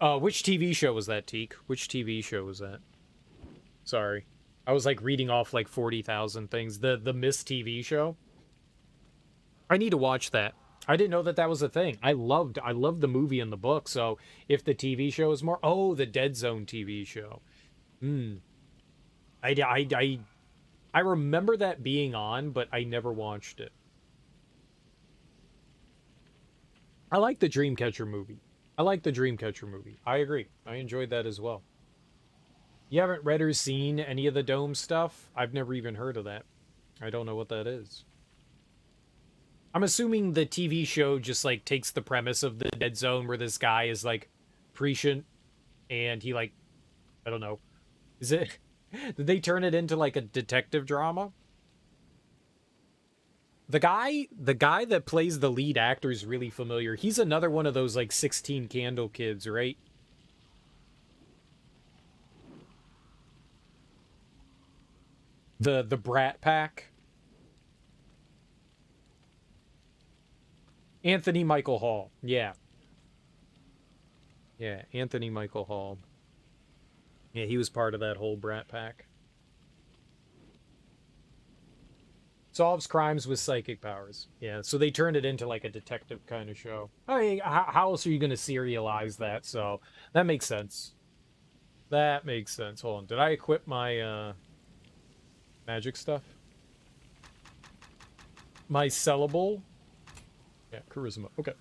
Which TV show was that, Teak? Which TV show was that? Sorry. I was like reading off like 40,000 things. The Mist TV show. I need to watch that. I didn't know that that was a thing. I loved the movie and the book. So if the TV show is more, oh, the Dead Zone TV show. Hmm. I remember that being on, but I never watched it. I like the Dreamcatcher movie. I like the Dreamcatcher movie. I agree. I enjoyed that as well. You haven't read or seen any of the Dome stuff? I've never even heard of that. I don't know what that is. I'm assuming the TV show just like takes the premise of the Dead Zone where this guy is like prescient and he like, I don't know. Is it did they turn it into like a detective drama? The guy that plays the lead actor is really familiar. He's another one of those like 16 Candle kids, right? The Brat Pack. Anthony Michael Hall. Yeah. Yeah, Anthony Michael Hall. Yeah, he was part of that whole Brat Pack. Solves crimes with psychic powers. Yeah, so they turned it into like a detective kind of show. I mean, how else are you going to serialize that? So that makes sense. That makes sense. Hold on. Did I equip my magic stuff? My sellable? Yeah, charisma. Okay.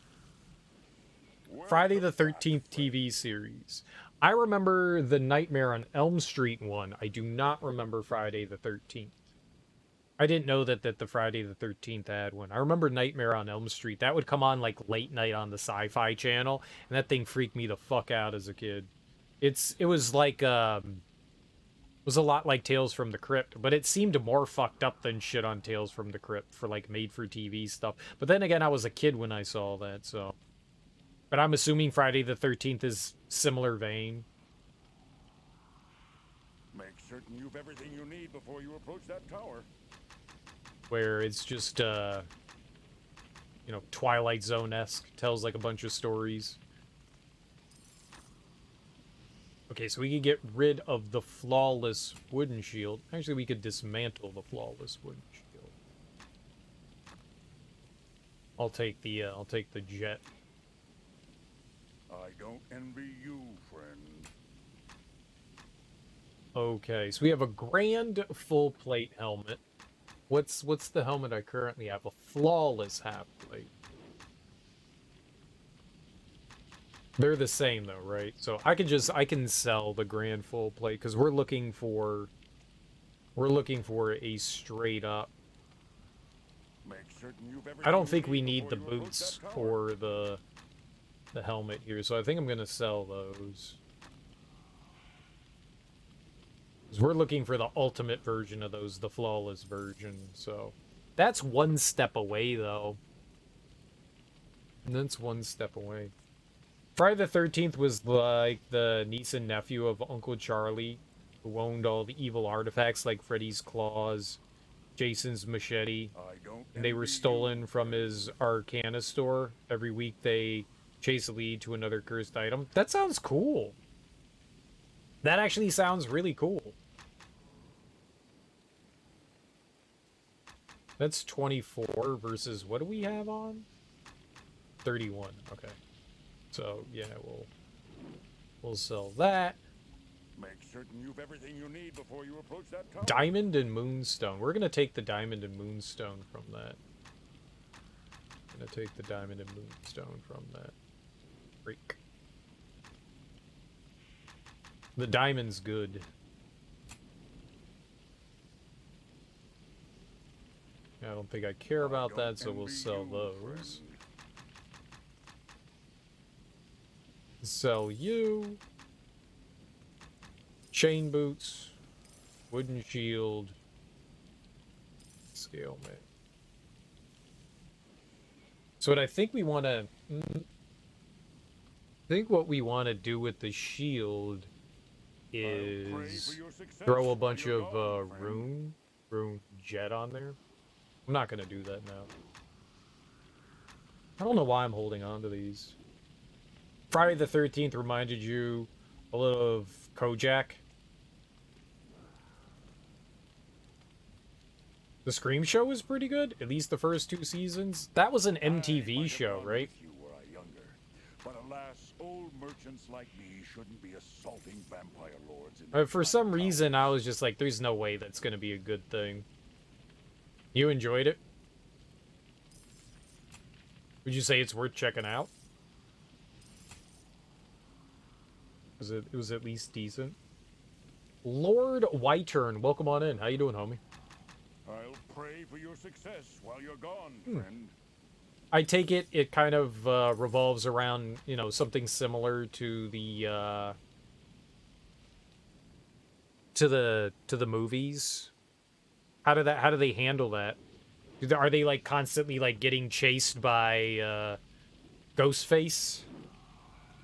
Friday the 13th TV series. I remember the Nightmare on Elm Street one. I do not remember Friday the 13th. I didn't know that the Friday the 13th had one. I remember Nightmare on Elm Street. That would come on like late night on the Sci-Fi Channel, and that thing freaked me the fuck out as a kid. It was like it was a lot like Tales from the Crypt, but it seemed more fucked up than shit on Tales from the Crypt for like made for TV stuff. But then again, I was a kid when I saw that, so. But I'm assuming Friday the 13th is similar vein. Make certain you've everything you need before you approach that tower. Where it's just, you know, Twilight Zone-esque. Tells like a bunch of stories. Okay, so we could get rid of the flawless wooden shield. Actually, we could dismantle the flawless wooden shield. I'll take the jet. I don't envy you, friend. Okay, so we have a grand full plate helmet. What's the helmet I currently have? A flawless half plate. They're the same though, right? So I can sell the grand full plate because we're looking for a straight up. Make certain you've everything I don't you think we need need the before you approach boots that tower. or the helmet here, so I think I'm gonna sell those. 'Cause we're looking for the ultimate version of those, the flawless version, so that's one step away though. And that's one step away. Friday the 13th was like the niece and nephew of Uncle Charlie, who owned all the evil artifacts like Freddy's claws, Jason's machete, I don't and they were envy stolen you, from friend. his Arcana store. Every week they chase a lead to another cursed item. That sounds cool. That actually sounds really cool. That's 24 versus what do we have on? 31. Okay. So, yeah, we'll sell that. Make certain you've everything you need before you approach that tower. Diamond and Moonstone. We're going to take the Diamond and Moonstone from that. Going to take the Diamond and Moonstone from that. Freak. The Diamond's good. I don't think I care about that, so we'll sell those. Sell you. Chain boots. Wooden shield. Scale man. So what I think we want to... I think what we want to do with the shield is throw a bunch of rune jet on there. I'm not going to do that now. I don't know why I'm holding on to these. Friday the 13th reminded you a little of Kojak. The Scream show was pretty good, at least the first 2 seasons. That was an I might MTV have show, gone right? with you were I younger. But alas, old merchants like me shouldn't be assaulting vampire lords in their For black some reason, I towers. was just like, there's no way that's going to be a good thing. You enjoyed it? Would you say it's worth checking out? It was at least decent. Lord Whitern, welcome on in. How you doing, homie? I'll pray for your success while you're gone, friend. I take it kind of revolves around, you know, something similar to the to the movies. How do they handle that? Are they like constantly like getting chased by Ghostface?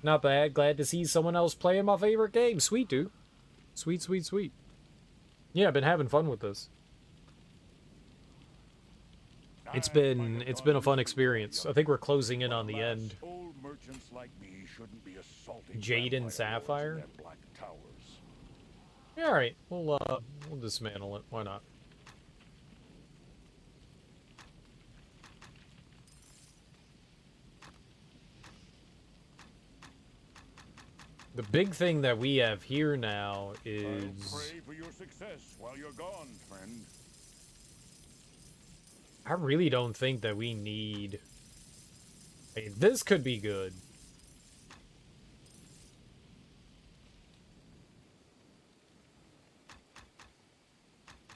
Not bad. Glad to see someone else playing my favorite game. Sweet, dude. Sweet, sweet, sweet. Yeah, I've been having fun with this. It's been a fun experience. I think we're closing in on the end. Old merchants like me shouldn't be assaulting Jade and vampire lords in Sapphire? their black towers. Yeah, all right, we'll dismantle it. Why not? The big thing that we have here now I'll is pray for your success while you're gone, friend. I really don't think that we need. Hey, this could be good.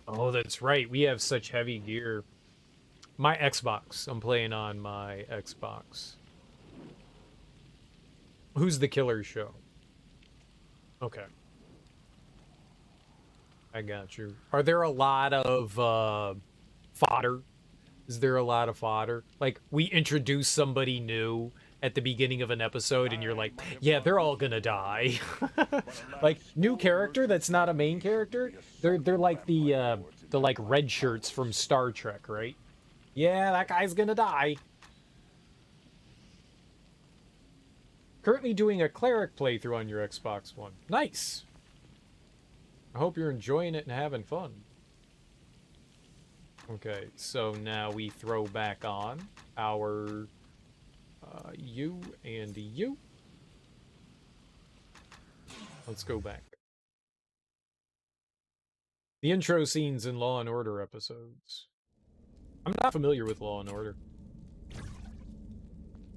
Oh, that's right. We have such heavy gear. My Xbox. I'm playing on my Xbox. Who's the killer show? Okay. I got you. Are there a lot of fodder? Is there a lot of fodder? Like, we introduce somebody new at the beginning of an episode and you're like, yeah, they're all gonna die. Like, new character that's not a main character? They're like the like red shirts from Star Trek, right? Yeah, that guy's gonna die. Currently doing a cleric playthrough on your Xbox One. Nice. I hope you're enjoying it and having fun. Okay, so now we throw back on our you and you. Let's go back. The intro scenes in Law and Order episodes. I'm not familiar with Law and Order.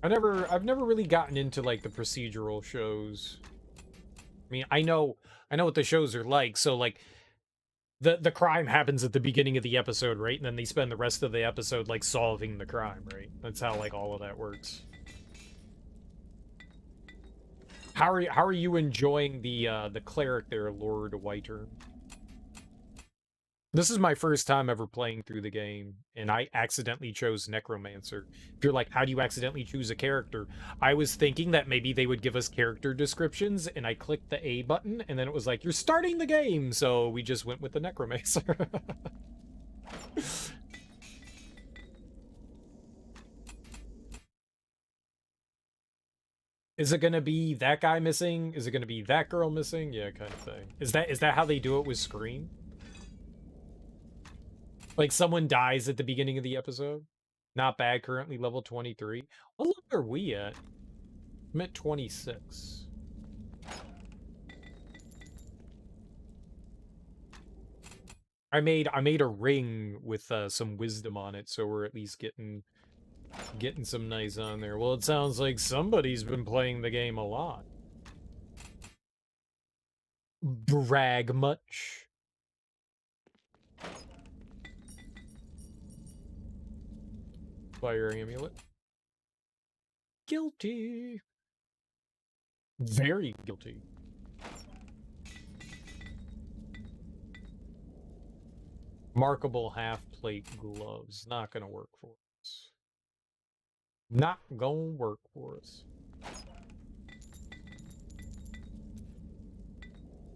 I've never really gotten into like the procedural shows. I mean, I know what the shows are like, so like the crime happens at the beginning of the episode, right? And then they spend the rest of the episode like solving the crime, right? That's how like all of that works. How are you enjoying the cleric there, Lord Whiter? This is my first time ever playing through the game, and I accidentally chose Necromancer. If you're like, how do you accidentally choose a character? I was thinking that maybe they would give us character descriptions, and I clicked the A button, and then it was like, you're starting the game! So we just went with the Necromancer. Is it gonna be that guy missing? Is it gonna be that girl missing? Yeah, kind of thing. Is that how they do it with Scream? Like, someone dies at the beginning of the episode? Not bad, currently level 23. What level are we at? I'm at 26. I made a ring with some wisdom on it, so we're at least getting some nice on there. Well, it sounds like somebody's been playing the game a lot. Brag much? Fire amulet. Guilty. Very guilty. Markable half-plate gloves. Not gonna work for us. Not gonna work for us.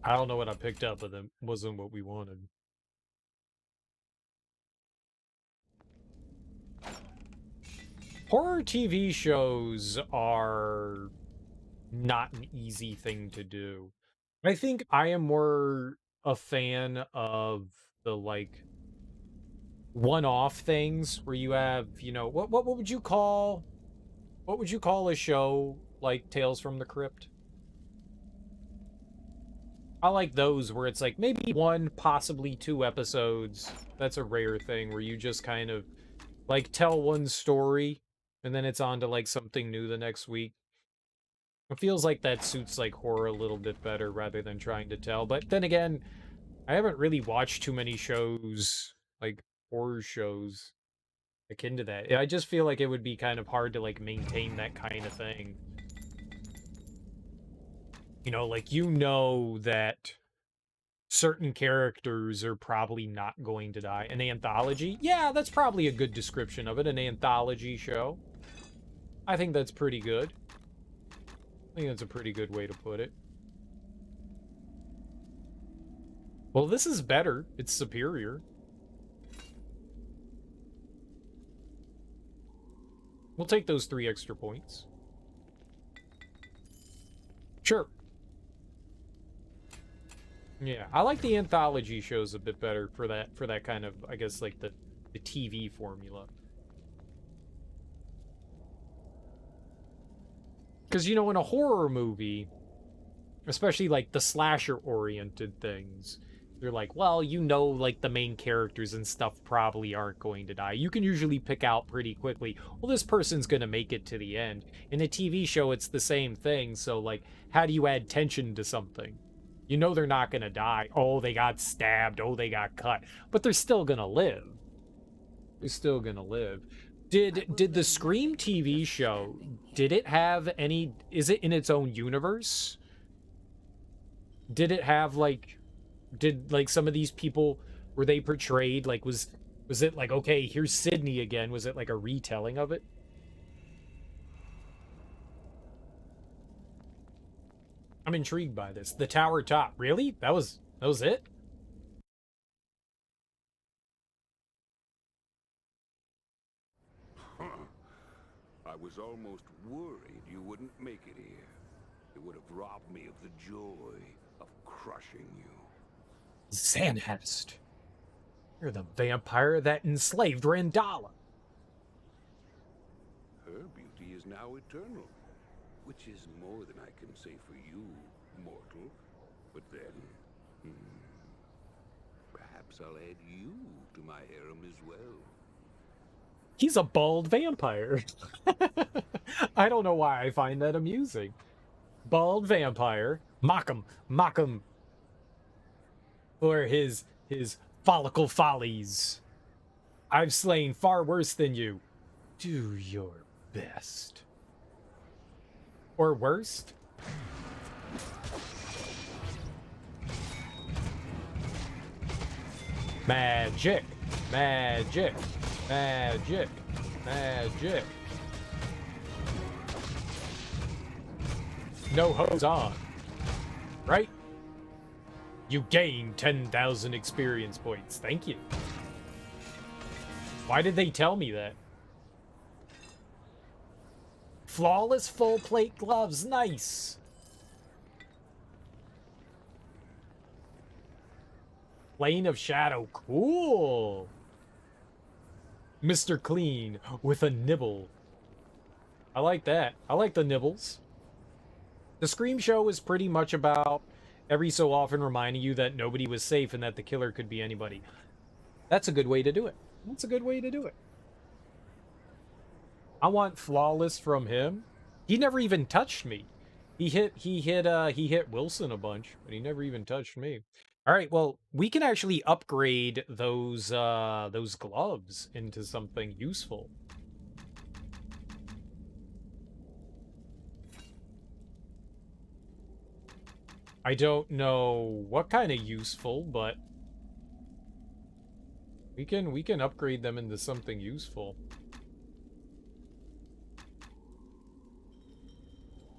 I don't know what I picked up, but it wasn't what we wanted. Horror TV shows are not an easy thing to do. I think I am more a fan of the, like, one-off things where you have, you know, what would you call a show like Tales from the Crypt? I like those where it's like maybe one, possibly two episodes. That's a rare thing where you just kind of like tell one story and then it's on to like something new the next week. It feels like that suits like horror a little bit better rather than trying to tell. But then again, I haven't really watched too many shows, like horror shows akin to that. I just feel like it would be kind of hard to like maintain that kind of thing. You know, like you know that certain characters are probably not going to die. An anthology? Yeah, that's probably a good description of it, an anthology show. I think that's pretty good. I think that's a pretty good way to put it. Well, this is better. It's superior. We'll take those 3 extra points. Sure. Yeah, I like the anthology shows a bit better for that kind of, I guess, like the TV formula. Because, you know, in a horror movie, especially like the slasher-oriented things, they're like, well, you know, like the main characters and stuff probably aren't going to die. You can usually pick out pretty quickly, well, this person's going to make it to the end. In a TV show, it's the same thing. So, like, how do you add tension to something? You know they're not going to die. Oh, they got stabbed. Oh, they got cut. But they're still going to live. They're still going to live. Did the Scream TV show, did it have any... Is it in its own universe? Did it have, like... Did, like, some of these people... Were they portrayed? Like, was it like, okay, here's Sydney again? Was it like a retelling of it? I'm intrigued by this. The tower top. Really? That was it? I was almost worried you wouldn't make it here. It would have robbed me of the joy of crushing you. Xanhest. You're the vampire that enslaved Randala. Her beauty is now eternal, which is more than I can say for you, mortal. But then, perhaps I'll add you to my harem as well. He's a bald vampire. I don't know why I find that amusing. Bald vampire. Mock him for his follicle follies. I've slain far worse than you. Do your best. Or worst? Magic. Magic. Magic. Magic. No hose on. Right? You gain 10,000 experience points. Thank you. Why did they tell me that? Flawless full plate gloves. Nice. Plane of Shadow. Cool. Mr. Clean with a nibble. I like that. I like the nibbles. The Scream show is pretty much about every so often reminding you that nobody was safe and that the killer could be anybody. That's a good way to do it. That's a good way to do it. I want flawless from him. He never even touched me. He hit Wilson a bunch, but he never even touched me. All right, well, we can actually upgrade those gloves into something useful. I don't know what kind of useful, but we can upgrade them into something useful.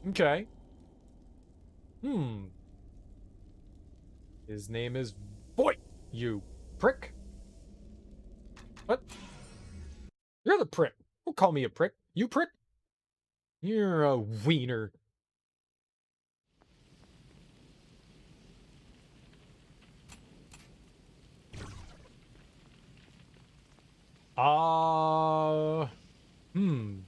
Okay. His name is Boy, you prick. What? You're the prick. Don't call me a prick. You prick? You're a wiener. Hmm.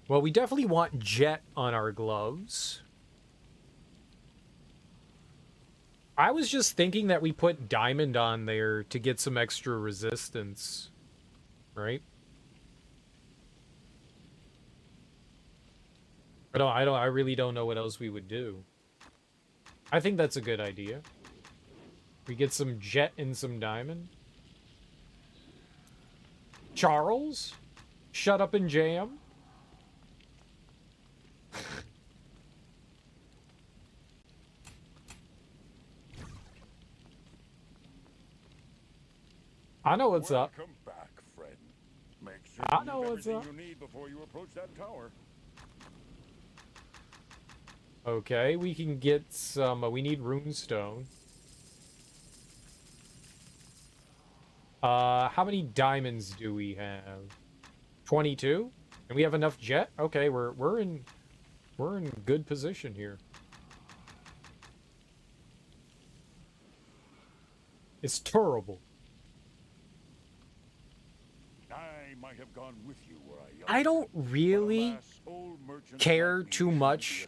Well, we definitely want jet on our gloves. I was just thinking that we put diamond on there to get some extra resistance, right? I really don't know what else we would do. I think that's a good idea. We get some jet and some diamond. Charles? Shut up and jam? I know what's up. Welcome back, friend. Make sure I you know have what's everything up. you need before you approach that tower. Okay, we can get some, we need runestone. How many diamonds do we have? 22? And we have enough jet? Okay, we're in good position here. It's terrible. I might have gone with you where I don't really care too much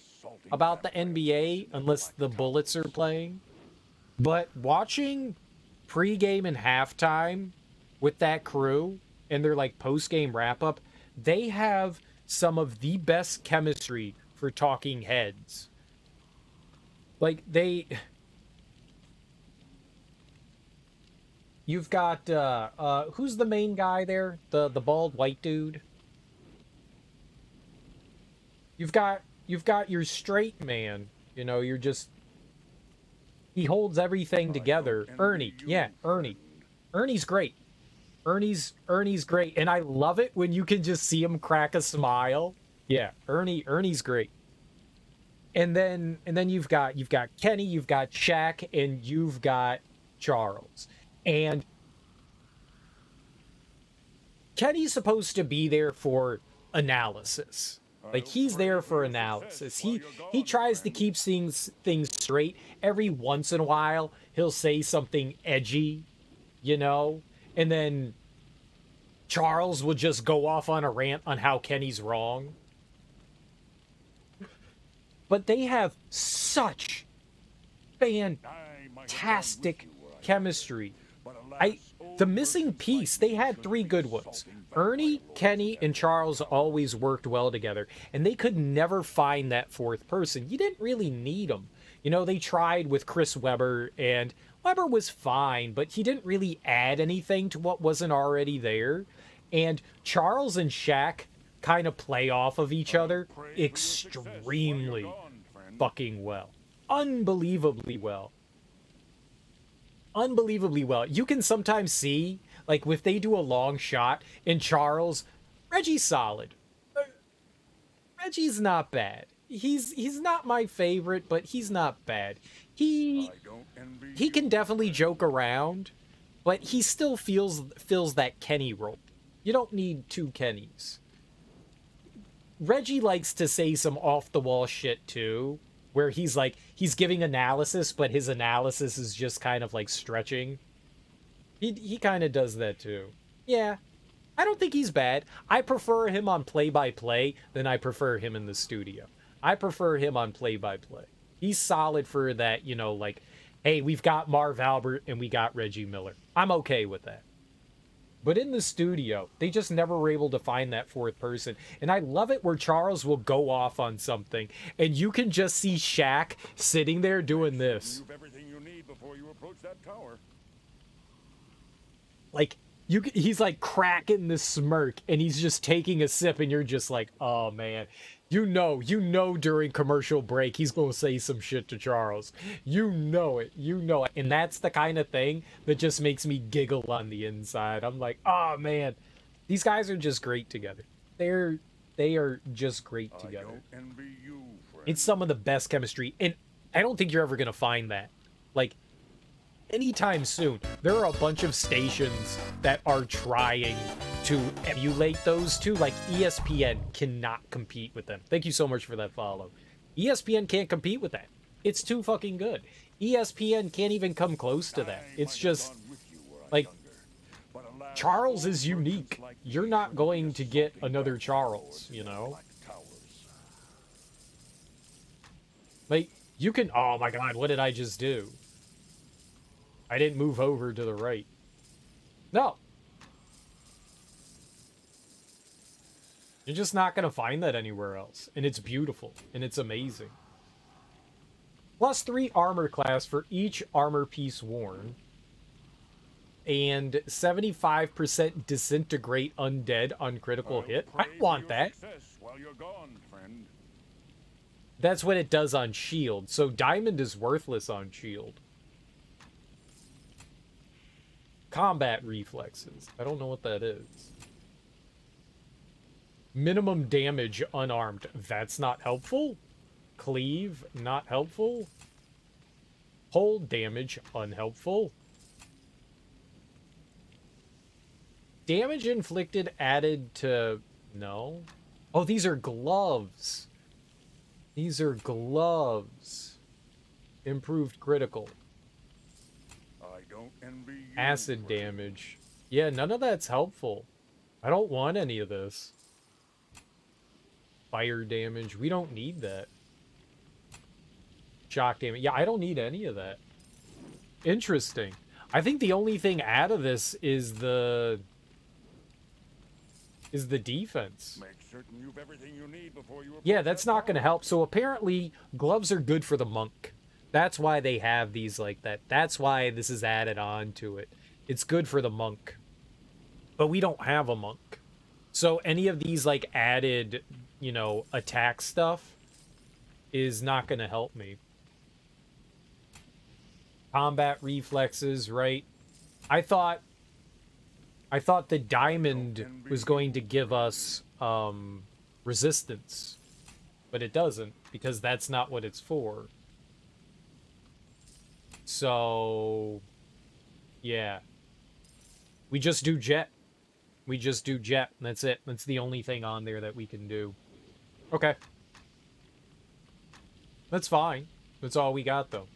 about the NBA unless the Bullets are playing. But watching pregame and halftime with that crew and their like post-game wrap-up, they have some of the best chemistry for talking heads. Like you've got who's the main guy there? The bald white dude? You've got your straight man, you know, you're just he holds everything together. Ernie, yeah, Ernie. Ernie's great. Ernie's great, and I love it when you can just see him crack a smile. Yeah, Ernie's great. And then you've got Kenny, you've got Shaq, and you've got Charles. And Kenny's supposed to be there for analysis. Like he's there for analysis. He tries to keep things straight. Every once in a while, he'll say something edgy, you know, and then Charles will just go off on a rant on how Kenny's wrong. But they have such fantastic chemistry. The missing piece, they had three good ones. Ernie, Kenny, and Charles always worked well together, and they could never find that fourth person. You didn't really need them. You know, they tried with Chris Webber, and Webber was fine, but he didn't really add anything to what wasn't already there. And Charles and Shaq kind of play off of each other extremely fucking well. Unbelievably well. Unbelievably well. You can sometimes see, like, if they do a long shot, and Charles, Reggie's solid. Reggie's not bad. He's not my favorite, but he's not bad. He can definitely joke around, but he still fills that Kenny role. You don't need two Kennys. Reggie likes to say some off-the-wall shit, too, where he's giving analysis, but his analysis is just kind of like stretching. He kind of does that too. Yeah, I don't think he's bad. I prefer him on play-by-play than I prefer him in the studio. I prefer him on play-by-play. He's solid for that, you know, like, hey, we've got Marv Albert and we got Reggie Miller. I'm okay with that. But in the studio, they just never were able to find that fourth person. And I love it where Charles will go off on something, and you can just see Shaq sitting there doing this. You have everything you need before you approach that tower. Like, he's like cracking the smirk, and he's just taking a sip, and you're just like, oh man. You know during commercial break, he's going to say some shit to Charles. You know it. And that's the kind of thing that just makes me giggle on the inside. I'm like, oh man, these guys are just great together. They are just great together. I don't envy you, friend. It's some of the best chemistry, and I don't think you're ever going to find that. Like, anytime soon. There are a bunch of stations that are trying to emulate those two. Like, ESPN cannot compete with them. Thank you so much for that follow. ESPN can't compete with that. It's too fucking good. ESPN can't even come close to that. It's just like Charles is unique. You're not going to get another Charles, you know? Like, you can... Oh my god, what did I just do? I didn't move over to the right. No. You're just not going to find that anywhere else. And it's beautiful. And it's amazing. +3 armor class for each armor piece worn. And 75% disintegrate undead on critical hit. I want that. That's what it does on shield. So diamond is worthless on shield. Combat reflexes. I don't know what that is. Minimum damage unarmed. That's not helpful. Cleave, not helpful. Hold damage, unhelpful. Damage inflicted added to... No. Oh, these are gloves. These are gloves. Improved critical. I don't envy you. Acid damage. Yeah, none of that's helpful. I don't want any of this. Fire damage. We don't need that. Shock damage. Yeah, I don't need any of that. Interesting. I think the only thing out of this is the defense. Make certain you've everything you need before you Yeah, that's not going to help. So apparently, gloves are good for the monk. That's why they have these like that. That's why this is added on to it. It's good for the monk. But we don't have a monk. So any of these like added, you know, attack stuff is not going to help me. Combat reflexes, right? I thought the diamond was going to give us resistance, but it doesn't, because that's not what it's for. So, yeah. We just do jet. We just do jet, and that's it. That's the only thing on there that we can do. Okay. That's fine. That's all we got, though.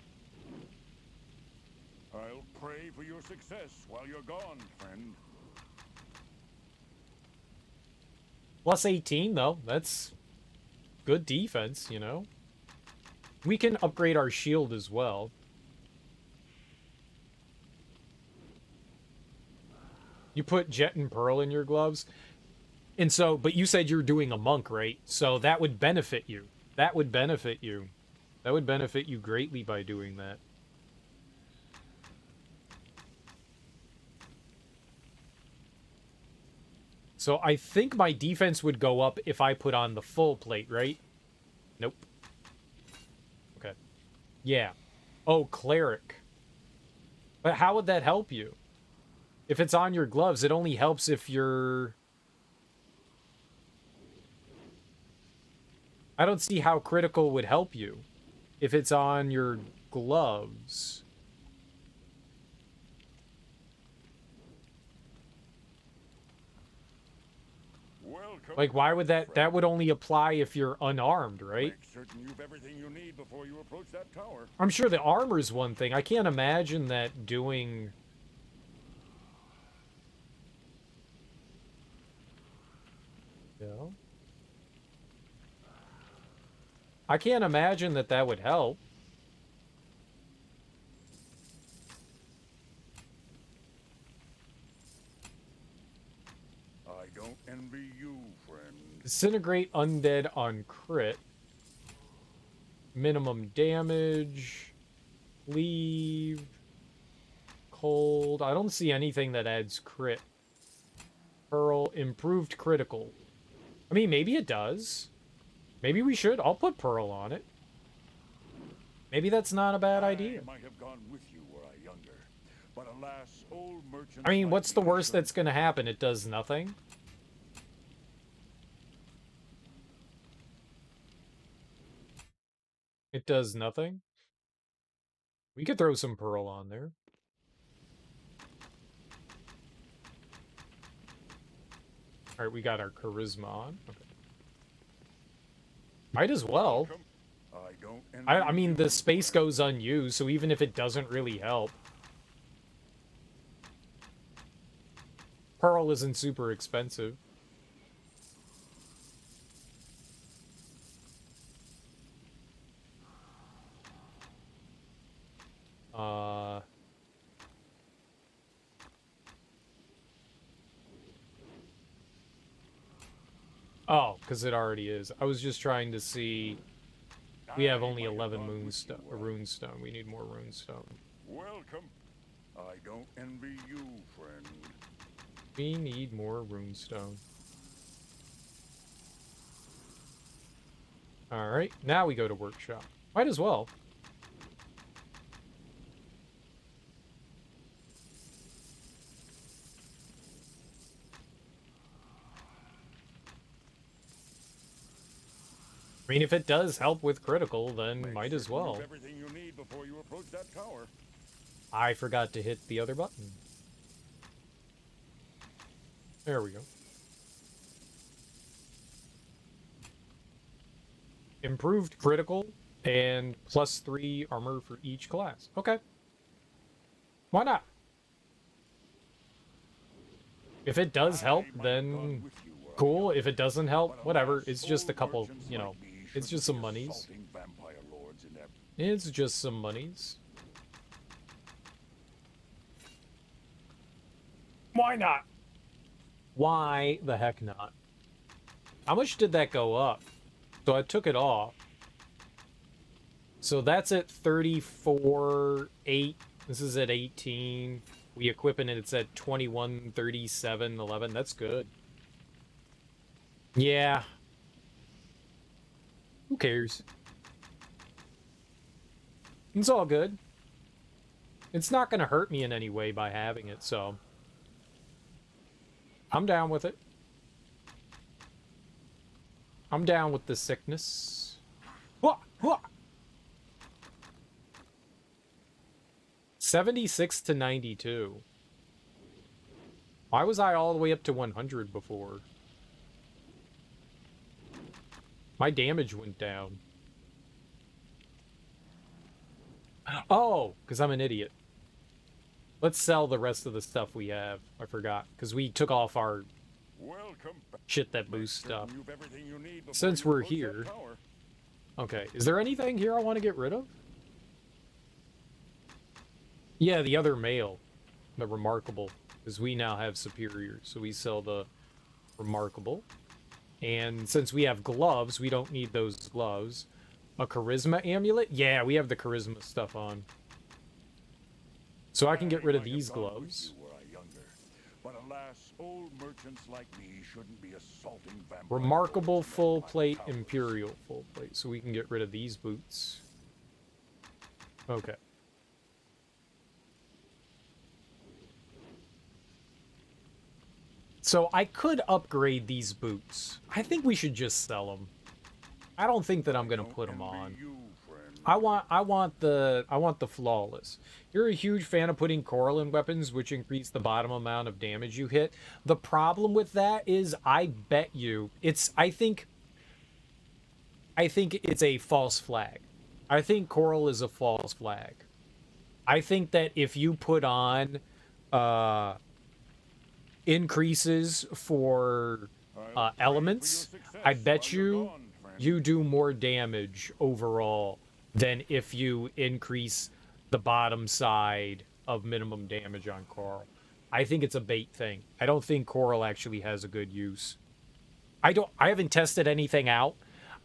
I'll pray for your success while you're gone, friend. +18, though. That's good defense, you know? We can upgrade our shield as well. You put Jet and Pearl in your gloves. And so, but you said you're doing a monk, right? So that would benefit you. That would benefit you. That would benefit you greatly by doing that. So I think my defense would go up if I put on the full plate, right? Nope. Okay. Yeah. Oh, cleric. But how would that help you? If it's on your gloves, it only helps if you're... I don't see how critical would help you if it's on your gloves. Like, why would that would only apply if you're unarmed, right? Make certain you've everything you need before you approach that tower. I'm sure the armor's one thing. I can't imagine that doing... Yeah. I can't imagine that would help. I don't envy you, friend. Disintegrate undead on crit. Minimum damage. Leave. Cold. I don't see anything that adds crit. Pearl. Improved critical. I mean, maybe it does. Maybe we should. I'll put Pearl on it. Maybe that's not a bad idea. I might have gone with you were I younger, but alas, old merchants I mean, like what's the me worst should- that's going to happen? It does nothing. It does nothing. We could throw some Pearl on there. Alright, we got our Charisma on. Okay. Might as well. I don't envy I mean, you, the space friend. goes unused, so even if it doesn't really help. Pearl isn't super expensive. Oh, because it already is. I was just trying to see. We have only 11 moonstone, runestone. We need more runestone. Welcome. I don't envy you, friend. We need more runestone. Alright, now we go to workshop. Might as well. I mean, if it does help with critical, then might as well. Everything you need before you approach that tower. I forgot to hit the other button. There we go. Improved critical and +3 armor for each class. Okay. Why not? If it does help, then cool. If it doesn't help, whatever. It's just a couple, you know, it's just some monies. It's just some monies. Why not? Why the heck not? How much did that go up? So I took it off. So that's at 34.8. This is at 18. We equipping it, it's at 21, 37, 11. That's good. Yeah. Who cares? It's all good. It's not going to hurt me in any way by having it, so I'm down with it. I'm down with the sickness. Wah, wah. 76 to 92. Why was I all the way up to 100 before? My damage went down. Oh, because I'm an idiot. Let's sell the rest of the stuff we have. I forgot. Because we took off our shit that boosts stuff. Since we're here. Okay. Is there anything here I want to get rid of? Yeah, the other male. The remarkable. Because we now have superior. So we sell the remarkable. And since we have gloves, we don't need those gloves. A charisma amulet? Yeah, we have the charisma stuff on. So I can get rid of these gloves. But alas, old merchants like me shouldn't be assaulting vampires. Remarkable full plate, imperial full plate. So we can get rid of these boots. Okay. So I could upgrade these boots. I think we should just sell them. I don't think that I'm gonna put them on. I want the flawless. You're a huge fan of putting coral in weapons, which increase the bottom amount of damage you hit. The problem with that is, I bet you I think it's a false flag. I think coral is a false flag. I think that if you put on increases for elements, I bet you do more damage overall than if you increase the bottom side of minimum damage on coral. I think it's a bait thing. I don't think coral actually has a good use. I haven't tested anything out.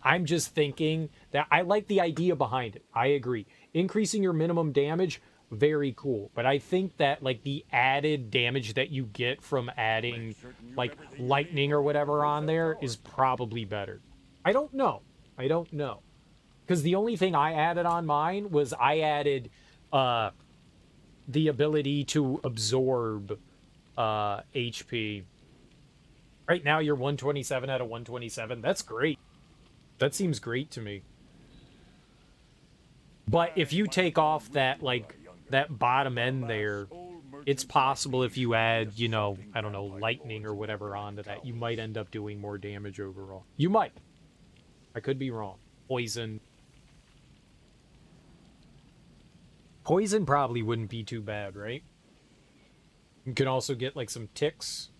I'm just thinking that I like the idea behind it. I agree. Increasing your minimum damage, very cool. But I think that, like, the added damage that you get from adding, like, lightning or whatever on there is probably better. I don't know. Because the only thing I added on mine was I added the ability to absorb HP. Right now you're 127 out of 127. That's great. That seems great to me. But if you take off that, like, that bottom end there, it's possible if you add, you know, I don't know, lightning or whatever onto that, you might end up doing more damage overall. You might. I could be wrong. Poison. Poison probably wouldn't be too bad, right? You can also get, like, some ticks.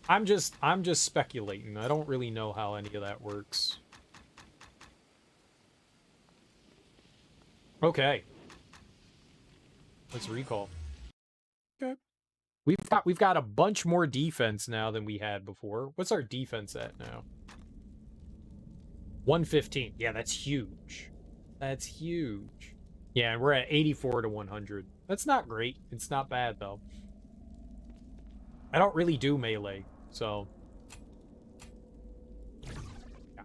I'm just speculating. I don't really know how any of that works. Okay. Let's recall. Okay. We've got a bunch more defense now than we had before. What's our defense at now? 115. Yeah, that's huge. That's huge. Yeah, and we're at 84 to 100. That's not great. It's not bad though. I don't really do melee, so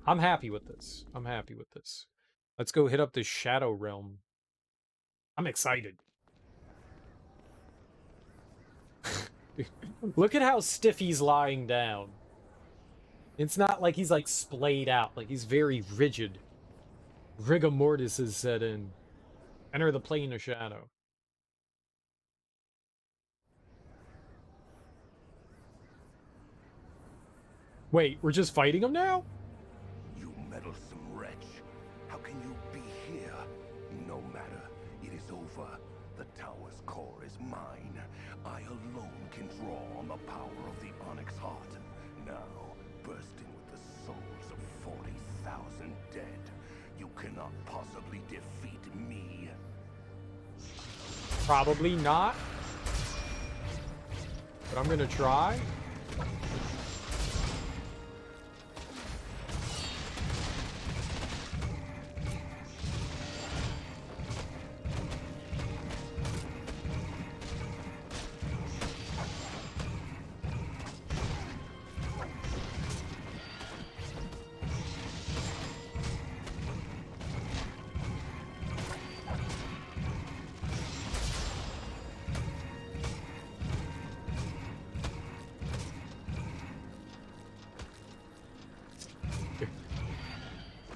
I'm happy with this. I'm happy with this. Let's go hit up the Shadow Realm. I'm excited. Look at how stiff he's lying down. It's not like he's like splayed out. Like he's very rigid. Rigor mortis is set in. Enter the plane of shadow. Wait, we're just fighting him now? You meddlesome wretch. How can you be here? No matter. It is over. The tower's core is mine. I alone can draw on the power of the Onyx Heart. Now, bursting with the souls of 40,000 dead, you cannot possibly defeat me. Probably not. But I'm gonna try.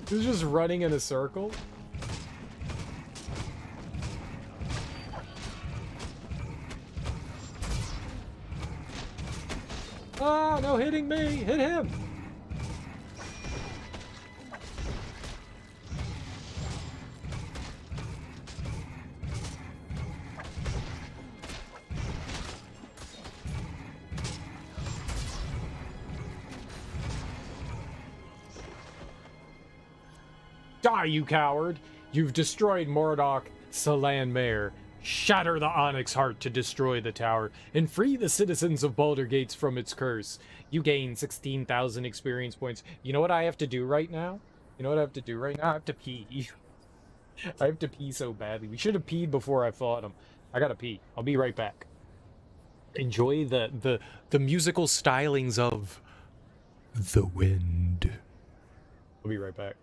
He's just running in a circle. Ah, no hitting me! Hit him! Die, you coward! You've destroyed Mordok, Salan Mare. Shatter the Onyx Heart to destroy the tower, and free the citizens of Baldur Gates from its curse. You gain 16,000 experience points. You know what I have to do right now? You know what I have to do right now? I have to pee. I have to pee so badly. We should have peed before I fought him. I gotta pee. I'll be right back. Enjoy the musical stylings of the wind. I'll be right back.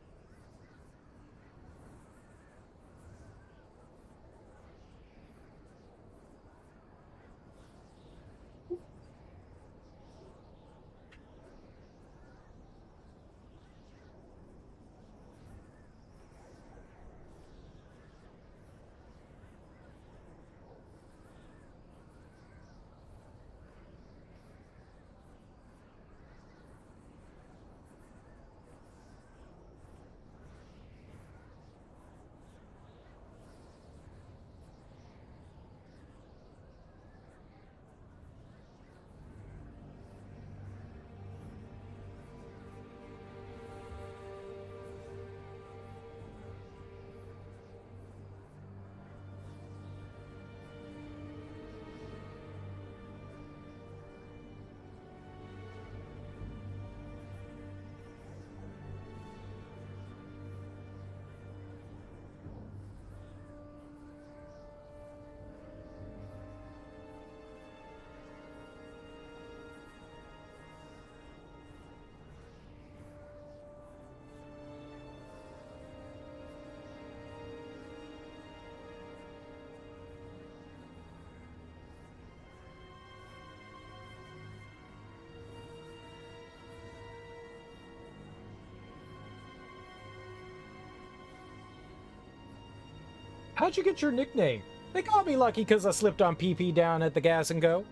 How'd you get your nickname? They call me Lucky because I slipped on PP down at the Gas and Go.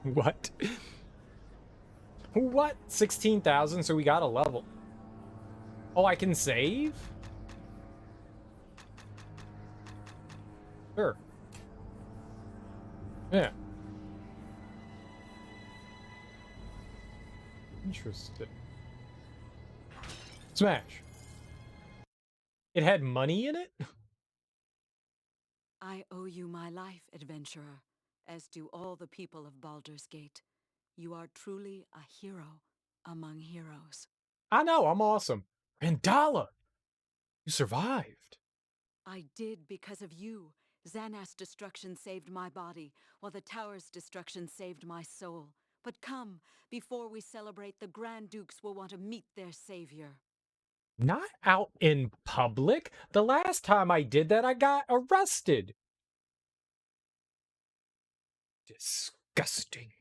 What? What? 16,000, so we got a level. Oh, I can save? Sure. Yeah. Interesting. Smash. It had money in it? I owe you my life, adventurer, as do all the people of Baldur's Gate. You are truly a hero among heroes. I know, I'm awesome. Randala! You survived. I did because of you. Xanast's destruction saved my body, while the tower's destruction saved my soul. But come, before we celebrate, the Grand Dukes will want to meet their savior. Not out in public? The last time I did that, I got arrested. Disgusting.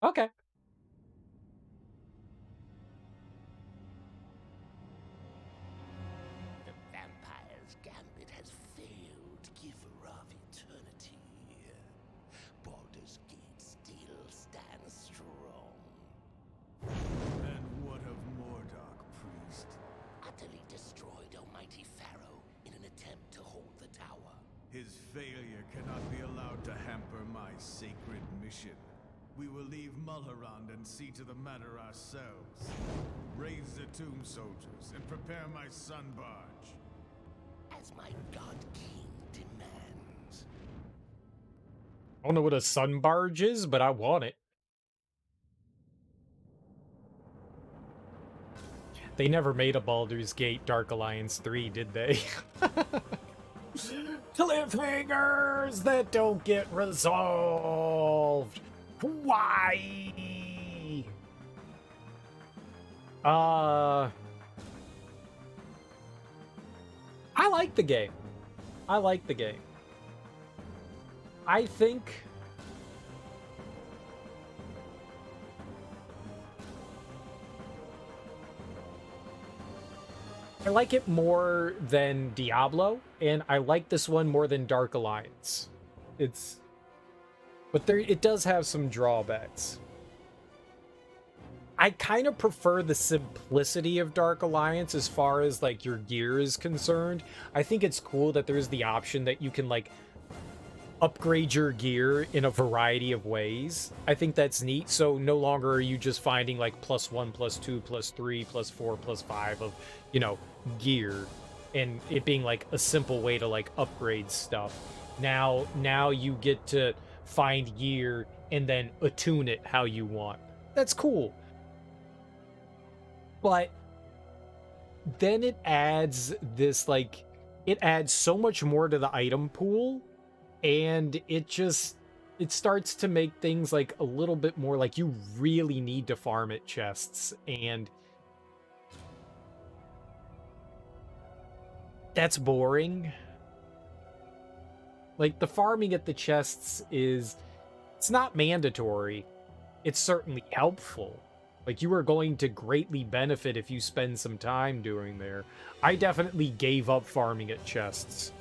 Okay. The vampire's gambit has failed, giver of eternity. Baldur's Gate still stands strong. And what of Mordok, priest? Utterly destroyed Almighty Pharaoh in an attempt to hold the tower. His failure cannot be allowed to hamper my sacred mission. We will leave Mulholland and see to the matter ourselves. Raise the tomb soldiers and prepare my sun barge. As my God King demands. I don't know what a sun barge is, but I want it. They never made a Baldur's Gate Dark Alliance 3, did they? Cliffhangers that don't get resolved. Why? I like the game. I like the game. I think I like it more than Diablo, and I like this one more than Dark Alliance. But it does have some drawbacks. I kind of prefer the simplicity of Dark Alliance as far as like your gear is concerned. I think it's cool that there's the option that you can like upgrade your gear in a variety of ways. I think that's neat. So no longer are you just finding like +1, +2, +3, +4, +5 of, you know, gear, and it being like a simple way to like upgrade stuff. Now you get to find gear and then attune it how you want. That's cool. But then it adds this like it adds so much more to the item pool, and it starts to make things like a little bit more like you really need to farm at chests, and that's boring. Like, the farming at the chests it's not mandatory. It's certainly helpful. Like, you are going to greatly benefit if you spend some time doing there. I definitely gave up farming at chests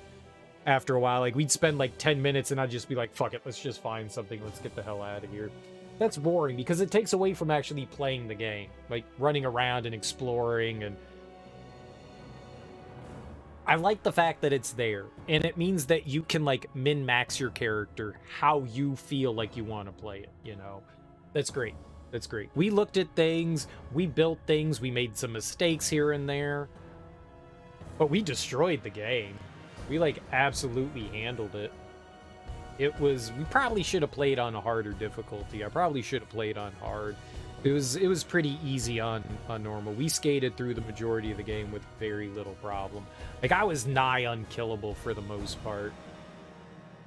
after a while. Like, we'd spend like 10 minutes and I'd just be like, fuck it, let's just find something, let's get the hell out of here. That's boring because it takes away from actually playing the game, like running around and exploring. And I like the fact that it's there, and it means that you can like min-max your character how you feel like you want to play it, you know? That's great. That's great. We looked at things, we built things, we made some mistakes here and there, but we destroyed the game. We like absolutely handled it. We probably should have played on a harder difficulty. I probably should have played on hard. It was pretty easy on normal. We skated through the majority of the game with very little problem. Like, I was nigh unkillable for the most part.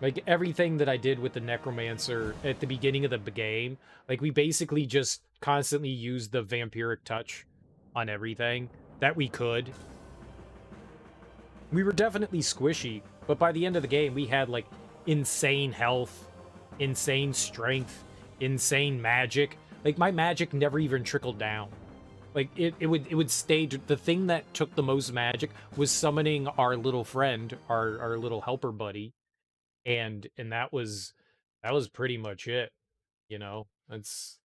Like, everything that I did with the Necromancer at the beginning of the game, like, we basically just constantly used the vampiric touch on everything that we could. We were definitely squishy, but by the end of the game, we had, like, insane health, insane strength, insane magic. Like, my magic never even trickled down. Like, it would stay. The thing that took the most magic was summoning our little friend, our little helper buddy, and that was pretty much it. You know, that's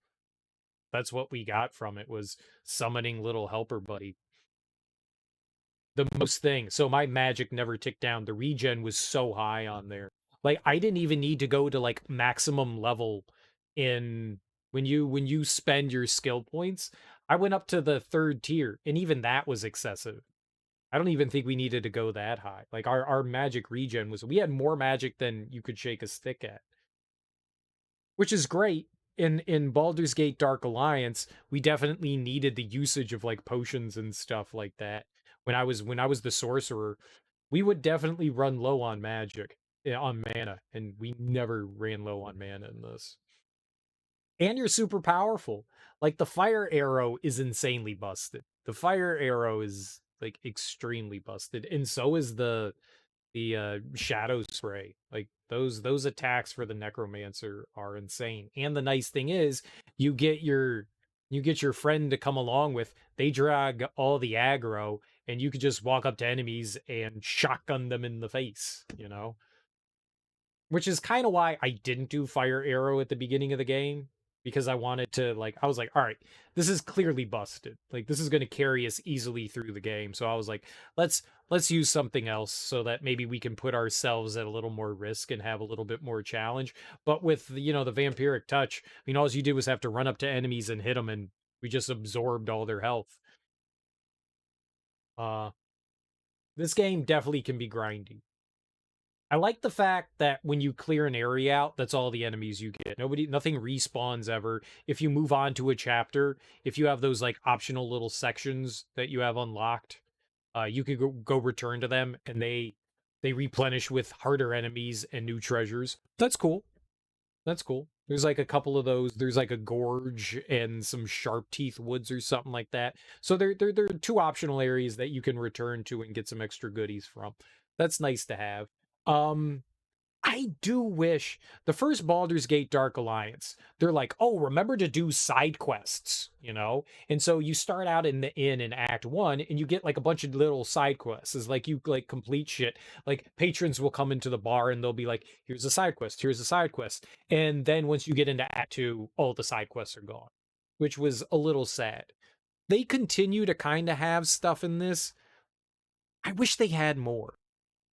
what we got from it, was summoning little helper buddy. The most thing. So my magic never ticked down. The regen was so high on there. Like, I didn't even need to go to like maximum level in When you spend your skill points, I went up to the 3rd tier, and even that was excessive. I don't even think we needed to go that high. Like our magic regen was we had more magic than you could shake a stick at, which is great. In Baldur's Gate Dark Alliance, we definitely needed the usage of like potions and stuff like that. When I was the sorcerer, we would definitely run low on magic, on mana, and we never ran low on mana in this. And you're super powerful. Like the fire arrow is insanely busted. The fire arrow is like extremely busted, and so is the shadow spray. Like those attacks for the necromancer are insane. And the nice thing is you get your friend to come along with, they drag all the aggro, and you could just walk up to enemies and shotgun them in the face, you know? Which is kind of why I didn't do fire arrow at the beginning of the game, because I wanted to like I was like, all right, this is clearly busted. Like this is going to carry us easily through the game. So I was like, let's use something else so that maybe we can put ourselves at a little more risk and have a little bit more challenge. But with the vampiric touch, I mean, all you did was have to run up to enemies and hit them, and we just absorbed all their health. Uh this game definitely can be grindy. I like the fact that when you clear an area out, that's all the enemies you get. Nothing respawns ever. If you move on to a chapter, if you have those like optional little sections that you have unlocked, you could go return to them, and they replenish with harder enemies and new treasures. That's cool. That's cool. There's like a couple of those. There's like a gorge and some sharp teeth woods or something like that. So there are 2 optional areas that you can return to and get some extra goodies from. That's nice to have. Um, I do wish the first Baldur's Gate Dark Alliance, they're like, oh, remember to do side quests, you know? And so you start out in the inn in Act 1, and you get like a bunch of little side quests. It's like you like complete shit. Like patrons will come into the bar and they'll be like, here's a side quest, here's a side quest. And then once you get into Act 2, all the side quests are gone, which was a little sad. They continue to kind of have stuff in this. I wish they had more.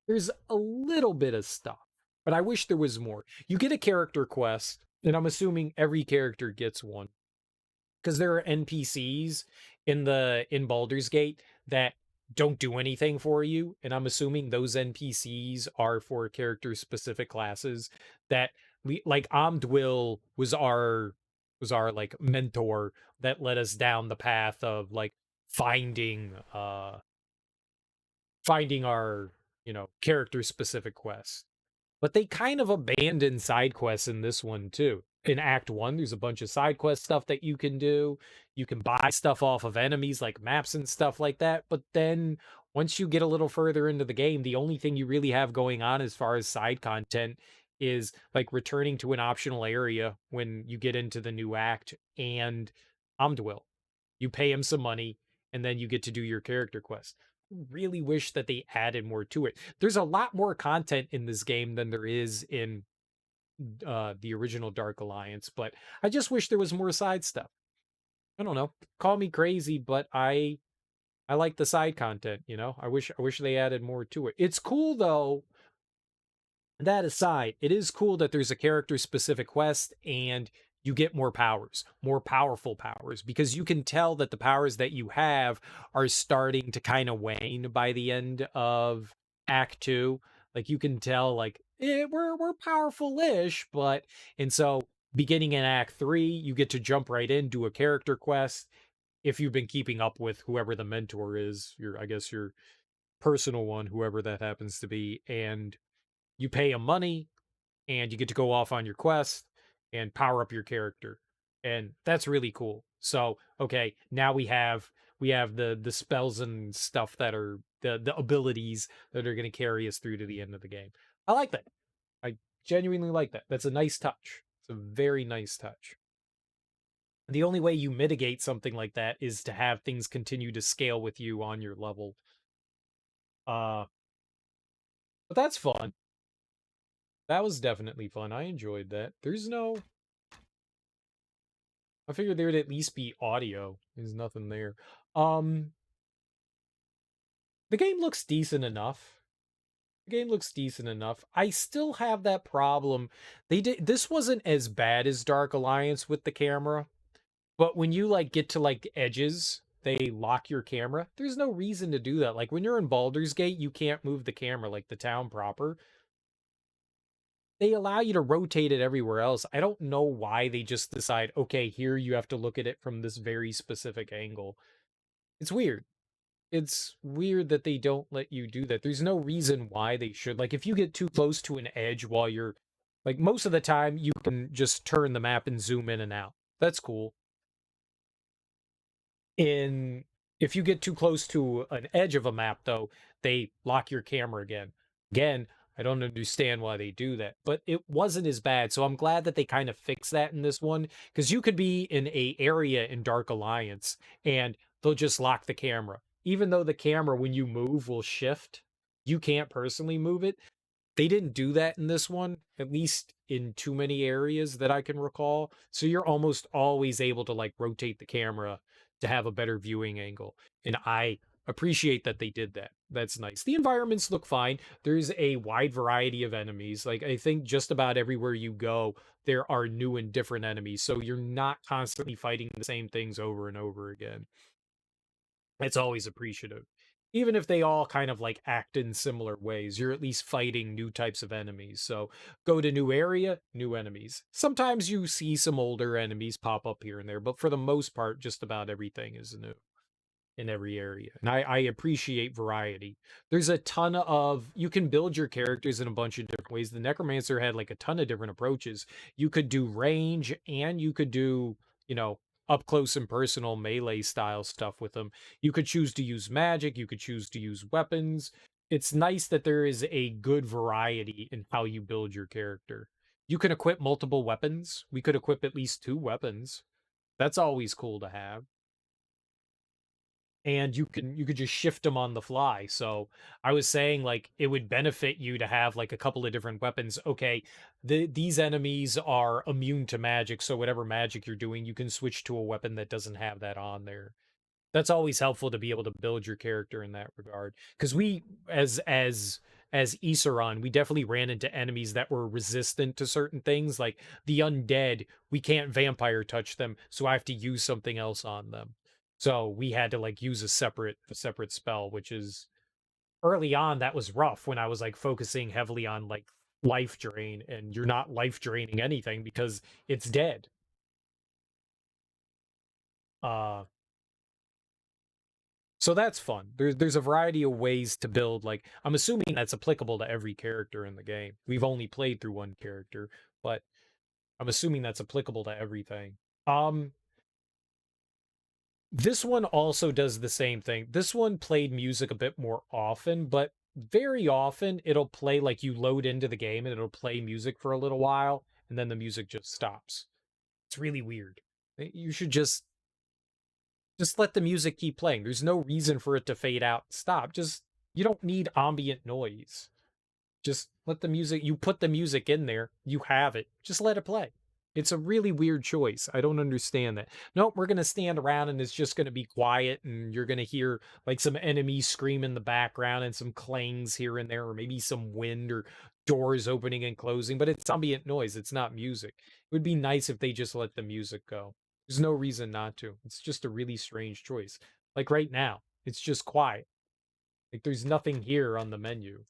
There's a little bit of stuff, but I wish there was more. You get a character quest, and I'm assuming every character gets one, because there are NPCs in Baldur's Gate that don't do anything for you, and I'm assuming those NPCs are for character specific classes that we like. Amdwil was our like mentor that led us down the path of like finding finding our character specific quests. But they kind of abandon side quests in this one too. In Act 1, there's a bunch of side quest stuff that you can do. You can buy stuff off of enemies like maps and stuff like that. But then once you get a little further into the game, the only thing you really have going on as far as side content is like returning to an optional area when you get into the new act, and Amdwil. You pay him some money, and then you get to do your character quest. Really wish that they added more to it. There's a lot more content in this game than there is in the original Dark Alliance, but I just wish there was more side stuff. I don't know. Call me crazy, but I like the side content, you know? I wish they added more to it. It's cool though. That aside, it is cool that there's a character specific quest and you get more powers, more powerful powers, because you can tell that the powers that you have are starting to kind of wane by the end of Act 2. Like you can tell, like, we're powerful-ish, but and so beginning in Act 3, you get to jump right in, do a character quest. If you've been keeping up with whoever the mentor is, I guess your personal one, whoever that happens to be, and you pay him money and you get to go off on your quest and power up your character. And that's really cool. So, okay, now we have the spells and stuff that are the abilities that are going to carry us through to the end of the game. I like that. I genuinely like that. That's a nice touch. It's a very nice touch. The only way you mitigate something like that is to have things continue to scale with you on your level. Uh but that's fun. That was definitely fun. I enjoyed that. I figured there would at least be audio. There's nothing there. Um, the game looks decent enough. The game looks decent enough. I still have that problem. This wasn't as bad as Dark Alliance with the camera, but when you like get to like edges, they lock your camera. There's no reason to do that. Like when you're in Baldur's Gate, you can't move the camera like the town proper. They allow you to rotate it everywhere else. I don't know why they just decide, okay, here you have to look at it from this very specific angle. It's weird. It's weird that they don't let you do that. There's no reason why they should. Like if you get too close to an edge while you're like most of the time you can just turn the map and zoom in and out. That's cool. In If you get too close to an edge of a map though, they lock your camera again. Again, I don't understand why they do that, but it wasn't as bad. So I'm glad that they kind of fixed that in this one because you could be in a area in Dark Alliance and they'll just lock the camera. Even though the camera when you move will shift, you can't personally move it. They didn't do that in this one, at least in too many areas that I can recall. So you're almost always able to like rotate the camera to have a better viewing angle. And I appreciate that they did that. That's nice. The environments look fine. There's a wide variety of enemies. Like I think just about everywhere you go, there are new and different enemies. So you're not constantly fighting the same things over and over again. It's always appreciative. Even if they all kind of like act in similar ways, you're at least fighting new types of enemies. So go to new area, new enemies. Sometimes you see some older enemies pop up here and there, but for the most part, just about everything is new in every area. And I appreciate variety. There's a ton of, you can build your characters in a bunch of different ways. The Necromancer had like a ton of different approaches. You could do range and you could do, you know, up close and personal melee style stuff with them. You could choose to use magic, you could choose to use weapons. It's nice that there is a good variety in how you build your character. You can equip multiple weapons. We could equip at least 2 weapons. That's always cool to have, and you could just shift them on the fly. So I was saying like it would benefit you to have like a couple of different weapons. Okay, these enemies are immune to magic, so whatever magic you're doing, you can switch to a weapon that doesn't have that on there. That's always helpful to be able to build your character in that regard. Because we, as Ysuran, we definitely ran into enemies that were resistant to certain things, like the undead. We can't vampire touch them, so I have to use something else on them. So we had to like use a separate spell, which is early on that was rough when I was like focusing heavily on like life drain, and you're not life draining anything because it's dead. Uh So that's fun. There's a variety of ways to build. Like I'm assuming that's applicable to every character in the game. We've only played through one character, but I'm assuming that's applicable to everything. Um, this one also does the same thing. This one played music a bit more often, but very often it'll play like you load into the game and it'll play music for a little while and then the music just stops. It's really weird. You should just let the music keep playing. There's no reason for it to fade out and stop. Just you don't need ambient noise. Just let the music, you put the music in there, you have it. Just let it play. It's a really weird choice. I don't understand that. Nope, we're going to stand around and it's just going to be quiet and you're going to hear like some enemies scream in the background and some clangs here and there, or maybe some wind or doors opening and closing, but it's ambient noise. It's not music. It would be nice if they just let the music go. There's no reason not to. It's just a really strange choice. Like right now, it's just quiet. Like there's nothing here on the menu.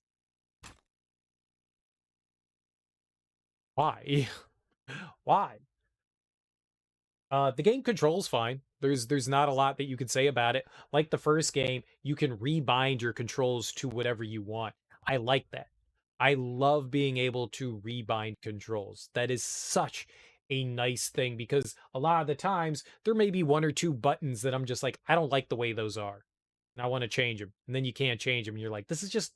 Why? Why? The game controls fine. There's not a lot that you could say about it. Like the first game, you can rebind your controls to whatever you want. I like that. I love being able to rebind controls. That is such a nice thing because a lot of the times there may be 1 or 2 buttons that I'm just like, I don't like the way those are. And I want to change them. And then you can't change them. And you're like, this is just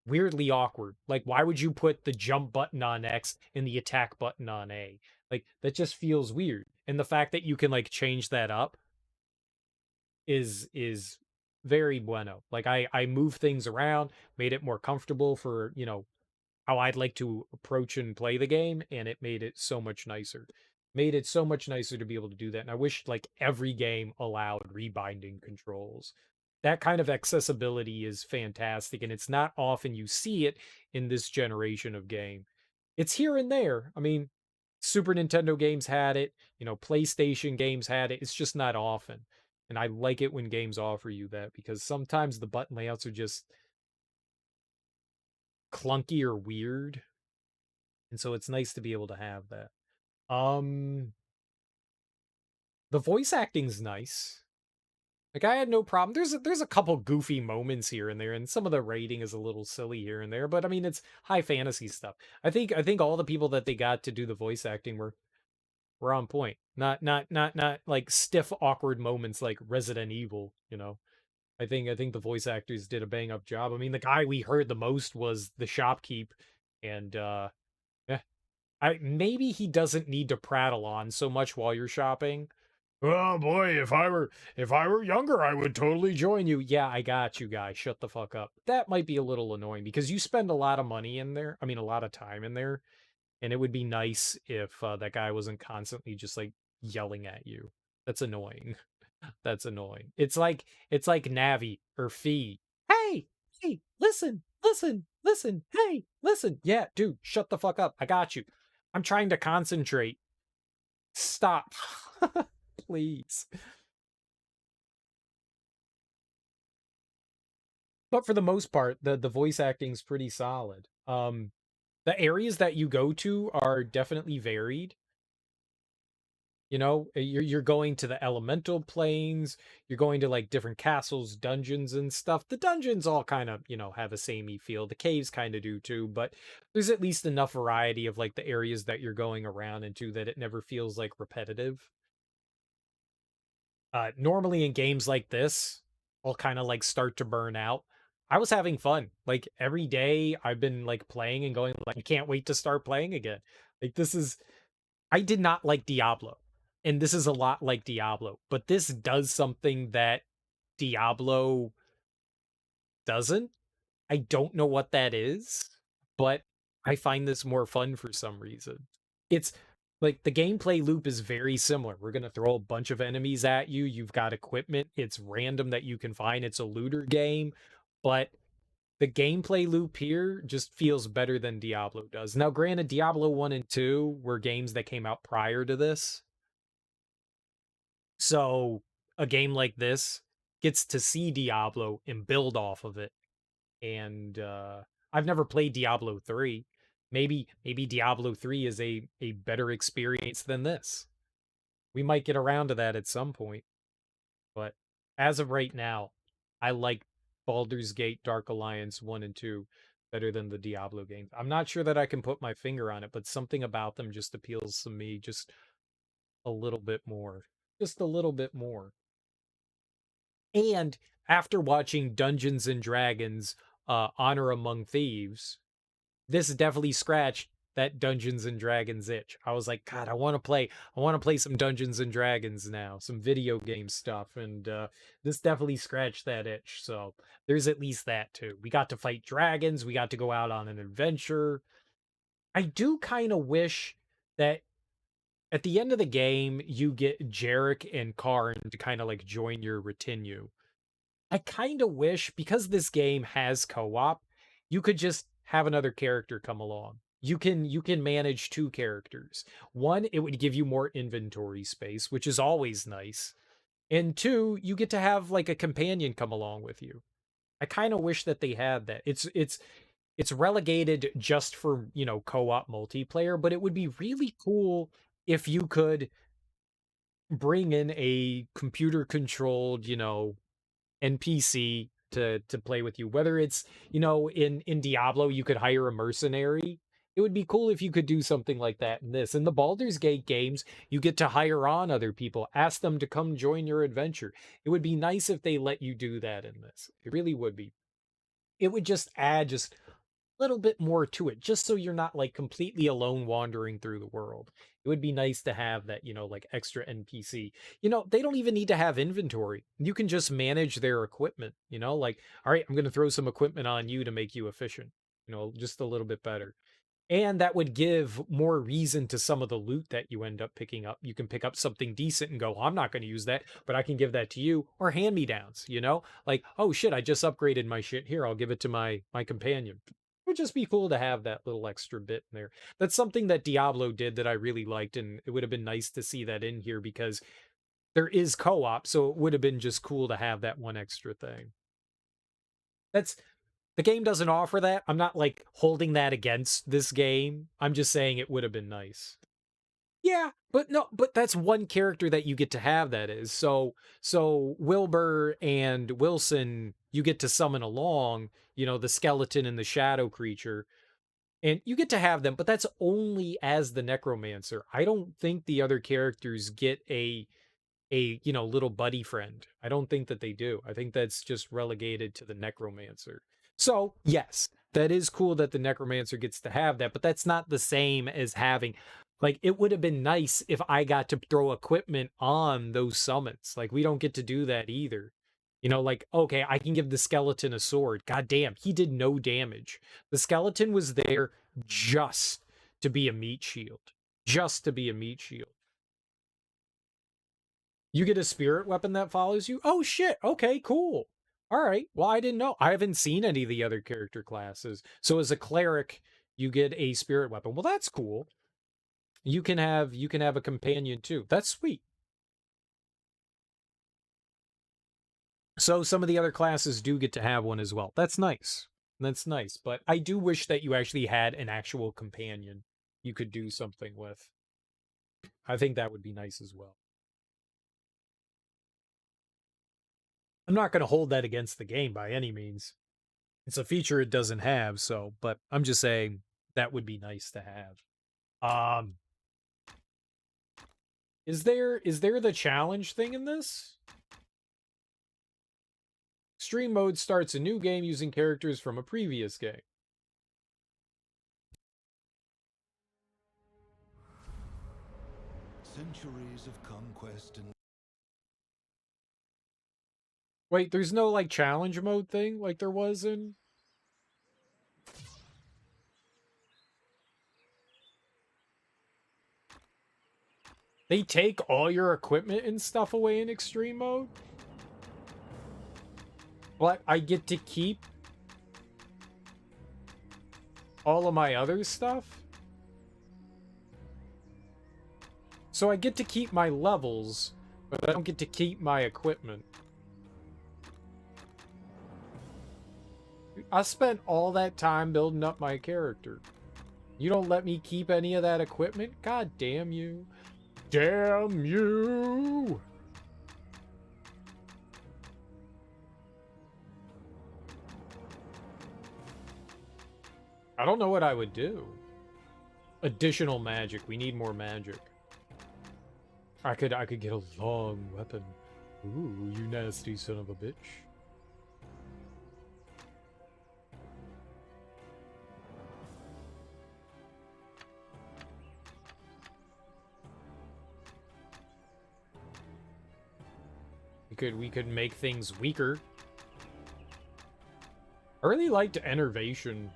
weirdly awkward. Like, why would you put the jump button on X and the attack button on A? Like, that just feels weird. And the fact that you can like change that up is very bueno. Like I move things around, made it more comfortable for, how I'd like to approach and play the game, and it made it so much nicer. Made it so much nicer to be able to do that. And I wish like every game allowed rebinding controls. That kind of accessibility is fantastic, and it's not often you see it in this generation of game. It's here and there. I mean, Super Nintendo games had it, PlayStation games had it. It's just not often. And I like it when games offer you that because sometimes the button layouts are just clunky or weird. And so it's nice to be able to have that. Um the voice acting's nice. Like I had no problem. There's a couple goofy moments here and there, and some of the writing is a little silly here and there, but I mean it's high fantasy stuff. I think all the people that they got to do the voice acting were on point. Not like stiff, awkward moments like Resident Evil. I think the voice actors did a bang up job. I mean, the guy we heard the most was the shopkeep, and yeah, I maybe he doesn't need to prattle on so much while you're shopping. Oh boy, if I were younger, I would totally join you. Yeah, I got you guys. Shut the fuck up. That might be a little annoying because you spend a lot of money in there. I mean, a lot of time in there, and it would be nice if that guy wasn't constantly just like yelling at you. That's annoying. That's annoying. It's like Navi or Fee. Hey, hey, listen, listen, listen. Hey, listen. Yeah, dude, shut the fuck up. I got you. I'm trying to concentrate. Stop. Please. But for the most part, the voice acting's pretty solid. The areas that you go to are definitely varied. You're going to the elemental planes, you're going to like different castles, dungeons and stuff. The dungeons all kind of, have a samey feel. The caves kind of do too, but there's at least enough variety of like the areas that you're going around into that it never feels like repetitive. Normally in games like this, I'll kind of like start to burn out. I was having fun. Like every day I've been like playing and going like I can't wait to start playing again. Like this is I did not like Diablo. And this is a lot like Diablo, but this does something that Diablo doesn't. I don't know what that is, but I find this more fun for some reason. It's like the gameplay loop is very similar. We're going to throw a bunch of enemies at you. You've got equipment. It's random that you can find. It's a looter game, but the gameplay loop here just feels better than Diablo does. Now, granted, Diablo 1 and 2 were games that came out prior to this. So a game like this gets to see Diablo and build off of it. And I've never played Diablo 3. Maybe Diablo 3 is a better experience than this. We might get around to that at some point. But as of right now, I like Baldur's Gate Dark Alliance 1 and 2 better than the Diablo games. I'm not sure that I can put my finger on it, but something about them just appeals to me just a little bit more. Just a little bit more. And after watching Dungeons and Dragons Honor Among Thieves, this definitely scratched that Dungeons and Dragons itch. I was like, God, I want to play some Dungeons and Dragons now, some video game stuff, and this definitely scratched that itch. So there's at least that too. We got to fight dragons, we got to go out on an adventure. I do kind of wish that at the end of the game you get Jarek and Karn to kind of like join your retinue. I kind of wish because this game has co-op, you could just have another character come along. You can manage two characters. One, it would give you more inventory space, which is always nice. And two, you get to have like a companion come along with you. I kind of wish that they had that. It's relegated just for, co-op multiplayer, but it would be really cool if you could bring in a computer controlled, NPC to play with you. Whether it's, in Diablo you could hire a mercenary. It would be cool if you could do something like that in this. In the Baldur's Gate games, you get to hire on other people, ask them to come join your adventure. It would be nice if they let you do that in this. It really would be. It would just add just little bit more to it, just so you're not like completely alone wandering through the world. It would be nice to have that, like extra NPC. They don't even need to have inventory. You can just manage their equipment, like, all right, I'm going to throw some equipment on you to make you efficient, just a little bit better. And that would give more reason to some of the loot that you end up picking up. You can pick up something decent and go, I'm not going to use that, but I can give that to you. Or hand-me-downs, you know? Like, oh shit, I just upgraded my shit. Here, I'll give it to my companion. It would just be cool to have that little extra bit in there. That's something that Diablo did that I really liked, and it would have been nice to see that in here because there is co-op, so it would have been just cool to have that one extra thing. That's the game doesn't offer that. I'm not like holding that against this game. I'm just saying it would have been nice. Yeah, but no, but that's one character that you get to have that is. So Wilbur and Wilson, you get to summon along, you know, the skeleton and the shadow creature. And you get to have them, but that's only as the Necromancer. I don't think the other characters get a you know, little buddy friend. I don't think that they do. I think that's just relegated to the Necromancer. So yes, that is cool that the Necromancer gets to have that, but that's not the same as having, like, it would have been nice if I got to throw equipment on those summons. Like, we don't get to do that either. You know, like, okay, I can give the skeleton a sword. God damn, he did no damage. The skeleton was there just to be a meat shield. Just to be a meat shield. You get a spirit weapon that follows you? Oh shit, okay, cool. All right, well, I didn't know. I haven't seen any of the other character classes. So as a cleric, you get a spirit weapon. Well, that's cool. You can have a companion too. That's sweet. So some of the other classes do get to have one as well. That's nice. That's nice. But I do wish that you actually had an actual companion you could do something with. I think that would be nice as well. I'm not going to hold that against the game by any means. It's a feature it doesn't have, so, but I'm just saying that would be nice to have. Is there the challenge thing in this? Extreme mode starts a new game using characters from a previous game. Centuries of conquest and Wait, there's no like challenge mode thing like there was in They take all your equipment and stuff away in extreme mode? But I get to keep all of my other stuff? So I get to keep my levels, but I don't get to keep my equipment. I spent all that time building up my character. You don't let me keep any of that equipment? God damn you. Damn you! I don't know what I would do. Additional magic. We need more magic. I could get a long weapon. Ooh, you nasty son of a bitch. We could make things weaker. I really liked Enervation.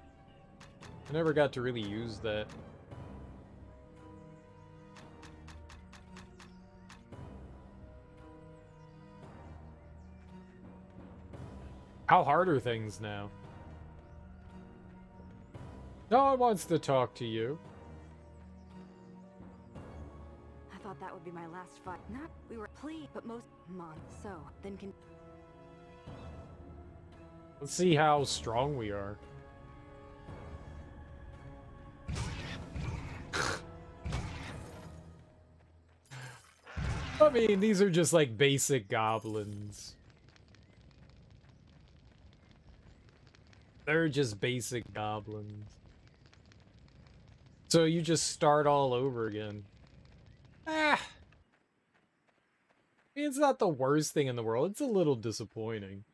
I never got to really use that. How hard are things now? No one wants to talk to you. I thought that would be my last fight. Not we were pleased, but most mon. So then can. Let's see how strong we are. I mean, these are just like basic goblins. They're just basic goblins. So you just start all over again. Ah. I mean, it's not the worst thing in the world. It's a little disappointing.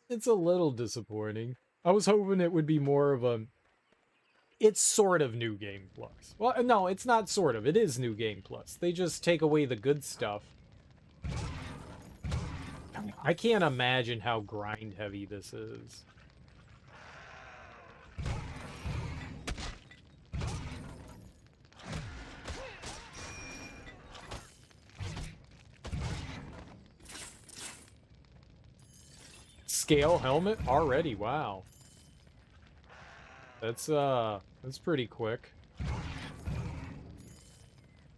It's a little disappointing. I was hoping it would be more of a... It's sort of New Game Plus. Well, no, it's not sort of. It is New Game Plus. They just take away the good stuff. I can't imagine how grind heavy this is. scale helmet already. Wow. That's pretty quick.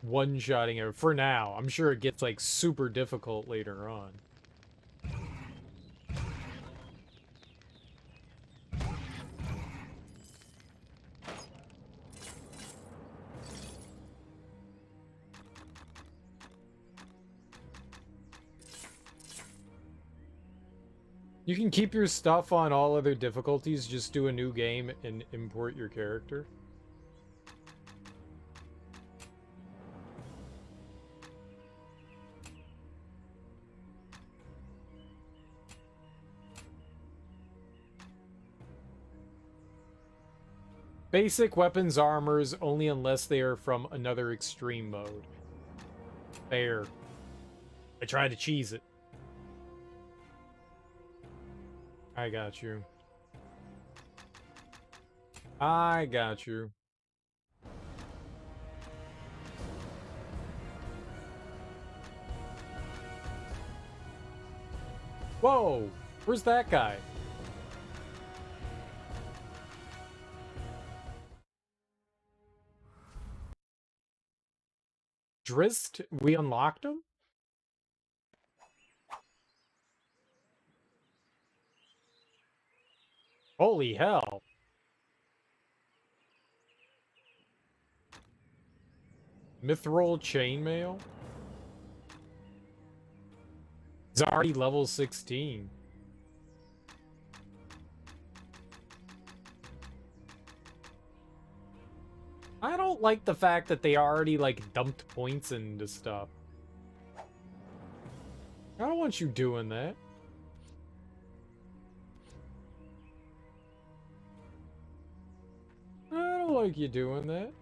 One-shotting it for now. I'm sure it gets like super difficult later on. You can keep your stuff on all other difficulties, just do a new game and import your character. Basic weapons armors only unless they are from another extreme mode. Fair. I tried to cheese it. I got you. I got you. Whoa! Where's that guy? Drist? We unlocked him? Holy hell. Mithril chainmail? He's already level 16. I don't like the fact that they already, like, dumped points into stuff. I don't want you doing that. I don't like you doing that.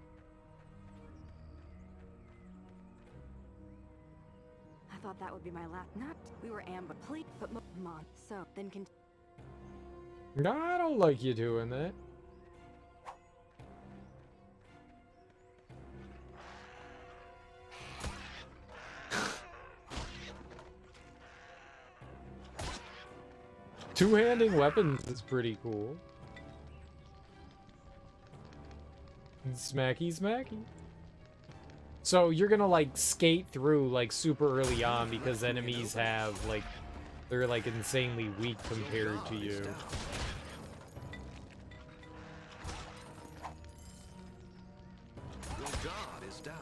I thought that would be my last. Not we were ambushed, but mon. So then can. No, I don't like you doing that. Two-handing weapons is pretty cool. Smacky, smacky. So you're gonna, like, skate through, like, super early on because enemies have, like, they're, like, insanely weak compared to you. Your guard is down.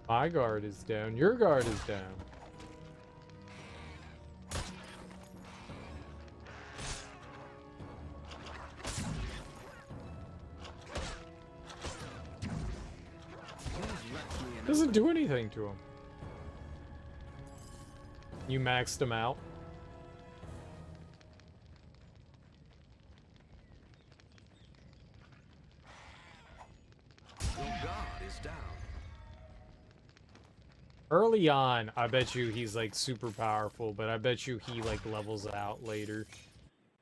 My guard is down. Your guard is down. Doesn't do anything to him. You maxed him out. Your guard is down. Early on, I bet you he's, like, super powerful, but I bet you he, like, levels out later.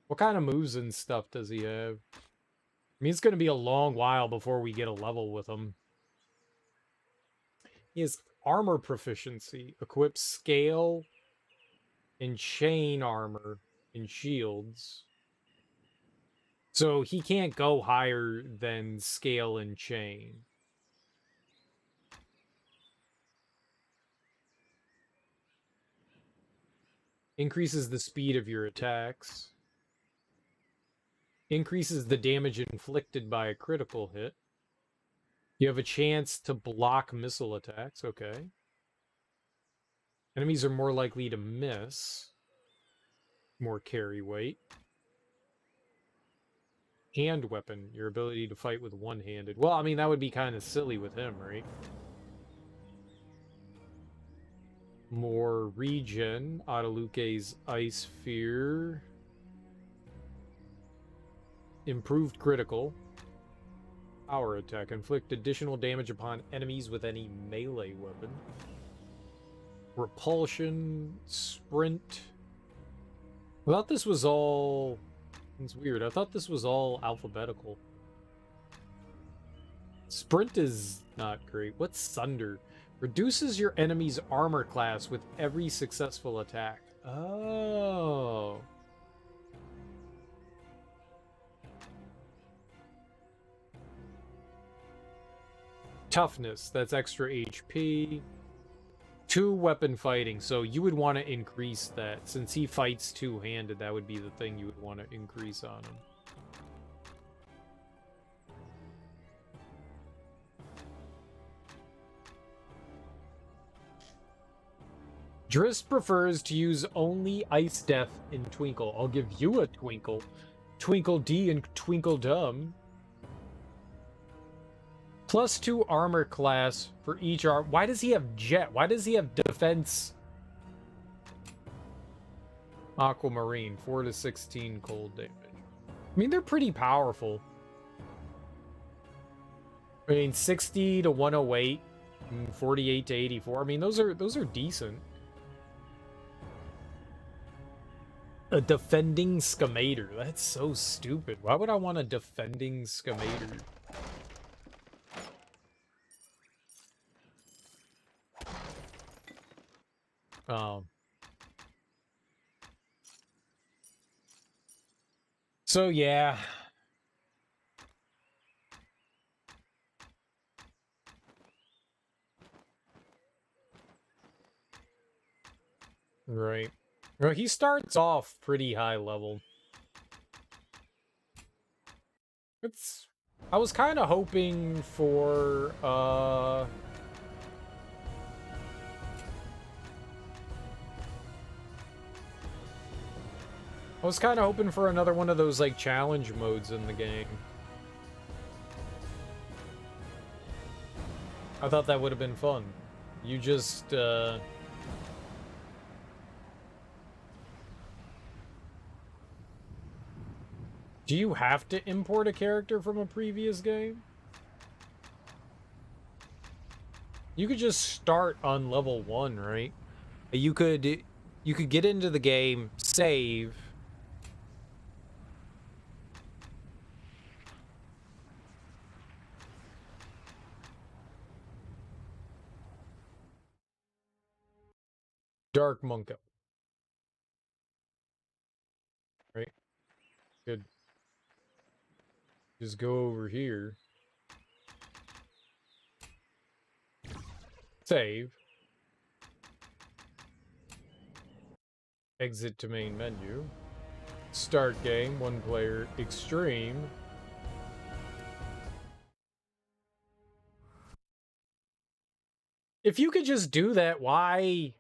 What kind of moves and stuff does he have? I mean, it's gonna be a long while before we get a level with him. He has armor proficiency, equips scale and chain armor and shields. So he can't go higher than scale and chain. Increases the speed of your attacks. Increases the damage inflicted by a critical hit. You have a chance to block missile attacks, okay. Enemies are more likely to miss. More carry weight. Hand weapon, your ability to fight with one-handed. Well, I mean, that would be kind of silly with him, right? More regen, Adeluke's Ice Fear. Improved critical. Power attack. Inflict additional damage upon enemies with any melee weapon. Repulsion. Sprint. I thought this was all... It's weird. I thought this was all alphabetical. Sprint is not great. What's Sunder? Reduces your enemy's armor class with every successful attack. Oh. Toughness, that's extra HP. 2 weapon fighting, so you would want to increase that. Since he fights two-handed, that would be the thing you would want to increase on him. Drist prefers to use only Ice Death in Twinkle. I'll give you a Twinkle. Twinkle D and Twinkle Dumb. +2 armor class for each arm. Why does he have jet? Why does he have defense? Aquamarine, 4 to 16 cold damage. I mean, they're pretty powerful. I mean, 60 to 108, 48 to 84. I mean, those are decent. A defending Scamator. That's so stupid. Why would I want a defending Scamator? So yeah. Right. Well, he starts off pretty high level. I was kind of hoping for I was kind of hoping for another one of those, like, challenge modes in the game. I thought that would have been fun. You just, Do you have to import a character from a previous game? You could just start on level 1, right? You could get into the game, save... Dark Monko. Right? Good. Just go over here. Save. Exit to main menu. Start game, 1 player, extreme. If you could just do that, why...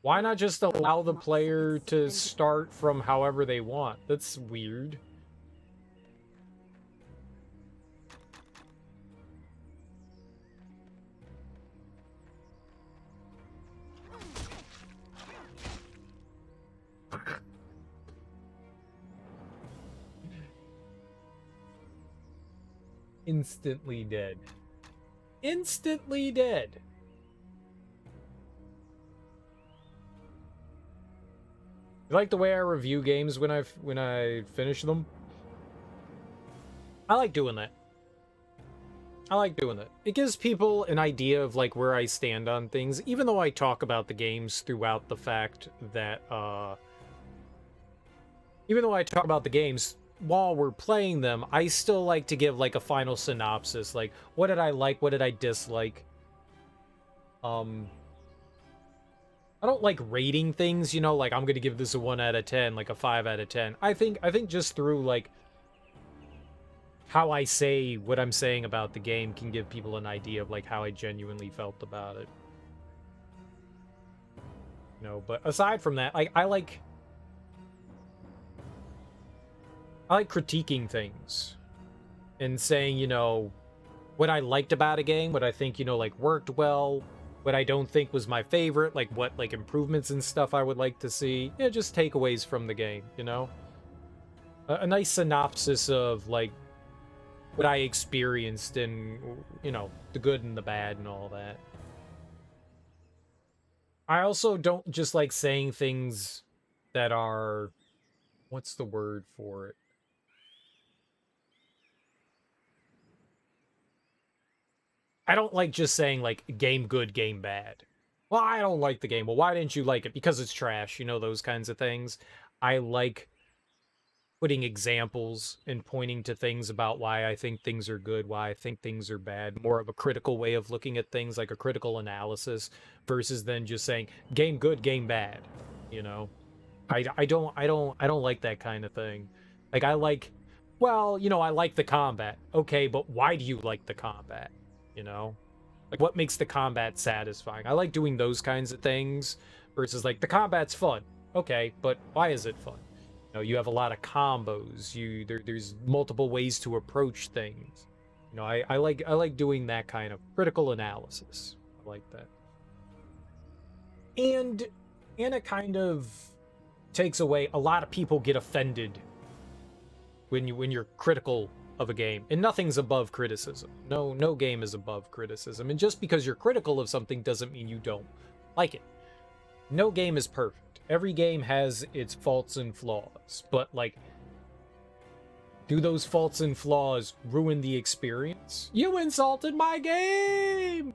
Why not just allow the player to start from however they want? That's weird. Instantly dead. Instantly dead. You like the way I review games when I finish them? I like doing that. I like doing that. It gives people an idea of, like, where I stand on things, even though I talk about the games throughout the fact that, even though I talk about the games while we're playing them, I still like to give, like, a final synopsis. Like, what did I like? What did I dislike? I don't like rating things, you know, like, I'm gonna give this a 1 out of 10, like a 5 out of 10. I think just through, like, how I say what I'm saying about the game can give people an idea of, like, how I genuinely felt about it. You know, but aside from that, I like critiquing things and saying, you know, what I liked about a game, what I think, you know, like, worked well, what I don't think was my favorite, like, what, like, improvements and stuff I would like to see. Yeah, just takeaways from the game, you know? A nice synopsis of, like, what I experienced and, you know, the good and the bad and all that. I also don't just like saying things that are what's the word for it? I don't like just saying, like, game good, game bad. Well, I don't like the game. Well, why didn't you like it? Because it's trash, you know, those kinds of things. I like putting examples and pointing to things about why I think things are good, why I think things are bad. More of a critical way of looking at things, like a critical analysis, versus then just saying, game good, game bad, you know? I don't like that kind of thing. Like, I like, well, you know, I like the combat. Okay, but why do you like the combat? You know? Like, what makes the combat satisfying? I like doing those kinds of things versus, like, the combat's fun. Okay, but why is it fun? You know, you have a lot of combos. There's multiple ways to approach things. You know, I like doing that kind of critical analysis. I like that. And it kind of takes away, a lot of people get offended when you're critical of a game, and nothing's above criticism. No game is above criticism, and just because you're critical of something doesn't mean you don't like it. No game is perfect. Every game has its faults and flaws, but, like, do those faults and flaws ruin the experience? You insulted my game,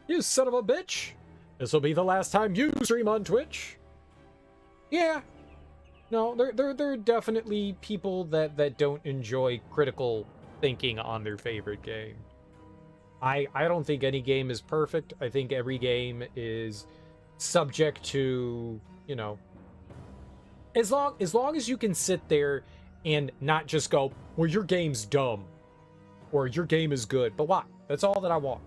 you son of a bitch. This will be the last time you stream on Twitch. Yeah. No, there are definitely people that don't enjoy critical thinking on their favorite game. I don't think any game is perfect. I think every game is subject to, you know, as long as you can sit there and not just go, well, your game's dumb or your game is good. But why? That's all that I want.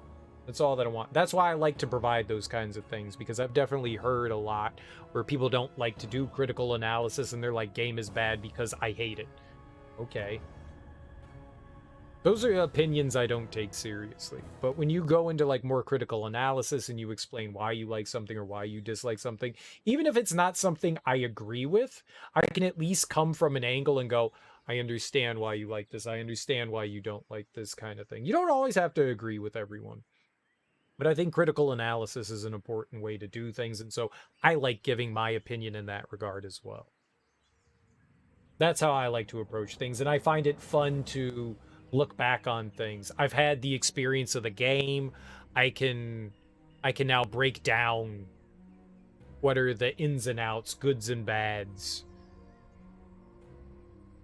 That's all that I want. That's why I like to provide those kinds of things, because I've definitely heard a lot where people don't like to do critical analysis and they're like, game is bad because I hate it. Okay. Those are opinions I don't take seriously. But when you go into, like, more critical analysis and you explain why you like something or why you dislike something, even if it's not something I agree with, I can at least come from an angle and go, I understand why you like this. I understand why you don't like this kind of thing. You don't always have to agree with everyone. But I think critical analysis is an important way to do things, and so I like giving my opinion in that regard as well. That's how I like to approach things, and I find it fun to look back on things. I've had the experience of the game. I can now break down what are the ins and outs, goods and bads.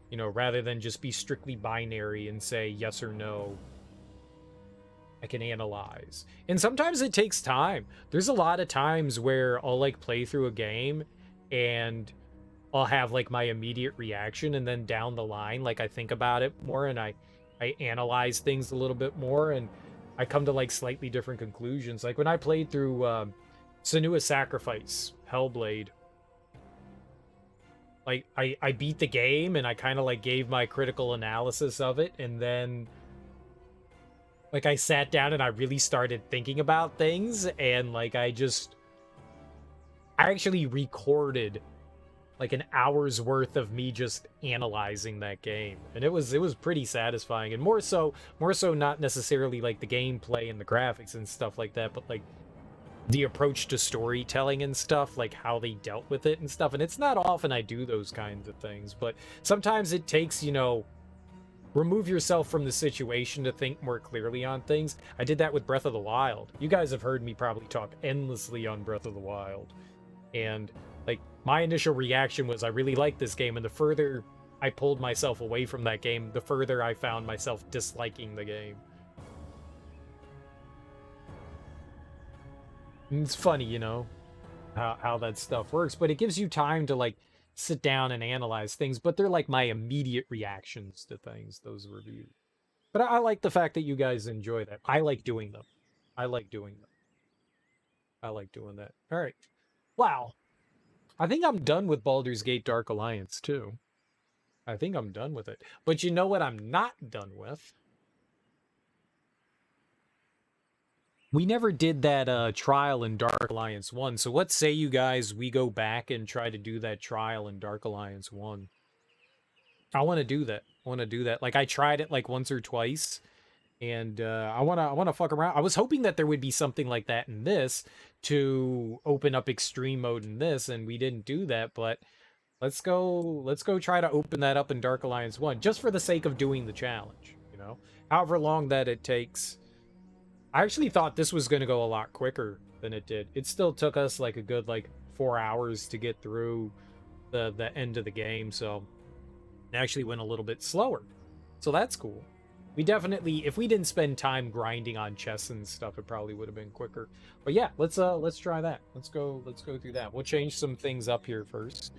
You know, rather than just be strictly binary and say yes or no. I can analyze. And sometimes it takes time. There's a lot of times where I'll, like, play through a game and I'll have, like, my immediate reaction, and then down the line, like, I think about it more and I analyze things a little bit more, and I come to, like, slightly different conclusions. Like when I played through Senua's Sacrifice, Hellblade, like, I beat the game and I kind of, like, gave my critical analysis of it, and then, like, I sat down and I really started thinking about things, and, like, I actually recorded, like, an hour's worth of me just analyzing that game, and it was pretty satisfying. And more so not necessarily, like, the gameplay and the graphics and stuff like that, but, like, the approach to storytelling and stuff, like how they dealt with it and stuff. And it's not often I do those kinds of things, but sometimes it takes, you know, remove yourself from the situation to think more clearly on things. I did that with Breath of the Wild. You guys have heard me probably talk endlessly on Breath of the Wild. And, like, my initial reaction was I really liked this game, and the further I pulled myself away from that game, the further I found myself disliking the game. And it's funny, you know, how that stuff works, but it gives you time to, like, sit down and analyze things, but they're, like, my immediate reactions to things, those reviews. But I like the fact that you guys enjoy that. I like doing them. I like doing them. I like doing that. All right. Wow. I think I'm done with Baldur's Gate Dark Alliance, too. I think I'm done with it. But you know what I'm not done with? We never did that trial in Dark Alliance 1, so what say you guys we go back and try to do that trial in Dark Alliance 1? I want to do that. I want to do that. Like, I tried it, like, once or twice, and I wanna fuck around. I was hoping that there would be something like that in this to open up extreme mode in this, and we didn't do that, but Let's go try to open that up in Dark Alliance 1, just for the sake of doing the challenge, you know? However long that it takes. I actually thought this was going to go a lot quicker than it did. It still took us like a good 4 hours to get through the end of the game, so it actually went a little bit slower. So that's cool. We definitely, if we didn't spend time grinding on chests and stuff, it probably would have been quicker. But yeah, let's try that. Let's go through that. We'll change some things up here first.